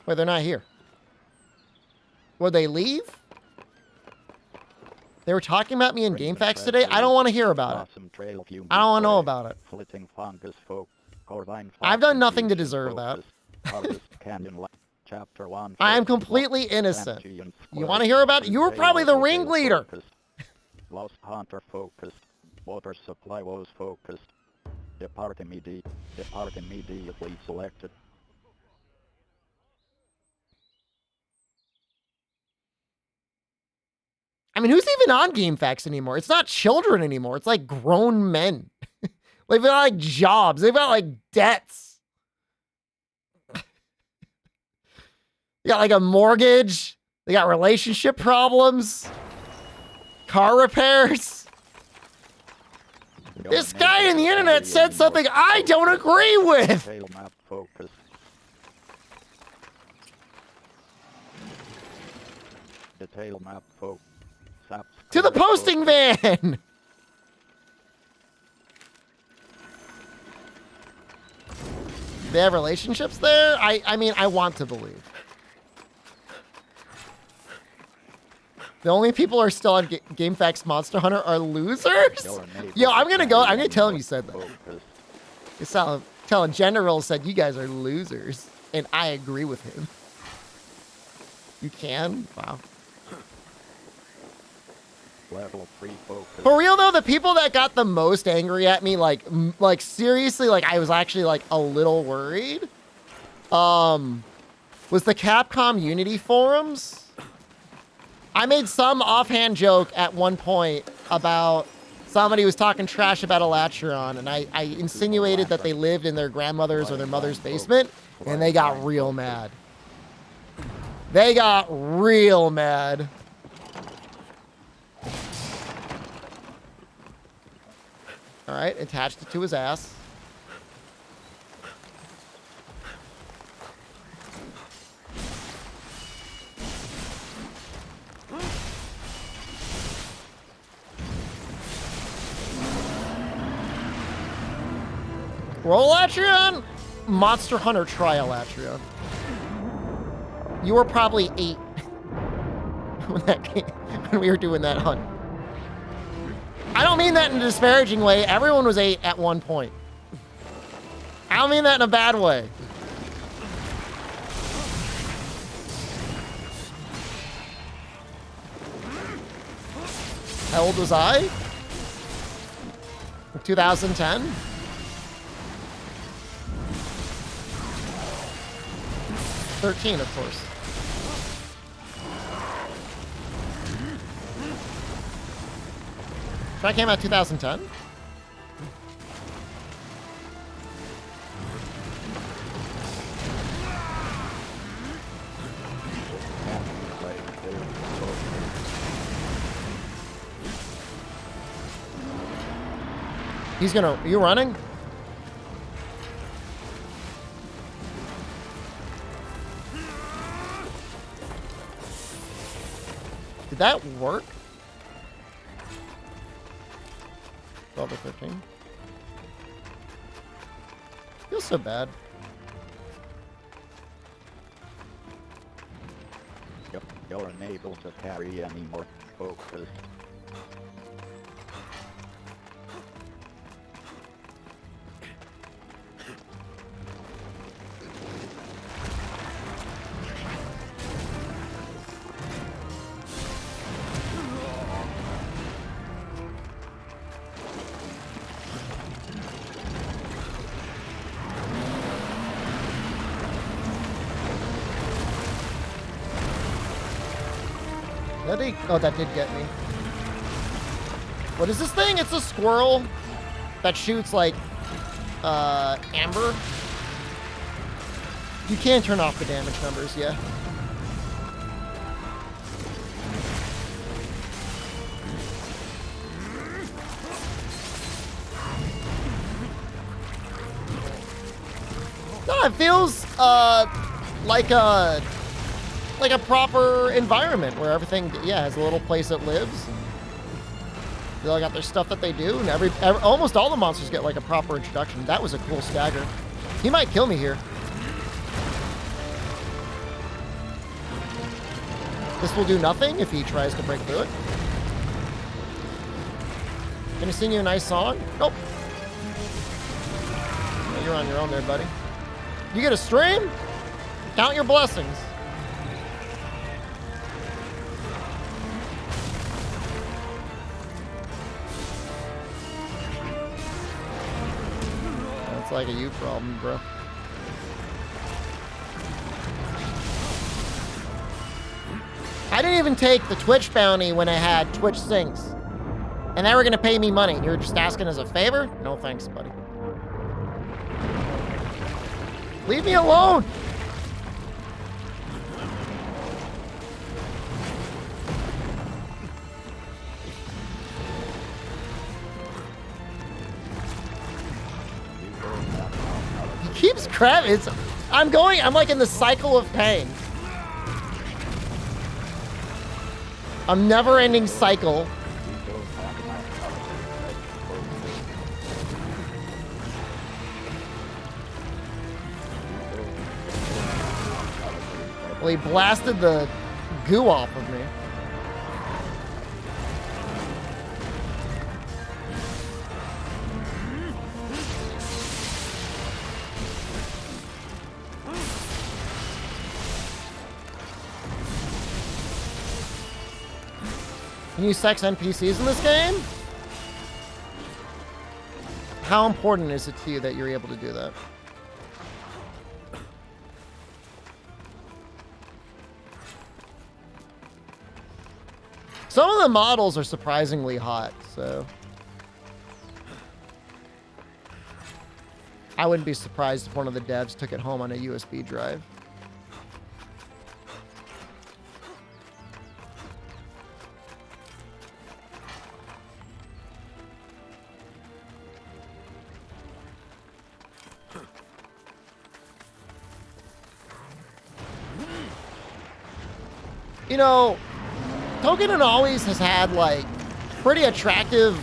Wait, they're not here. Would they leave? They were talking about me in GameFAQs today. I don't want to hear about it. I don't want to know about it. I've done nothing to deserve that. I am completely innocent. You want to hear about it? You were probably the ringleader. Lost Hunter focused. Water supply was focused. Depart immediately selected. I mean, who's even on GameFAQs anymore? It's not children anymore. It's like grown men. They've got like jobs. They've got like debts. They got like a mortgage. They got relationship problems. Car repairs. This guy on the internet said something I don't agree with. Detail map focus. To the posting van! They have relationships there? I mean, I want to believe. The only people who are still on GameFAQs Monster Hunter are losers? Yo, I'm gonna tell him you said that. It's telling General said you guys are losers. And I agree with him. You can? Wow. Level 3 focus. For real though, the people that got the most angry at me, like seriously, like I was actually like a little worried, was the Capcom Unity forums. I made some offhand joke at one point about somebody was talking trash about Elatron, and I insinuated that they lived in their grandmother's or their mother's basement, and they got real mad. They got real mad. All right, attached it to his ass. Roll Atrion, Monster Hunter Trial Atrion. You were probably 8 when we were doing that hunt. I don't mean that in a disparaging way. Everyone was 8 at one point. I don't mean that in a bad way. How old was I? 2010? '13, of course. That came out 2010? He's gonna... Are you running? Did that work? 12 or 13? Feels so bad. You're unable to carry any more focus. Oh, that did get me. What is this thing? It's a squirrel that shoots like amber. You can turn off the damage numbers, yeah. No, it feels like a proper environment where everything, yeah, has a little place it lives. They all got their stuff that they do, and almost all the monsters get like a proper introduction. That was a cool stagger. He might kill me here. This will do nothing if he tries to break through it. Can he sing you a nice song? Nope. Oh, you're on your own there, buddy. You get a stream? Count your blessings. That's like a you problem, bro. I didn't even take the Twitch bounty when I had Twitch Syncs. And they were gonna pay me money. You're just asking as a favor? No thanks, buddy. Leave me alone! He keeps crabbing. I'm like in the cycle of pain. A never-ending cycle. Well, he blasted the goo off of me. Can you sex NPCs in this game? How important is it to you that you're able to do that? Some of the models are surprisingly hot, so I wouldn't be surprised if one of the devs took it home on a USB drive. You know, Token always has had like pretty attractive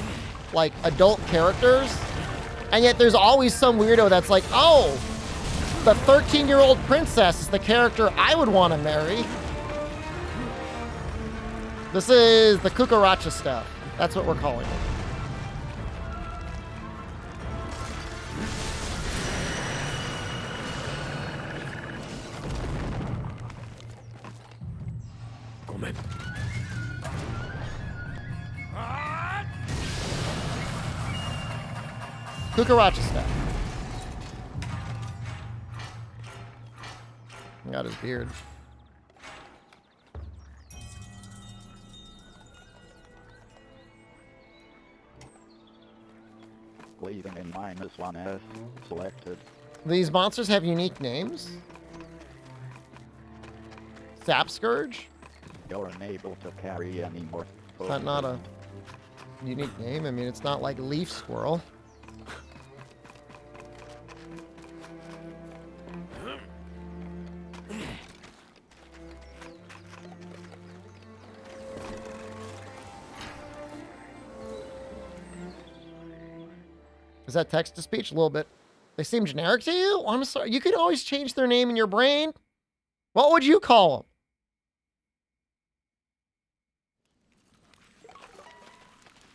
like adult characters. And yet there's always some weirdo that's like, oh, the 13-year-old princess is the character I would want to marry. This is the cucaracha stuff. That's what we're calling it. Cucaracha stuff. Got his beard. Leaving in -1S. Selected. These monsters have unique names? Sap Scourge? You're unable to carry any more. Is that not a unique name? I mean, it's not like Leaf Squirrel. Is that text to speech? A little bit. They seem generic to you? I'm sorry. You can always change their name in your brain. What would you call them?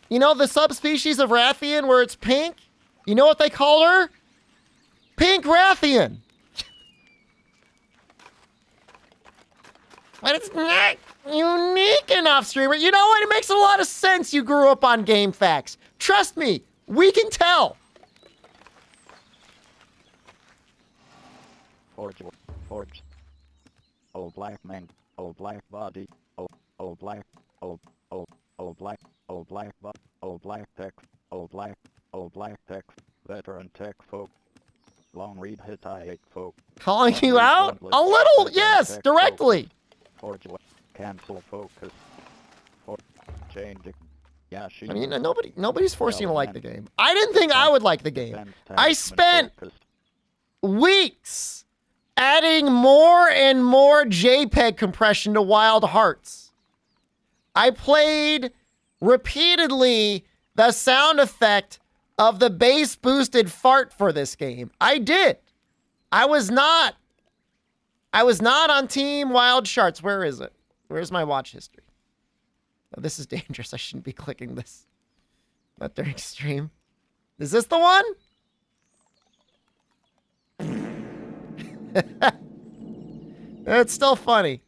You know the subspecies of Rathian where it's pink? You know what they call her? Pink Rathian. But it's not unique enough, streamer. You know what? It makes a lot of sense you grew up on Game Facts. Trust me, we can tell. Forge. Old black man. Old black body. Old black. Old black. Old black body. Old black tech. Old black tech. Veteran tech folk. Long read Hittite folk. Calling you out? A little, yes, directly. Forge. Cancel focus. Change. Yeah, I mean, nobody's forcing you to like the game. I didn't think I would like the game. I spent weeks adding more and more JPEG compression to Wild Hearts. I played repeatedly the sound effect of the bass boosted fart for this game. I did. I was not on Team Wild Sharks. Where is it? Where's my watch history? Oh, this is dangerous. I shouldn't be clicking this. Not during stream. Is this the one? It's still funny.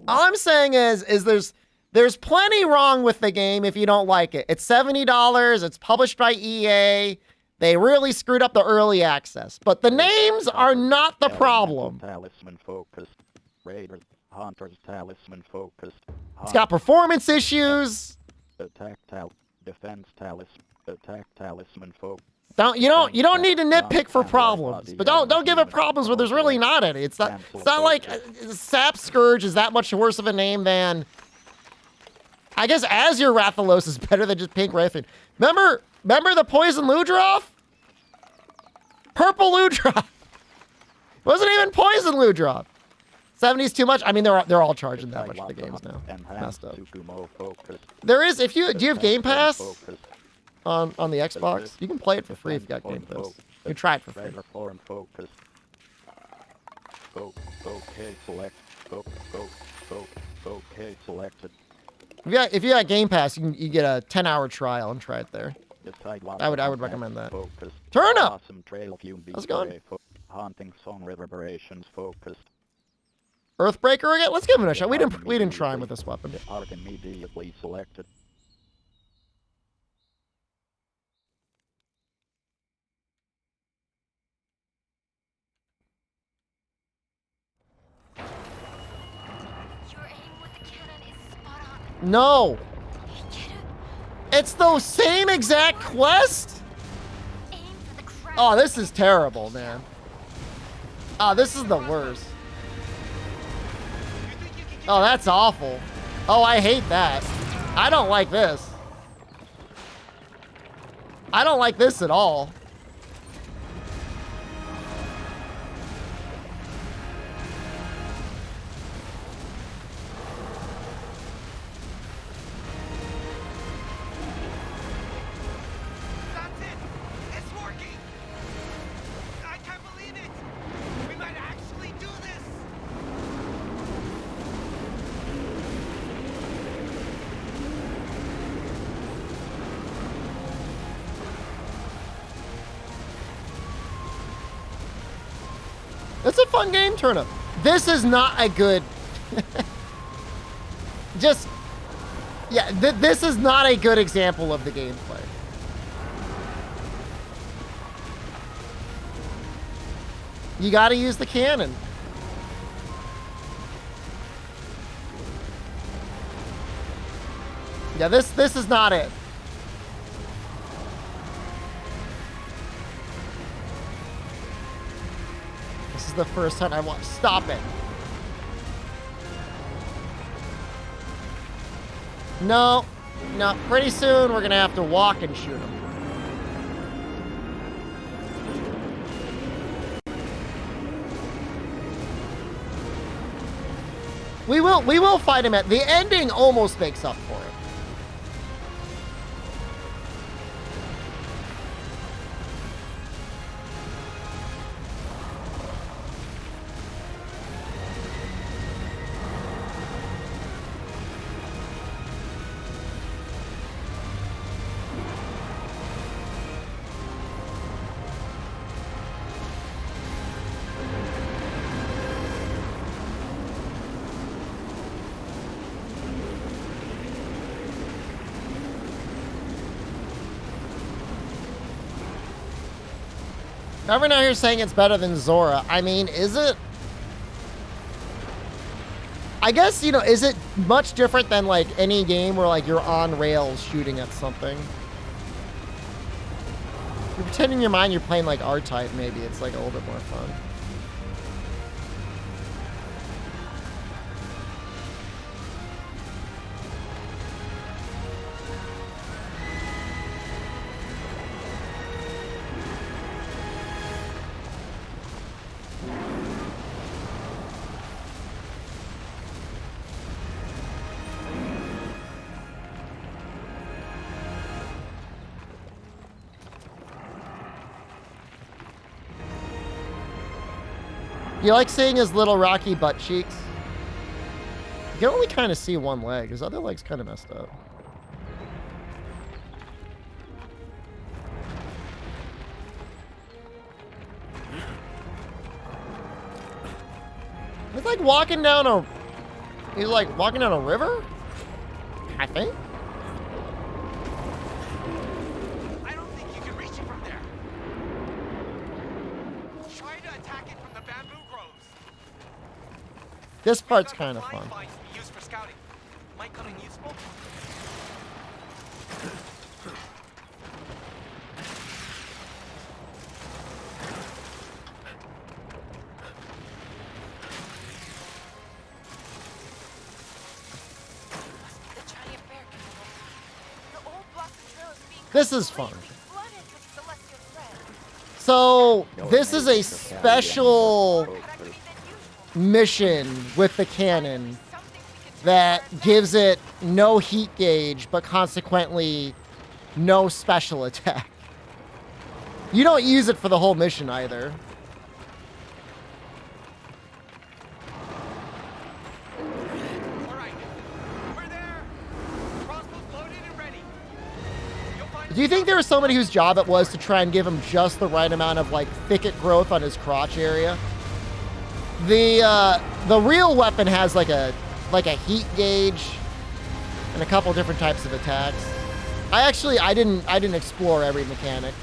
All I'm saying is there's plenty wrong with the game if you don't like it. It's $70. It's published by EA. They really screwed up the early access. But the names are not the problem. Talisman focused. Raiders, Hunters, Talisman focused. It's got performance issues. Attack defense talisman. Attack talisman focused. You don't need to nitpick for problems, but don't give it problems where there's really not any. It's not like Sap Scourge is that much worse of a name than. I guess Azure Rathalos is better than just Pink Rathian. Remember the Poison Ludroth? Purple Ludroth. Wasn't even Poison Ludroth. 70's too much. I mean, they're all charging that much for the games now. Messed up. There is do you have Game Pass on the Xbox? You can play it for free if you got Game Pass. You try it for free. Okay, select. Okay, selected. If you got Game Pass, you get a 10-hour trial and try it there. I would recommend that. Turn up. How's it going? Haunting song reverberations focused. Earthbreaker again? Let's give him a shot. We didn't try him with this weapon. Arc immediately selected. No. It's the same exact quest? Oh, this is terrible, man. Oh, this is the worst. Oh, that's awful. Oh, I hate that. I don't like this. I don't like this at all. It's a fun game, Turnip. This is not a good... Just... Yeah, this is not a good example of the gameplay. You gotta use the cannon. Yeah, this is not it. This is the first time I want... Stop it. No. No. Pretty soon, we're going to have to walk and shoot him. We will fight him at... The ending almost makes up for it. Everyone out here saying it's better than Zora. I mean, is it? I guess, you know, is it much different than, like, any game where, like, you're on rails shooting at something? You're pretending in your mind you're playing, like, R-Type, maybe. It's, like, a little bit more fun. You like seeing his little rocky butt cheeks? You can only kind of see one leg. His other leg's kind of messed up. He's like walking down a... He's like walking down a river? I think. I don't think you can reach it from there. Try to attack it from the bamboo groves. This part's kind of fun. Vines to be used for scouting. Might come in useful. This is fun. So, this is a special mission with the cannon that gives it no heat gauge, but consequently no special attack. You don't use it for the whole mission either. Do you think there was somebody whose job it was to try and give him just the right amount of, like, thicket growth on his crotch area? The real weapon has like a heat gauge and a couple different types of attacks. I didn't explore every mechanic.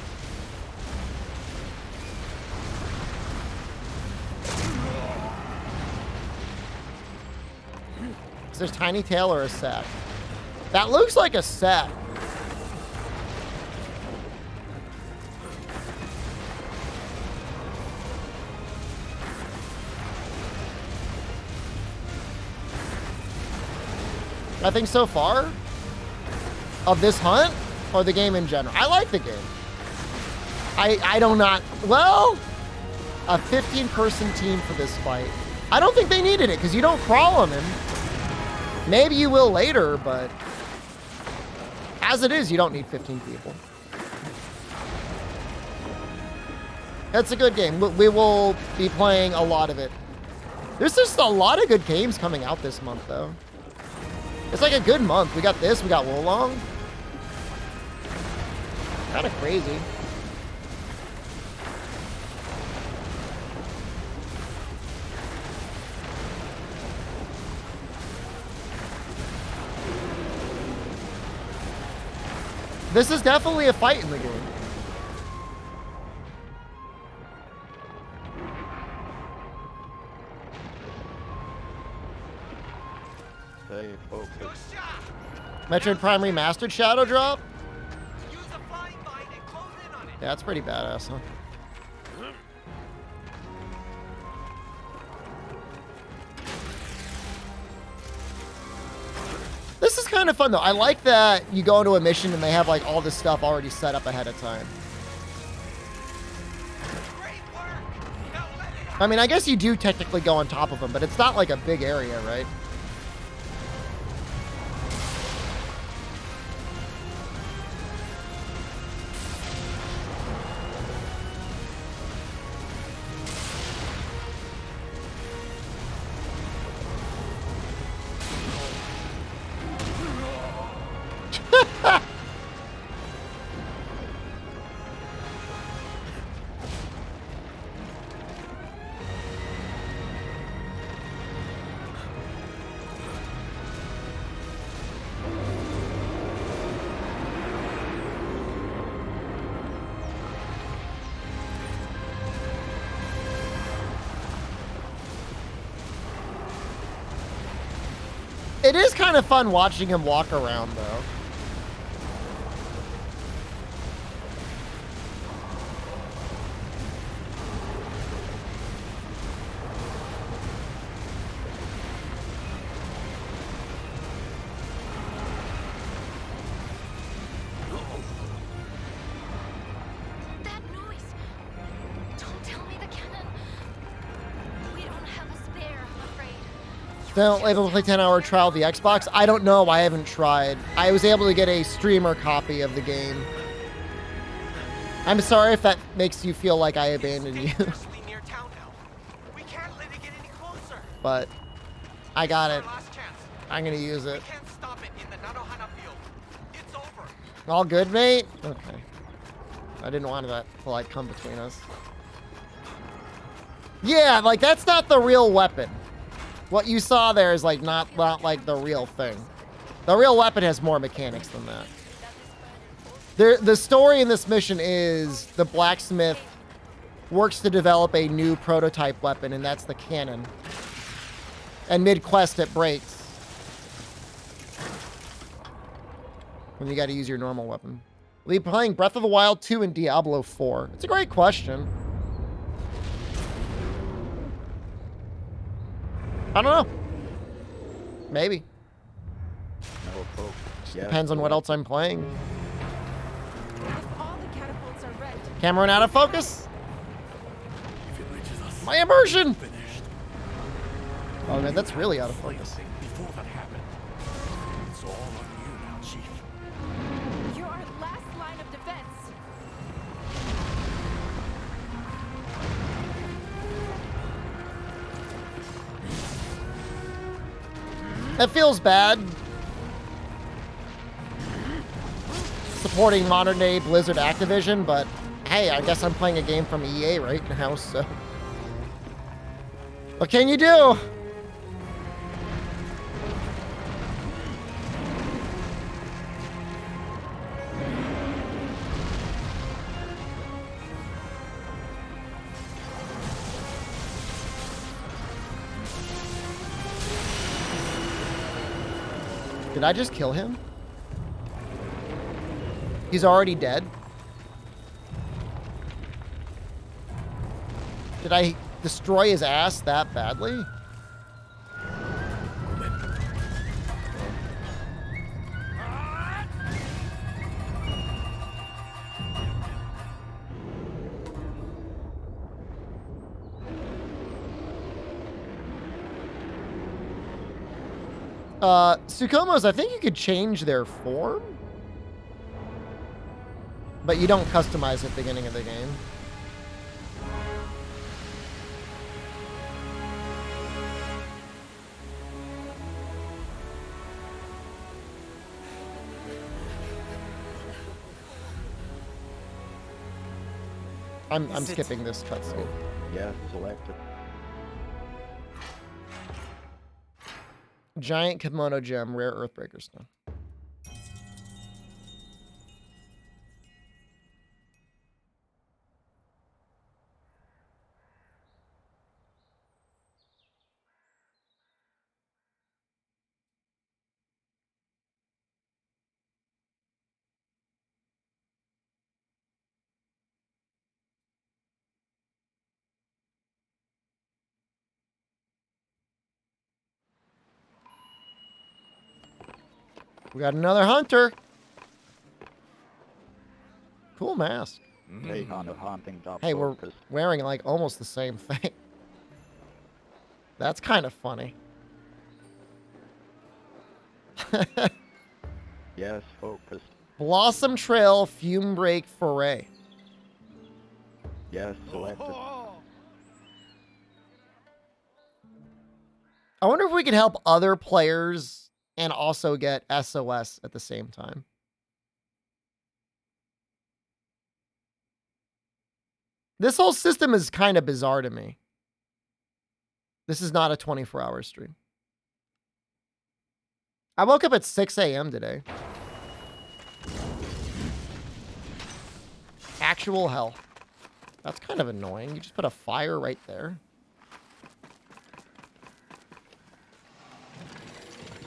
Is there a tiny tail or a sack? That looks like a sack. Nothing so far of this hunt or the game in general. I like the game. I do not, well, a 15-person team for this fight. I don't think they needed it because you don't crawl on him. Maybe you will later, but as it is, you don't need 15 people. It's a good game. We will be playing a lot of it. There's just a lot of good games coming out this month, though. It's like a good month. We got this. We got Wolong. Kind of crazy. This is definitely a fight in the game. Stay focused. Metroid Prime Remastered Shadow Drop? Yeah, that's pretty badass, huh? This is kind of fun, though. I like that you go into a mission and they have, like, all this stuff already set up ahead of time. I mean, I guess you do technically go on top of them, but it's not like a big area, right? It is kind of fun watching him walk around, though. That noise! Don't tell me the cannon. We don't have a spare, I'm afraid. Still able to play 10-hour trial of the Xbox? I don't know. I haven't tried. I was able to get a streamer copy of the game. I'm sorry if that makes you feel like I abandoned you. But I got it. I'm going to use it. All good, mate? Okay. I didn't want that to, like, come between us. Yeah, like, that's not the real weapon. What you saw there is like not like the real thing. The real weapon has more mechanics than that. The story in this mission is the blacksmith works to develop a new prototype weapon, and that's the cannon. And mid-quest it breaks. When you got to use your normal weapon. Will you be playing Breath of the Wild 2 and Diablo 4? It's a great question. I don't know. Maybe. No focus. Depends on what else I'm playing. If all the catapults are red, Cameron out of focus? My immersion! Oh man, that's really out of focus. Before that happened, it's all on you now, Chief. you're our last line of defense. That feels bad. Supporting modern day Blizzard Activision, but hey, I guess I'm playing a game from EA right now, so. What can you do? Did I just kill him? He's already dead? Did I destroy his ass that badly? Sukomos, I think you could change their form, but you don't customize at the beginning of the game. I'm skipping this cutscene. Yeah, select it. Giant kimono gem, rare earthbreaker stone. We got another hunter. Cool mask. Take on a hunting job. Hey, we're focus. wearing like almost the same thing. That's kind of funny. Yes, focus. Blossom Trail Fume Break Foray. Yes, selected. I wonder if we could help other players and also get SOS at the same time. This whole system is kind of bizarre to me. This is not a 24-hour stream. I woke up at 6 a.m. today. Actual hell. That's kind of annoying. You just put a fire right there.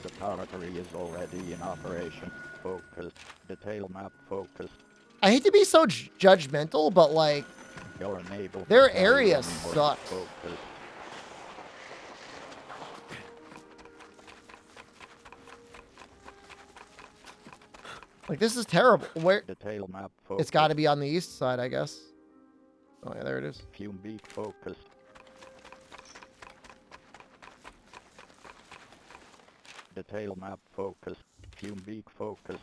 The territory is already in operation. Focus. Detail map focus. I hate to be so judgmental, but like, You're unable to their carry area anymore. sucks. Focus. Like, this is terrible. Where? Detail map focus. It's got to be on the east side, I guess. Oh, yeah, there it is. Fume beak focus. Detail map focus. Fume beak focus.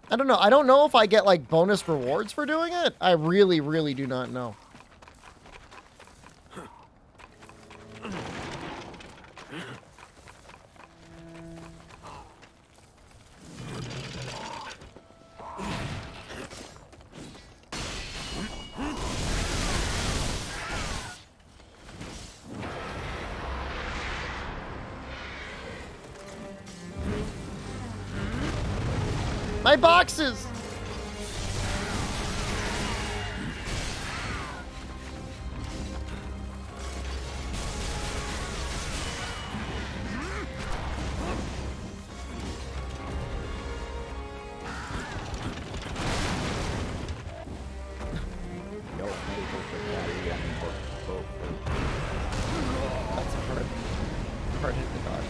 I don't know. I don't know if I get like bonus rewards for doing it. I really, really do not know. My boxes! You're unable to carry anymore. Focus. That's a hard hit to dodge.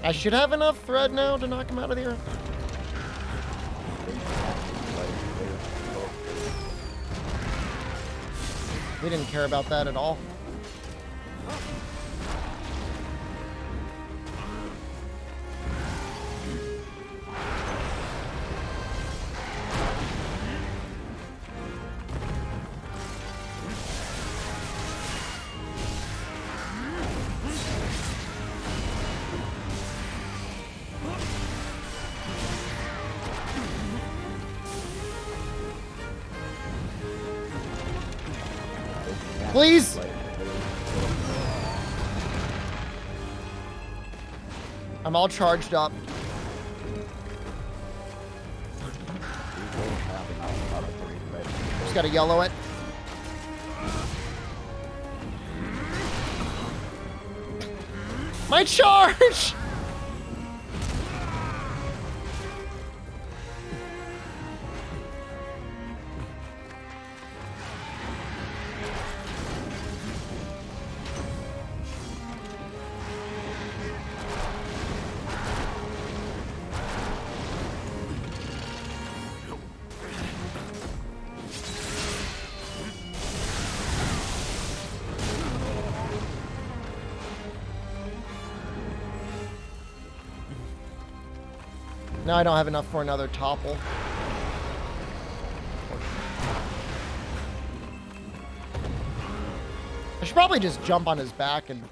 I should have enough thread now to knock him out of the earth. We didn't care about that at all. Please! I'm all charged up. Just gotta yellow it. My charge! Now I don't have enough for another topple. I should probably just jump on his back and...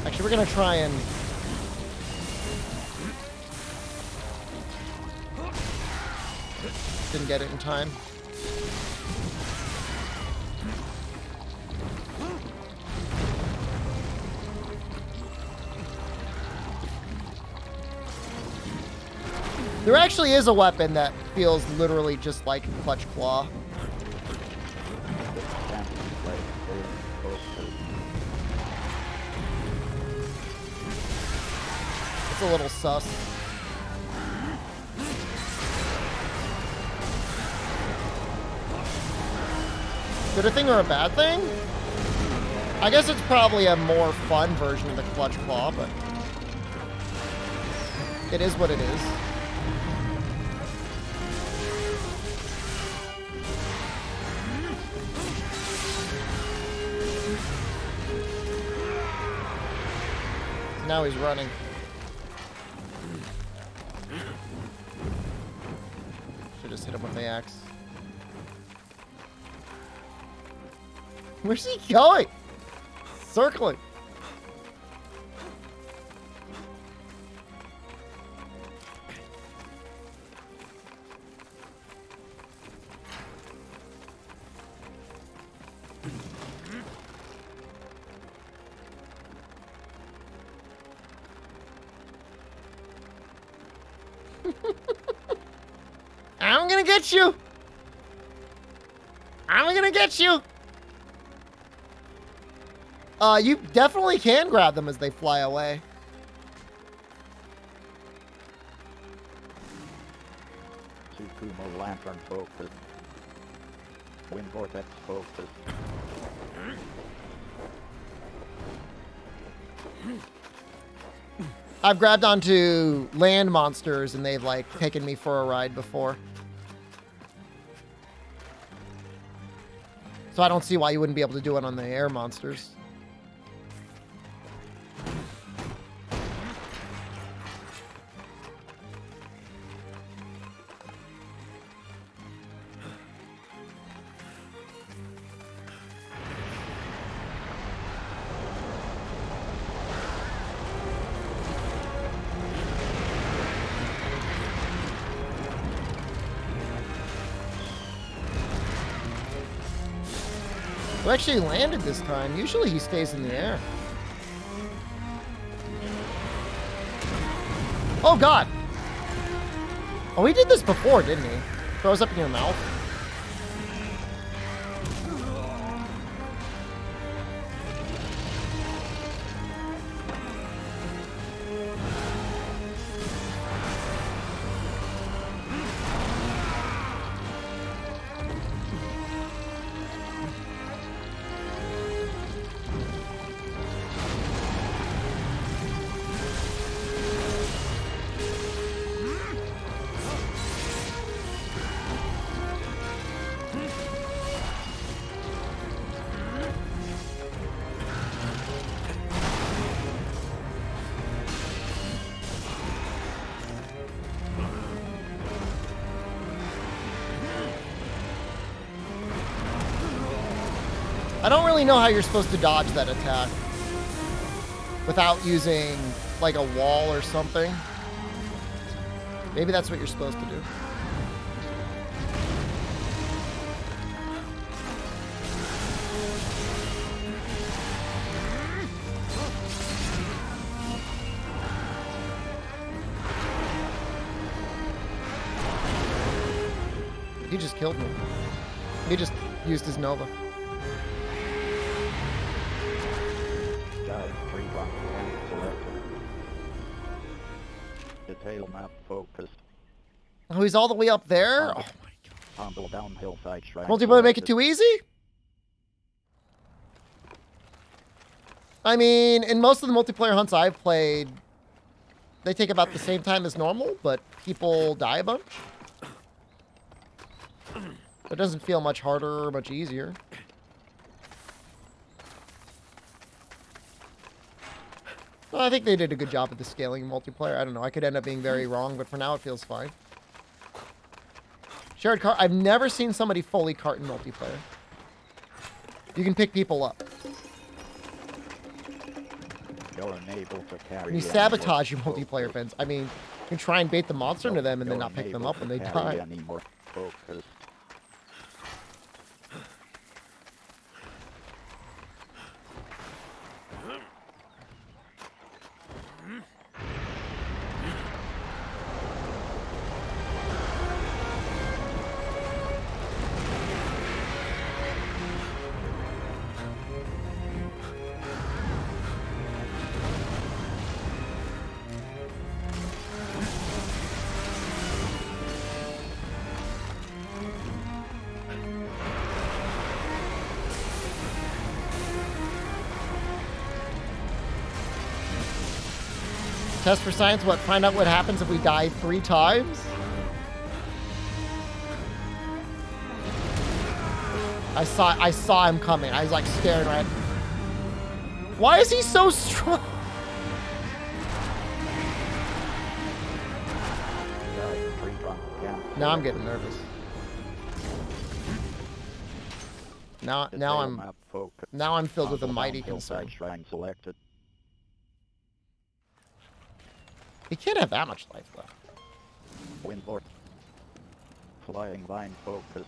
Actually, we're gonna try and... didn't get it in time. There actually is a weapon that feels literally just like Clutch Claw. It's a little sus. Good a thing or a bad thing? I guess it's probably a more fun version of the Clutch Claw, but it is what it is. Now he's running. Should just hit him with the axe. Where's he going? Circling. I'm gonna get you. I'm gonna get you. You definitely can grab them as they fly away. Tsukumo lantern focus. Wind vortex focus. I've grabbed onto land monsters and they've like taken me for a ride before. So I don't see why you wouldn't be able to do it on the air monsters. Who actually landed this time? Usually he stays in the air. Oh god! Oh, he did this before, didn't he? Throws up in your mouth. I don't really know how you're supposed to dodge that attack without using like a wall or something. Maybe that's what you're supposed to do. He just killed me. He just used his Nova. Detail map focused. Oh, he's all the way up there? Oh my god. Downhill side track. Multiplayer make it too easy? I mean, in most of the multiplayer hunts I've played, they take about the same time as normal, but people die a bunch. It doesn't feel much harder or much easier. Well, I think they did a good job at the scaling multiplayer. I don't know. I could end up being very wrong, but for now it feels fine. Shared cart. I've never seen somebody fully cart in multiplayer. You can pick people up. You're unable to carry. You sabotage your multiplayer fence. I mean, you can try and bait the monster into them and then not pick them up when they die. focused. Test for science, what? Find out what happens if we die 3 times? I saw him coming. I was like staring right. Why is he so strong? Now I'm getting nervous. Now I'm filled with a mighty concern. He can't have that much life left. Windlord. Flying line focus.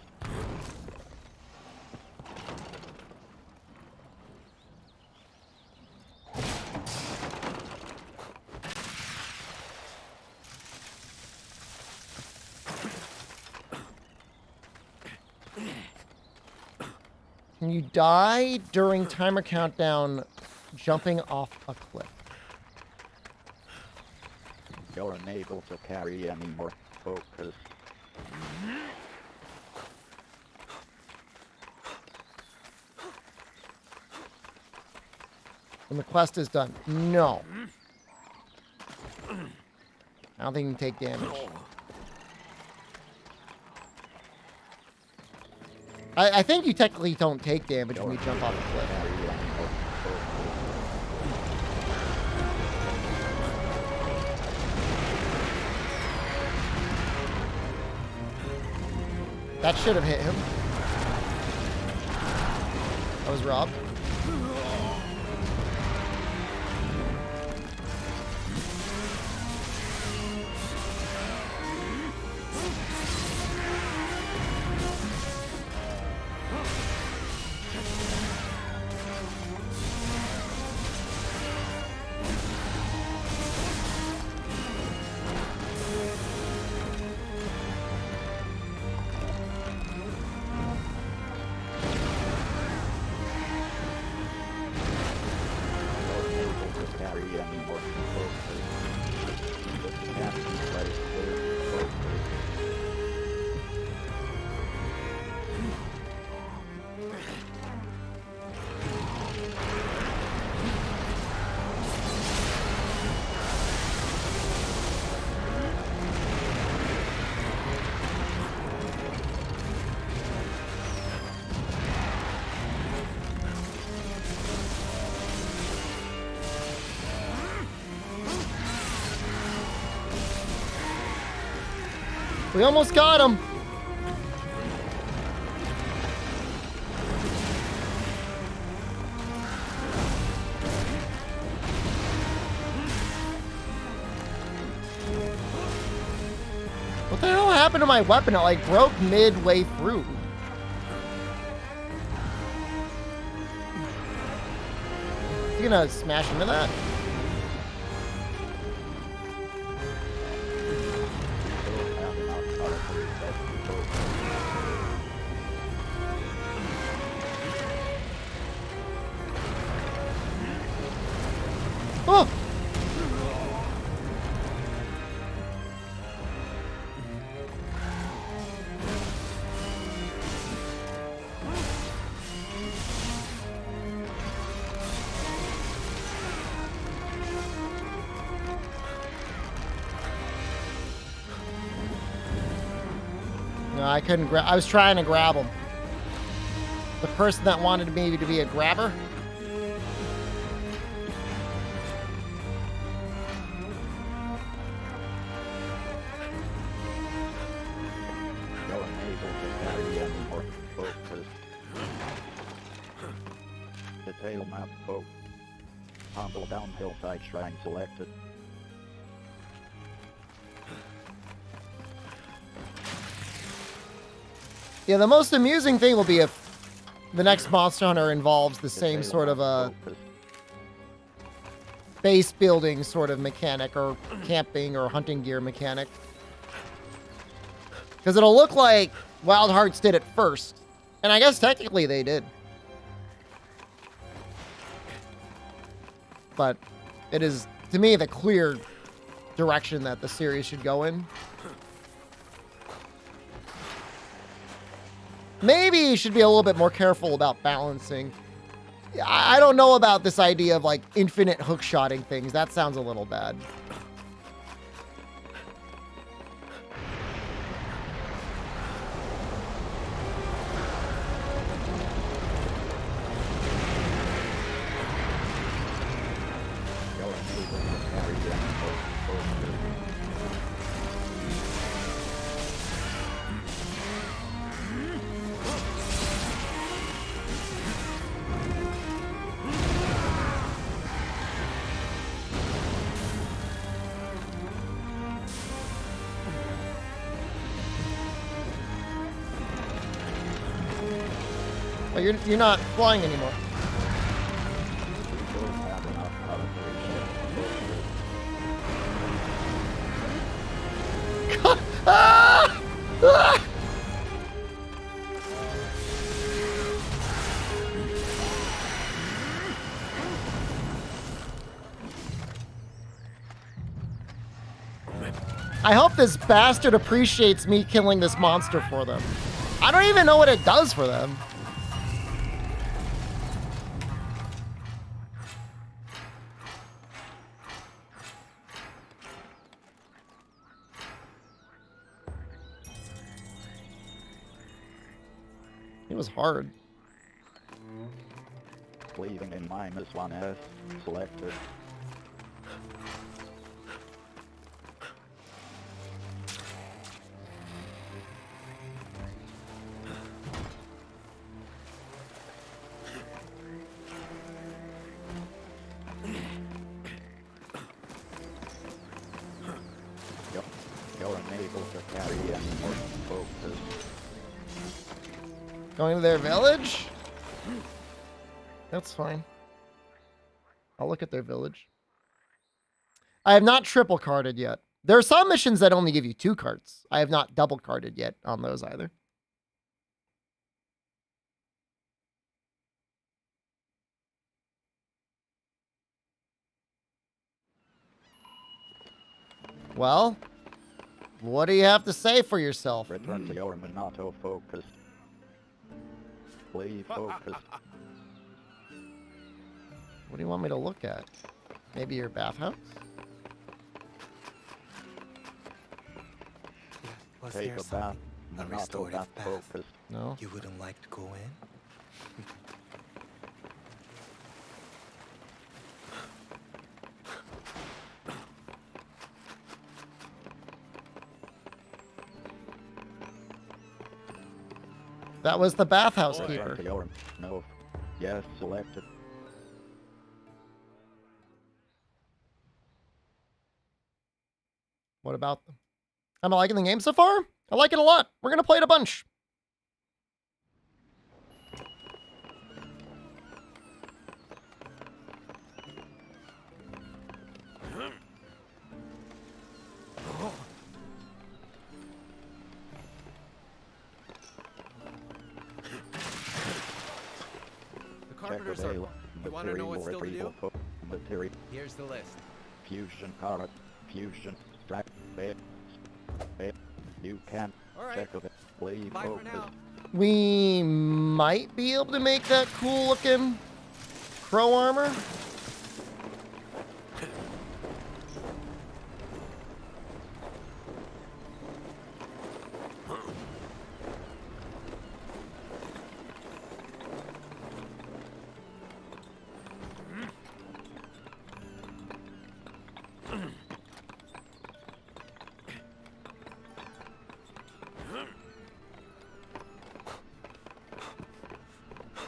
Can you die during timer countdown jumping off a cliff? You're unable to carry any more focus. When the quest is done. No. I don't think you can take damage. I think you technically don't take damage when you jump off a cliff. That should have hit him. That was robbed. We almost got him. What the hell happened to my weapon? It like broke midway through. You gonna smash into that? Oh! No, I couldn't grab. I was trying to grab him. The person that wanted me to be a grabber. Detail map boat. Humble downhill side shrine selected. Yeah, the most amusing thing will be if the next Monster Hunter involves the same sort of a base building sort of mechanic or camping or hunting gear mechanic. Because it'll look like Wild Hearts did it first. And I guess technically they did. But it is, to me, the clear direction that the series should go in. Maybe you should be a little bit more careful about balancing. I don't know about this idea of like infinite hook-shotting things. That sounds a little bad. But you're not flying anymore. Ah! Ah! I hope this bastard appreciates me killing this monster for them. I don't even know what it does for them. It was hard. Leaving in -1S selected. You're unable to carry any more focus. Going to their village? That's fine. I'll look at their village. I have not triple carded yet. There are some missions that only give you 2 cards. I have not double carded yet on those either. Well, what do you have to say for yourself? Return to your Minato focus. Please focus. What do you want me to look at? Maybe your bathhouse? Was Take there a something, bath. a Minato restorative bath focus. No. you wouldn't like to go in? That was the bathhouse Return keeper. to your no. Yes, selected. What about them? I'm liking the game so far. I like it a lot. We're going to play it a bunch. The carpenters are... You want to know what still to do? Material. Here's the list. Fusion card. Fusion. Strap. You can check of it. Please focus. We might be able to make that cool looking crow armor.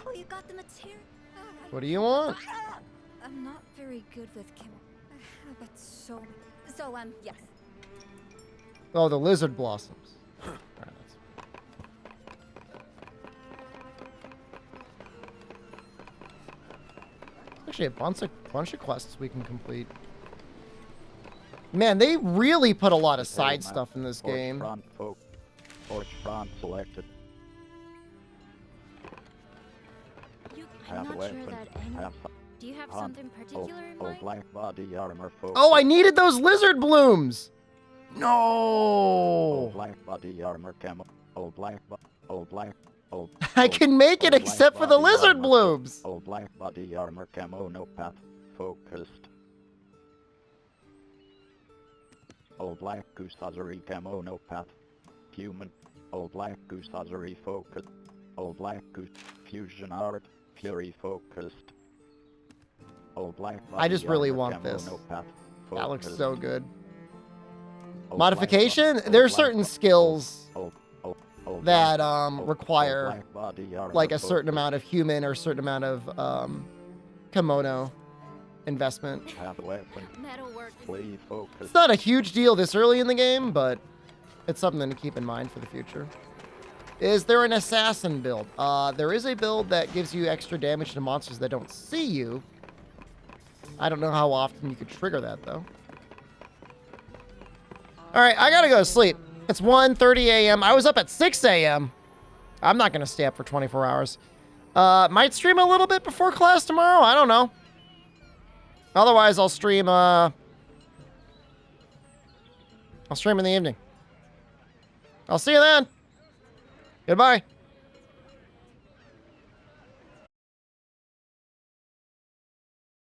Oh, you got the material. What do you want? I'm not very good with Kimmel, but so yes. Oh, the lizard blossoms. All right, actually a bunch of quests we can complete. Man, they really put a lot of side stuff in this game. Torch front selected. I'm Have not weapon. sure that any... Have Do you have hunt. something particular in mind? Black body armor focus. Oh, I needed those lizard blooms! No! Old black body armor camo. Old black I can make it except for the lizard blooms! Old black body armor camo, no path focused. Old black goose hosiery camo, no path human. Old black goose hosiery focused. Old black goose fusion art, fury focused. Old black body I just really armor want camo, this. no path That looks focused. so good. Old Modification? black, There are old certain black, skills old that black, require black body armor like a certain focused. amount of human or a certain amount of kimono investment. Have weapon. Metalwork. Play focus. It's not a huge deal this early in the game, but it's something to keep in mind for the future. Is there an assassin build? There is a build that gives you extra damage to monsters that don't see you. I don't know how often you could trigger that, though. Alright, I gotta go to sleep. It's 1:30 a.m. I was up at 6 a.m. I'm not gonna stay up for 24 hours. Might stream a little bit before class tomorrow. I don't know. Otherwise, I'll stream, I'll stream in the evening. I'll see you then. Goodbye.